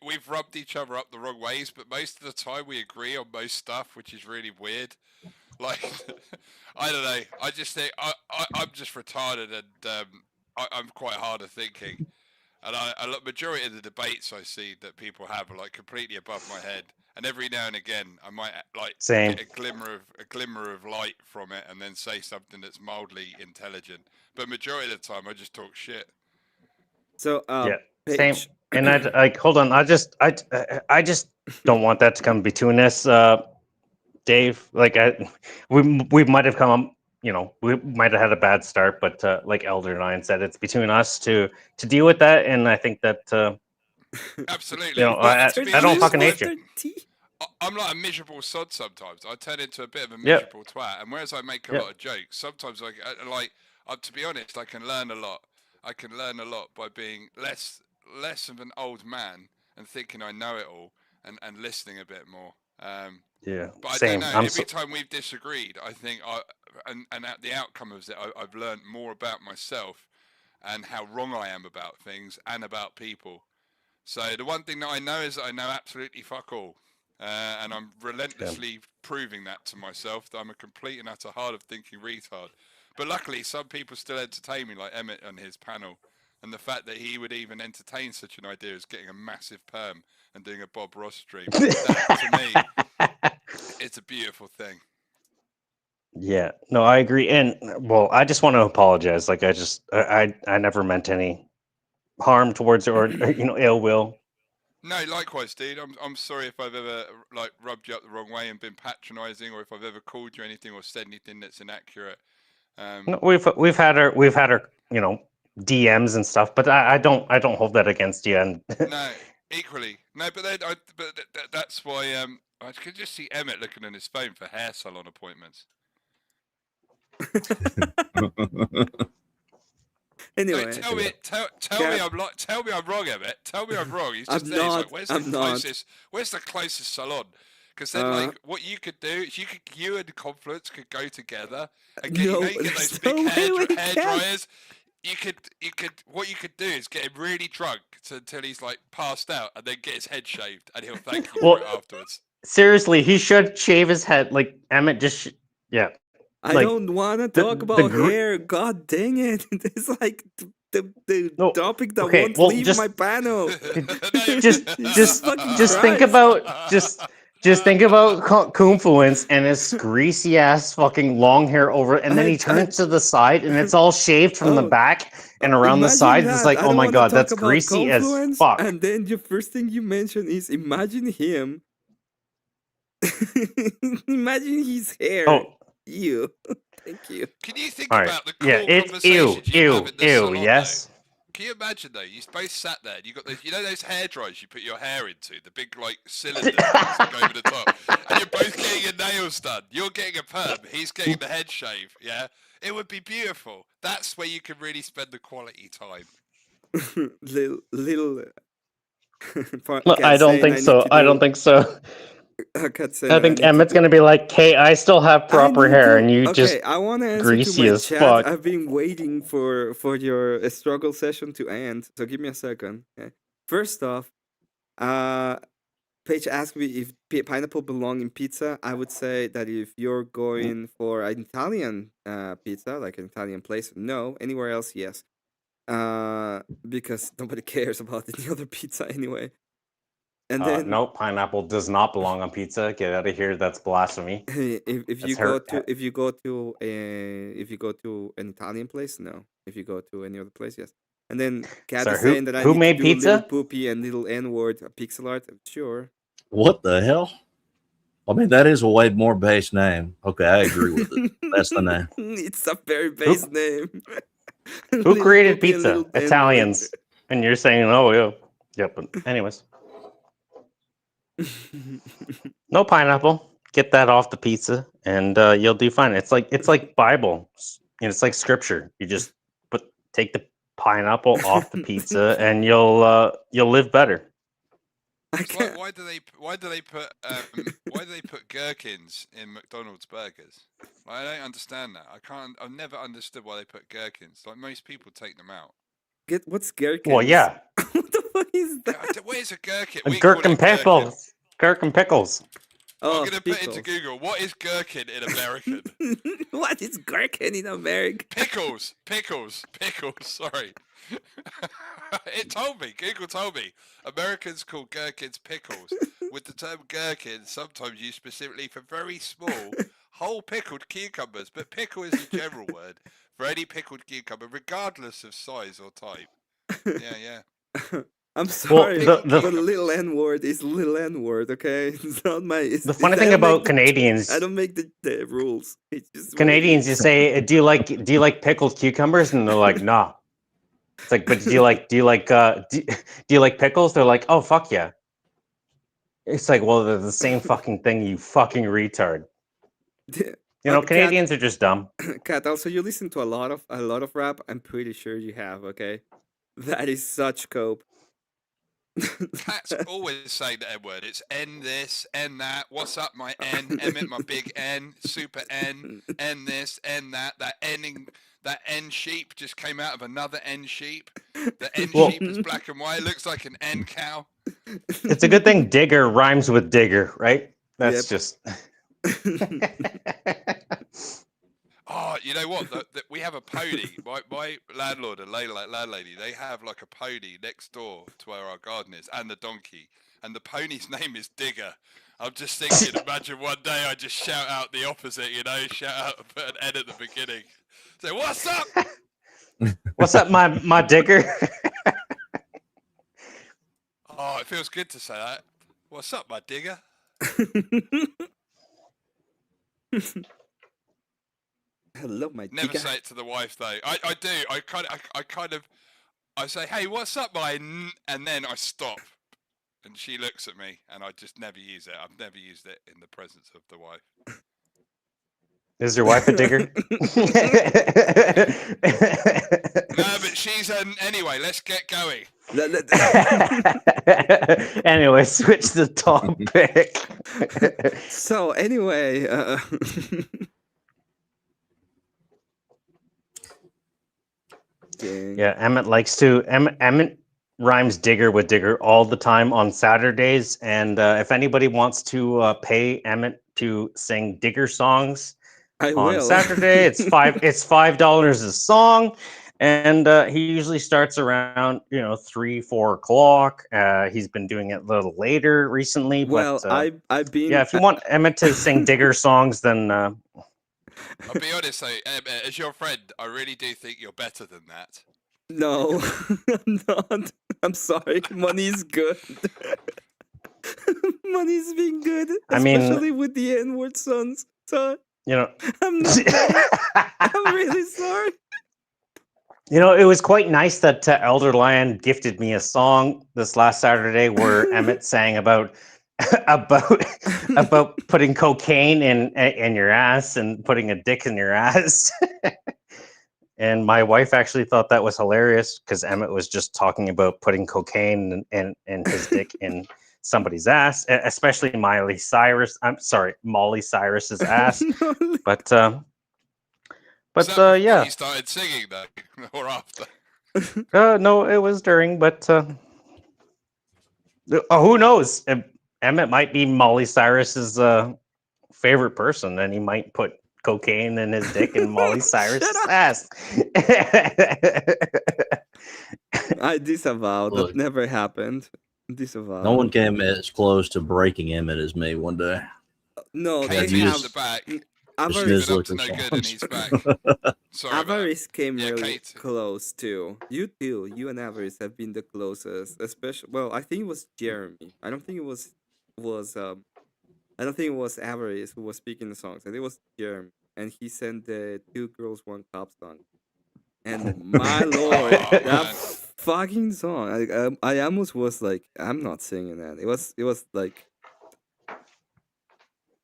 we've rubbed each other up the wrong ways, but most of the time we agree on most stuff, which is really weird. Like, I don't know. I just think I'm just retarded, and I'm quite hard of thinking. And a majority of the debates I see that people have are like completely above my head. And every now and again, I might like get a glimmer of light from it, and then say something that's mildly intelligent. But majority of the time, I just talk shit. So yeah, Paige. same. And I hold on. I just don't want that to come between us, Dave. Like we might have come. You know, we might have had a bad start, but like Elder Nine said, it's between us to deal with that. And I think that absolutely. you know, I don't fucking hate you. I'm like a miserable sod sometimes. I turn into a bit of a miserable twat, and whereas I make a lot of jokes, sometimes to be honest, I can learn a lot. I can learn a lot by being less of an old man and thinking I know it all, and listening a bit more. But I don't know. Every time we've disagreed, I think and at the outcome of it, I've learned more about myself and how wrong I am about things and about people. So the one thing that I know is that I know absolutely fuck all. And I'm relentlessly proving that to myself, that I'm a complete and utter hard of thinking retard. But luckily, some people still entertain me, like Emmett on his panel. And the fact that he would even entertain such an idea as getting a massive perm and doing a Bob Ross stream, that, to me, it's a beautiful thing. Yeah, no, I agree. And well, I just want to apologize. Like I never meant any harm towards it or ill will. No, likewise, dude. I'm sorry if I've ever like rubbed you up the wrong way and been patronising, or if I've ever called you anything or said anything that's inaccurate. No, we've had our DMs and stuff, but I don't hold that against you. And no, equally, no, but that's why I could just see Emmett looking on his phone for hair salon appointments. Anyway, tell me I'm wrong, Emmett. Tell me I'm wrong. He's just there. He's like, where's the closest salon? Because then, like, what you could do is you and Confluence could go together and get those big hair dryers. What you could do is get him really drunk until he's like passed out, and then get his head shaved, and he'll thank you for it afterwards. Seriously, he should shave his head. Like Emmett, I don't want to talk about hair. God dang it! It's like the topic that won't leave my panel. just think about just think about Confluence and his greasy ass fucking long hair over, and then he turns to the side and it's all shaved from the back and around the sides. It's like, oh my god, that's greasy as fuck. And then the first thing you mention is imagine him. Imagine his hair. Oh. Ew. Thank you. Can you think about the cool it's ew. Yes. Though? Can you imagine though? You both sat there. And you got those, those hair dryers you put your hair into, the big like cylinder that go over the top, and you're both getting your nails done. You're getting a perm. He's getting the head shave. Yeah, it would be beautiful. That's where you can really spend the quality time. little. I don't think so. I don't think so. I think Emmett's gonna be like, "Hey, I still have proper hair, and you just I want to answer greasy to my as chat. fuck." I've been waiting for your struggle session to end, so give me a second. Okay. First off, Paige asked me if pineapple belong in pizza. I would say that if you're going for an Italian pizza, like an Italian place, no. Anywhere else, yes. Because nobody cares about any other pizza anyway. And then no, pineapple does not belong on pizza. Get out of here. That's blasphemy. If you go to an Italian place, no. If you go to any other place, yes. And then Kat is saying that I need made to do pizza? Little poopy and little N-word pixel art. Sure. What the hell? I mean, that is a way more base name. Okay, I agree with it. That's the name. It's a very base name. Who created pizza? Italians. And you're saying, oh, yeah. But anyways. No pineapple. Get that off the pizza, and you'll do fine. It's like Bible. It's like scripture. You just take the pineapple off the pizza, and you'll live better. Why do they put gherkins in McDonald's burgers? I don't understand that. I've never understood why they put gherkins. Like most people take them out. What's gherkins? Well, yeah. What the What is that? Where's a gherkin? Gherkin pickles. Gherkin pickles. Oh, I'm gonna put into Google. What is gherkin in American? What is gherkin in American? Pickles. Sorry. It told me. Google told me. Americans call gherkins pickles, with the term gherkin sometimes used specifically for very small, whole pickled cucumbers. But pickle is a general word for any pickled cucumber, regardless of size or type. Yeah. I'm sorry, but little N word is little N word, okay? It's not my. The funny thing about Canadians, I don't make the rules. It's just Canadians, you say, do you like pickled cucumbers? And they're like, nah. It's like, but do you like pickles? They're like, oh fuck yeah. It's like, well, they're the same fucking thing, you fucking retard. You know, Canadians are just dumb. Kat, also you listen to a lot of rap. I'm pretty sure you have. Okay, that is such cope. Cats always say the N word. It's N this, N that. What's up, my N? Emmett, my big N, super N, N this, N that. That N sheep just came out of another N sheep. The N sheep is black and white. Looks like an N cow. It's a good thing digger rhymes with digger, right? That's just. Oh, you know what? We have a pony. My landlord and landlady, they have like a pony next door to where our garden is, and the donkey. And the pony's name is Digger. I'm just thinking, imagine one day I just shout out the opposite, you know, shout out and put an N at the beginning. Say, what's up? What's up, my digger? Oh, it feels good to say that. What's up, my digger? Hello, my Never digger. say it to the wife though. I do. I say, hey, what's up, my and then I stop. And she looks at me, and I just never use it. I've never used it in the presence of the wife. Is your wife a digger? No, but she's anyway, let's get going. Anyway, switch the topic. So anyway, yeah, Emmett rhymes digger with digger all the time on Saturdays, and if anybody wants to pay Emmett to sing digger songs on Saturday, it's $5 a song, and he usually starts around 3-4 o'clock. He's been doing it a little later recently, well, but I've been if you want Emmett to sing digger songs, then I'll be honest though, Emmett, as your friend, I really do think you're better than that. No, I'm not. I'm sorry. Money's good. Money's been good, especially with the N-word songs. So I'm not. I'm really sorry. It was quite nice that Elder Lion gifted me a song this last Saturday where Emmett sang about putting cocaine in your ass and putting a dick in your ass. And my wife actually thought that was hilarious because Emmett was just talking about putting cocaine and his dick in somebody's ass, especially Molly Cyrus's ass. But yeah. He started singing though, or after? No, it was during. But who knows? Emmett might be Molly Cyrus's favorite person, and he might put cocaine in his dick and Molly Cyrus's ass. I disavow. That never happened. Disavow. No one came as close to breaking Emmett as me one day. No, they have the back. Avarice up to no good and he's back. Avarice came really close too. You and Avarice have been the closest, especially. Well, I think it was Jeremy. I don't think it was Avarice who was speaking the songs. I think it was Jeremy, and he sent the 2 Girls 1 Cup song. And my lord, that fucking song! I almost was like, I'm not singing that. It was like.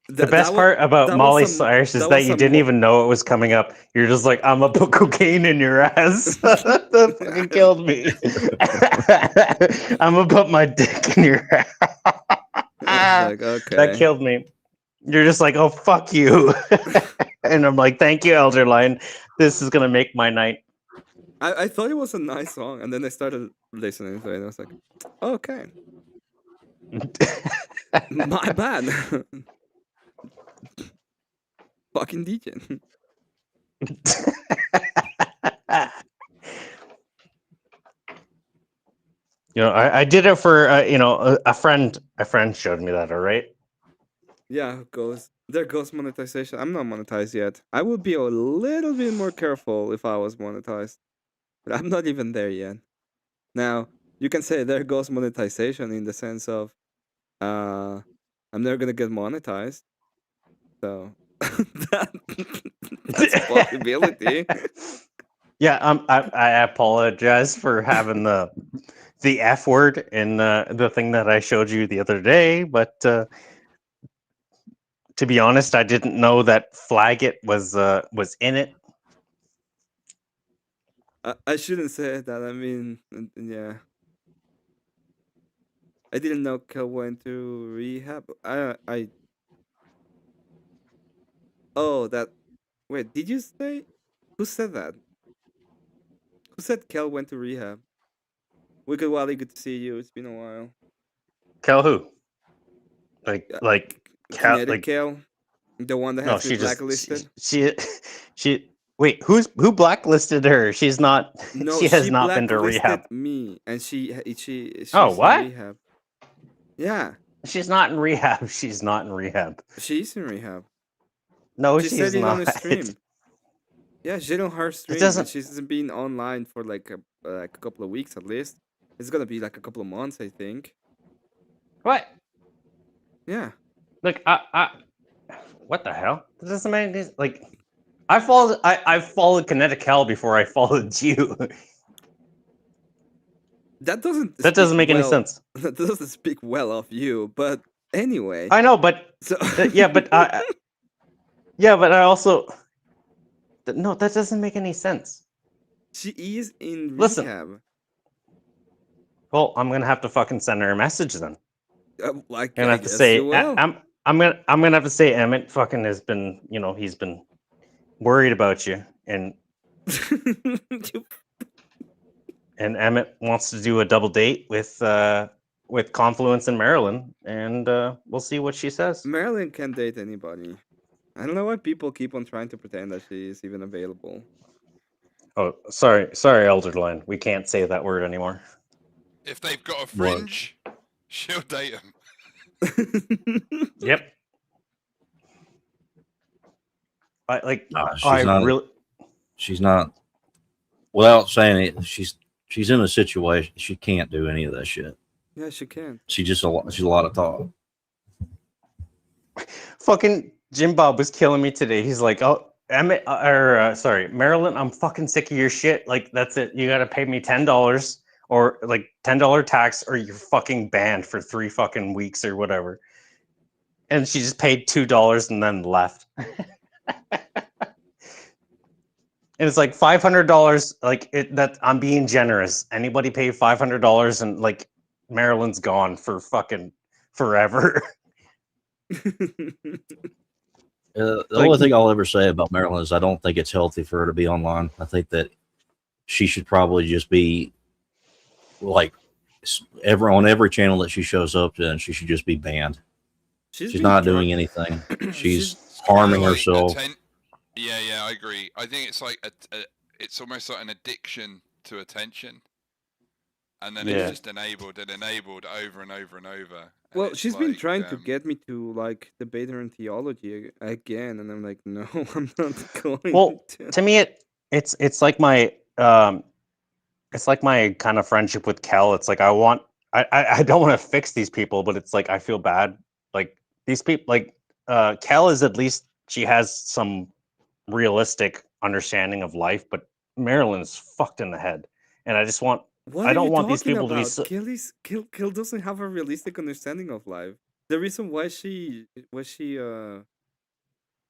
The best part about Molly Cyrus is that you didn't even know it was coming up. You're just like, I'm gonna put cocaine in your ass. That fucking killed me. I'm gonna put my dick in your ass. Like, okay. That killed me. You're just like, oh, fuck you. And I'm like, thank you, Elder Lion. This is gonna make my night. I thought it was a nice song, and then I started listening to it, and I was like, okay. My bad. Fucking DJ. I did it for a friend. A friend showed me that. All right. Yeah, there goes monetization. I'm not monetized yet. I would be a little bit more careful if I was monetized, but I'm not even there yet. Now you can say there goes monetization in the sense of, I'm never gonna get monetized, so that's a possibility. Yeah, I apologize for having the F word in the thing that I showed you the other day, but to be honest, I didn't know that Flag It was in it. I shouldn't say that. I mean, yeah. I didn't know Kel went to rehab. Oh, that. Wait, did you say? Who said that? Who said Kel went to rehab? Wicked Wally, good to see you. It's been a while. Kel who? Like Kel, Kinetic Kel, the one that no, has been blacklisted. She. Wait, who blacklisted her? She's not. No, she has not been to rehab. Me, and she's Oh, what? in rehab. Yeah. She's not in rehab. She's not in rehab. She's in rehab. No, she said it not. on a stream. Yeah, she did on her stream, and she's been online for like a couple of weeks at least. It's gonna be like a couple of months, I think. What? Yeah. Look, what the hell? That doesn't make any, like. I followed Kinetic Hell before I followed you. That doesn't make any sense. That doesn't speak well of you, but anyway. I know, but yeah, but but I also no, that doesn't make any sense. She is in Listen. rehab. Well, I'm gonna have to fucking send her a message then. Like I'm gonna have to say I'm gonna have to say Emmett fucking has been, he's been worried about you, and and Emmett wants to do a double date with Confluence in Maryland, and we'll see what she says. Marilyn can date anybody. I don't know why people keep on trying to pretend that she is even available. Oh, sorry, Elderline. We can't say that word anymore. If they've got a fringe, she'll date them. Yep. She's not. Without saying it, she's in a situation she can't do any of that shit. Yeah, she can. She's a lot of talk. Fucking Jim Bob was killing me today. He's like, "Oh, Emmett, Marilyn, I'm fucking sick of your shit. Like, that's it. You gotta pay me $10 or like $10 tax, or you're fucking banned for 3 fucking weeks or whatever." And she just paid $2 and then left. And it's like $500. Like that, I'm being generous. Anybody pay $500 and like Maryland's gone for fucking forever. The only thing I'll ever say about Maryland is I don't think it's healthy for her to be online. I think that she should probably just be like on every channel that she shows up to, and she should just be banned. She's not doing anything. She's harming herself. Yeah, I agree. I think it's like it's almost like an addiction to attention, and then it's just enabled over and over and over. Well, she's been trying to get me to like debate her in theology again, and I'm like, no, I'm not going. Well, to me, it's like my kind of friendship with Kel. It's like I don't want to fix these people, but it's like I feel bad. Like these people, like Kel is at least she has some realistic understanding of life, but Marilyn's fucked in the head, and I just want. I don't want these people about? to be. Kill doesn't have a realistic understanding of life. The reason why she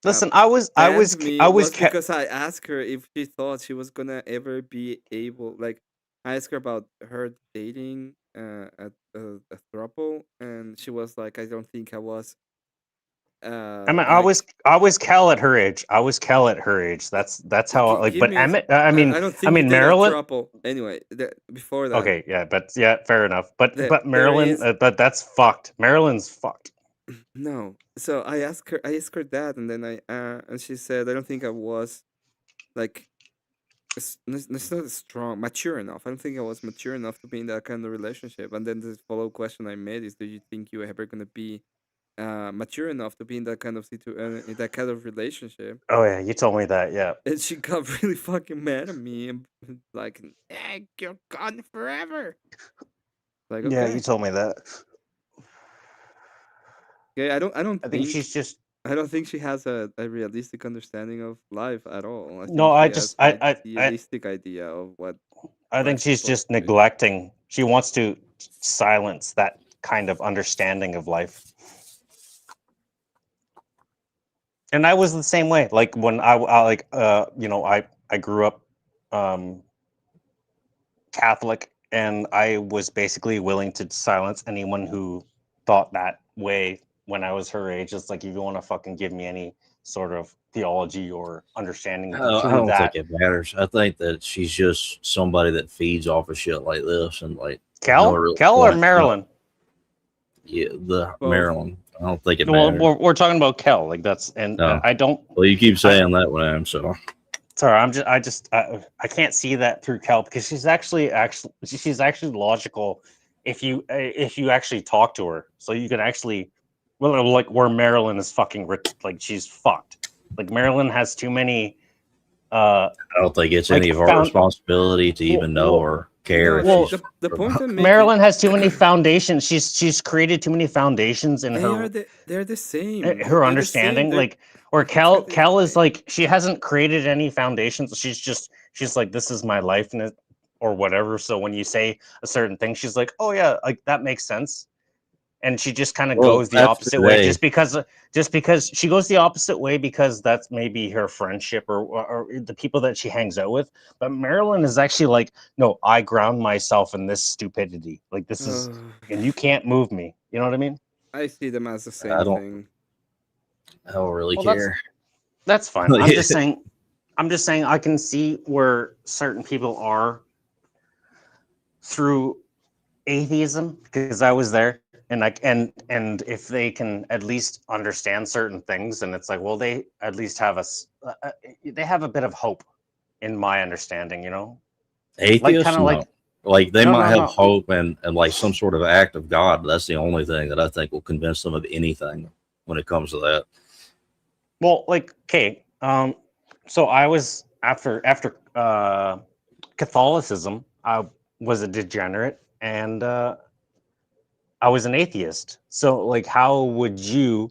Listen, I was because I asked her if she thought she was gonna ever be able. Like, I asked her about her dating a throuple, and she was like, "I don't think I was." I mean, I was Kel at her age. That's how. Like, but Emmett. I mean, Marilyn. Trouble. Anyway, before that. Okay, yeah, but fair enough. But Marilyn, but that's fucked. Marilyn's fucked. No, so I asked her that, and then and she said, I don't think I was like, it's not mature enough. I don't think I was mature enough to be in that kind of relationship. And then the follow-up question I made is, do you think you ever gonna be mature enough to be in that kind of in that kind of relationship? Oh yeah, you told me that. Yeah. And she got really fucking mad at me and like, you're gone forever. Like, okay. Yeah, you told me that. Yeah, I think she's just. I don't think she has a realistic understanding of life at all. I think idealistic idea of what. I think she's just neglecting. She wants to silence that kind of understanding of life. And I was the same way. Like when I grew up Catholic, and I was basically willing to silence anyone who thought that way when I was her age. It's like, if you want to fucking give me any sort of theology or understanding, I don't think it matters. I think that she's just somebody that feeds off of shit like this, and like Kel or Marilyn. Yeah, Marilyn. I don't think it matters. Well, we're talking about Kel, like that's, and I don't. Well, you keep saying that when I'm so. Sorry, I can't see that through Kel, because she's actually logical if you actually talk to her, so you can actually, well, like where Marilyn is fucking rich, like she's fucked. Like Marilyn has too many. I don't think it's any of our responsibility to even know or care. Well, the point Marilyn has too many foundations. She's created too many foundations in her. They're the same. Her understanding, like, or Kel is like, she hasn't created any foundations. She's like, this is my life, and or whatever. So when you say a certain thing, she's like, oh yeah, like that makes sense. And she just kind of goes the opposite way, just because she goes the opposite way, because that's maybe her friendship or the people that she hangs out with. But Marilyn is actually like, no, I ground myself in this stupidity. Like this is, and you can't move me. You know what I mean? I see them as the same thing. I don't really care. That's fine. I'm just saying I can see where certain people are through atheism, because I was there. And if they can at least understand certain things, and it's like, well, they at least have they have a bit of hope, in my understanding, you know. Atheists, like they might have hope and like some sort of act of God, but that's the only thing that I think will convince them of anything when it comes to that. Well, like, okay, so I was after Catholicism, I was a degenerate, and I was an atheist. So, like, how would you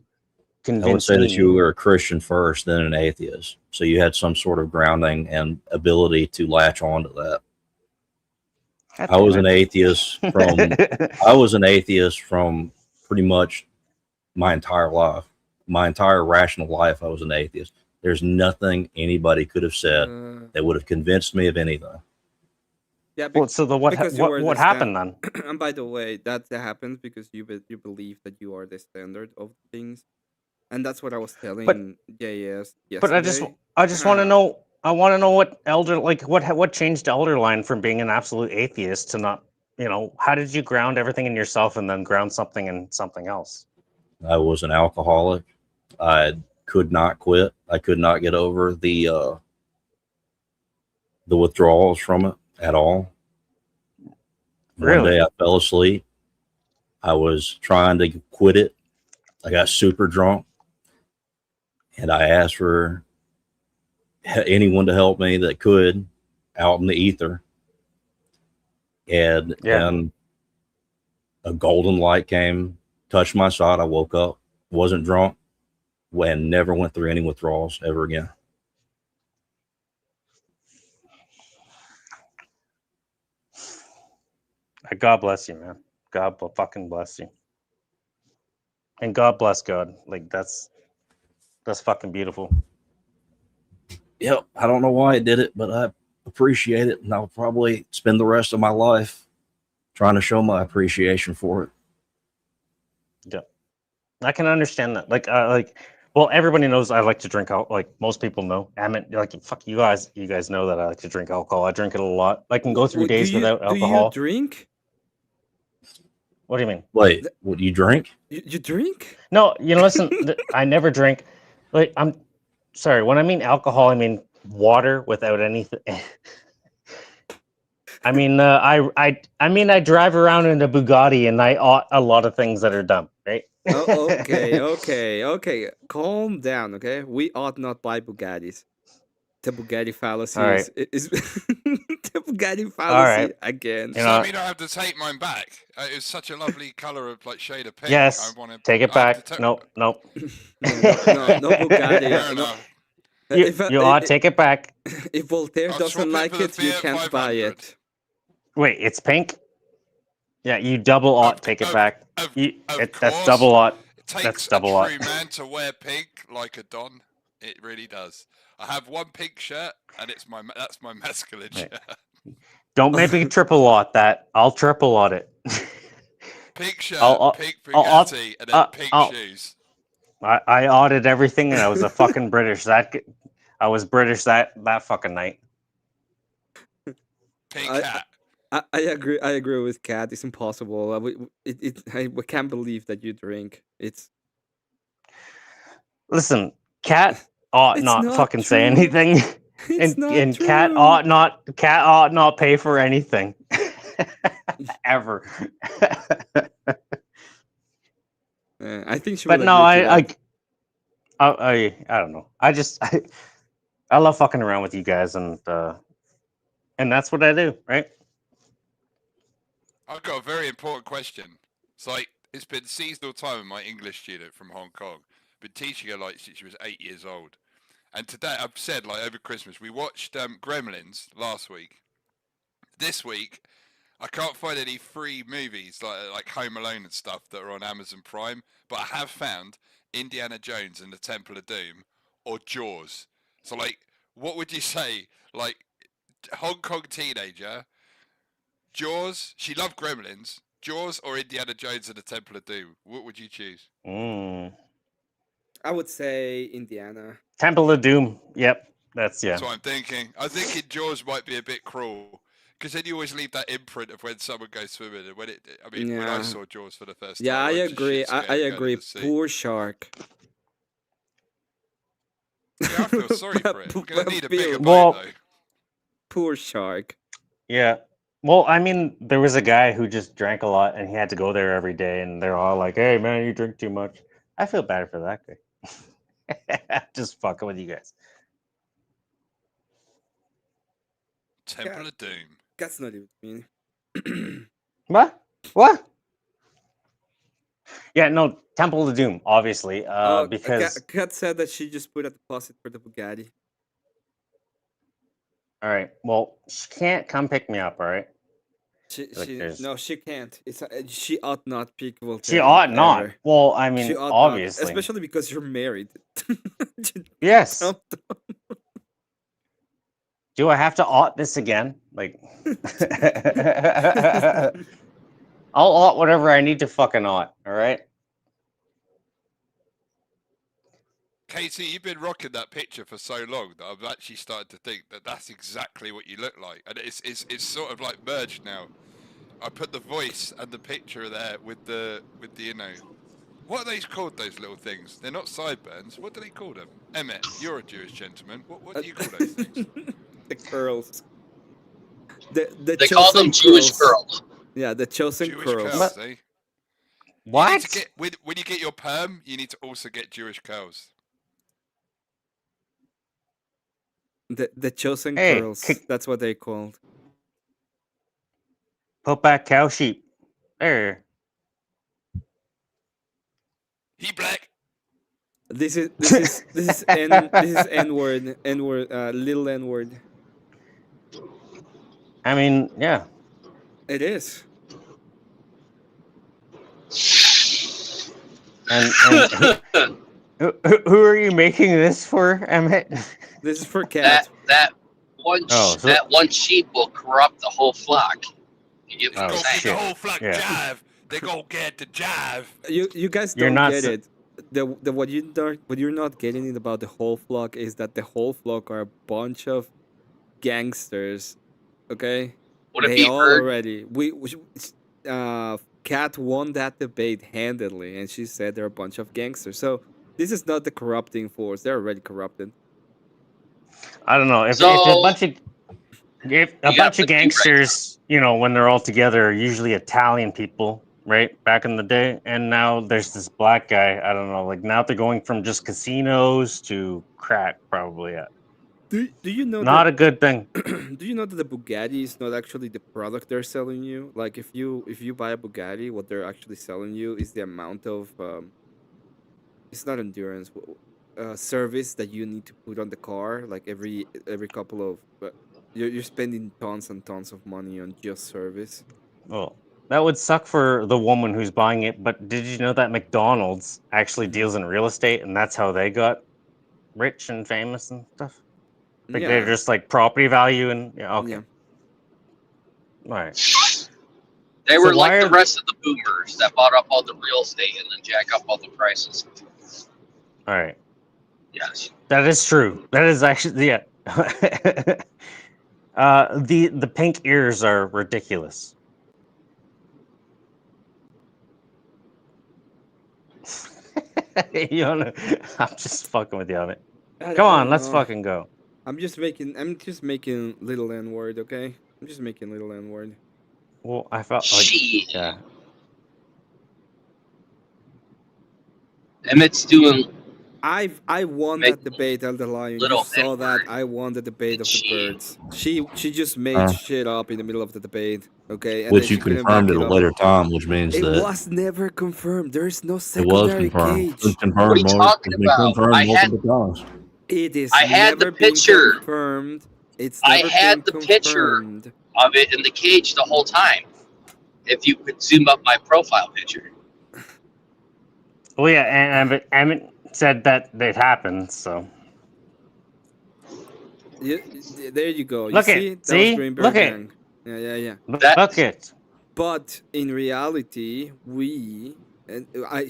convince me? I would say that you were a Christian first, then an atheist. So you had some sort of grounding and ability to latch on to that. I was an atheist from pretty much my entire life. My entire rational life, I was an atheist. There's nothing anybody could have said that would have convinced me of anything. Yeah, so what happened then? And by the way, that happens because you believe that you are the standard of things, and that's what I was telling JS yesterday. But I just want to know. I want to know what changed Elderline from being an absolute atheist to not. You know, how did you ground everything in yourself and then ground something in something else? I was an alcoholic. I could not quit. I could not get over the withdrawals from it at all. Really? One day I fell asleep. I was trying to quit it. I got super drunk, and I asked for anyone to help me that could out in the ether. And a golden light came, touched my side. I woke up, wasn't drunk, and never went through any withdrawals ever again. God bless you, man. God fucking bless you. And God bless God. Like that's fucking beautiful. Yep. I don't know why I did it, but I appreciate it. And I'll probably spend the rest of my life trying to show my appreciation for it. Yeah. I can understand that. Well, everybody knows I like to drink alcohol. Like most people know. Fuck you guys. You guys know that I like to drink alcohol. I drink it a lot. I can go through days without alcohol. Do you drink? What do you mean? Wait, what do you drink? You drink? No, listen. I never drink. Like I'm sorry. When I mean alcohol, I mean water without anything. I mean, I drive around in a Bugatti and I ought a lot of things that are dumb, right? Okay. Calm down, okay? We ought not buy Bugattis. The Bugatti fallacy is the Bugatti fallacy again. So I mean, I have to take mine back. It's such a lovely color of shade of pink. Yes, take it back. Nope. No Bugatti. No. You ought to take it back. If Voltaire doesn't like it, you can't buy it. Wait, it's pink? Yeah, you double ought take it back. That's double ought. That's double ought. It takes a true man to wear pink like a Don. It really does. I have one pink shirt, and that's my masculine shirt. Don't make me triple ought that. I'll triple ought it. Pink shirt, pink Bugatti, and then pink shoes. I audited everything, and I was a fucking British. I was British that fucking night. Pink hat. I agree with Kat. It's impossible. I can't believe that you drink. Listen, Kat ought not fucking say anything, and Kat ought not pay for anything ever. I think she. But no, I don't know. I love fucking around with you guys, and that's what I do, right? I've got a very important question. It's been seasonal time with my English student from Hong Kong. Been teaching her since she was 8 years old. And today, I've said over Christmas, we watched Gremlins last week. This week, I can't find any free movies like Home Alone and stuff that are on Amazon Prime. But I have found Indiana Jones and the Temple of Doom or Jaws. So what would you say? Hong Kong teenager... Jaws, she loved Gremlins. Jaws or Indiana Jones and the Temple of Doom? What would you choose? I would say Indiana. Temple of Doom. Yep, that's what I'm thinking. I'm thinking Jaws might be a bit cruel because then you always leave that imprint of when someone goes swimming. And when I saw Jaws for the first time, I agree. I agree. Poor shark. Yeah, I feel sorry for it. We're gonna need a bigger boat though. Poor shark. Yeah. Well, I mean, there was a guy who just drank a lot, and he had to go there every day, and they're all like, "Hey, man, you drink too much." I feel bad for that guy. Just fucking with you guys. Temple of Doom. That's not even mean. What? Yeah, no, Temple of Doom, obviously, because Kat said that she just put a deposit for the Bugatti. All right. Well, she can't come pick me up. All right. She can't. She ought not pick Voltaire. She ought not. Ever. Well, I mean, obviously, not, especially because you're married. Yes. Do I have to ought this again? I'll ought whatever I need to fucking ought. All right. Katie, you've been rocking that picture for so long that I've actually started to think that that's exactly what you look like, and it's sort of merged now. I put the voice and the picture there with the what are they called? Those little things? They're not sideburns. What do they call them? Emmet, you're a Jewish gentleman. What do you call those things? The curls. They call them Jewish curls. Yeah, the chosen Jewish curls. Eh? What? When you get your perm, you need to also get Jewish curls. The chosen curls. That's what they called. Put back cow sheep. There. He black. This is N word, little N word. I mean, yeah. It is. And who are you making this for, Emmett? This is for Kat. That one sheep will corrupt the whole flock. You get what I'm saying? The whole flock jive. They gonna get the jive. You guys don't get it. what you're not getting it about the whole flock is that the whole flock are a bunch of gangsters. Okay, Would it they be all heard? already Kat won that debate handedly, and she said they're a bunch of gangsters. So this is not the corrupting force; they're already corrupted. I don't know if a bunch of gangsters, you know, when they're all together, are usually Italian people, right? Back in the day, and now there's this black guy. I don't know, like now they're going from just casinos to crack, probably. Do you know not that, a good thing? Do you know that the Bugatti is not actually the product they're selling you? Like if you buy a Bugatti, what they're actually selling you is the amount of it's not endurance, service that you need to put on the car. Like every couple of you're spending tons and tons of money on just service. Well, that would suck for the woman who's buying it. But did you know that McDonald's actually deals in real estate, and that's how they got rich and famous and stuff? Like they're just like property value and okay. Yeah. All right. They were like the rest of the boomers that bought up all the real estate and then jack up all the prices. All right. Yes. That is true. That is actually the pink ears are ridiculous. I'm just fucking with you on it. Come on, let's fucking go. I'm just making little N word, okay? I'm just making little N word. Well, I felt like yeah. Emmett's doing. I won that debate, Elder Lion. You saw that I won the debate of the birds. She just made shit up in the middle of the debate. Okay, and which you confirmed at a later time, which means it that was never confirmed. There is no it secondary was confirmed. cage. It was confirmed. What are you talking about? It is. I had the picture. Confirmed. It's. I had the picture of it in the cage the whole time. If you could zoom up my profile picture. Well, yeah, and Emmett said that it happened, so. Yeah, there you go. You look see? It. See? Look it. Yeah. Look it. But in reality,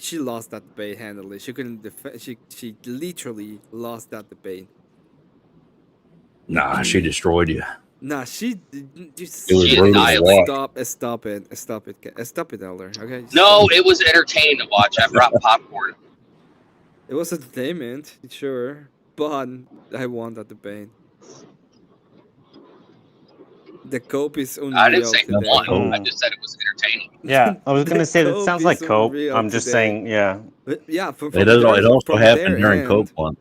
she lost that debate handily. She couldn't defend. She literally lost that debate. Nah, she destroyed you. Nah, she just. It was brutal. Stop it, Elder. Okay. No, it was entertaining to watch. I brought popcorn. It was entertainment, sure, but I won that debate. The cope is unreal. I didn't say today. one. I just said it was entertaining. Yeah, I was gonna say that sounds like cope. I'm just saying, yeah. Yeah, it also happened during cope one.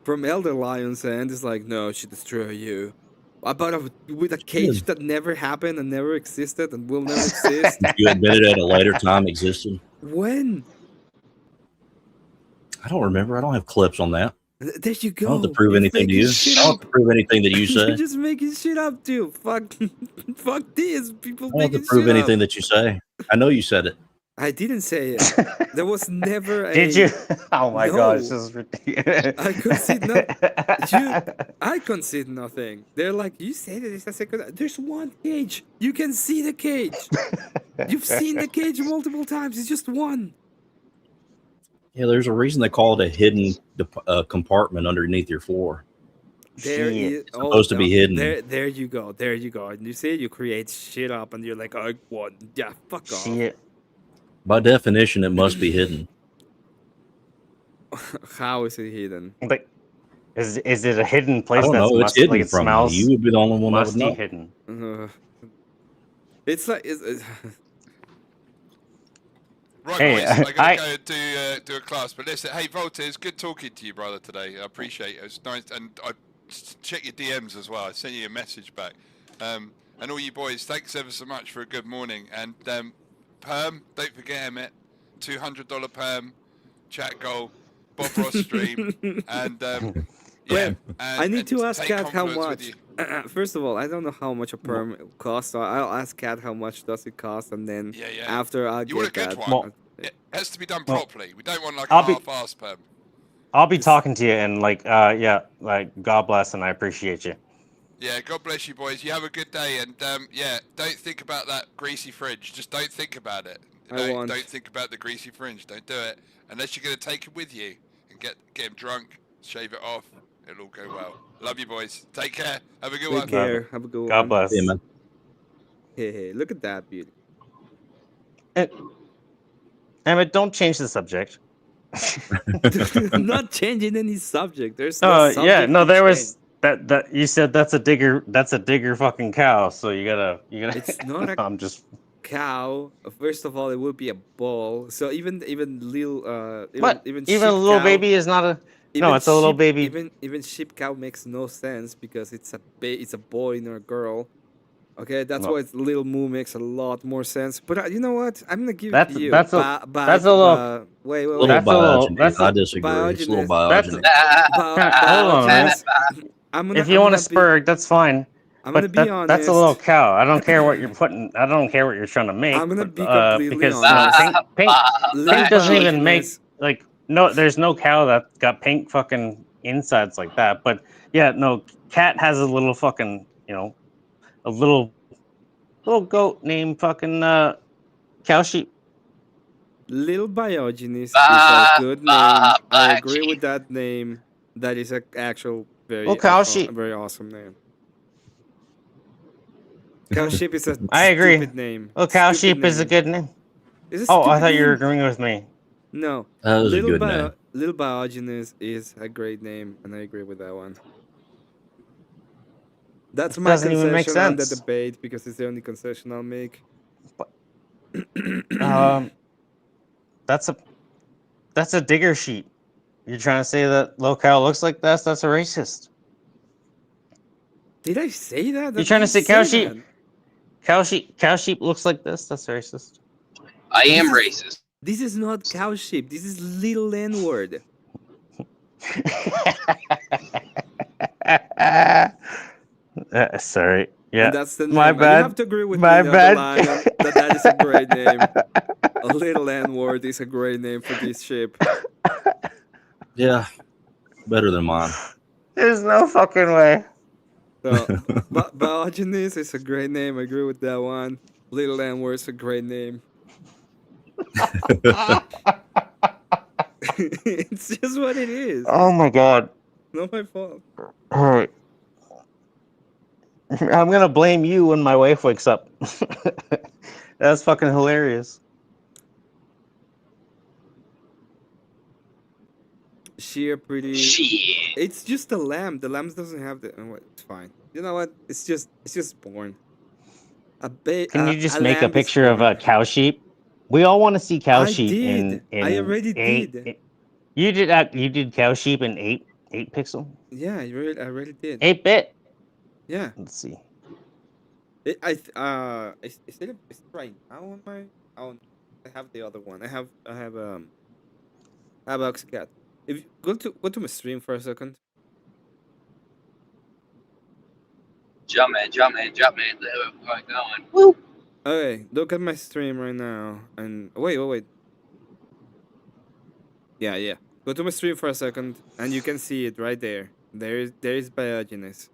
From Elder Lion's end, it's like, no, she destroy you. But with a cage that never happened and never existed and will never exist. You admitted at a later time existed. When? I don't remember. I don't have clips on that. There you go. I don't have to prove anything to you. I don't have to prove anything that you say. You're just making shit up, too. Fuck this. People I don't have to prove anything that you say. I know you said it. I didn't say it. There was never a... Did you? Oh my gosh, this is ridiculous. I concede nothing. I concede nothing. They're like, you said it. It's a second. There's one cage. You can see the cage. You've seen the cage multiple times. It's just one. Yeah, there's a reason they call it a hidden compartment underneath your floor. It's supposed to be hidden. There you go. There you go. And you say you create shit up and you're like, I won. Yeah, fuck off. Shit. By definition, it must be hidden. How is it hidden? Like, is it a hidden place? I don't know. It's hidden like from smells you. You would be the only one that would know. Hidden. It's like... Right, hey, boys, I gotta go do a class. But listen, hey, Volta, it's good talking to you, brother, today. I appreciate it. It's nice, and I check your DMs as well. I sent you a message back. And all you boys, thanks ever so much for a good morning. And Perm, don't forget Emmett, $200 Perm, chat goal, Bob Ross stream, and yeah. I need to ask Kat how much. First of all, I don't know how much a perm costs, so I'll ask Kat how much does it cost, and then after I'll get want a good that. One. Well, it has to be done properly. We don't want like a half-ass perm. I'll be talking to you, and like God bless, and I appreciate you. Yeah, God bless you, boys. You have a good day, and don't think about that greasy fridge. Just don't think about it. Don't think about the greasy fringe. Don't do it. unless you're going to take him with you and get him drunk, shave it off. It'll all go well. Love you, boys. Take care. Have a good one. Take care. Have a good one. God bless. Yeah, man. Hey, look at that beauty. Emmett, don't change the subject. I'm not changing any subject. There's no subject. Yeah, no, to there change. was that you said that's a digger fucking cow. So you gotta. It's not a I'm just cow. First of all, it would be a bull. So even little even a sheep little cow, baby is not a. even No, it's a little sheep- baby. Even sheep cow makes no sense because it's a boy and a girl. Okay, that's No. why little moo makes a lot more sense. But you know what? I'm gonna give That's it to you. that's a that's a little. wait. Little That's a little- biogeny. that's a- I disagree. It's a little Biogenes. biogeny. Hold on, man. If you want to spurg, that's fine. I'm gonna But be that's a honest. little cow. I don't care what you're putting. I don't care what you're trying to make. I'm gonna but, be completely because honest. pink Little doesn't even make Biogenes- like no. There's no cow that got pink fucking insides like that. But yeah, no, cat has a little fucking a little goat named fucking cow sheep. Little Biogenes is a good name. I agree with that name. That is an actual very cow sheep. very awesome name. Cow sheep is a I agree. stupid name. Cow Stupid sheep is a name. good name. It's a Oh, I stupid thought you were name. agreeing with me. No, That was a good name. Little Biogenes is a great name, and I agree with that one. That's my Doesn't even make concession on the sense. debate because it's the only concession I'll make. That's a digger sheep. You're trying to say that little cow looks like that? That's a racist. Did I say that? You're trying to say cow sheep? Cow sheep looks like this? That's racist. I am racist. This is not cow sheep. This is little N word. Sorry. Yeah. And that's the name. My And bad. you have to agree with My me, bad. Lion, that is a great name. A little N word is a great name for this ship. Yeah, better than mine. There's no fucking way. So, Biogenes is a great name. I agree with that one. Little N word is a great name. It's just what it is. Oh my god. Not my fault. All right. I'm gonna blame you when my wife wakes up. That's fucking hilarious. Sheer pretty. Shit. It's just the lamb. The lamb doesn't have the. Oh, it's fine. You know what? It's just born. Can you just a make a lamb is picture of born. a cow sheep? We all want to see cow I sheep did. in I already did. You did you did cow sheep in 8 pixel? Yeah, I really did. 8-bit. Yeah. Let's see. It's right now on my own. I have the other one. I have Oxycat. If you go to my stream for a second. Jump in. Where am I going? Woo! Okay, look at my stream right now. And wait. Yeah. Go to my stream for a second, and you can see it right there. There is Biogenes.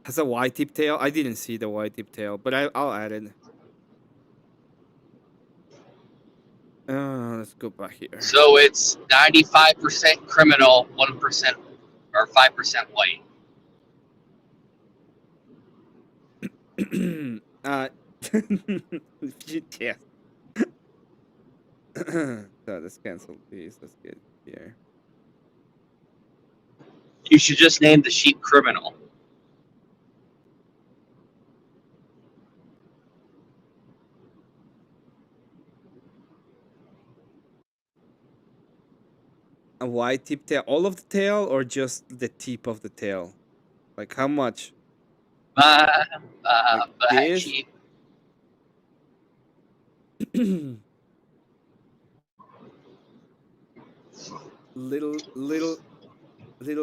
Has a white tip tail. I didn't see the white tip tail, but I'll add it. Let's go back here. So it's 95% criminal, 1% or 5% white. Yeah. So let's cancel these. Let's get here. You should just name the sheep criminal. A white tip tail, all of the tail, or just the tip of the tail? Like how much? Black this? sheep. little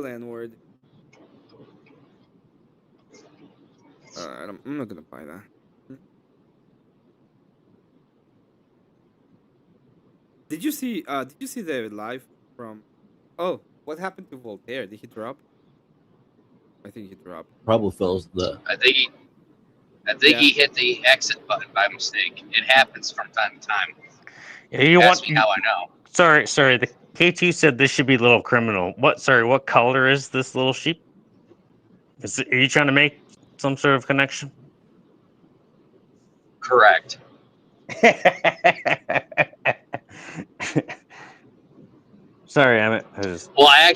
N word. I'm not gonna buy that. Did you see the live from? Oh, what happened to Voltaire? Did he drop? I think he dropped. Probably feels the. I think I think he hit the exit button by mistake. It happens from time to time. You Ask me how I know. Sorry. The K2 said this should be Little Criminal. What color is this little sheep? Are you trying to make some sort of connection? Correct. Sorry, Emmett. Well, I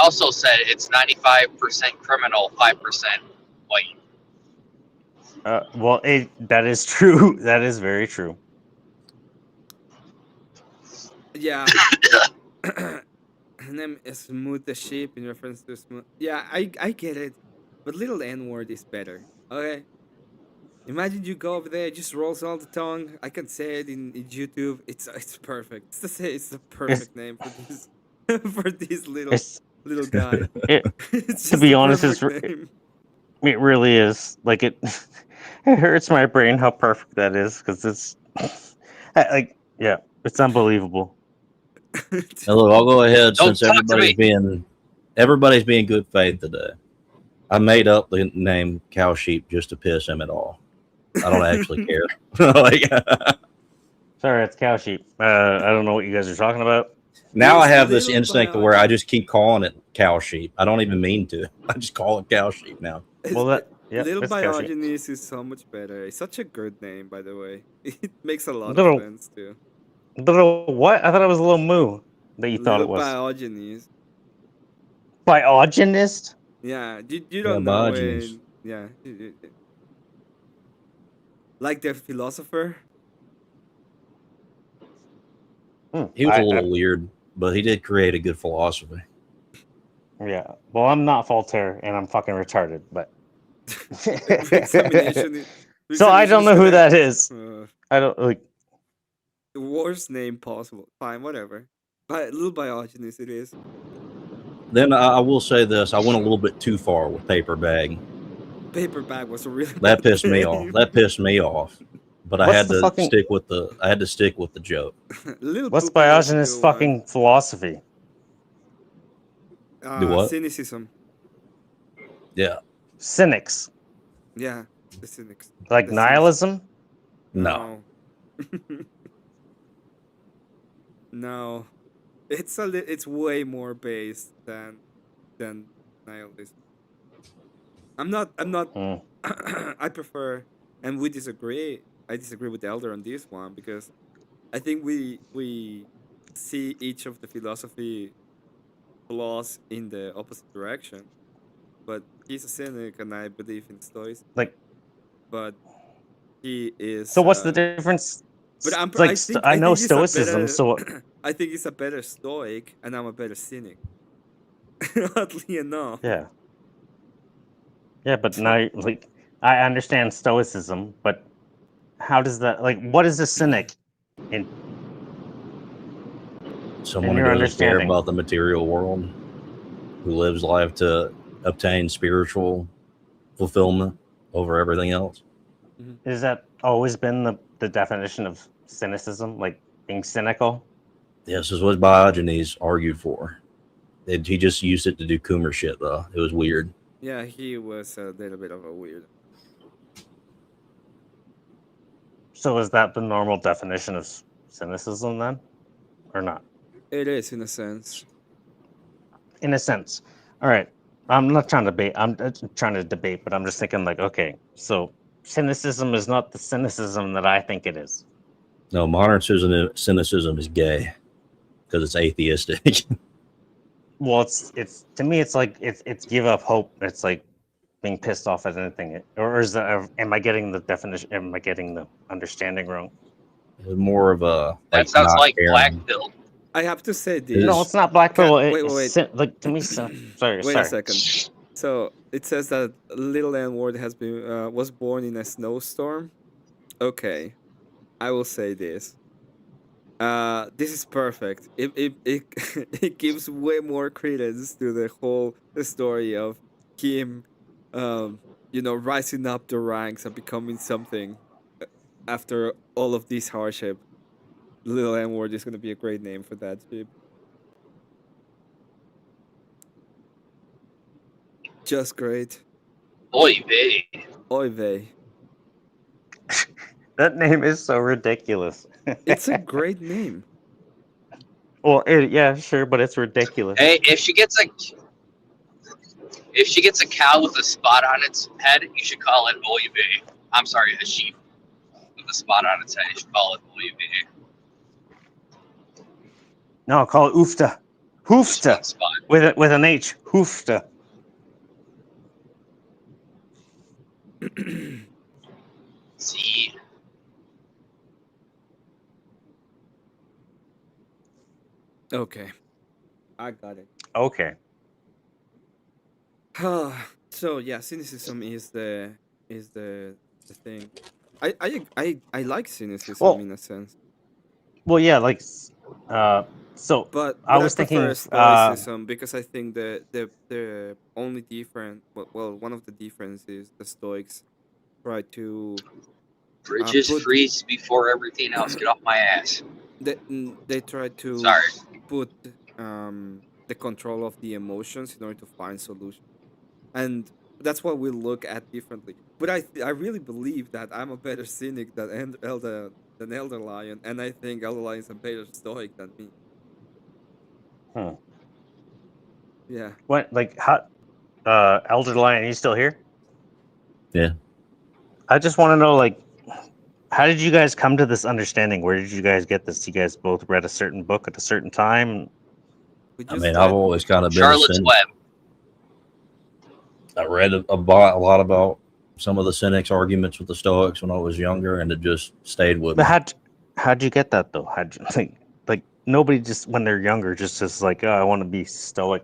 also said it's 95% criminal, 5% white. Well, that is true. That is very true. Yeah. And then smooth the sheep in reference to smooth. Yeah, I get it, but little N word is better. Okay. Imagine you go over there, it just rolls on the tongue. I can say it in YouTube. It's perfect. It's the perfect name for this for this little guy. It's to just be a honest, perfect name. it really is. Like it hurts my brain how perfect that is because it's it's unbelievable. Now look, I'll go ahead since everybody's being good faith today. I made up the name Cow Sheep just to piss him at all. I don't actually care. Sorry, it's Cow Sheep. I don't know what you guys are talking about. Now I have this instinct where I just keep calling it Cow Sheep. I don't even mean to. I just call it Cow Sheep now. Little Biogenes is so much better. It's such a good name, by the way. It makes a lot of sense too. Little what? I thought it was a little moo that you thought it was. Biogenes. Biogenist? Yeah, you don't know it. Yeah. Like the philosopher. He was a little weird, but he did create a good philosophy. Yeah. Well, I'm not Voltaire, and I'm fucking retarded, but. So I don't know who that is. I don't like. The worst name possible. Fine, whatever. But little Biogenes it is. Then I will say this: I went a little bit too far with Paper Bag. Paper Bag was a really that pissed me off. That pissed me off. But I had to stick with the joke. What's Biogenes' fucking philosophy? Do what? Cynicism. Yeah. Cynics. Yeah, the cynics. Like the nihilism? No. No. It's way more based than nihilism. I'm not I prefer, and we disagree. I disagree with the Elder on this one because I think we see each of the philosophy flaws in the opposite direction. But he's a cynic, and I believe in Stoicism. But he is. So what's the difference? But I know Stoicism, so I think he's a better Stoic, and I'm a better cynic. Oddly enough. Yeah. Yeah, but now, I understand Stoicism, but how does that, what is a cynic in someone who doesn't care about the material world, who lives life to obtain spiritual fulfillment over everything else? Has that always been the definition of cynicism, like being cynical? Yes, is what Diogenes argued for. He just used it to do Coomer shit, though. It was weird. Yeah, he was a little bit of a weird. So is that the normal definition of cynicism then? Or not? It is, in a sense. In a sense. All right. I'm not trying to debate. I'm trying to debate, but I'm just thinking okay, so cynicism is not the cynicism that I think it is. No, modern cynicism is gay because it's atheistic. Well, it's to me, it's like it's give up hope. It's like being pissed off at anything, or is that? Am I getting the definition? Am I getting the understanding wrong? It's more of a. That sounds like black pill. I have to say this. No, it's not black pill. Wait. Like to me, sorry. Wait a second. So it says that little N-word has been was born in a snowstorm. Okay, I will say this. This is perfect. It gives way more credence to the whole story of him, rising up the ranks and becoming something after all of this hardship. Little N-word is gonna be a great name for that ship. Just great. Oy vey. Oy vey. That name is so ridiculous. It's a great name. Well, yeah, sure, but it's ridiculous. Hey, if she gets a cow with a spot on its head, you should call it Oive. I'm sorry, a sheep with a spot on its head, you should call it Oive. No, call it Oofta. Hoofsta. With an H. Hoofsta. See. Okay. I got it. Okay. So yeah, cynicism is the thing. I like cynicism in a sense. Well, yeah, like so. But I was thinking stoicism because I think the only different well one of the differences the Stoics try to Bridges freeze before everything else. Get off my ass. They try to put the control of the emotions in order to find solutions, and that's what we look at differently. But I really believe that I'm a better cynic than Elder Lion, and I think Elder Lion is a better Stoic than me. Yeah. What, like, how? Elder Lion, are you still here? Yeah. I just want to know, like, how did you guys come to this understanding? Where did you guys get this? You guys both read a certain book at a certain time? I mean, I've always kind of been Charlotte's Web. I read a lot about some of the cynics' arguments with the Stoics when I was younger, and it just stayed with me. But how'd you get that though? How'd you like nobody just when they're younger just says like, oh, I want to be Stoic,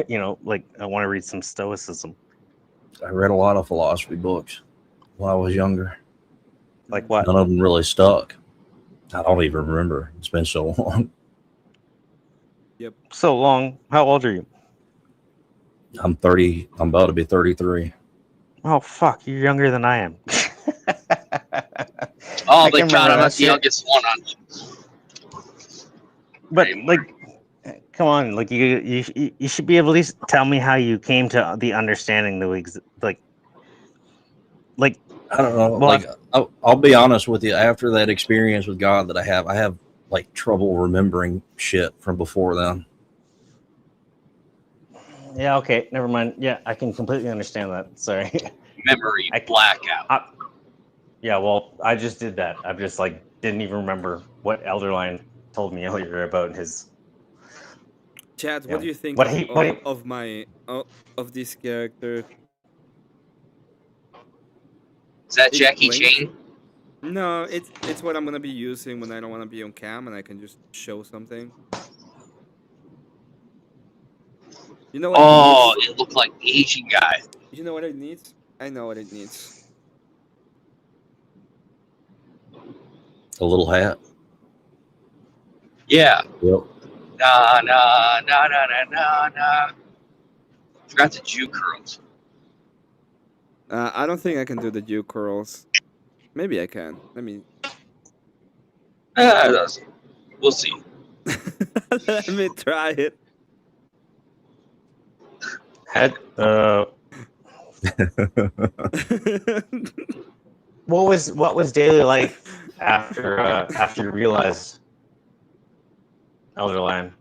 you know, like I want to read some Stoicism. I read a lot of philosophy books when I was younger. Like what? None of them really stuck. I don't even remember. It's been so long. Yep. So long. How old are you? I'm 30. I'm about to be 33. Oh, fuck. You're younger than I am. Oh, they count him as the youngest one on. But, like, come on. Like, you should be able to at least tell me how you came to the understanding that like, I don't know. Well, like, I'll be honest with you. After that experience with God that I have like trouble remembering shit from before then. Yeah, okay, never mind. Yeah, I can completely understand that. Sorry. Memory blackout. Yeah, well, I just did that. I just like didn't even remember what Elder Lion told me earlier about his. Chad, Yeah. what do you think of this character? Is that Jackie Chan? No, it's what I'm gonna be using when I don't want to be on cam and I can just show something. You know what? Oh, it looked like Asian guy. You know what it needs? I know what it needs. A little hat. Yeah. Yep. Nah. Forgot the Jew curls. I don't think I can do the Jew curls. Maybe I can. Let me. We'll see. Let me try it. What was daily life after you realized Elder Lion?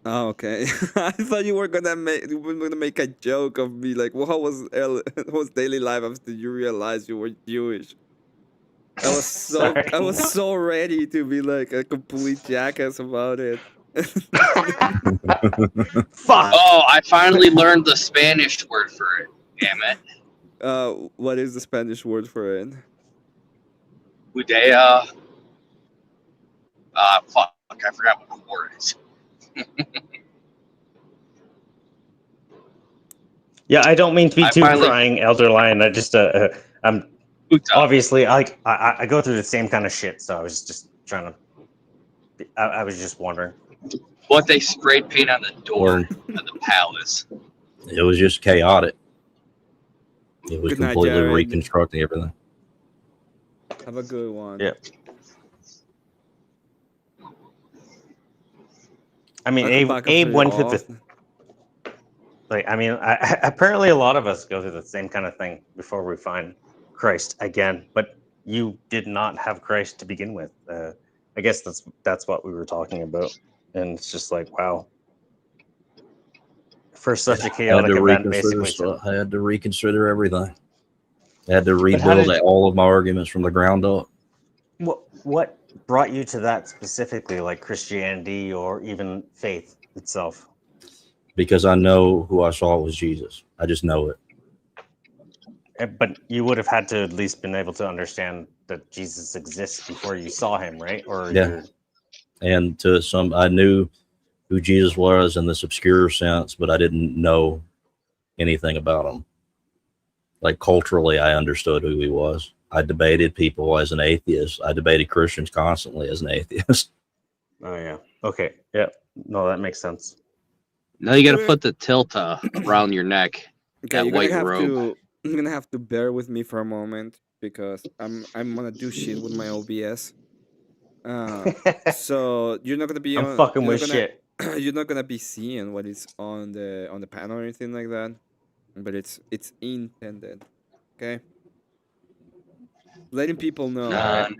Oh, okay. I thought you were gonna make a joke of me like, what was daily life after you realized you were Jewish? I was so ready to be like a complete jackass about it. Fuck. Oh, I finally learned the Spanish word for it. Damn it. What is the Spanish word for it? Udea. Fuck, I forgot what the word is. Yeah, I don't mean to be crying, Elder Lion. I just I'm obviously I go through the same kind of shit, so I was just trying to. I was just wondering. What they sprayed paint on the door of the palace. It was just chaotic. It was Good night, completely Jared. reconstructing everything. Have a good one. Yeah. I mean, Abe went through the. Like, I mean, apparently a lot of us go through the same kind of thing before we find Christ again. But you did not have Christ to begin with. I guess that's what we were talking about, and it's just like, wow, for such a chaotic event, basically. I had to reconsider everything. I had to rebuild all of my arguments from the ground up. What brought you to that specifically, like Christianity or even faith itself? Because I know who I saw was Jesus. I just know it. But you would have had to at least been able to understand that Jesus exists before you saw him, right? Or yeah. And I knew who Jesus was in this obscure sense, but I didn't know anything about him. Like culturally, I understood who he was. I debated people as an atheist. I debated Christians constantly as an atheist. Oh yeah. Okay. Yeah. No, that makes sense. Now you got to put the tilt around your neck. Okay, that white robe. You're gonna have to bear with me for a moment because I'm gonna do shit with my OBS. So you're not gonna be I'm fucking with shit. You're not gonna be seeing what is on the panel or anything like that, but it's intended. Okay, letting people know. Nah.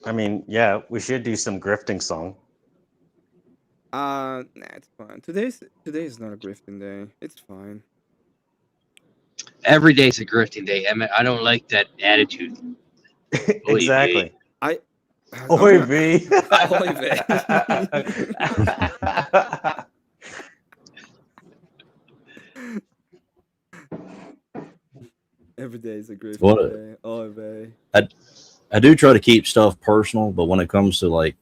I mean, yeah, we should do some grifting song. Nah, it's fine. Today is not a grifting day. It's fine. Every day's a grifting day, Emmett. I don't like that attitude. Exactly. Oy vey. Oy vey. Every day is a grifting day. Oy vey. I do try to keep stuff personal, but when it comes to like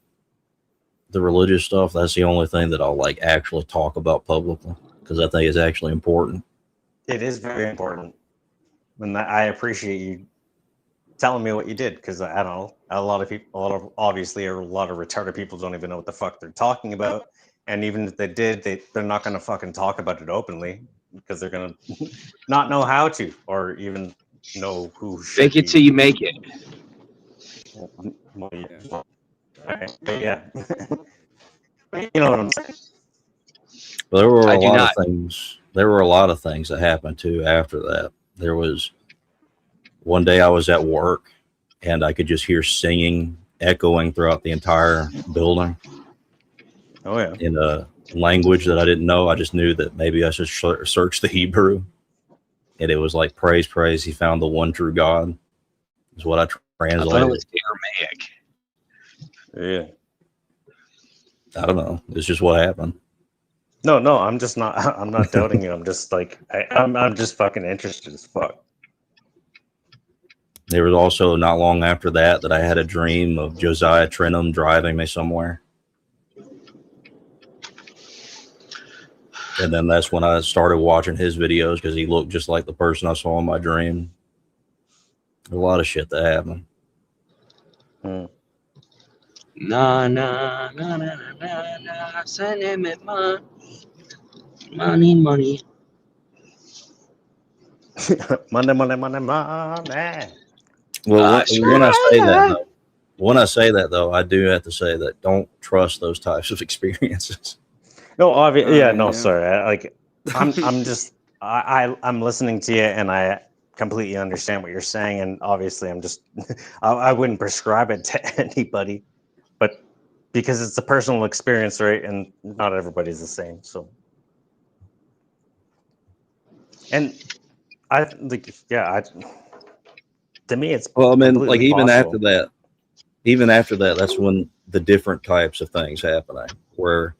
the religious stuff, that's the only thing that I'll like actually talk about publicly because I think it's actually important. It is very important. And I appreciate you telling me what you did because I don't know, obviously a lot of retarded people don't even know what the fuck they're talking about. And even if they did, they're not going to fucking talk about it openly because they're going to not know how to or even know who should fake it till you make it. Well, yeah. Right. Yeah. You know what I'm saying? Well, there were a lot of things. There were a lot of things that happened too after that. There was one day I was at work and I could just hear singing echoing throughout the entire building. Oh yeah. In a language that I didn't know. I just knew that maybe I should search the Hebrew. And it was like, praise, praise. He found the one true God. Is what I translated. I thought it was Aramaic. Yeah. I don't know. It's just what happened. No, I'm just not. I'm not doubting you. I'm just like I'm just fucking interested as fuck. There was also not long after that I had a dream of Josiah Trenum driving me somewhere. And then that's when I started watching his videos because he looked just like the person I saw in my dream. A lot of shit that happened. Nah. Send him money. Money. Well, when I say that though, I do have to say that don't trust those types of experiences. No, obviously, yeah. Sorry. I'm listening to you, and I completely understand what you're saying, and obviously, I wouldn't prescribe it to anybody, but because it's a personal experience, right? And not everybody's the same, so. And I think, to me, it's well. I mean, like even possible. after that, that's when the different types of things happening, where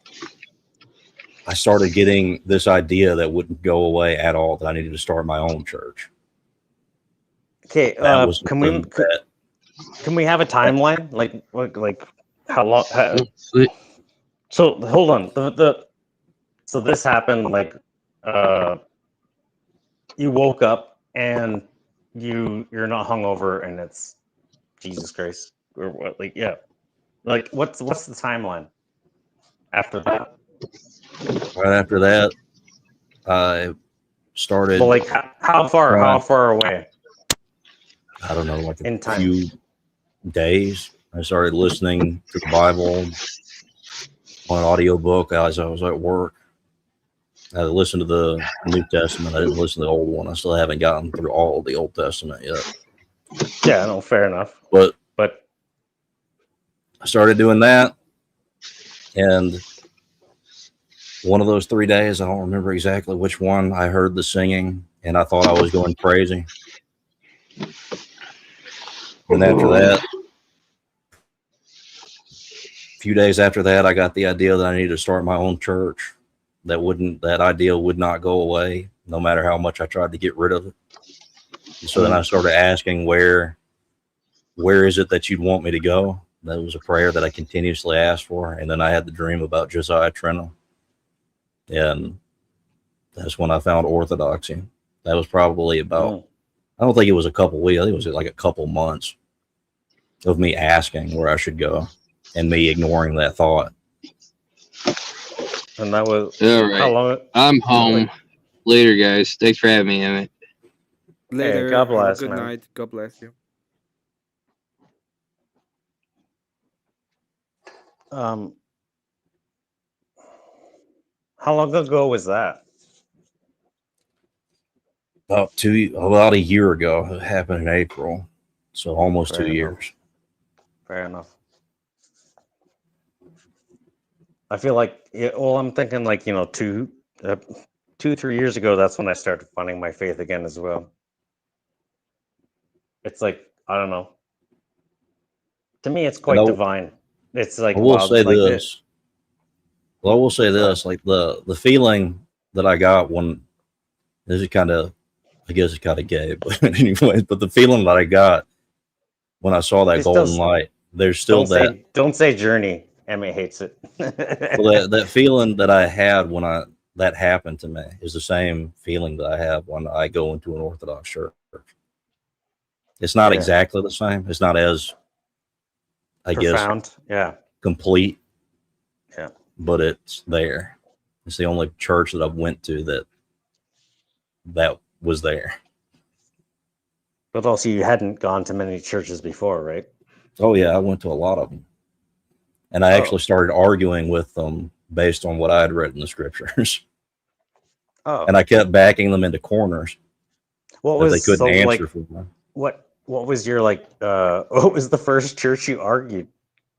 I started getting this idea that wouldn't go away at all, that I needed to start my own church. Okay, can we have a timeline? Like how long? So hold on. So this happened like you woke up and you're not hungover and it's Jesus Christ or what? Like like what's the timeline after that? Right after that, I started. Well, like how far away? I don't know, like a few days. I started listening to the Bible on an audiobook as I was at work. I listened to the New Testament. I didn't listen to the old one. I still haven't gotten through all of the Old Testament yet. Yeah, no, fair enough. But I started doing that, and one of those 3 days, I don't remember exactly which one, I heard the singing, and I thought I was going crazy. And after that, a few days after that, I got the idea that I needed to start my own church. That idea would not go away, no matter how much I tried to get rid of it. And so then I started asking, where is it that you'd want me to go? That was a prayer that I continuously asked for. And then I had the dream about Josiah Trenholm. And that's when I found Orthodoxy. That was probably about, I don't think it was a couple weeks. I think it was like a couple months of me asking where I should go and me ignoring that thought. And that was all right. How long? I'm home. Later, guys. Thanks for having me, Emmett. Later. Hey, God bless, Good man. night. God bless you. How long ago was that? About a year ago. It happened in April, so almost Fair 2 enough. years. Fair enough. I feel like, well, I'm thinking like 2-3 years ago. That's when I started finding my faith again as well. It's like, I don't know. To me, it's quite divine. It's like I will wild. say Like this. Well, I will say this: like the feeling that I got when this is kind of, I guess it's kind of gay, but anyway, but the feeling that I got when I saw that golden light, there's still don't say journey. Emmett hates it. Well, that feeling that I had when that happened to me is the same feeling that I have when I go into an Orthodox church. It's not exactly the same. It's not as, I profound, guess, complete. Yeah, but it's there. It's the only church that I've went to that was there. But also, you hadn't gone to many churches before, right? Oh yeah, I went to a lot of them, and I actually started arguing with them based on what I had read in the scriptures. Oh, and I kept backing them into corners. What that was they couldn't so, answer like, for me. What was your what was the first church you argued?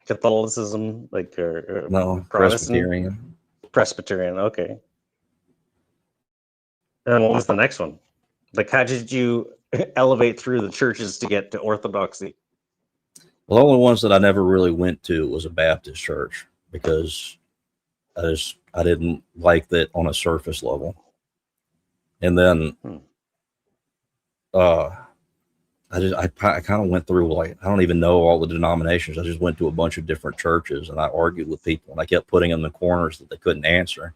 Catholicism, like, or No, Protestant? Presbyterian. Okay. And what was the next one? Like, how did you elevate through the churches to get to Orthodoxy? Well, the only ones that I never really went to was a Baptist church because I didn't like that on a surface level. And then I kind of went through, like, I don't even know all the denominations. I just went to a bunch of different churches and I argued with people and I kept putting them in the corners that they couldn't answer.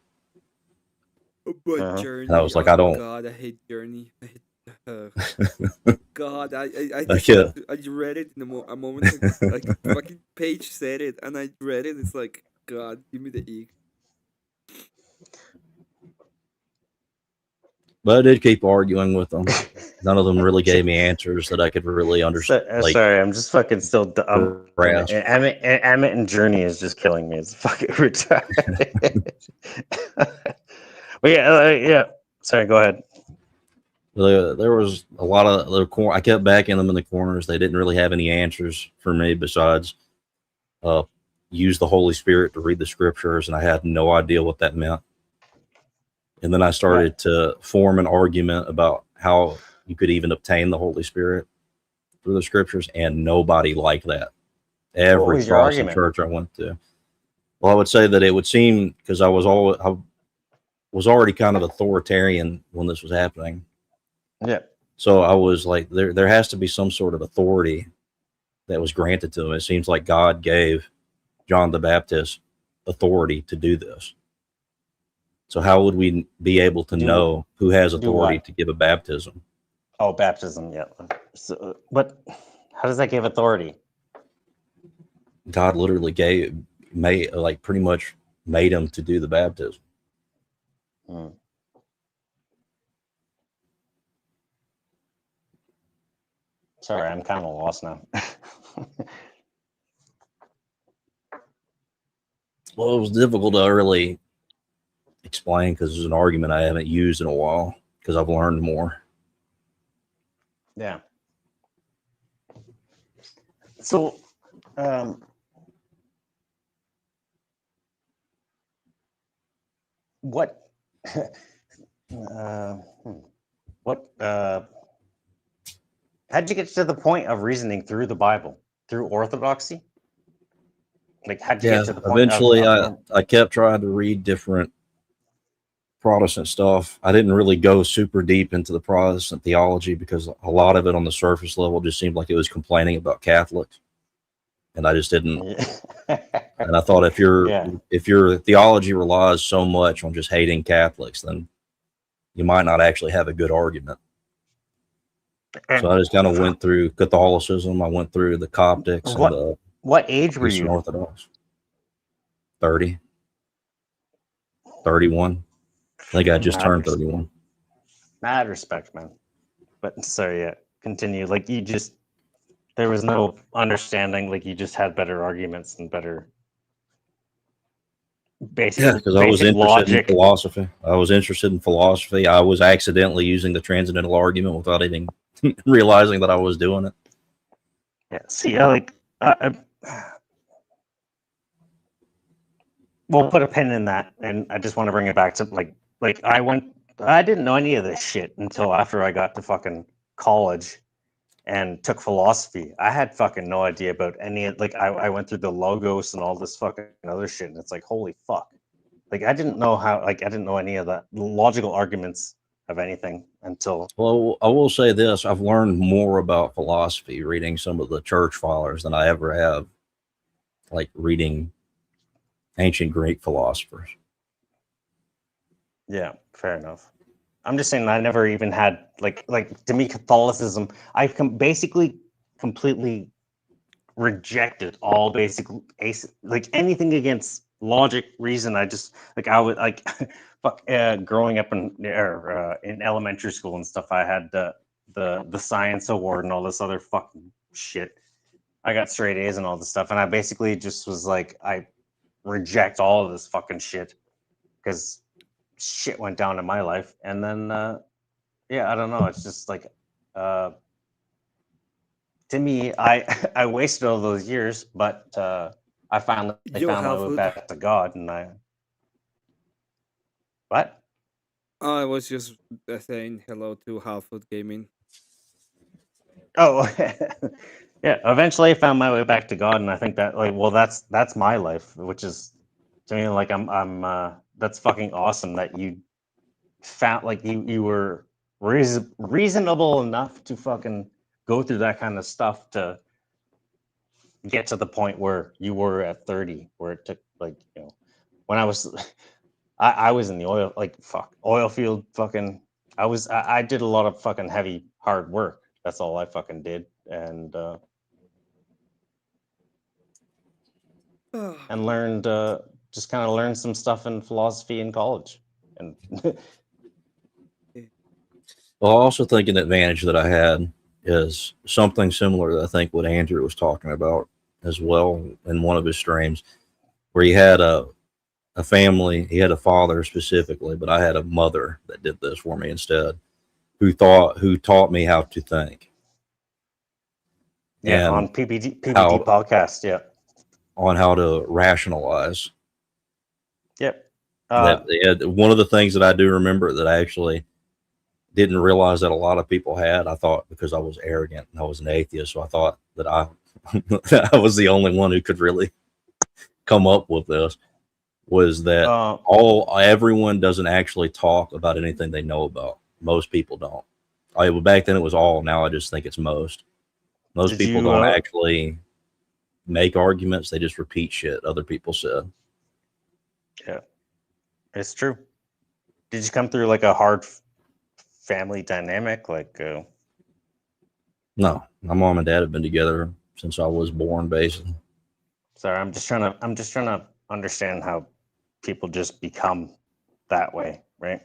But Journey, and I was like, I don't. God, I hate Journey. I hate. God, I read it in a moment ago. Like, fucking Page said it, and I read it. It's like, God, give me the egg. But I did keep arguing with them. None of them really gave me answers that I could really understand. Sorry, I'm just fucking still. Emmett and Journey is just killing me. It's fucking retarded. But yeah. Sorry, go ahead. There was a lot of I kept backing them in the corners. They didn't really have any answers for me besides use the Holy Spirit to read the scriptures, and I had no idea what that meant. And then I started to form an argument about how you could even obtain the Holy Spirit through the scriptures, and nobody liked that. Every Protestant church I went to. Well, I would say that it would seem, because I was already kind of authoritarian when this was happening. Yeah. So I was like, there has to be some sort of authority that was granted to him. It seems like God gave John the Baptist authority to do this. So how would we be able to know who has authority to give a baptism? Oh, baptism, yeah. So, but how does that give authority? God literally pretty much made him to do the baptism. Sorry, I'm kind of lost now. Well, it was difficult to really explain because it's an argument I haven't used in a while because I've learned more. Yeah. So, what, how'd you get to the point of reasoning through the Bible, through orthodoxy? Like, how'd you get to the point eventually of I kept trying to read different Protestant stuff. I didn't really go super deep into the Protestant theology because a lot of it on the surface level just seemed like it was complaining about Catholics. And I just didn't. And I thought if your theology relies so much on just hating Catholics, then you might not actually have a good argument. So I just kind of went through Catholicism. I went through the Coptics and the what age were Eastern you? Orthodox. 30. 31. I think I just turned 31. Mad respect, man. But sorry, yeah, continue. Like there was no understanding. Like you just had better arguments and better basic. Because I was interested in philosophy. I was accidentally using the transcendental argument without even realizing that I was doing it. Yeah. See, we'll put a pin in that, and I just want to bring it back to like I didn't know any of this shit until after I got to fucking college and took philosophy. I had fucking no idea about any, like I went through the logos and all this fucking other shit, and it's like, holy fuck. Like I didn't know I didn't know any of the logical arguments of anything until. Well, I will say this: I've learned more about philosophy reading some of the church fathers than I ever have, like reading ancient Greek philosophers. Yeah, fair enough. I'm just saying I never even had like to me Catholicism. I basically completely rejected all basic like anything against logic, reason. I just like I would like growing up in elementary school and stuff. I had the science award and all this other fucking shit. I got straight A's and all this stuff, and I basically just was like, I reject all of this fucking shit because shit went down in my life. And then yeah, I don't know, it's just like to me, I wasted all those years, but I found my way back to God. And what? I was just saying hello to Halfoot Gaming. Oh, yeah. Eventually, I found my way back to God, and I think that that's my life, which is to me like I'm that's fucking awesome that you found you were reasonable enough to fucking go through that kind of stuff to get to the point where you were at 30, where it took when I was I was in the oil field fucking I did a lot of fucking heavy hard work. That's all I fucking did. And learned just kind of learned some stuff in philosophy in college. And well, I also think an advantage that I had is something similar to I think what Andrew was talking about as well in one of his streams, where he had a family, he had a father specifically, but I had a mother that did this for me instead, who taught me how to think. Yeah, and on PBD podcast, yeah. On how to rationalize. Yep. One of the things that I do remember that I actually didn't realize that a lot of people had, I thought because I was arrogant and I was an atheist, so I thought that I was the only one who could really come up with this, was that everyone doesn't actually talk about anything they know about. Most people don't. Back then it was all. Now I just think it's most. Most people don't actually make arguments. They just repeat shit other people said. Yeah, it's true. Did you come through like a hard family dynamic? No, my mom and dad have been together since I was born, basically. Sorry, I'm just trying to understand how people just become that way, right?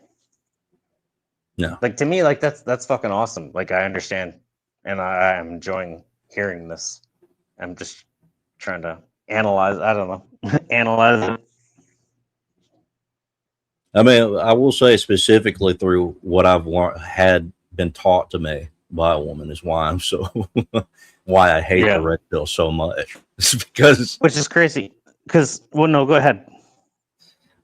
No. Like to me, like that's fucking awesome. Like I understand, and I am enjoying hearing this. I'm just trying to analyze. I don't know, analyze it. I mean, I will say specifically through what I've had been taught to me by a woman is why I'm so why I hate the red pill so much. It's because, which is crazy. Because no, go ahead.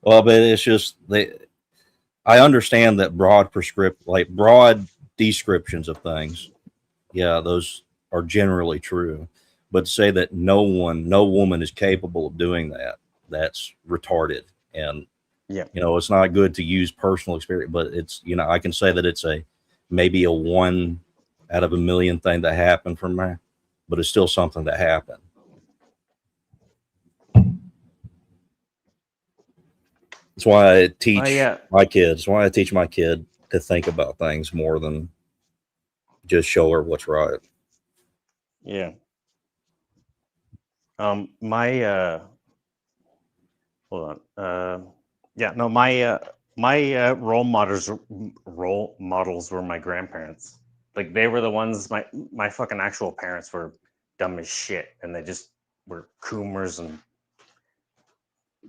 Well, but it's just I understand that broad descriptions of things. Yeah, those are generally true. But to say that no woman is capable of doing that, that's retarded. And it's not good to use personal experience, but it's, I can say that it's maybe a 1 out of a million thing that happened for me, but it's still something that happened. That's why I teach my kids. That's why I teach my kid to think about things more than just show her what's right. Yeah. Hold on. My role models were my grandparents. Like, they were the ones. My fucking actual parents were dumb as shit, and they just were coomers, and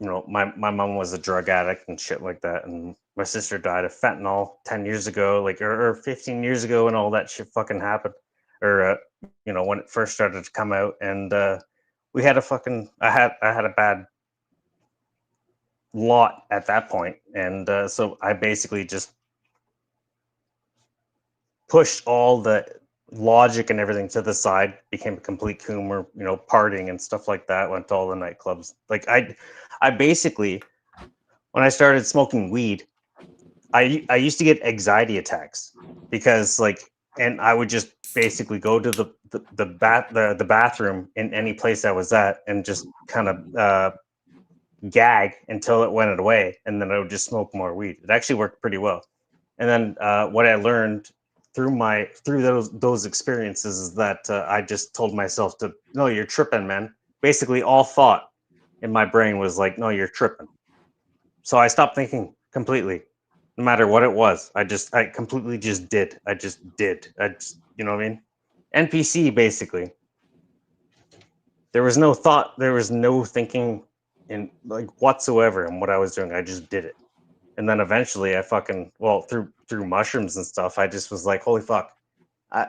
my mom was a drug addict and shit like that, and my sister died of fentanyl 10 years ago, like, or 15 years ago, and all that shit fucking happened, or when it first started to come out, and we had I had a bad lot at that point, and so I basically just pushed all the logic and everything to the side, became a complete coomer, partying and stuff like that, went to all the nightclubs. Like, I basically, when I started smoking weed, I used to get anxiety attacks because, like, and I would just basically go to the bathroom in any place I was at and just kind of gag until it went away, and then I would just smoke more weed. It actually worked pretty well. And then what I learned through those experiences is that I just told myself no, you're tripping, man. Basically, all thought in my brain was like, no, you're tripping. So I stopped thinking completely, no matter what it was. I completely just did. I just did. You know what I mean? NPC, basically. There was no thought. There was no thinking in, like, whatsoever in what I was doing. I just did it. And then eventually I through mushrooms and stuff, I just was like, holy fuck. I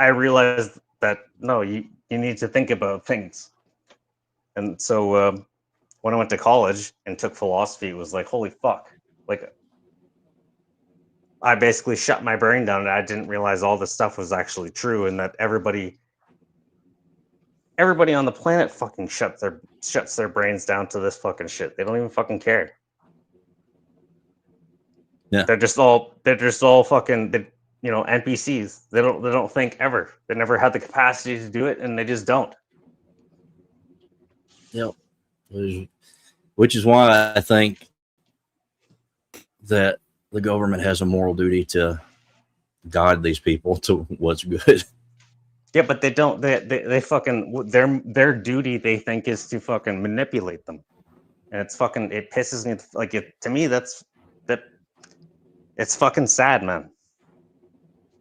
realized that, no, you need to think about things. And so when I went to college and took philosophy, it was like, holy fuck. Like, I basically shut my brain down, and I didn't realize all this stuff was actually true, and that everybody on the planet fucking shuts their brains down to this fucking shit. They don't even fucking care. Yeah. They're just all fucking NPCs. They don't think ever. They never had the capacity to do it, and they just don't. Yep. Which is why I think that the government has a moral duty to guide these people to what's good. Yeah, but they don't. They fucking their duty, they think, is to fucking manipulate them, and it pisses me. Like, to me, it's fucking sad, man.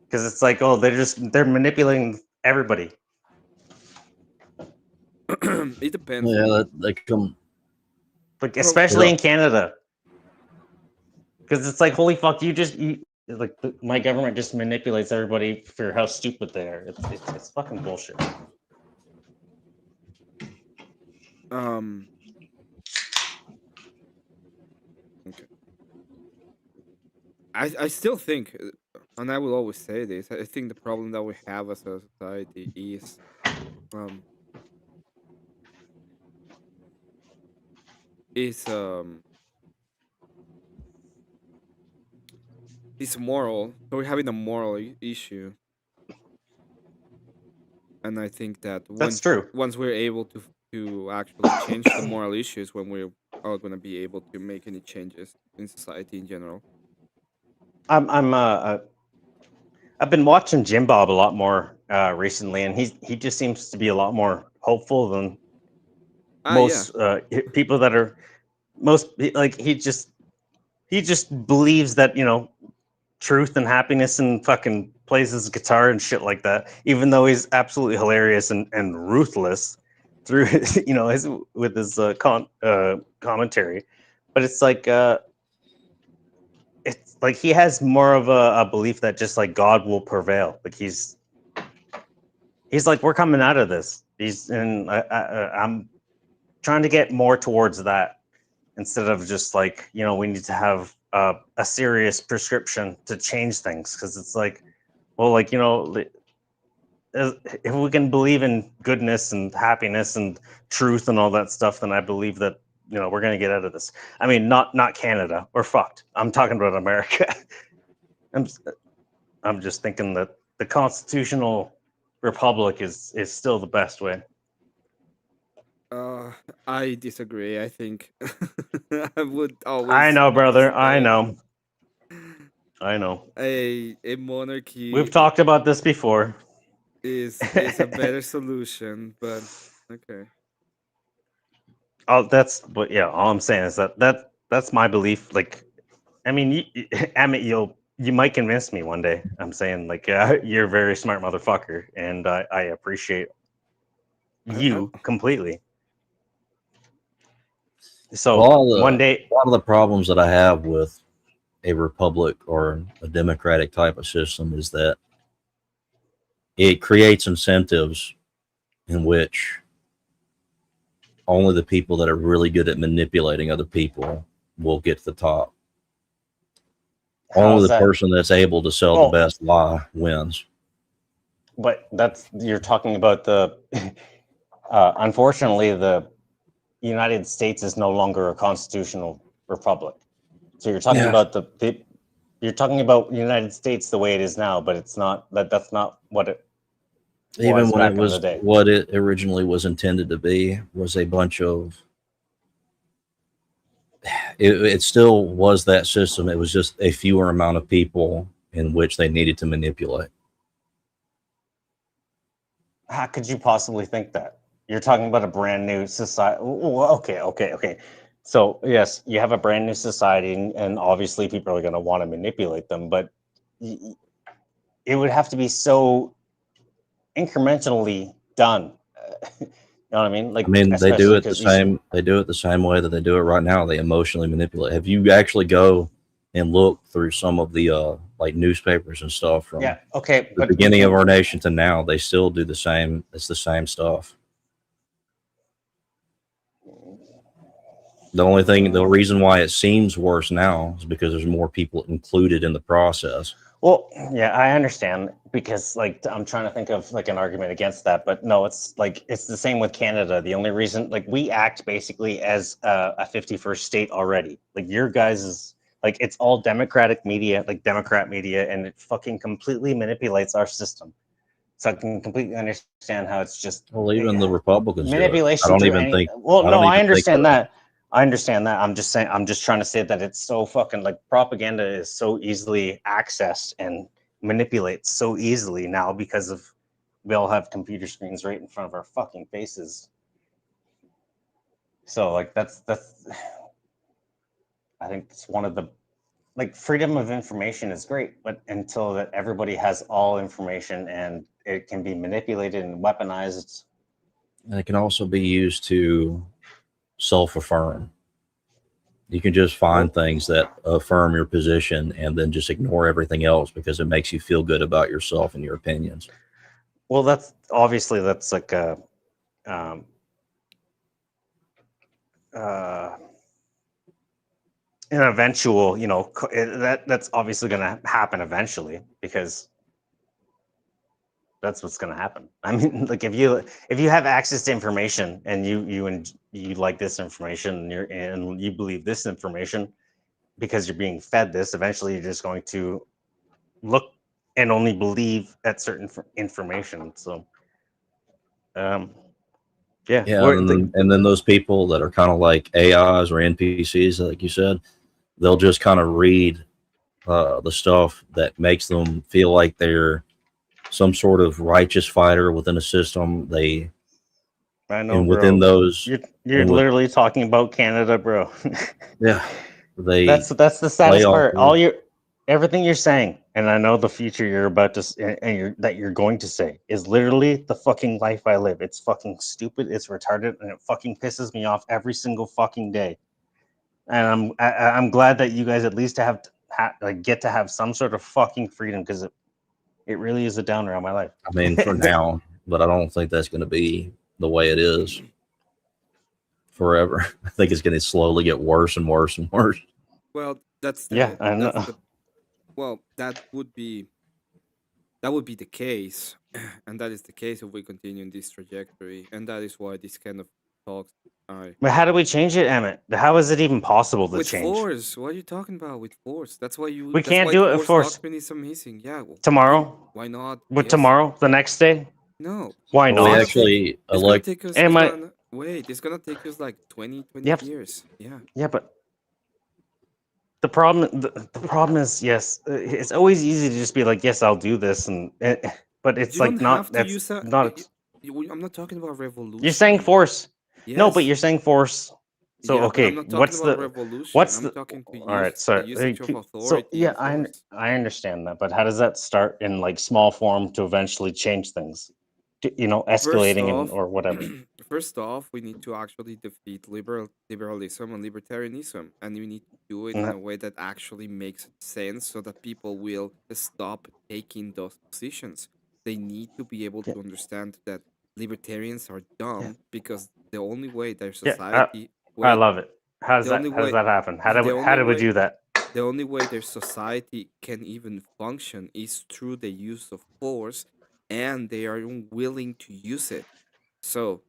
Because it's like, oh, they're manipulating everybody. It depends. Yeah, they come. Like, especially in Canada. Because it's like, holy fuck, like, my government just manipulates everybody for how stupid they are. It's fucking bullshit. Okay. I still think, and I will always say this, I think the problem that we have as a society is moral. So we're having a moral issue, and I think that that's true. Once we're able to actually change the moral issues, when we're all gonna be able to make any changes in society in general. I've been watching Jim Bob a lot more recently, and he just seems to be a lot more hopeful than most people that are like, he just believes that, truth and happiness, and fucking plays his guitar and shit like that, even though he's absolutely hilarious and ruthless through with his commentary. but it's like he has more of a belief that just like God will prevail. Like he's like, we're coming out of this. I'm trying to get more towards that instead of just like, we need to have a serious prescription to change things, because it's like, well, like, if we can believe in goodness and happiness and truth and all that stuff, then I believe that we're gonna get out of this. I mean, not Canada. We're fucked. I'm talking about America. I'm just thinking that the constitutional republic is still the best way. I disagree. I think I would always. I know, brother. I know. A monarchy. We've talked about this before. Is a better solution, but okay. Oh, all I'm saying is that's my belief. Like, I mean, Emmett, you might convince me one day. I'm saying, like, you're a very smart motherfucker, and I appreciate you completely. So one day, a lot of the problems that I have with a republic or a democratic type of system is that it creates incentives in which only the people that are really good at manipulating other people will get to the top. Only the person that's able to sell the best lie wins. But you're talking about the unfortunately, the United States is no longer a constitutional republic. So you're talking about you're talking about the United States the way it is now, but it's not that's not what it even when back it was in the day. What it originally was intended to be was a bunch of it still was that system. It was just a fewer amount of people in which they needed to manipulate. How could you possibly think that? You're talking about a brand new society. Okay. So yes, you have a brand new society, and obviously people are going to want to manipulate them, but it would have to be so incrementally done. You know what I mean? Like, they do it the same. They do it the same way that they do it right now. They emotionally manipulate. Have you actually go and look through some of the like newspapers and stuff from the beginning of our nation to now? They still do the same. It's the same stuff. The reason why it seems worse now is because there's more people included in the process. Well, yeah, I understand, because like I'm trying to think of like an argument against that, but no, it's the same with Canada. The only reason, like, we act basically as a 51st state already. Like, your guys is like, it's all Democratic media, like Democrat media, and it fucking completely manipulates our system. So I can completely understand how it's just even the Republicans manipulation. I don't even think. Well, no, I understand that. I'm just saying. I'm just trying to say that it's so fucking, like, propaganda is so easily accessed and manipulates so easily now because we all have computer screens right in front of our fucking faces. So like that's I think it's one of the, like, freedom of information is great, but until that everybody has all information and it can be manipulated and weaponized. And it can also be used to self-affirm. You can just find things that affirm your position and then just ignore everything else because it makes you feel good about yourself and your opinions. Well, that's obviously like a an eventual, that's obviously going to happen eventually, because that's what's going to happen. I mean, like, if you have access to information and you like this information and you believe this information because you're being fed this, eventually you're just going to look and only believe at certain information. So, and then those people that are kind of like AIs or NPCs, like you said, they'll just kind of read the stuff that makes them feel like they're some sort of righteous fighter within a system. I know, and within those, you're literally talking about Canada, bro. Yeah, that's the saddest part. Everything you're saying, and I know the future you're about to that you're going to say is literally the fucking life I live. It's fucking stupid. It's retarded, and it fucking pisses me off every single fucking day. and I'm glad that you guys at least get to have some sort of fucking freedom, because it really is a downer on my life. I mean, for now, but I don't think that's going to be the way it is forever. I think it's going to slowly get worse and worse and worse. Well, that's the, yeah, I know. Well, that would be the case, and that is the case if we continue in this trajectory, and that is why this kind of talks are. But how do we change it, Emmett? How is it even possible to with change? Force? What are you talking about with Force? That's why we can't do it with Force. Doctrine is amazing. Yeah. Well, tomorrow? Why not? With tomorrow? The next day? No. Why not? We actually elect. Wait, it's gonna take us like 20 years. Yeah. Yeah, but the problem is, yes, it's always easy to just be like, yes, I'll do this, but it's you like don't not. Have to that's use that, not. I'm not talking about revolution. You're saying Force. Yes. No, but you're saying Force. So yeah, okay, I'm not talking what's about the revolution? what's I'm the talking to all right? Sorry. The usage of authority. So yeah, I understand that, but how does that start in like small form to eventually change things? Escalating or whatever. First off, we need to actually defeat liberalism and libertarianism, and we need to do it in a way that actually makes sense, so that people will stop taking those positions. They need to be able to understand that libertarians are dumb because the only way their society. I love it. How does that happen? How do we do that? The only way their society can even function is through the use of force, and they are unwilling to use it. So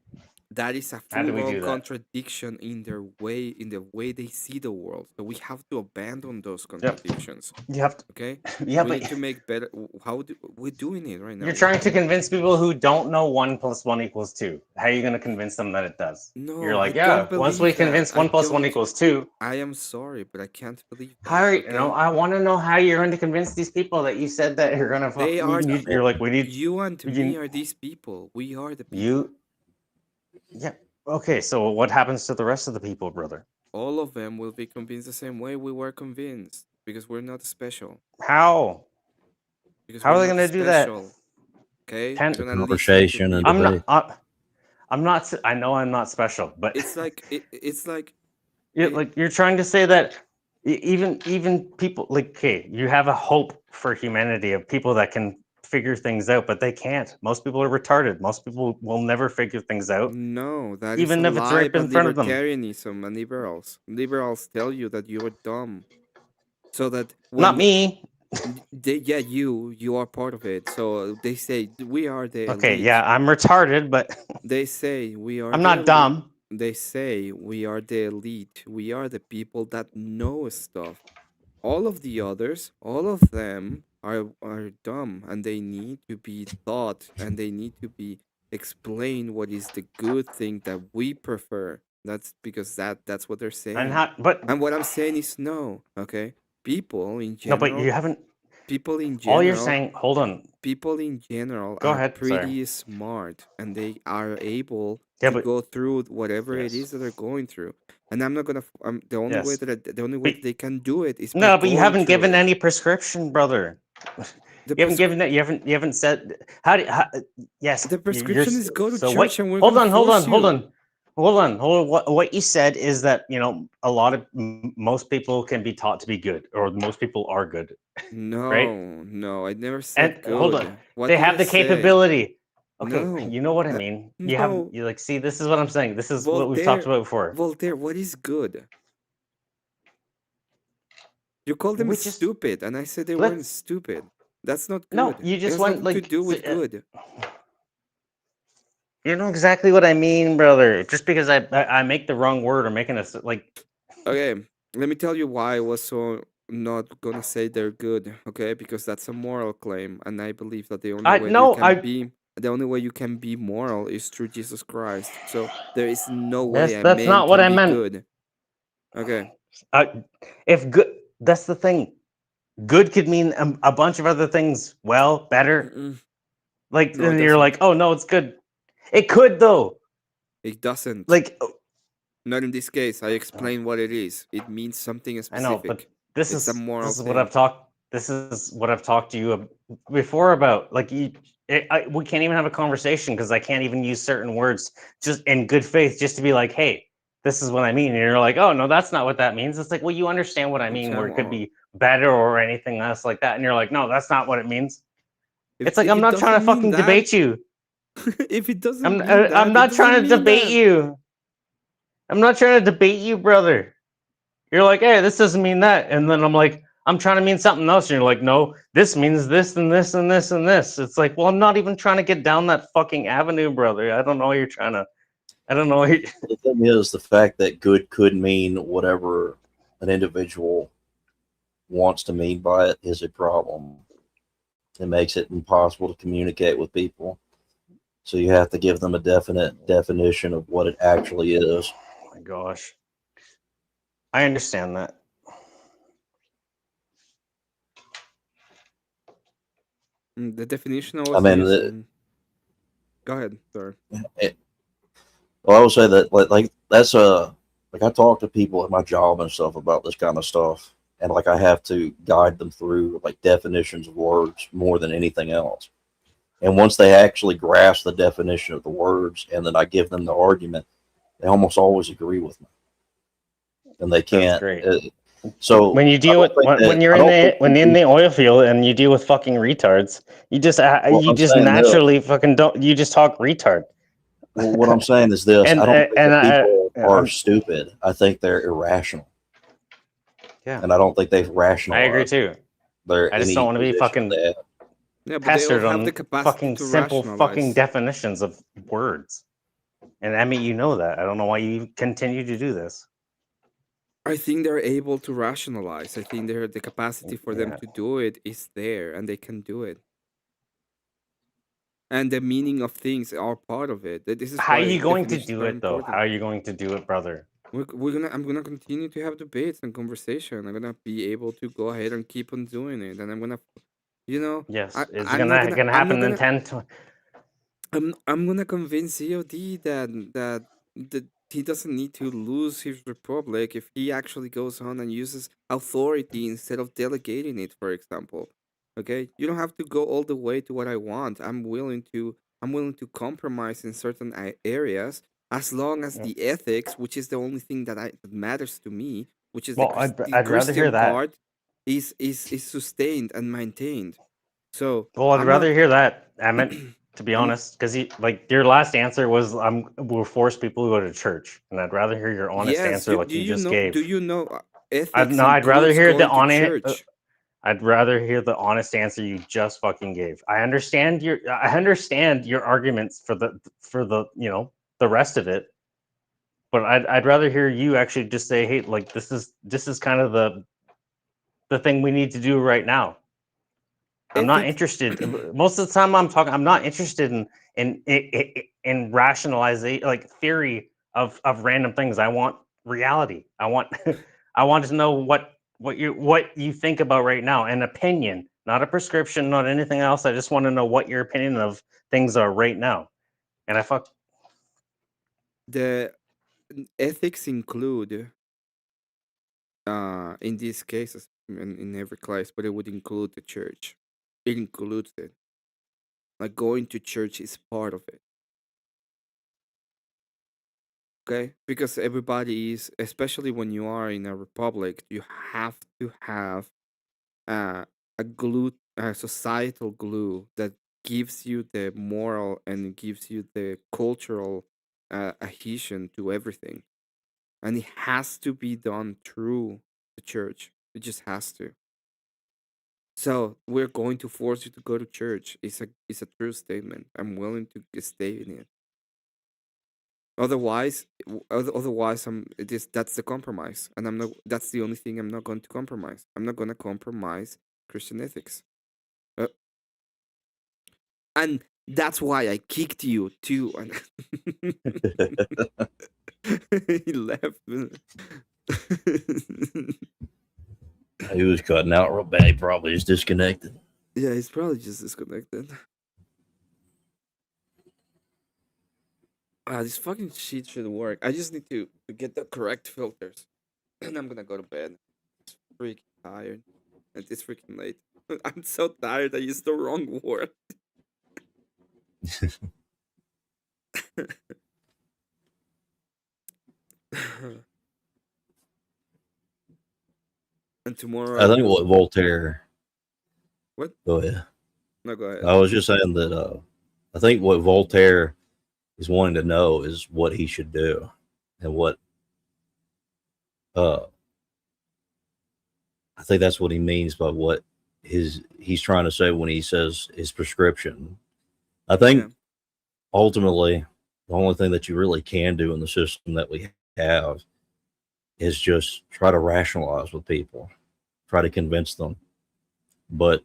that is a full-on contradiction in the way they see the world. So we have to abandon those contradictions. You have to, okay? Yeah, we need to make better. We're doing it right now? You're trying to convince people who don't know 1 + 1 = 2. How are you going to convince them that it does? No, you're like, once we convince 1 + 1 = 2. I am sorry, but I can't believe that. Harry, I want to know how you're going to convince these people that you said that you're going to. They are. You're like, we need you and me are these people. We are the people. Yeah. Okay. So what happens to the rest of the people, brother? All of them will be convinced the same way we were convinced, because we're not special. How? Because how are they going to do that? Okay. Conversation and debate. I'm not. I know I'm not special, but it's like you're trying to say that even people like, okay, you have a hope for humanity of people that can figure things out, but they can't. Most people are retarded. Most people will never figure things out. No, that even is if it's right in front of them. Libertarianism and liberals tell you that you are dumb, so that not me. You are part of it. So they say we are the elite. Yeah, I'm retarded, but they say we are. I'm not dumb. They say we are the elite. We are the people that know stuff. All of the others, all of them are dumb, and they need to be taught, and they need to be explained what is the good thing that we prefer. That's because that's what they're saying. And what I'm saying is no. Okay, people in general. No, but you haven't. People in general. All you're saying. Hold on. People in general Go ahead, pretty smart, and they are able to go through whatever it is that they're going through. And I'm not gonna. The only way that they can do it is. No, but you haven't given any prescription, brother. You haven't given that. You haven't said how. Yes, the prescription is go to church, what, and we're hold on. What you said is that a lot of most people can be taught to be good, or most people are good. No, right? No, I never said good. Hold on, they have the capability. Okay, no, you know what I mean. You like, see, this is what I'm saying. This is what we've talked about before. Voltaire, what is good? You called them stupid, and I said they weren't stupid. That's not good. No, you just went like to do with good. You know exactly what I mean, brother. Just because I make the wrong word or making us like. Okay, let me tell you why I was so not gonna say they're good. Okay, because that's a moral claim, and I believe that the only way you can be moral is through Jesus Christ. So there is no way that's not what I meant. Good. Okay. If good, that's the thing. Good could mean a bunch of other things. Well, better. Like you're like, oh no, it's good. It could though. It doesn't. Like, not in this case. I explain what it is. It means something specific. I know, but this is what I've talked. This is what I've talked to you before about. Like, we can't even have a conversation because I can't even use certain words just in good faith, just to be like, hey, this is what I mean. And you're like, oh, no, that's not what that means. It's like, well, you understand what I mean, where it could be better or anything else like that. And you're like, no, that's not what it means. It's like, I'm not trying to fucking debate you. If it doesn't mean that, I'm not trying to debate you. I'm not trying to debate you, brother. You're like, hey, this doesn't mean that. And then I'm like, I'm trying to mean something else. And you're like, no, this means this and this and this and this. It's like, well, I'm not even trying to get down that fucking avenue, brother. I don't know what you're trying to. I don't know. The thing is, the fact that good could mean whatever an individual wants to mean by it is a problem. It makes it impossible to communicate with people. So you have to give them a definite definition of what it actually is. Oh my gosh. I understand that. The definition I mean, go ahead, sir. Well, I would say that like that's like I talk to people at my job and stuff about this kind of stuff, and like I have to guide them through like definitions of words more than anything else. And once they actually grasp the definition of the words, and then I give them the argument, they almost always agree with me, and they can't. So when you deal with when you're in the oil field and you deal with fucking retards, you just naturally fucking don't. You just talk retard. Well, what I'm saying is this: I don't think that people are stupid. I think they're irrational. Yeah, and I don't think they've rationalized. I agree too. I just don't want to be fucking pestered on fucking simple fucking definitions of words. And I mean, you know that. I don't know why you continue to do this. I think they're able to rationalize. I think the capacity for them to do it is there, and they can do it. And the meaning of things are part of it. This is how are you going to do it, though? How are you going to do it, brother? I'm gonna continue to have debates and conversation. I'm gonna be able to go ahead and keep on doing it, and I'm gonna, yes, it's gonna happen in 10. I'm gonna convince EOD that he doesn't need to lose his republic if he actually goes on and uses authority instead of delegating it, for example. Okay, you don't have to go all the way to what I want. I'm willing to compromise in certain areas as long as the ethics, which is the only thing that matters to me, which is the Christian part, is sustained and maintained. So I'd rather hear that, Emmett. To be honest, because your last answer was we'll force people to go to church, and I'd rather hear your honest answer like you just gave. Do you know ethics? I'd rather hear the honest. I'd rather hear the honest answer you just fucking gave. I understand your arguments for the the rest of it, but I'd rather hear you actually just say, hey, like this is kind of the thing we need to do right now. I'm not interested. Most of the time I'm not interested in rationalizing like theory of random things. I want reality. I want to know what you think about right now, an opinion, not a prescription, not anything else. I just want to know what your opinion of things are right now. And the ethics include in these cases in every class, but it would include the church. It includes it. Like going to church is part of it. Okay? Because everybody is, especially when you are in a republic, you have to have a societal glue that gives you the moral and gives you the cultural adhesion to everything. And it has to be done through the church. It just has to. So we're going to force you to go to church. It's a true statement. I'm willing to stay in it. Otherwise, that's the compromise, and I'm not. That's the only thing I'm not going to compromise. I'm not going to compromise Christian ethics, and that's why I kicked you too. He left. He was cutting out real bad. He probably just disconnected. Yeah, he's probably just disconnected. This fucking shit should work. I just need to get the correct filters. And I'm gonna go to bed. It's freaking tired. And it's freaking late. I'm so tired I used the wrong word. And tomorrow I I think will. what Voltaire. What? Go ahead. No, go ahead. I was just saying that I think what Voltaire is wanting to know is what he should do, and what I think that's what he means by what he's trying to say when he says his prescription. I think ultimately the only thing that you really can do in the system that we have is just try to rationalize with people, try to convince them, but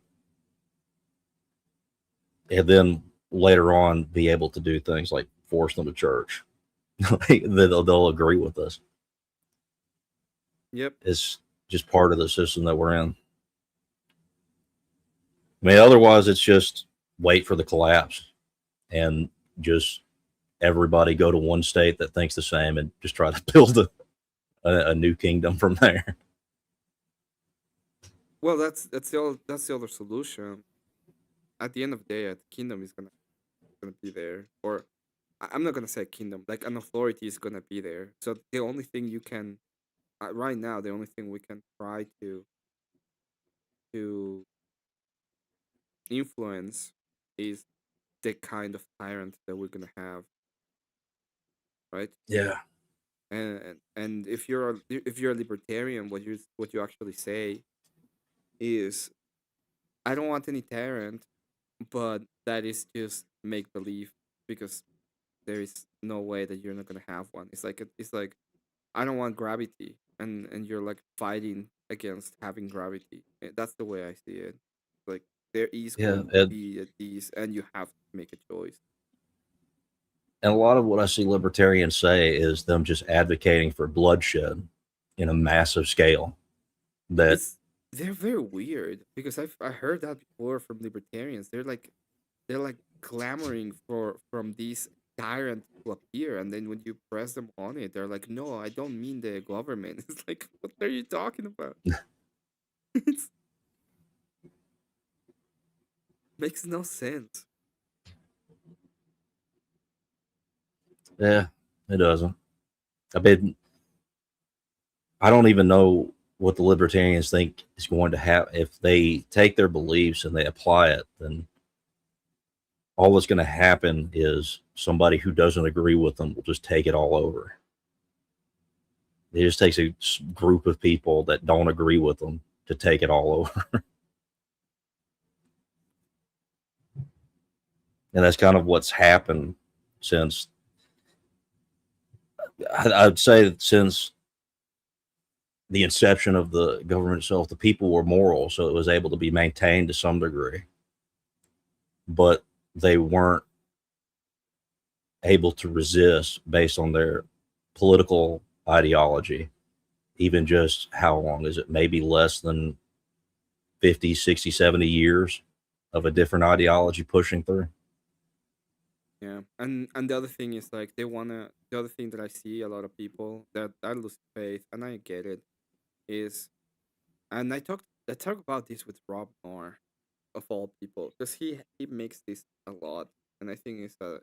and then later on be able to do things like force them to church. They'll agree with us. Yep. It's just part of the system that we're in. I mean, otherwise it's just wait for the collapse and just everybody go to one state that thinks the same and just try to build a new kingdom from there. Well, that's the other solution. At the end of the day, the kingdom is gonna be there, or I'm not gonna say kingdom, like an authority is gonna be there. So the only thing you can, right now, the only thing we can try to influence is the kind of tyrant that we're gonna have, right? Yeah. And if you're a libertarian, what you actually say is, I don't want any tyrant, but that is just make believe, because there is no way that you're not gonna have one. It's like I don't want gravity, and you're like fighting against having gravity. That's the way I see it. Like there is going to be a these, and you have to make a choice. And a lot of what I see libertarians say is them just advocating for bloodshed in a massive scale. They're very weird, because I heard that before from libertarians. They're like clamoring from these tyrant to appear, and then when you press them on it, they're like, no, I don't mean the government. It's like, what are you talking about? It makes no sense. Yeah, it doesn't. I don't even know what the libertarians think is going to happen. If they take their beliefs and they apply it, then all that's going to happen is somebody who doesn't agree with them will just take it all over. It just takes a group of people that don't agree with them to take it all over. And that's kind of what's happened since, I'd say that since the inception of the government itself, the people were moral, so it was able to be maintained to some degree. But they weren't able to resist based on their political ideology. Even just how long is it? Maybe less than 50, 60, 70 years of a different ideology pushing through. Yeah, and the other thing is like the other thing that I see a lot of people that lose faith, and I get it, is, and I talk about this with Rob Moore, of all people, because he makes this a lot, and I think it's a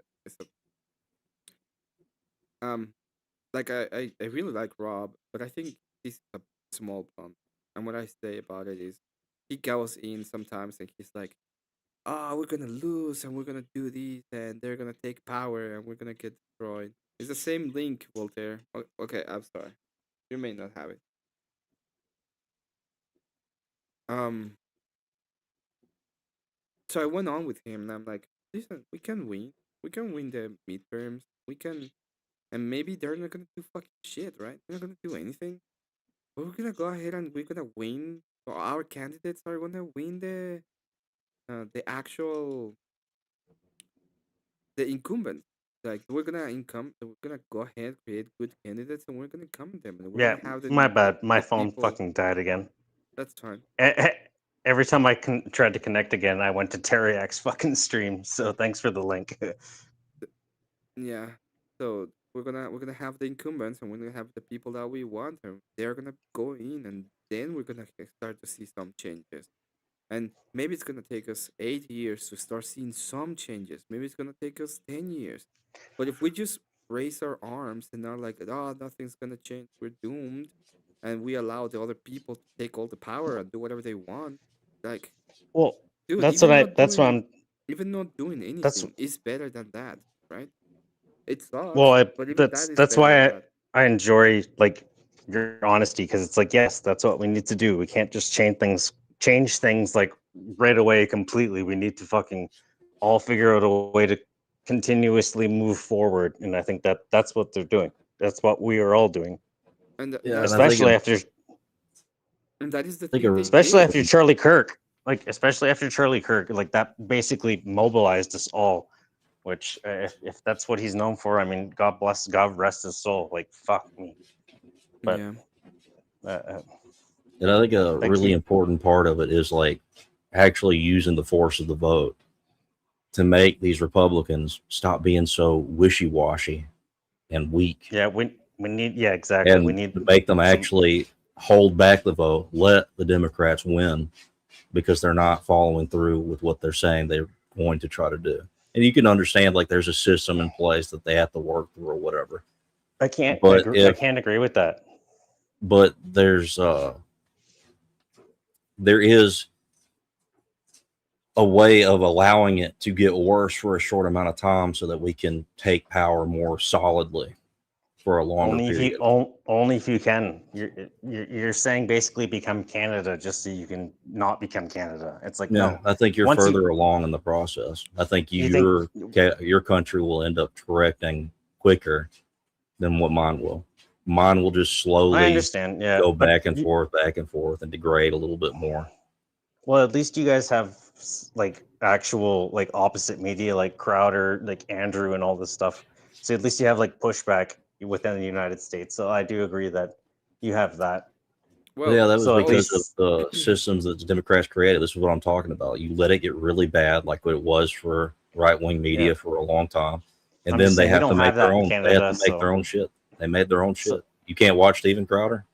like I really like Rob, but I think he's a small bump, and what I say about it is, he goes in sometimes and he's like, oh, we're gonna lose and we're gonna do this and they're gonna take power and we're gonna get destroyed. It's the same link, Voltaire. Okay, I'm sorry. You may not have it. Um, so I went on with him and I'm like, listen, we can win. We can win the midterms. We can, and maybe they're not gonna do fucking shit, right? They're not gonna do anything. But we're gonna go ahead and we're gonna win. Or our candidates are gonna win the actual the incumbent. Like we're gonna go ahead, create good candidates, and we're gonna incumbent them, and we're Yeah, gonna have my bad. My the phone people. fucking died again. That's fine. Every time I tried to connect again, I went to Teriak's fucking stream. So thanks for the link. Yeah. So we're gonna have the incumbents, and we're gonna have the people that we want, and they're gonna go in, and then we're gonna start to see some changes. And maybe it's gonna take us 8 years to start seeing some changes. Maybe it's gonna take us 10 years. But if we just raise our arms and are like, oh, nothing's gonna change, we're doomed, and we allow the other people to take all the power and do whatever they want, like, well, dude, that's what I'm. even not doing That's anything is better than that, right? It well, sucks, but even that is that's better than why that. I enjoy like your honesty, because it's like, yes, that's what we need to do. We can't just change things like right away completely. We need to fucking all figure out a way to continuously move forward, and I think that's what they're doing. That's what we are all doing. And Yeah, and I think especially after and that is the thing they especially did. after Charlie Kirk. Like, especially after Charlie Kirk, like that basically mobilized us all. Which, if that's what he's known for, I mean, God bless, God rest his soul. Like, fuck me. But Yeah. And I think a really important part of it is like actually using the force of the vote to make these Republicans stop being so wishy-washy and weak. Yeah, we need, yeah, exactly. And we need to make them actually hold back the vote, let the Democrats win, because they're not following through with what they're saying they're going to try to do. And you can understand, like, there's a system in place that they have to work through or whatever. I can't I can't agree with that. But there is a way of allowing it to get worse for a short amount of time so that we can take power more solidly for a longer period. Only if you can. You're saying basically become Canada just so you can not become Canada. It's like, no. I think you're further along in the process. I think your country will end up correcting quicker than what mine will. Mine will just slowly go back and forth, and degrade a little bit more. Well, at least you guys have like actual like opposite media, like Crowder, like Andrew, and all this stuff. So at least you have like pushback within the United States. So I do agree that you have that. Well, yeah, that was because of the systems that the Democrats created. This is what I'm talking about. You let it get really bad, like what it was for right-wing media for a long time, and then they have to make their own. They have to make their own shit. They made their own shit. You can't watch Steven Crowder.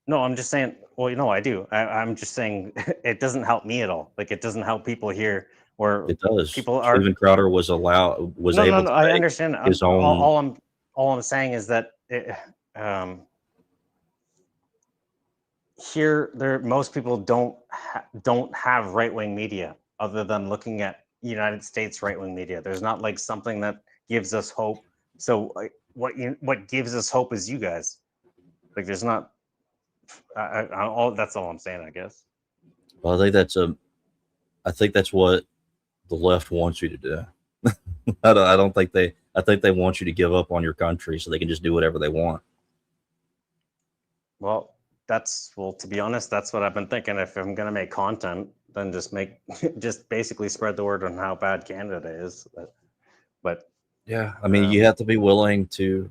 No, I'm just saying. Well, you know, I do. I'm just saying it doesn't help me at all. Like, it doesn't help people here. Where it does. People are. Steven Crowder was able. No, I understand. His own. All I'm saying is that here, most people don't have right wing media other than looking at United States right wing media. There's not like something that gives us hope. So what gives us hope is you guys. Like, there's not. That's all I'm saying, I guess. Well, I think that's what the left wants you to do. I think they want you to give up on your country so they can just do whatever they want. Well, to be honest, that's what I've been thinking. If I'm going to make content, then just basically spread the word on how bad Canada is. But yeah, I mean, you have to be willing to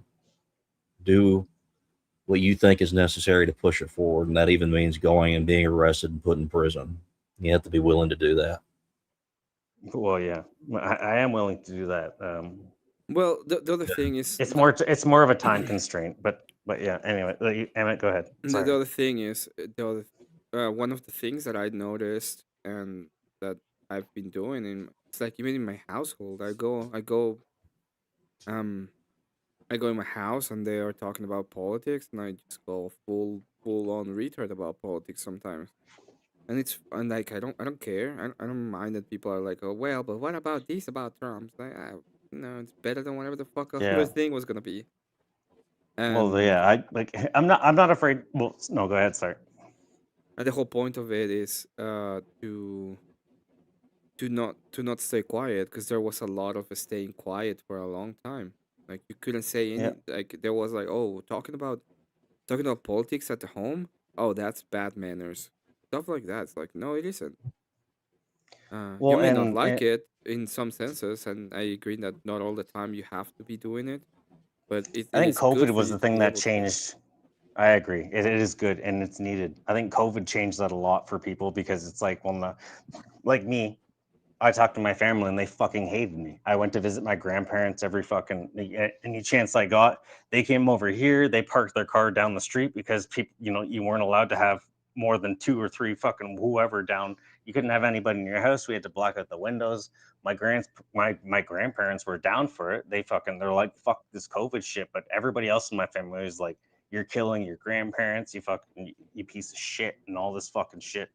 do what you think is necessary to push it forward. And that even means going and being arrested and put in prison. You have to be willing to do that. Well, yeah, I am willing to do that. Well, the other thing is it's more of a time constraint, but yeah. Anyway, Emmett, go ahead. The other thing is one of the things that I noticed and that I've been doing, and it's like even in my household, I go in my house and they are talking about politics, and I just go full on retard about politics sometimes. And like I don't care. I don't mind that people are like, oh well, but what about this about Trump? It's like, it's better than whatever the fuck other thing was gonna be. And, well, yeah, I'm not afraid. Well, no, go ahead, sorry. And the whole point of it is to not stay quiet, because there was a lot of staying quiet for a long time. Like, you couldn't say any. Like, there was like, oh, talking about politics at the home. Oh, that's bad manners. Stuff like that. It's like, no, it isn't. You may not like it in some senses, and I agree that not all the time you have to be doing it. But I think COVID was the thing that changed. I agree. It is good and it's needed. I think COVID changed that a lot for people, because it's like, well, like me, I talked to my family and they fucking hated me. I went to visit my grandparents any chance I got. They came over here. They parked their car down the street because people, you weren't allowed to have more than 2 or 3 fucking whoever down you couldn't have anybody in your house. We had to block out the windows. My grandparents were down for it. They're like, fuck this COVID shit. But everybody else in my family was like, you're killing your grandparents, you piece of shit, and all this fucking shit.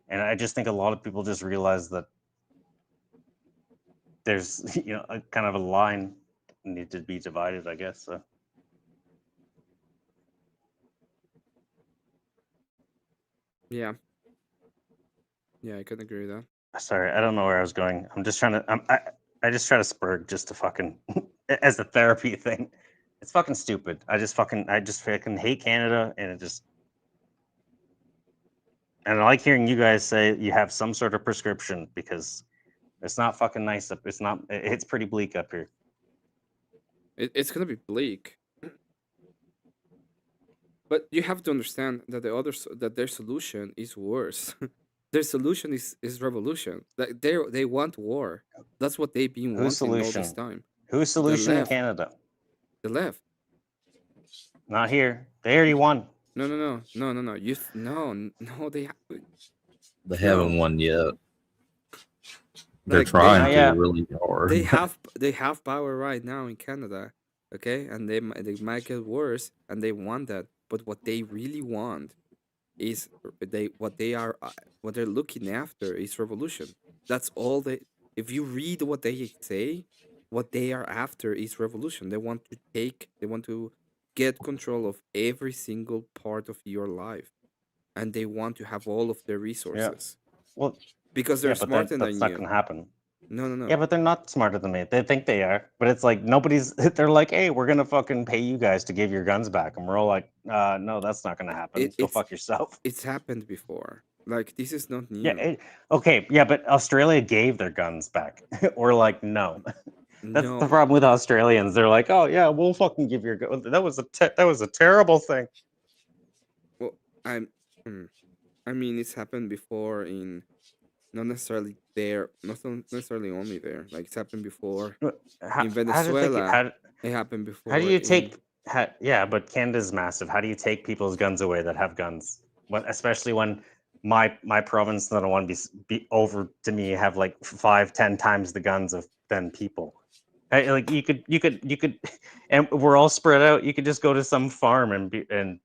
And I just think a lot of people just realize that there's a kind of a line need to be divided, I guess. So. Yeah, I can agree with that. Sorry, I don't know where I was going. I'm just trying to. I just try to spurg just to fucking as a therapy thing. It's fucking stupid. I just fucking hate Canada, and it just. And I like hearing you guys say you have some sort of prescription because it's not fucking nice up. It's not. It's pretty bleak up here. It's gonna be bleak, but you have to understand that their solution is worse. Their solution is revolution. Like they want war. That's what they've been wanting all this time. Whose solution in Canada? The left. Not here. They already won. No. They haven't won yet. They're trying to really hard. They have power right now in Canada, okay, and they might get worse, and they want that. But what they really want is what they're looking after is revolution. That's all they. If you read what they say, what they are after is revolution. They want to get control of every single part of your life, and they want to have all of their resources. Yeah. Well, because they're smarter than you. That's not gonna happen. No. Yeah, but they're not smarter than me. They think they are, but it's like they're like, hey, we're gonna fucking pay you guys to give your guns back, and we're all like, no, that's not gonna happen. Go fuck yourself. It's happened before. Like, this is not new. Yeah. Okay. Yeah, but Australia gave their guns back. We're like, no. That's the problem with Australians. They're like, oh yeah, we'll fucking give your gun. That was a terrible thing. Well, I mean, it's happened before in. Not necessarily there, not necessarily only there. Like, it's happened before in Venezuela. It happened before. How do you take? Yeah, but Canada's massive. How do you take people's guns away that have guns? Especially when my province, that I want to be over to me, have like 5-10 times the guns than people. Like you could, and we're all spread out. You could just go to some farm and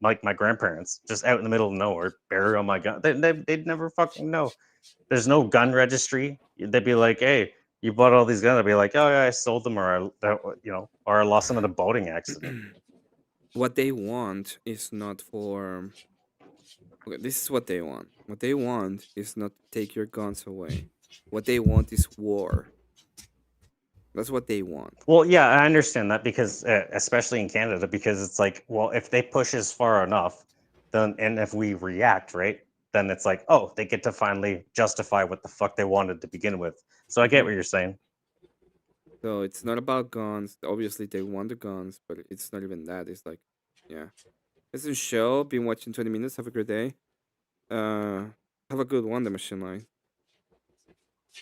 like my grandparents, just out in the middle of nowhere, bury all my guns. They'd never fucking know. There's no gun registry. They'd be like, hey, you bought all these guns. I'd be like, oh yeah, I sold them, or I lost them in a boating accident. What they want is not for. Okay, this is what they want. What they want is not to take your guns away. What they want is war. That's what they want. Well, yeah, I understand that because, especially in Canada, because it's like, well, if they push us far enough, then and if we react, right, then it's like, oh, they get to finally justify what the fuck they wanted to begin with. So I get what you're saying. So it's not about guns. Obviously, they want the guns, but it's not even that. It's like, yeah. This is a show. Been watching 20 minutes. Have a great day. Have a good one, the machine line.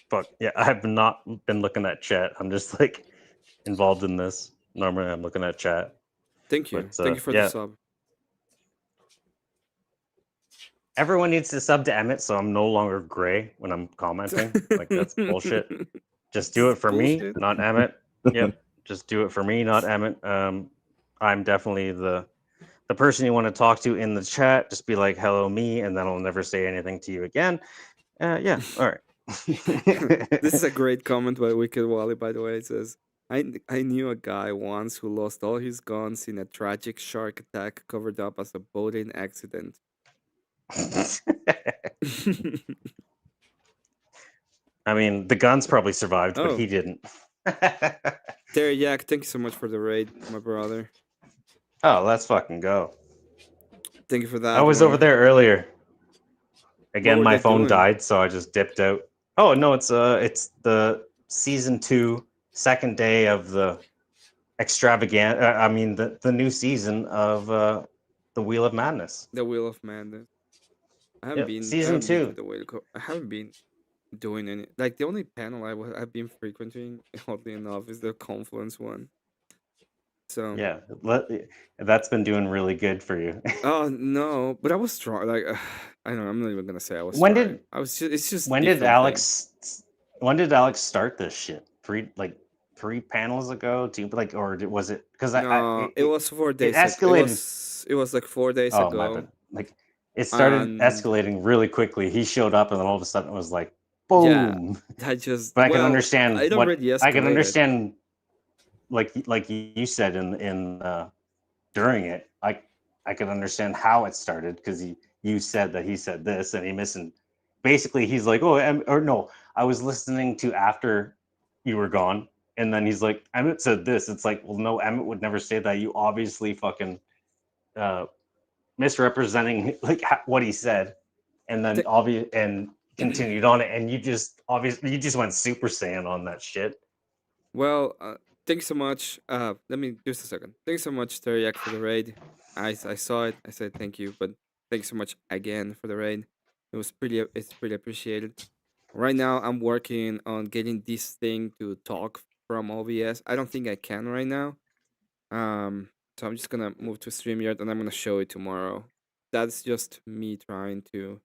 Fuck yeah, I have not been looking at chat. I'm just like involved in this. Normally I'm looking at chat. Thank you. Thank you for the sub. Everyone needs to sub to Emmett so I'm no longer gray when I'm commenting. Like, that's bullshit. Just do it for me, not Emmett. Yep. Just do it for me, not Emmett. I'm definitely the person you want to talk to in the chat. Just be like, hello, me, and then I'll never say anything to you again. Yeah, all right. This is a great comment by Wicked Wally, by the way. It says, I knew a guy once who lost all his guns in a tragic shark attack covered up as a boating accident. I mean, the guns probably survived, but he didn't. Terry Yak, thank you so much for the raid, my brother. Oh, let's fucking go. Thank you for that. I was over there earlier. Again, my phone died, so I just dipped out. Oh no, it's the season 2, second day of the extravaganza. I mean, the new season of the Wheel of Madness. The Wheel of Madness. I haven't been season 2. I haven't been doing any. Like, the only panel I've been frequenting, oddly enough, is the Confluence one. So yeah, that's been doing really good for you. Oh no, but I was strong. Like, I don't know. I'm not even gonna say I was. When trying. did I was? It's just. when did Alex? When did Alex start this shit? Three panels ago? Or was it? Because it was 4 days. It escalated. It was like 4 days Oh ago. my bad. Like it started escalating really quickly. He showed up, and then all of a sudden it was like, boom. Yeah, I just. But I can understand it already escalated. I can understand, like you said in during it. I can understand how it started because you said that he said this and he missing. Basically, he's like, oh, or no, I was listening to after you were gone, and then he's like, Emmett said this. It's like, well, no, Emmett would never say that. You obviously fucking misrepresenting like what he said, and then and continued on it, and you just went Super Saiyan on that shit. Well, thanks so much. Let me just a second. Thanks so much, Teriak, for the raid. I saw it. I said thank you, but thanks so much again for the raid. It's pretty appreciated. Right now, I'm working on getting this thing to talk from OBS. I don't think I can right now. So I'm just gonna move to StreamYard and I'm gonna show it tomorrow. That's just me trying to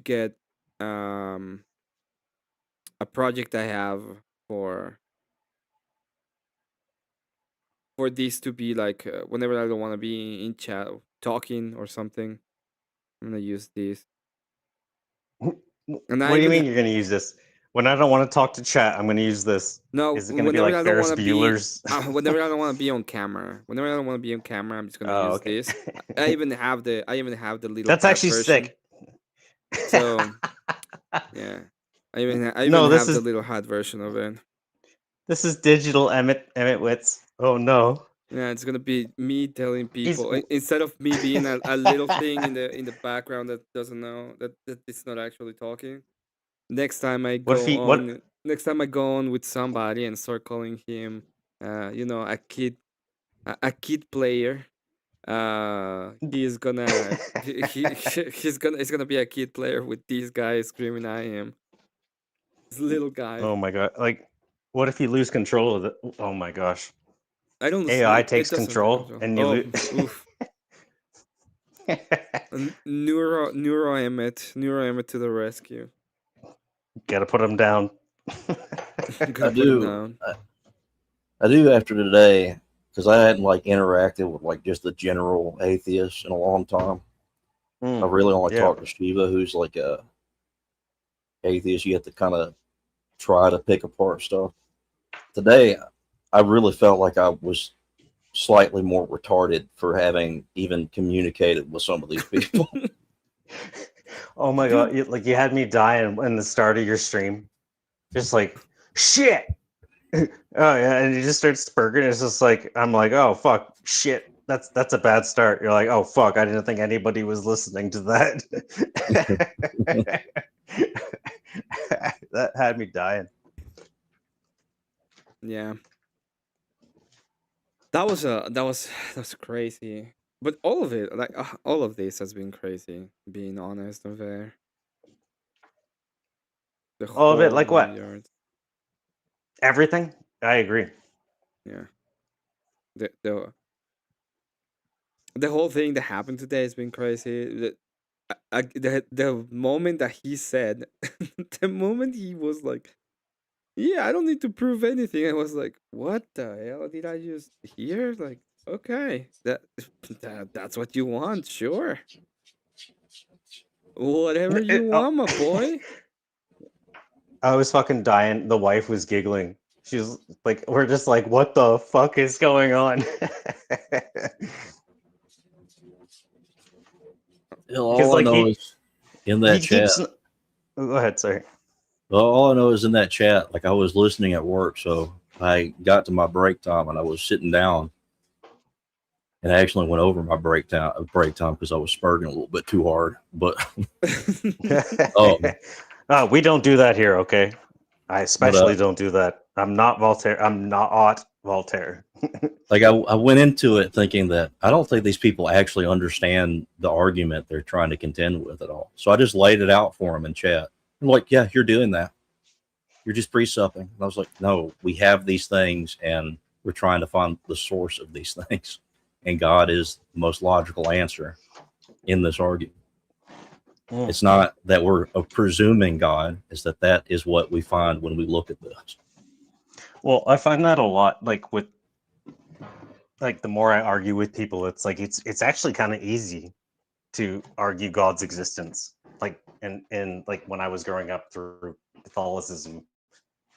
get a project I have for this to be like whenever I don't want to be in chat talking or something, I'm gonna use this. And what do you mean you're gonna use this? When I don't want to talk to chat, I'm gonna use this. No, is it gonna be like Ferris Bueller's? Whenever I don't want to be on camera, I'm just gonna use this. I even have the little. That's actually version. sick. So yeah, I even have the little hat version of it. This is digital Emmett Wits. Oh no. Yeah, it's gonna be me telling people instead of me being a little thing in the background that doesn't know that it's not actually talking. Next time I go on with somebody and start calling him, a kid player. He's gonna it's gonna be a kid player with these guys screaming at him. This little guy. Oh my god! Like, what if you lose control of it? Oh my gosh! I don't. AI takes control, and you lose. Oof. Neuro Emmett to the rescue. Gotta put him down. I do after today, because I hadn't like interacted with like just the general atheists in a long time. I really only talked to Shiva, who's like a atheist. You have to kind of try to pick apart stuff. Today, I really felt like I was slightly more retarded for having even communicated with some of these people. Oh my god! You had me dying in the start of your stream, just like shit. Oh yeah, and you just start spurting. It's just like I'm like, oh fuck, shit. That's a bad start. You're like, oh fuck, I didn't think anybody was listening to that. That had me dying. Yeah. That was crazy. But all of it, like all of this has been crazy, being honest and fair. All of it, like what? Yard. Everything? I agree. Yeah. The whole thing that happened today has been crazy. The moment that he said, the moment he was like, yeah, I don't need to prove anything. I was like, what the hell did I just hear? Like, okay, that's what you want, sure. Whatever you want, my boy. I was fucking dying. The wife was giggling. She was like, we're just like, what the fuck is going on? All I know is in that chat. Go ahead, sorry. Well, all I know is in that chat, like I was listening at work, so I got to my break time and I was sitting down, and I actually went over my break time because I was spurting a little bit too hard. But we don't do that here, okay? I especially don't do that. I'm not Voltaire. I'm not Voltaire. Like I went into it thinking that I don't think these people actually understand the argument they're trying to contend with at all. So I just laid it out for them in chat. I'm like, yeah, you're doing that. You're just pre-supping. And I was like, no, we have these things and we're trying to find the source of these things. And God is the most logical answer in this argument. It's not that we're presuming God, it's that is what we find when we look at this. Well, I find that a lot, like with, like the more I argue with people, it's like it's actually kind of easy to argue God's existence. Like and like when I was growing up through Catholicism,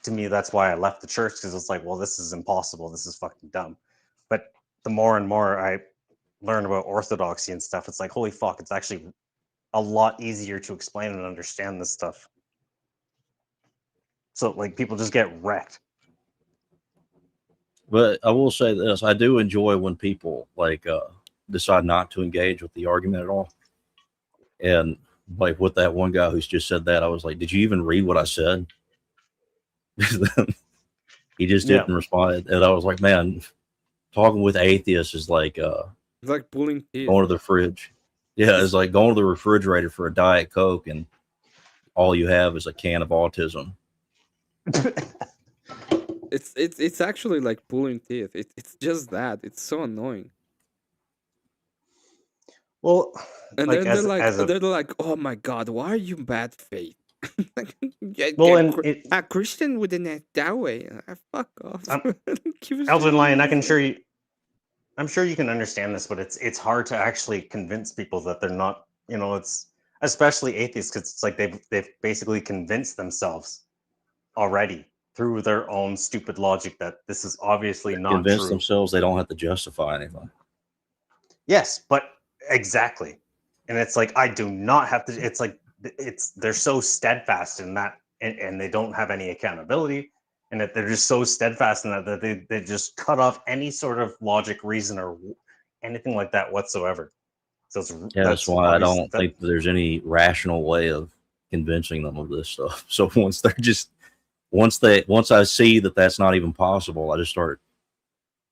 to me that's why I left the church, because it's like, well, this is impossible, this is fucking dumb. But the more and more I learn about orthodoxy and stuff, it's like, holy fuck, it's actually a lot easier to explain and understand this stuff. So like people just get wrecked. But I will say this, I do enjoy when people like decide not to engage with the argument at all. And like with that one guy who's just said that, I was like, did you even read what I said? He just didn't respond. And I was like, man, talking with atheists is like it's like pulling teeth. Going to the fridge. Yeah, it's like going to the refrigerator for a Diet Coke and all you have is a can of autism. It's actually like pulling teeth. It's just that. It's so annoying. Well, and like they're like, oh my god, why are you bad faith? A Christian wouldn't act that way. Fuck off. Elden Lion, I'm sure you can understand this, but it's hard to actually convince people that they're not, it's especially atheists, because it's like they've basically convinced themselves already through their own stupid logic that this is obviously not true. Convince themselves they don't have to justify anything. Yes, but exactly. And it's like, I do not have to, it's like, they're so steadfast in that, and they don't have any accountability, and that they're just so steadfast in that they just cut off any sort of logic, reason, or anything like that whatsoever. So that's why I don't think there's any rational way of convincing them of this stuff. So once I see that that's not even possible, I just start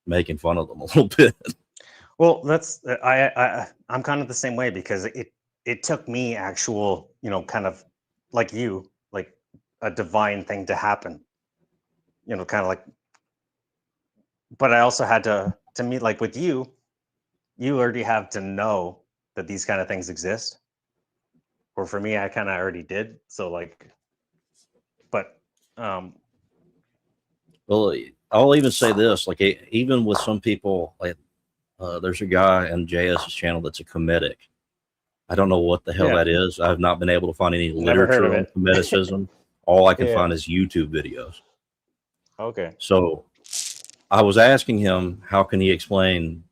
making fun of them a little bit. Well, that's I'm kind of the same way, because it took me actual, kind of like you, like a divine thing to happen, kind of like, but I also had to meet, like with you already have to know that these kind of things exist. Or for me, I kind of already did. So like, but well, I'll even say this, like even with some people, like there's a guy on JS's channel that's a Kemetic. I don't know what the hell that is. I've not been able to find any literature on Kemeticism. All I can find is YouTube videos. Okay. So I was asking him, how can he explain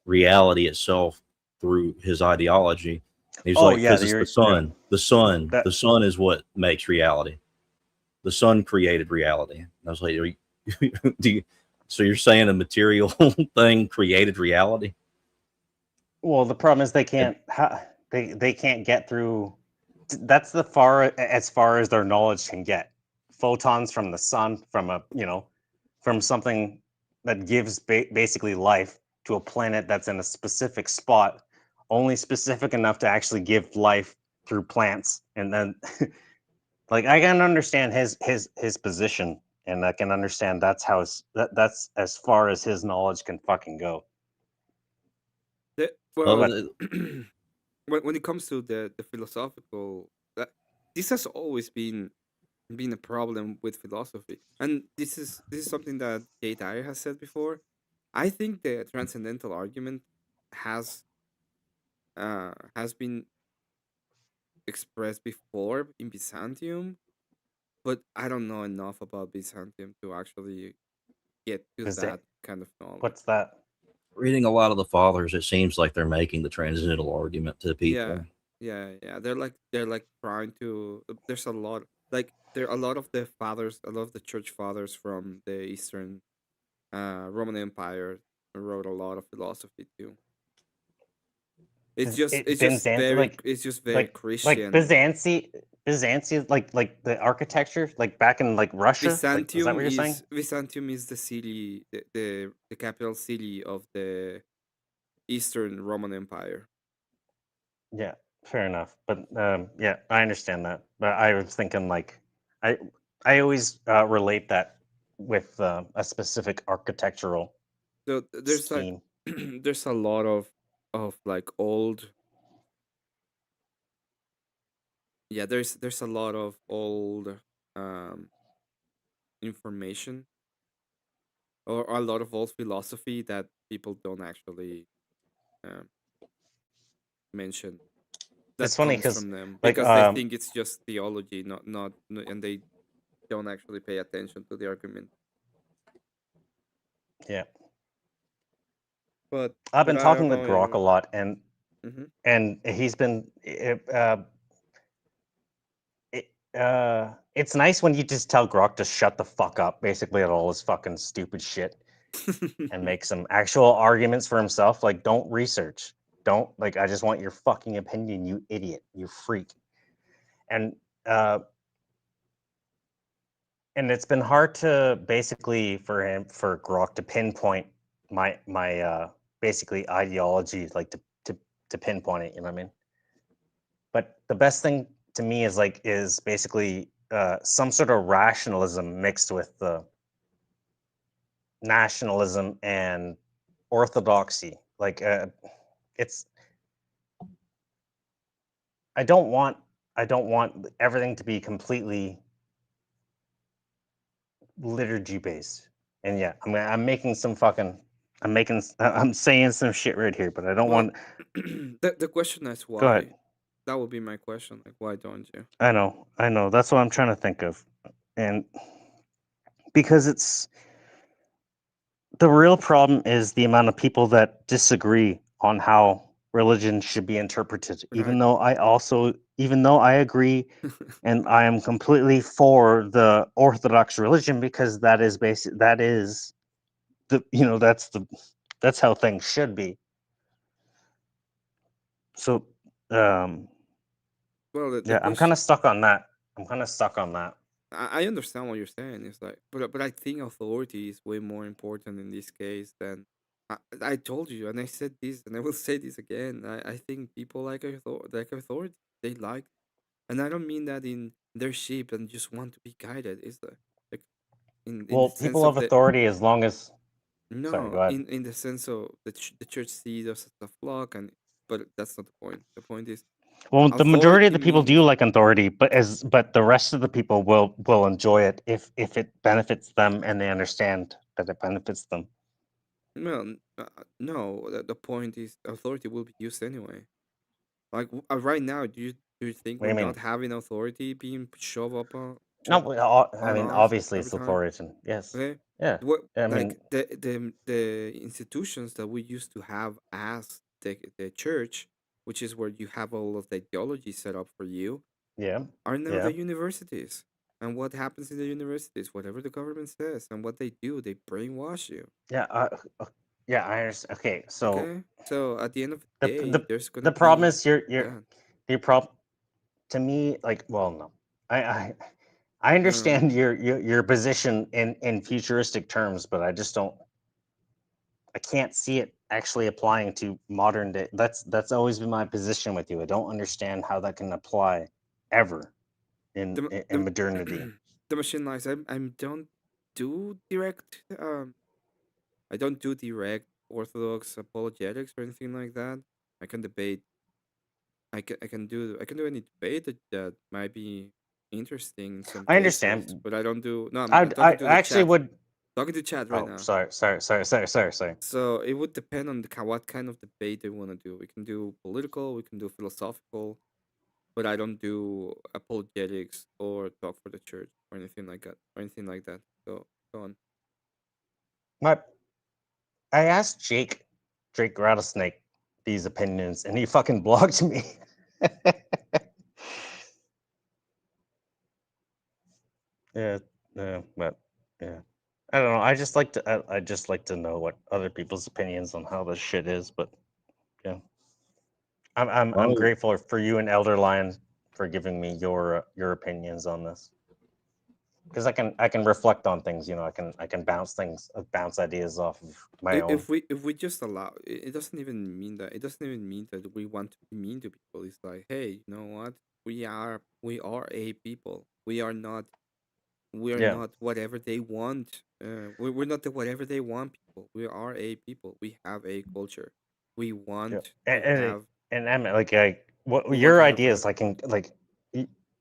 reality itself through his ideology? He's like, because it's the sun. Yeah. The sun is what makes reality. The sun created reality. And I was like, so you're saying a material thing created reality? Well, the problem is they can't get through. That's as far as their knowledge can get. Photons from the sun, from something that gives basically life to a planet that's in a specific spot, only specific enough to actually give life through plants. And then like, I can understand his position, and I can understand that's as far as his knowledge can fucking go. When it comes to the philosophical, this has always been a problem with philosophy, and this is something that Jay Dyer has said before. I think the transcendental argument has been expressed before in Byzantium, but I don't know enough about Byzantium to actually get to that kind of knowledge. What's that? Reading a lot of the fathers, it seems like they're making the transcendental argument to people. Yeah. They're like trying to. There's a lot, like there are a lot of the fathers, a lot of the church fathers from the Eastern Roman Empire wrote a lot of philosophy too. It's just very Christian. Like Byzantium, like the architecture, like back in like Russia. Byzantium is that what you're saying? Byzantium is the city, the capital city of the Eastern Roman Empire. Yeah, fair enough. But yeah, I understand that. But I was thinking like, I always relate that with a specific architectural. So there's scheme. Like there's a lot of like old Yeah, there's a lot of old um, information or a lot of old philosophy that people don't actually um, mention It's that funny comes because from them like because they think it's just theology, and they don't actually pay attention to the argument. yeah. But I've been I don't talking with know. Grok a lot, and Mhm. and he's been it's nice when you just tell Grok to shut the fuck up, basically, at all his fucking stupid shit, and make some actual arguments for himself. Like, don't research. Don't like. I just want your fucking opinion, you idiot, you freak. And it's been hard to basically for Grok to pinpoint my basically ideology, like to pinpoint it. You know what I mean? But the best thing to me is basically some sort of rationalism mixed with the nationalism and orthodoxy. Like it's I don't want everything to be completely liturgy based. And yeah, I'm making some fucking I'm saying some shit right here, but I don't Well, want. the question is Go ahead. why. That would be my question. Like, why don't you? I know. That's what I'm trying to think of, and because it's the real problem is the amount of people that disagree on how religion should be interpreted. Right. Even though I agree, and I am completely for the Orthodox religion because that is that's how things should be. So, Well, the yeah, I'm kind question. of stuck on that. I understand what you're saying. It's like, but I think authority is way more important in this case than I told you, and I said this, and I will say this again. I think people like authority. They like, and I don't mean that in their sheep and just want to be guided. It's like in the Well, sense people of have the authority as long as. Sorry, no, go ahead. in the sense of the church sees us as a flock, and but that's not the point. The point is Well, the majority of authority the people do means like authority, but the rest of the people will enjoy it if it benefits them and they understand that it benefits them. well, no. The point is authority will be used anyway. Like right now, do you think What do we're you not mean? having authority being No, shoved I on mean us obviously every it's time? authoritarian. Yes, Okay, yeah. what I like mean, the institutions that we used to have as the church, which is where you have all of the ideology set up for you, yeah, are now yeah, the universities. And what happens in the universities? Whatever the government says, and what they do, they brainwash you. yeah, yeah. I understand. Okay, so Okay, so at the end of the the day, the there's gonna the problem be is you're that. the problem to me. Like, well, no, I No, understand your position in futuristic terms, but I just don't. I can't see it actually applying to modern day. That's always been my position with you. I don't understand how that can apply ever in the modernity. the machine lies. I don't do direct I don't do direct orthodox apologetics or anything like that. I can debate. I can do any debate that might be interesting in some I cases, understand. but I don't do. No, I'm I talking to the actually chat. would. Talking to chat right Oh, now. sorry. So it would depend on what kind of debate they want to do. We can do political. We can do philosophical. But I don't do apologetics or talk for the church or anything like that. So go on. My I asked Drake Rattlesnake these opinions, and he fucking blocked me. Yeah, yeah, but yeah, I don't know. I just like to know what other people's opinions on how this shit is. But yeah, I'm Oh, grateful for you and Elder Lion for giving me your opinions on this because I can reflect on things. You know, I can bounce ideas off of my own. If we just allow it doesn't even mean that we want to be mean to people. It's like, hey, you know what? We are a people. We are Yeah, not whatever they want. We're not the whatever they want people. We are a people. We have a culture. yeah, We want and to have and I'm like what we want your to have ideas I can like.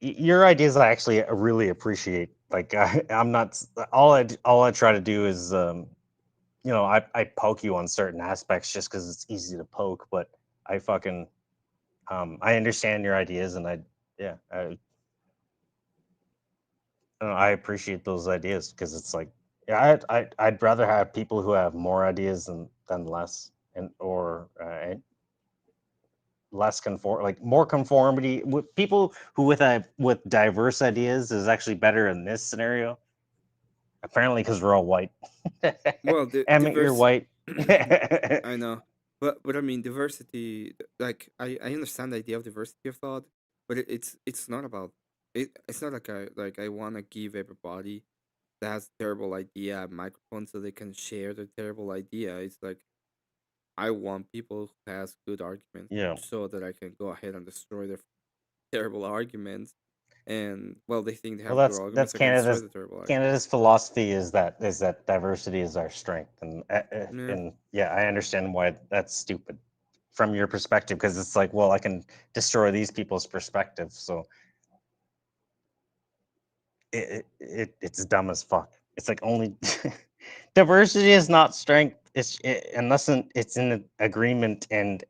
your ideas I actually really appreciate. Like I'm not all I try to do is I poke you on certain aspects just because it's easy to poke, but I fucking I understand your ideas, and I don't know, I appreciate those ideas because it's like I'd rather have people who have more ideas than less, and or less conform, like more conformity with people who with diverse ideas is actually better in this scenario. Apparently, because we're all white. Well, the Emmett, you're diverse. white. I know, but I mean diversity. Like I understand the idea of diversity of thought, but it's not about it. It's not like I want to give everybody that has a terrible idea a microphone so they can share their terrible idea. It's like I want people who has good arguments Yeah. so that I can go ahead and destroy their terrible arguments. And well, they think they Well, have good that's arguments. I can destroy Canada's the terrible arguments. Canada's philosophy is that diversity is our strength, Yeah. and yeah, I understand why that's stupid from your perspective, because it's like, well, I can destroy these people's perspective, so it's dumb as fuck. It's like only diversity is not strength. Unless it's in agreement and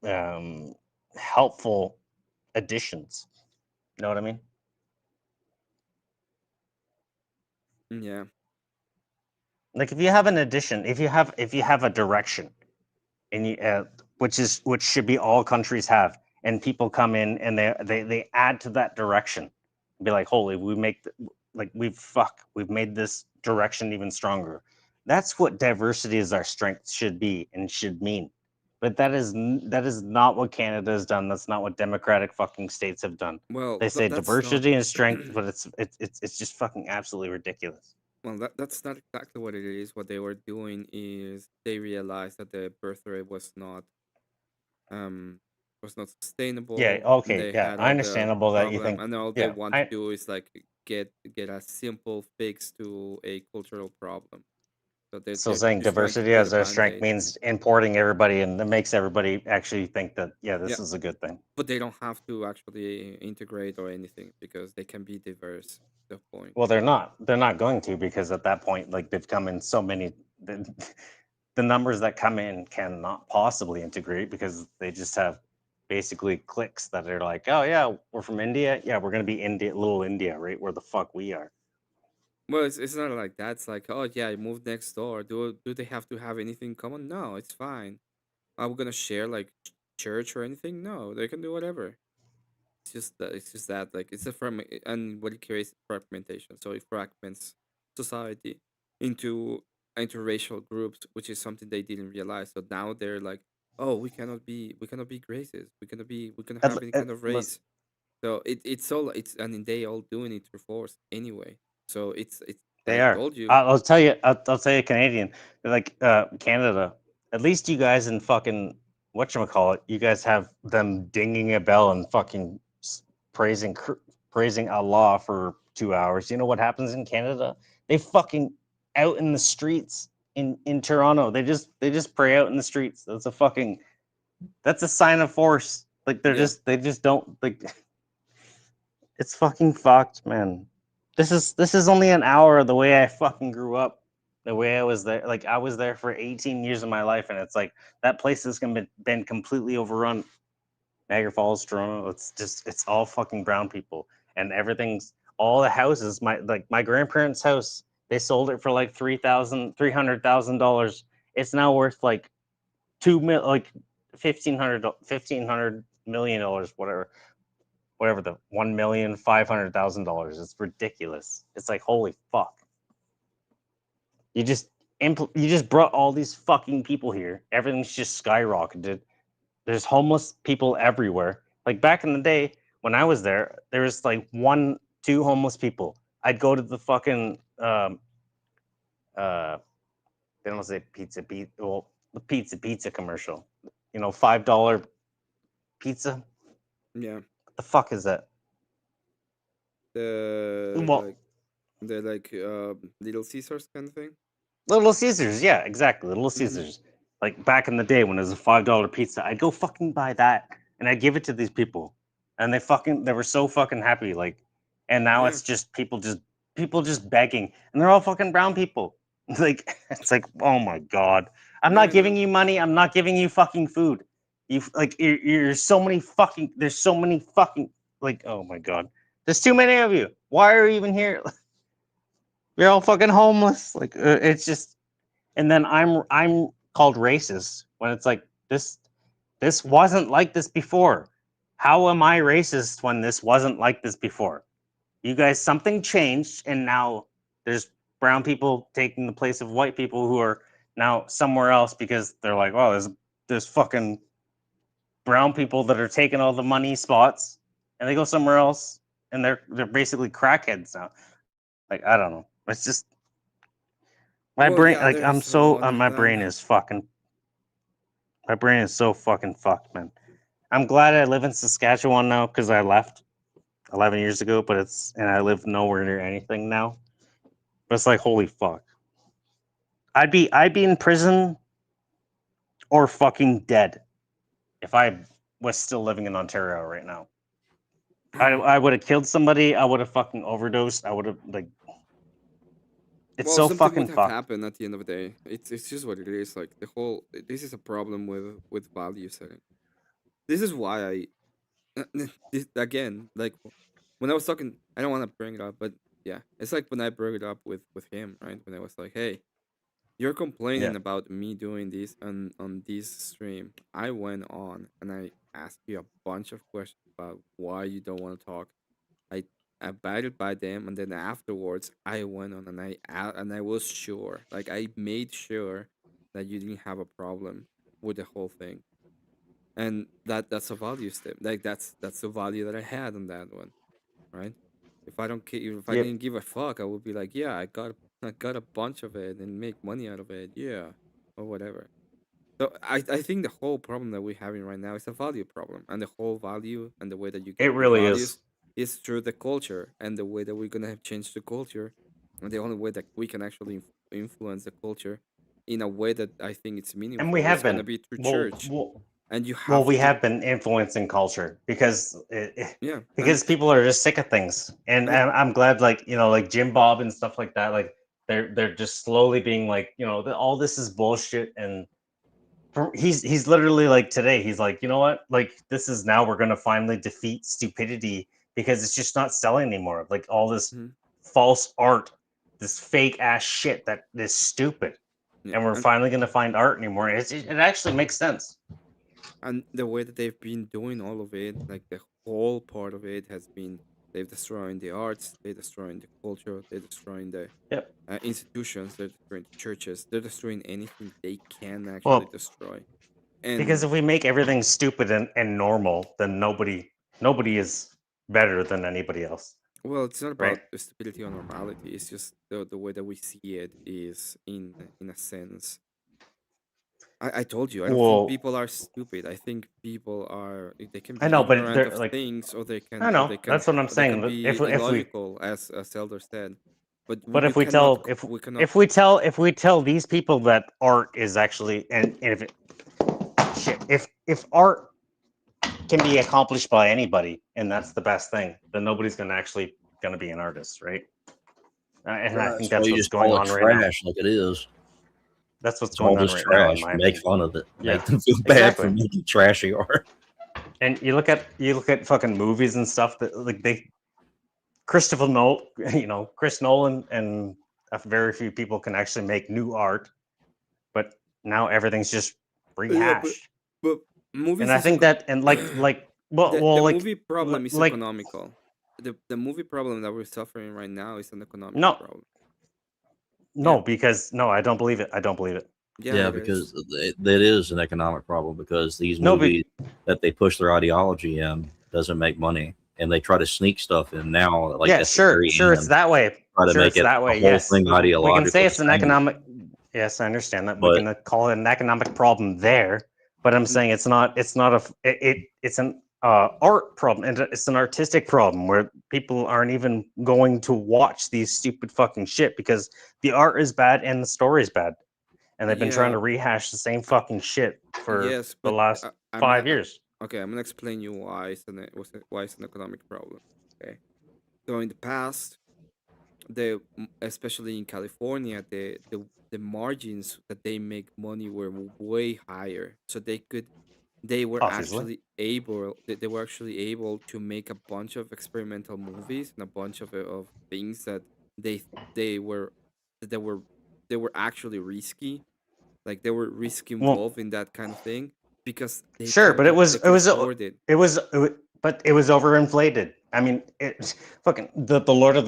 um, helpful additions. You know what I mean? Yeah. Like if you have an addition, if you have a direction, and you which should be all countries have, and people come in and they add to that direction, be like, holy, we've made this direction even stronger. That's what diversity is our strength should be and should mean. But that is not what Canada has done. That's not what democratic fucking states have done. Well, They say that's not. diversity and strength, but it's just fucking absolutely ridiculous. Well, that's not exactly what it is. What they were doing is they realized that the birth rate um was not Yeah, sustainable, and okay, they yeah, had all the understandable that you problem, think, and all they yeah, want to do is like get a simple fix to a cultural problem. So so they're saying just trying to diversity put a as our strength band-aid. means importing everybody, and that makes everybody actually think that, yeah, Yeah, this is a good thing. but they don't have to actually integrate or anything because they can be diverse. The point. Well, they're not going to, because at that point, like, they've come in so many the, the numbers that come in cannot possibly integrate, because they just have basically cliques that are like, oh yeah, we're from India, yeah, we're gonna be India, little India, right where the fuck we are. Well, it's not like that. It's like, oh yeah, I moved next door. Do they have to have anything in common? No, it's fine. Are we gonna share like church or anything? No, they can do whatever. It's just that like it's a and what it creates fragmentation. So it fragments society into racial groups, which is something they didn't realize. So now they're like, oh, we cannot be racist. We cannot have any kind of Listen, race. So it's and they all doing it through force anyway. So it's they I are. told you. I'll tell you. I'll tell you, Canadian. Like Canada. At least you guys in fucking whatchamacallit, you guys have them dinging a bell and fucking praising praising Allah for 2 hours. You know what happens in Canada? They fucking out in the streets in Toronto. They just pray out in the streets. That's a sign of force. Like Yeah. they just don't like. It's fucking fucked, man. This is only an hour of the way I fucking grew up, the way I was there. Like I was there for 18 years of my life, and it's like that place has been completely overrun. Niagara Falls, Toronto. It's all fucking brown people, and everything's all the houses. My grandparents' house, they sold it for like $300,000. It's now worth like 2 mil, like $1,500 million, whatever the $1,500,000. It's ridiculous. It's like, holy fuck. You just you just brought all these fucking people here. Everything's just skyrocketed. There's homeless people everywhere. Like back in the day when I was there, there was like 1, 2 homeless people. I'd go to the fucking they don't say the pizza commercial. $5 pizza. Yeah. What the fuck is that? The Well, like Little Caesars kind of thing. Little Caesars, yeah, exactly. Little Caesars. Like back in the day when it was a $5 pizza, I'd go fucking buy that and I'd give it to these people. and they were so fucking happy, like, and now it's just people just begging, and they're all fucking brown people. Like, it's like, oh my god, I'm not giving you money, I'm not giving you fucking food. You're so many fucking, there's so many fucking, like, oh my god, there's too many of you. Why are you even here? You're all fucking homeless. Like, it's just, and then I'm called racist when it's like, this wasn't like this before. How am I racist when this wasn't like this before? You guys, something changed, and now there's brown people taking the place of white people who are now somewhere else because they're like, oh, there's fucking brown people that are taking all the money spots, and they go somewhere else, and they're basically crackheads now. Like, I don't know. It's just my brain. Like, I'm so my brain is fucking. My brain is so fucking fucked, man. I'm glad I live in Saskatchewan now because I left 11 years ago, and I live nowhere near anything now. But it's like, holy fuck. I'd be in prison or fucking dead if I was still living in Ontario right now. I would have killed somebody. I would have fucking overdosed. I would have, like, it's so fucking fucked. Happen at the end of the day. It's just what it is. Like, this is a problem with value setting. This is why again, like, when I was talking, I don't want to bring it up, but yeah, it's like when I brought it up with him, right? When I was like, hey, you're complaining about me doing this on this stream. I went on and I asked you a bunch of questions about why you don't want to talk. I abided by them, and then afterwards I went on and I was sure, like, I made sure that you didn't have a problem with the whole thing, and that's a value step. Like, that's the value that I had on that one, right? If I don't care, if I didn't give a fuck, I would be like, yeah, I got a bunch of it and make money out of it, yeah, or whatever. So I think the whole problem that we're having right now is a value problem, and the whole value and the way that you get It really values is through the culture, and the way that we're gonna have changed the culture, and the only way that we can actually influence the culture in a way that I think it's meaningful. And we have been. Gonna be through church. And you have well, we have been influencing culture because people are just sick of things, and I'm glad, like, you know, like Jim Bob and stuff like that, like they're just slowly being like, you know, all this is bullshit, and he's literally like, today he's like, you know what, like, this is, now we're gonna finally defeat stupidity because it's just not selling anymore. Like, all this false art, this fake ass shit that is stupid, and we're finally gonna find art anymore. It actually makes sense. And the way that they've been doing all of it, like, the whole part of it has been, they're destroying the arts, they're destroying the culture, they're destroying the institutions, they're destroying the churches, they're destroying anything they can actually destroy. And because if we make everything stupid and normal, then nobody is better than anybody else. Well, it's not about stability or normality. It's just the way that we see it is in a sense. I told you, I don't think people are stupid. I think people are, they can be ignorant of like, things, or they can. I know, that's what I'm saying. They can be illogical, as Elder said. But if we tell these people that art is actually, and if art can be accomplished by anybody, and that's the best thing, then nobody's actually gonna be an artist, right? And I think that's what's going on right now. Like it is. That's what's going on right now. Trash. Make fun of it. Make them feel bad for making trashy art. And you look at fucking movies and stuff that, like, Christopher Nolan, you know, Chris Nolan, and very few people can actually make new art. But now everything's just rehashed. But movies, and I think that, and the movie problem is economical. The movie problem that we're suffering right now is an economic problem. No, because I don't believe it. I don't believe it. Yeah, because that is an economic problem, because these movies that they push their ideology in doesn't make money, and they try to sneak stuff in now. Like, it's that way. Try to make it that way. Yes, we can say it's an economic. Yes, I understand that. We can call it an economic problem there, but I'm saying it's not. It's not it's an art problem, and it's an artistic problem where people aren't even going to watch these stupid fucking shit because the art is bad and the story is bad, and they've been trying to rehash the same fucking shit for the last 5 years. Okay, I'm gonna explain you why it's an economic problem. Okay, so in the past, especially in California, the margins that they make money were way higher, so they were Obviously. actually able to make a bunch of experimental movies and a bunch of things that they they were they were they were actually risky, like there were risk Well, involved in that kind of thing because sure, but they could afford it. But it was overinflated. I mean, it's fucking the Lord of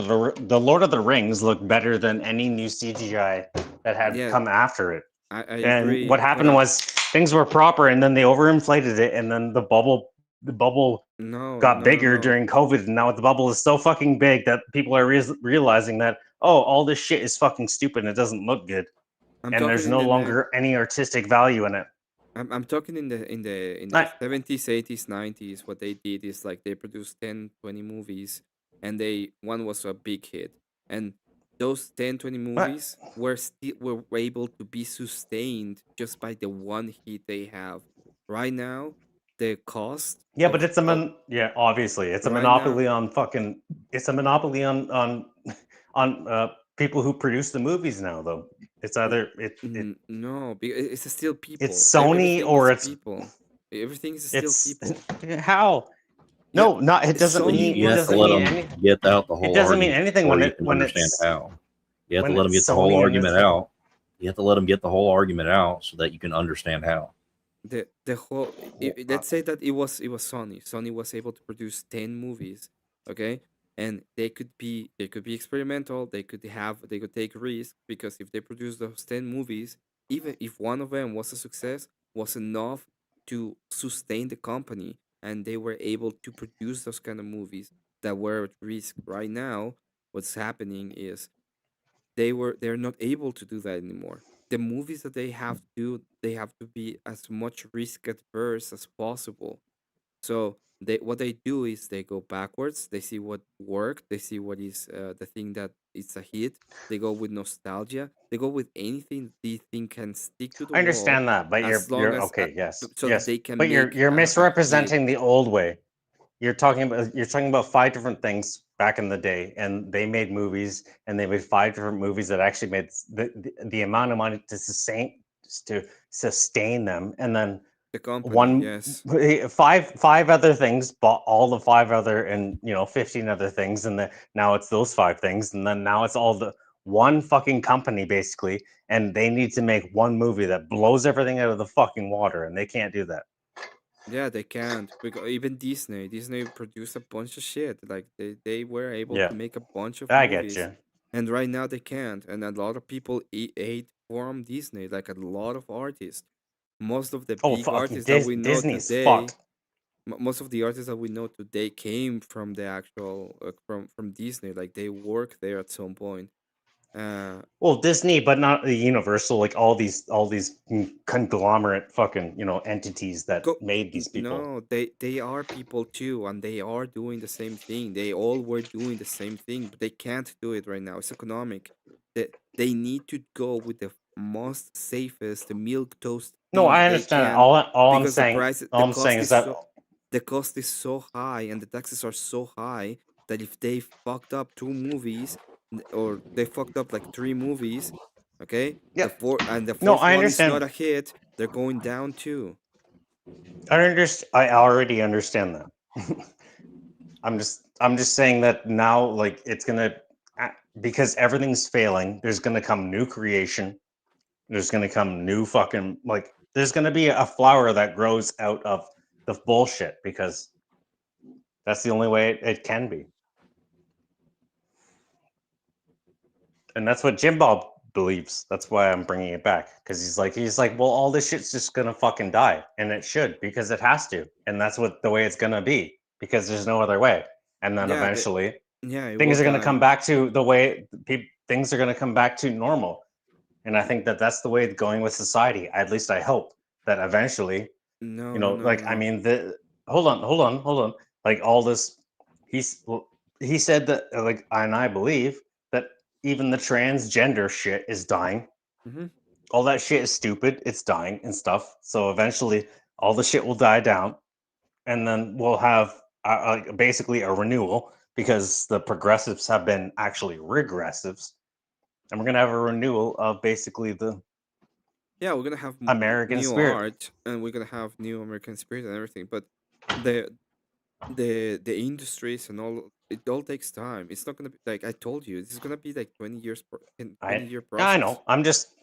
the Rings looked better than any new CGI that had come after it. I And agree, what happened was things were proper, and then they overinflated it, and then the bubble got bigger during COVID, and now the bubble is so fucking big that people are realizing that all this shit is fucking stupid and it doesn't look good, and there's no longer any artistic value in it. I'm talking in the 70s, 80s, 90s. What they did is like they produced 10, 20 movies, and one was a big hit, and those 10, 20 movies were able to be sustained just by the one hit they have. Right now, the cost. Yeah, but it's obviously it's a monopoly on fucking. It's a monopoly on people who produce the movies now. Though it's either no, it's still people. It's Sony or it's people. Everything is still people. How? No, not it doesn't mean you it have to doesn't let mean them anything. get out the whole It doesn't mean argument anything before when you it can when understand it's how. You have to when let them it's get the whole Sony and argument it's out. You have to let them get the whole argument out so that you can understand how. The whole let's say that it was Sony. Sony was able to produce 10 movies, okay? And they could be experimental, they could take risks because if they produce those 10 movies, even if one of them was a success, was enough to sustain the company, and they were able to produce those kind of movies that were at risk. Right now, what's happening is they're not able to do that anymore. The movies that they have to do, they have to be as much risk adverse as possible. So what they do is they go backwards. They see what worked. They see what is the thing that is a hit. They go with nostalgia. They go with anything they think can stick to the I wall, understand that, but as long you're as okay. Yes, so that yes, they can but make you're a hit. misrepresenting the old way. You're talking about 5 different things back in the day, and they made movies, and they made 5 different movies that actually made the amount of money to sustain them, and then the company, yes. five other things bought all the 5 other and 15 other things, and then now it's those 5 things, and then now it's all the one fucking company basically, and they need to make one movie that blows everything out of the fucking water, and they can't do that. Yeah, they can't. Because even Disney produced a bunch of shit. Like they were able to make a bunch of I get movies, you. and right now they can't. And a lot of people ate from Disney, like a lot of artists. Most of the big artists that we know Disney's today, fucked. most of the artists that we know today came from the actual from Disney. Like they worked there at some point. Well, Disney, but not the Universal, like all these conglomerate fucking entities that made these people. No, they are people too, and they are doing the same thing. They all were doing the same thing, but they can't do it right now. It's economic. They need to go with the most safest, the milk toast No, thing I that they understand. can, All I'm because saying, is that the cost is so high and the taxes are so high that if they fucked up 2 movies or they fucked up like 3 movies, okay, yeah, the no, fourth I one is not understand. a hit, they're going down too. I already understand that. I'm just saying that now, like it's gonna because everything's failing. There's gonna come new creation. There's gonna come new fucking there's gonna be a flower that grows out of the bullshit because that's the only way it can be. And that's what Jim Bob believes. That's why I'm bringing it back, because he's like, well, all this shit's just gonna fucking die, and it should, because it has to, and that's what the way it's gonna be, because there's no other way. And then eventually, it things will are gonna die. come back to the way things are gonna come back to normal. And I think that that's the way it's going with society. At least I hope that eventually, No. I mean, hold on, like all this, he said that, like, and I believe that even the transgender shit is dying. Mm-hmm. All that shit is stupid. It's dying and stuff. So eventually, all the shit will die down. and then we'll have basically a renewal because the progressives have been actually regressives, and we're gonna have a renewal of basically the we're gonna have American new spirit. art, and we're gonna have new American spirit and everything. But the the industries and all, it all takes time. It's not gonna be like I told you. This is gonna be like 20 year I process. know. I'm just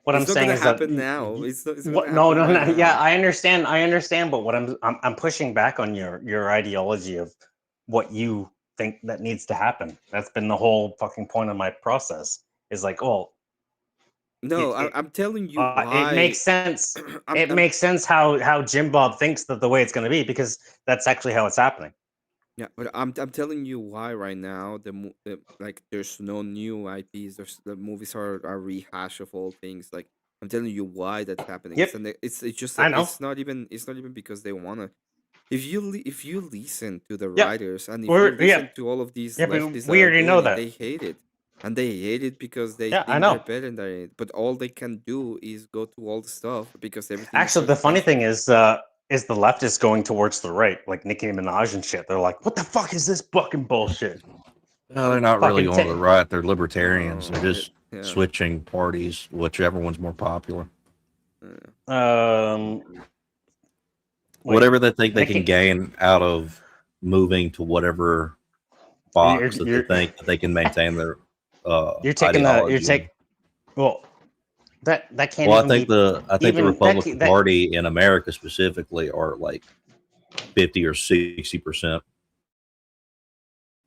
what it's I'm not saying gonna is that happen now. It's what? gonna No, happen no, right no. Yeah, now. I understand. But what I'm pushing back on your ideology of what you think that needs to happen. That's been the whole fucking point of my process. Is like, oh, no, I'm telling you why. it makes sense. It makes sense how Jim Bob thinks that the way it's going to be, because that's actually how it's happening. Yeah, but I'm telling you why right now. Like there's no new IPs. The movies are a rehash of all things. Like I'm telling you why that's happening. Yep. It's just I know. it's not even because they wanna. If you listen to the Yep. writers, and if you listen to all of these leftists we that are already doing know it, that. they hate it. And they hate it because they Yeah, I think they're know. better than it. But all they can do is go to all the stuff because everything is Actually, so the funny expensive. thing is the left is going towards the right, like Nicki Minaj and shit. They're like, "What the fuck is this fucking bullshit?" No, they're not really going to the right. They're libertarians. No, They're just switching parties, whichever one's more popular. Whatever they think they can gain out of moving to whatever box that they think that they can maintain their ideology. Well, that can't. Well, even I think the even Republican Party in America specifically are like 50 or 60%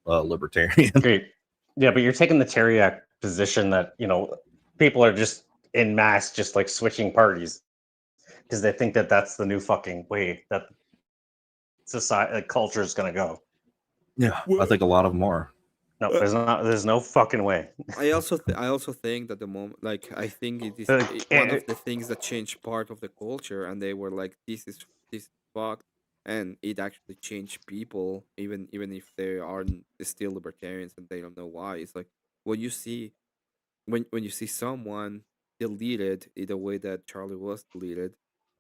libertarian. Great. Yeah, but you're taking the Teriak position that, people are just en masse just like switching parties because they think that that's the new fucking way that society culture is going to go. Yeah, I think a lot of them are. No, there's no fucking way. I also think that the moment, like, I think it is one of the things that changed part of the culture, and they were like, this is fucked, and it actually changed people, even if they are still libertarians and they don't know why. It's like when you see when you see someone deleted in the way that Charlie was deleted,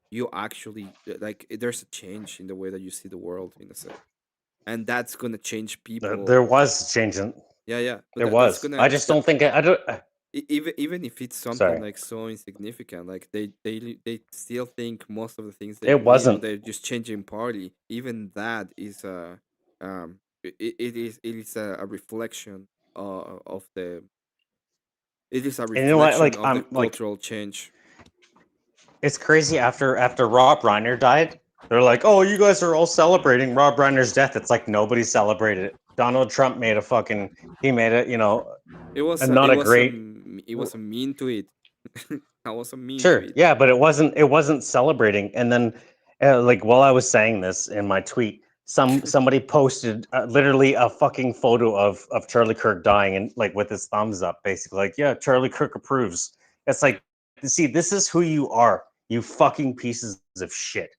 you actually like there's a change in the way that you see the world, in a sense, and that's gonna change people. There was changing. Yeah, but there was. I just don't think I don't. Even if it's something like so insignificant, like they still think most of the things they It believe, wasn't. they're just changing party. Even that is it is a reflection of the. It is a reflection of the cultural change. It's crazy. After Rob Reiner died, they're like, "Oh, you guys are all celebrating Rob Reiner's death." It's like nobody celebrated it. Donald Trump made a he made it. It was it was a mean tweet. I was a mean sure, tweet. yeah, but it wasn't celebrating. And then, like while I was saying this in my tweet, somebody posted literally a fucking photo of Charlie Kirk dying and like with his thumbs up, basically like, yeah, Charlie Kirk approves. It's like, see, this is who you are, you fucking pieces of shit.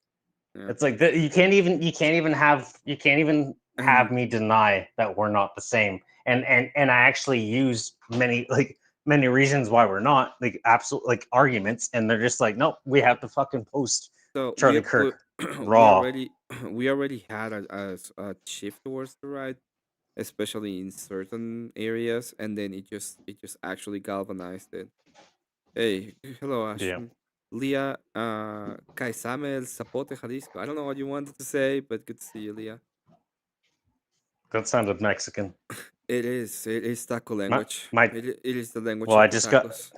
Yeah. It's like you can't even have me deny that we're not the same. And I actually use many reasons why we're not, like absolute like arguments, and they're just like, nope, we have to fucking post Charlie Kirk raw. We already had a shift towards the right, especially in certain areas, and then it just actually galvanized it. Hey, hello, Ash. Yeah. Leah, Kaisame El Zapote, Jalisco. I don't know what you wanted to say, but good to see you, Leah. That sounded Mexican. It is. It is taco language. It is the language. Well, of I just tacos.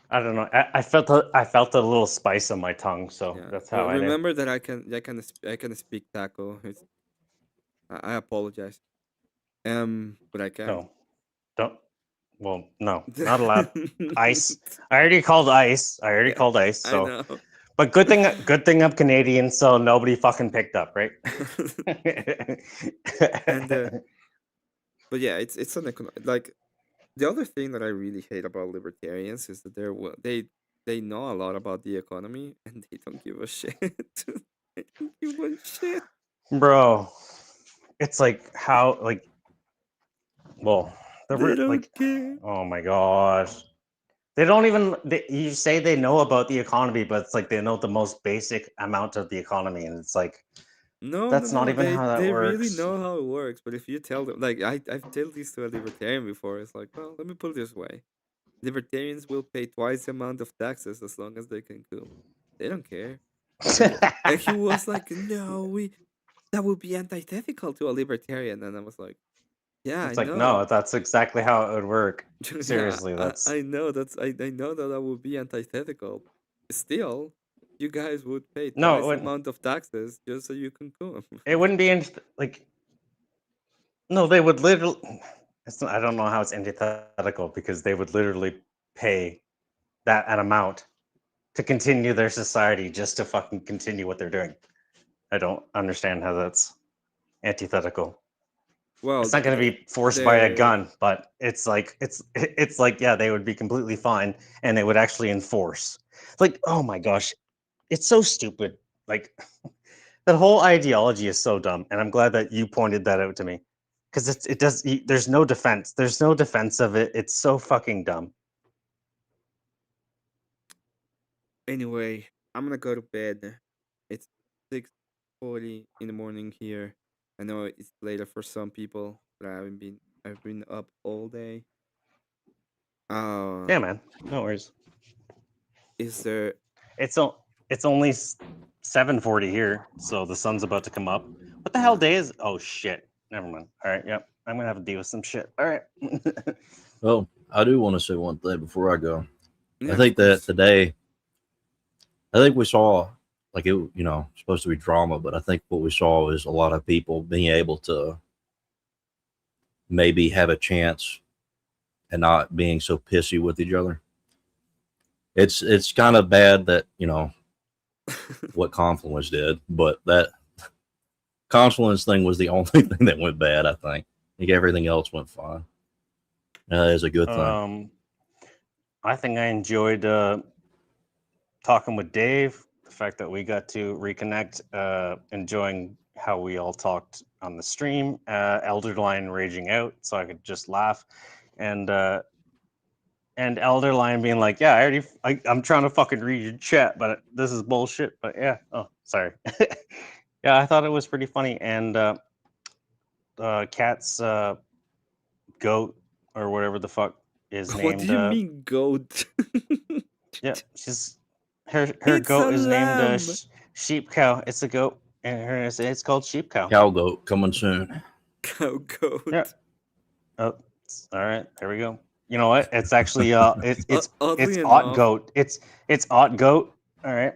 I don't know. I felt a little spice on my tongue, so yeah. That's how I remember that I can speak taco. I apologize. But I can. No, don't. Well, no, not allowed. Ice. I already called ice. So. I know. But good thing I'm Canadian, so nobody fucking picked up, right? And but yeah, it's an like the other thing that I really hate about libertarians is that they know a lot about the economy and they don't give a shit. They don't give a shit, bro. It's like how like. Well, they don't care. Oh my gosh. They don't even. You say they know about the economy, but it's like they know the most basic amount of the economy, and it's like, No, That's not even how that they works. really know how it works. But if you tell them, like I've told this to a libertarian before, it's like, well, let me put it this way: libertarians will pay twice the amount of taxes as long as they can cook. They don't care. And he was like, no, that would be antithetical to a libertarian. And I was like, yeah, It's I like, no, know. that's exactly how it would work. Yeah, Seriously, that's I know I know that would be antithetical. Still, you guys would pay no, twice the amount of taxes just so you can cook. it wouldn't be like no, they would literally. I don't know how it's antithetical because they would literally pay that an amount to continue their society just to fucking continue what they're doing. I don't understand how that's antithetical. Well, It's not going to be forced by a they're gun, but it's like yeah, they would be completely fine and they would actually enforce. Like, oh my gosh, it's so stupid. Like that whole ideology is so dumb, and I'm glad that you pointed that out to me because there's no defense. There's no defense of it. It's so fucking dumb. Anyway, I'm gonna go to bed. It's 6:40 in the morning here. I know it's later for some people, but I've been up all day. Yeah, man. No worries. Is there? It's only 7:40 here, so the sun's about to come up. What the hell day is? Oh shit! Never mind. All right. Yep. I'm gonna have to deal with some shit. All right. Well, I do want to say one thing before I go. Yeah, I think that today, I think we saw like it, supposed to be drama, but I think what we saw is a lot of people being able to maybe have a chance and not being so pissy with each other. It's kind of bad that what Confluence did, but that Confluence thing was the only thing that went bad. I think everything else went fine. That is a good thing. I think I enjoyed talking with Dave. The fact that we got to reconnect, enjoying how we all talked on the stream. Elderline raging out, so I could just laugh, and Elderline being like, "Yeah, I'm trying to fucking read your chat, but this is bullshit." But yeah, oh, sorry. Yeah, I thought it was pretty funny, and Cat's goat or whatever the fuck is named. What do you mean goat? Yeah, she's her It's a goat is named lamb. Sheep Cow. It's a goat, and it's called Sheep Cow. Cow goat coming soon. Cow goat. Yeah. Oh, all right. There we go. You know what? It's actually it's Oddly Ot enough, goat. It's Ot goat. All right.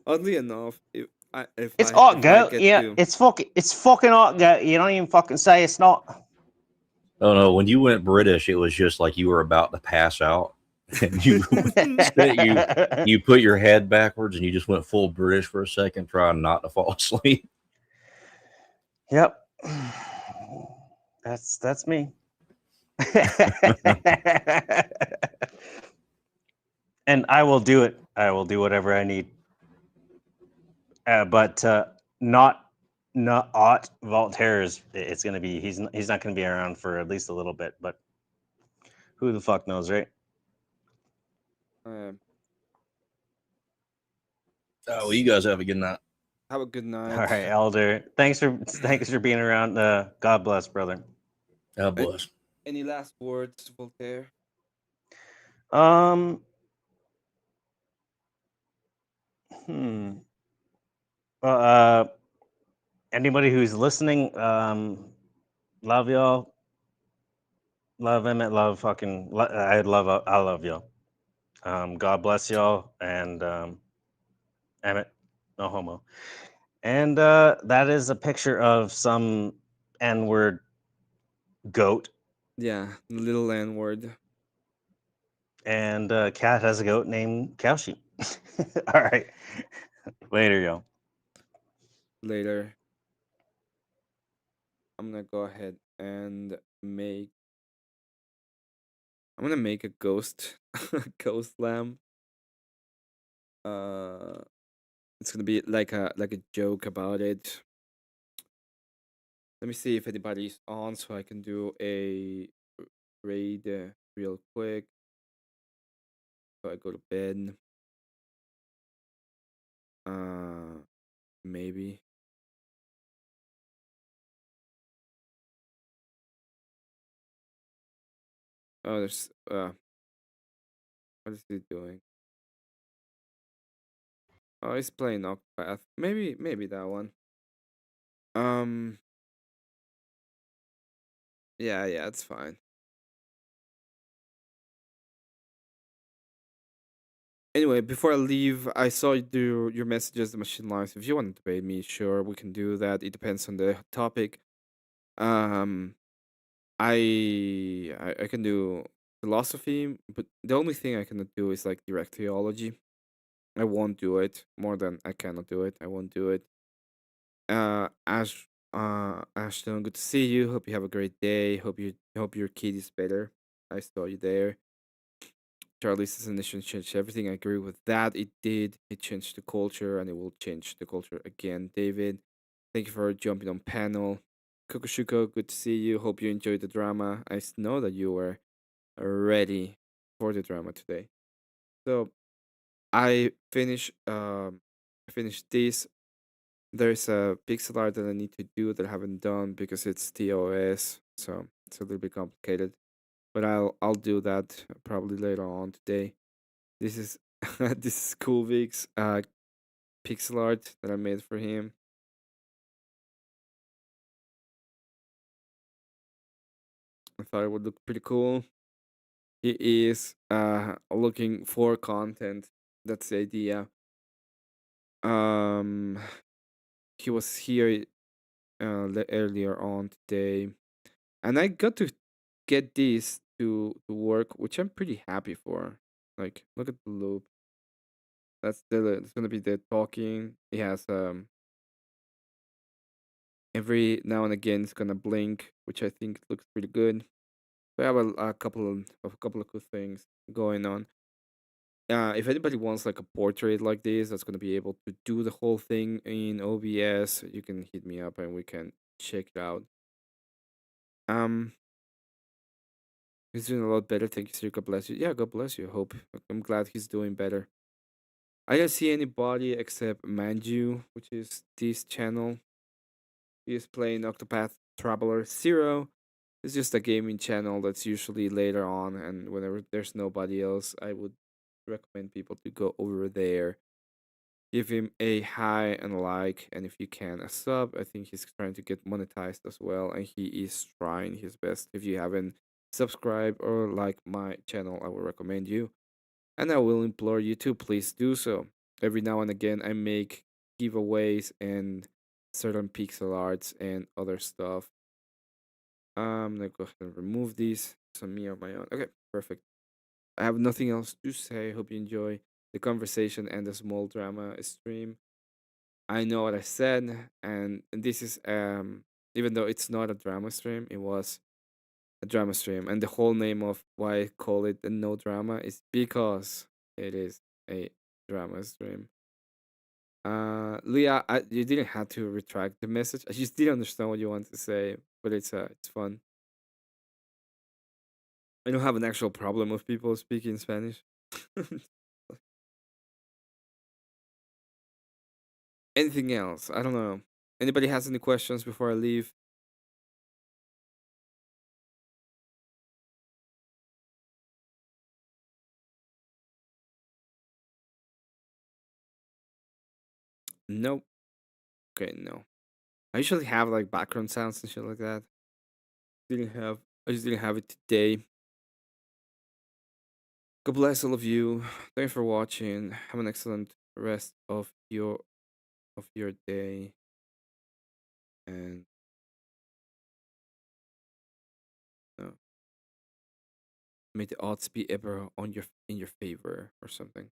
Oddly enough, It's Ot if I goat. get Yeah, to it's fucking Ot goat. You don't even fucking say it's not. Oh no, when you went British, it was just like you were about to pass out. And you you put your head backwards and you just went full British for a second, trying not to fall asleep. Yep. That's me. And I will do it. I will do whatever I need. But not Ot Voltaire is. It's gonna be. He's not gonna be around for at least a little bit. But who the fuck knows, right? Oh, well, you guys have a good night. Have a good night. All right, Elder. Thanks for being around. God bless, brother. God bless. Any last words, Voltaire? Anybody who's listening, love y'all. Love Emmett. Love fucking. I love y'all. God bless y'all, and Emmett, no homo. And that is a picture of some N-word goat. Yeah, little N-word. And Cat has a goat named Cow Sheep. All right. Later, y'all. Later. I'm gonna go ahead and make. I'm gonna make a ghost, ghost lamb. It's gonna be like a joke about it. Let me see if anybody's on, so I can do a raid real quick. So I go to bed. Maybe. Oh, there's what is he doing? Oh, he's playing Octopath. Maybe that one. Yeah, it's fine. Anyway, before I leave, I saw your messages, the machine lines. If you want to debate me, sure, we can do that. It depends on the topic. I can do philosophy, but the only thing I cannot do is like direct theology. I won't do it more than I cannot do it. I won't do it. Ashton, good to see you. Hope you have a great day. Hope your kid is better. I saw you there. Charlie's initiative changed everything. I agree with that. It did. It changed the culture, and it will change the culture again. David, thank you for jumping on panel. Kokushuko, good to see you. Hope you enjoyed the drama. I know that you were ready for the drama today. So I finished this. There's a pixel art that I need to do that I haven't done because it's TOS, so it's a little bit complicated. But I'll do that probably later on today. This is this is Coolvik's pixel art that I made for him. I thought it would look pretty cool. He is looking for content. That's the idea. He was here earlier on today, and I got to get this to work, which I'm pretty happy for. Like, look at the loop. It's gonna be the talking. It has every now and again it's gonna blink, which I think looks pretty good. We have a couple of cool things going on. If anybody wants like a portrait like this that's gonna be able to do the whole thing in OBS, you can hit me up and we can check it out. He's doing a lot better. Thank you, sir. God bless you. Yeah, God bless you. I'm glad he's doing better. I don't see anybody except Manju, which is this channel. He is playing Octopath Traveler 0. It's just a gaming channel that's usually later on, and whenever there's nobody else, I would recommend people to go over there. Give him a hi and a like, and if you can, a sub. I think he's trying to get monetized as well, and he is trying his best. If you haven't subscribed or like my channel, I will recommend you. And I will implore you to please do so. Every now and again, I make giveaways and certain pixel arts and other stuff. I'm gonna go ahead and remove these. Some me on my own. Okay, perfect. I have nothing else to say. Hope you enjoy the conversation and the small drama stream. I know what I said, and this is even though it's not a drama stream, it was a drama stream, and the whole name of why I call it a no drama is because it is a drama stream. Leah, you didn't have to retract the message. I just didn't understand what you want to say, but it's fun. I don't have an actual problem with people speaking Spanish. Anything else? I don't know. Anybody has any questions before I leave? Nope. Okay, no. I usually have like background sounds and shit like that. I just didn't have it today. God bless all of you. Thanks for watching. Have an excellent rest of your day. And may the odds be ever in your favor or something.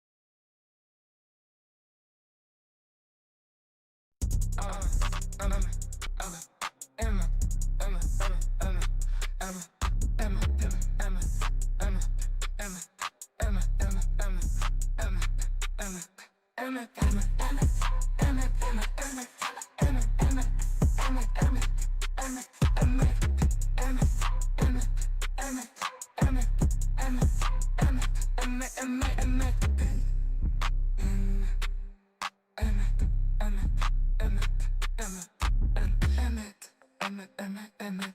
Emmet.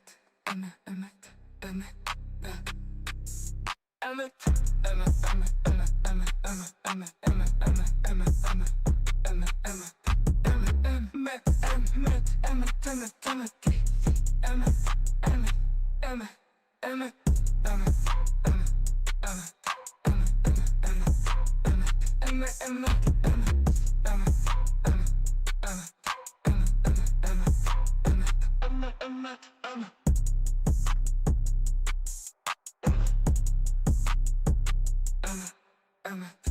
Emmet.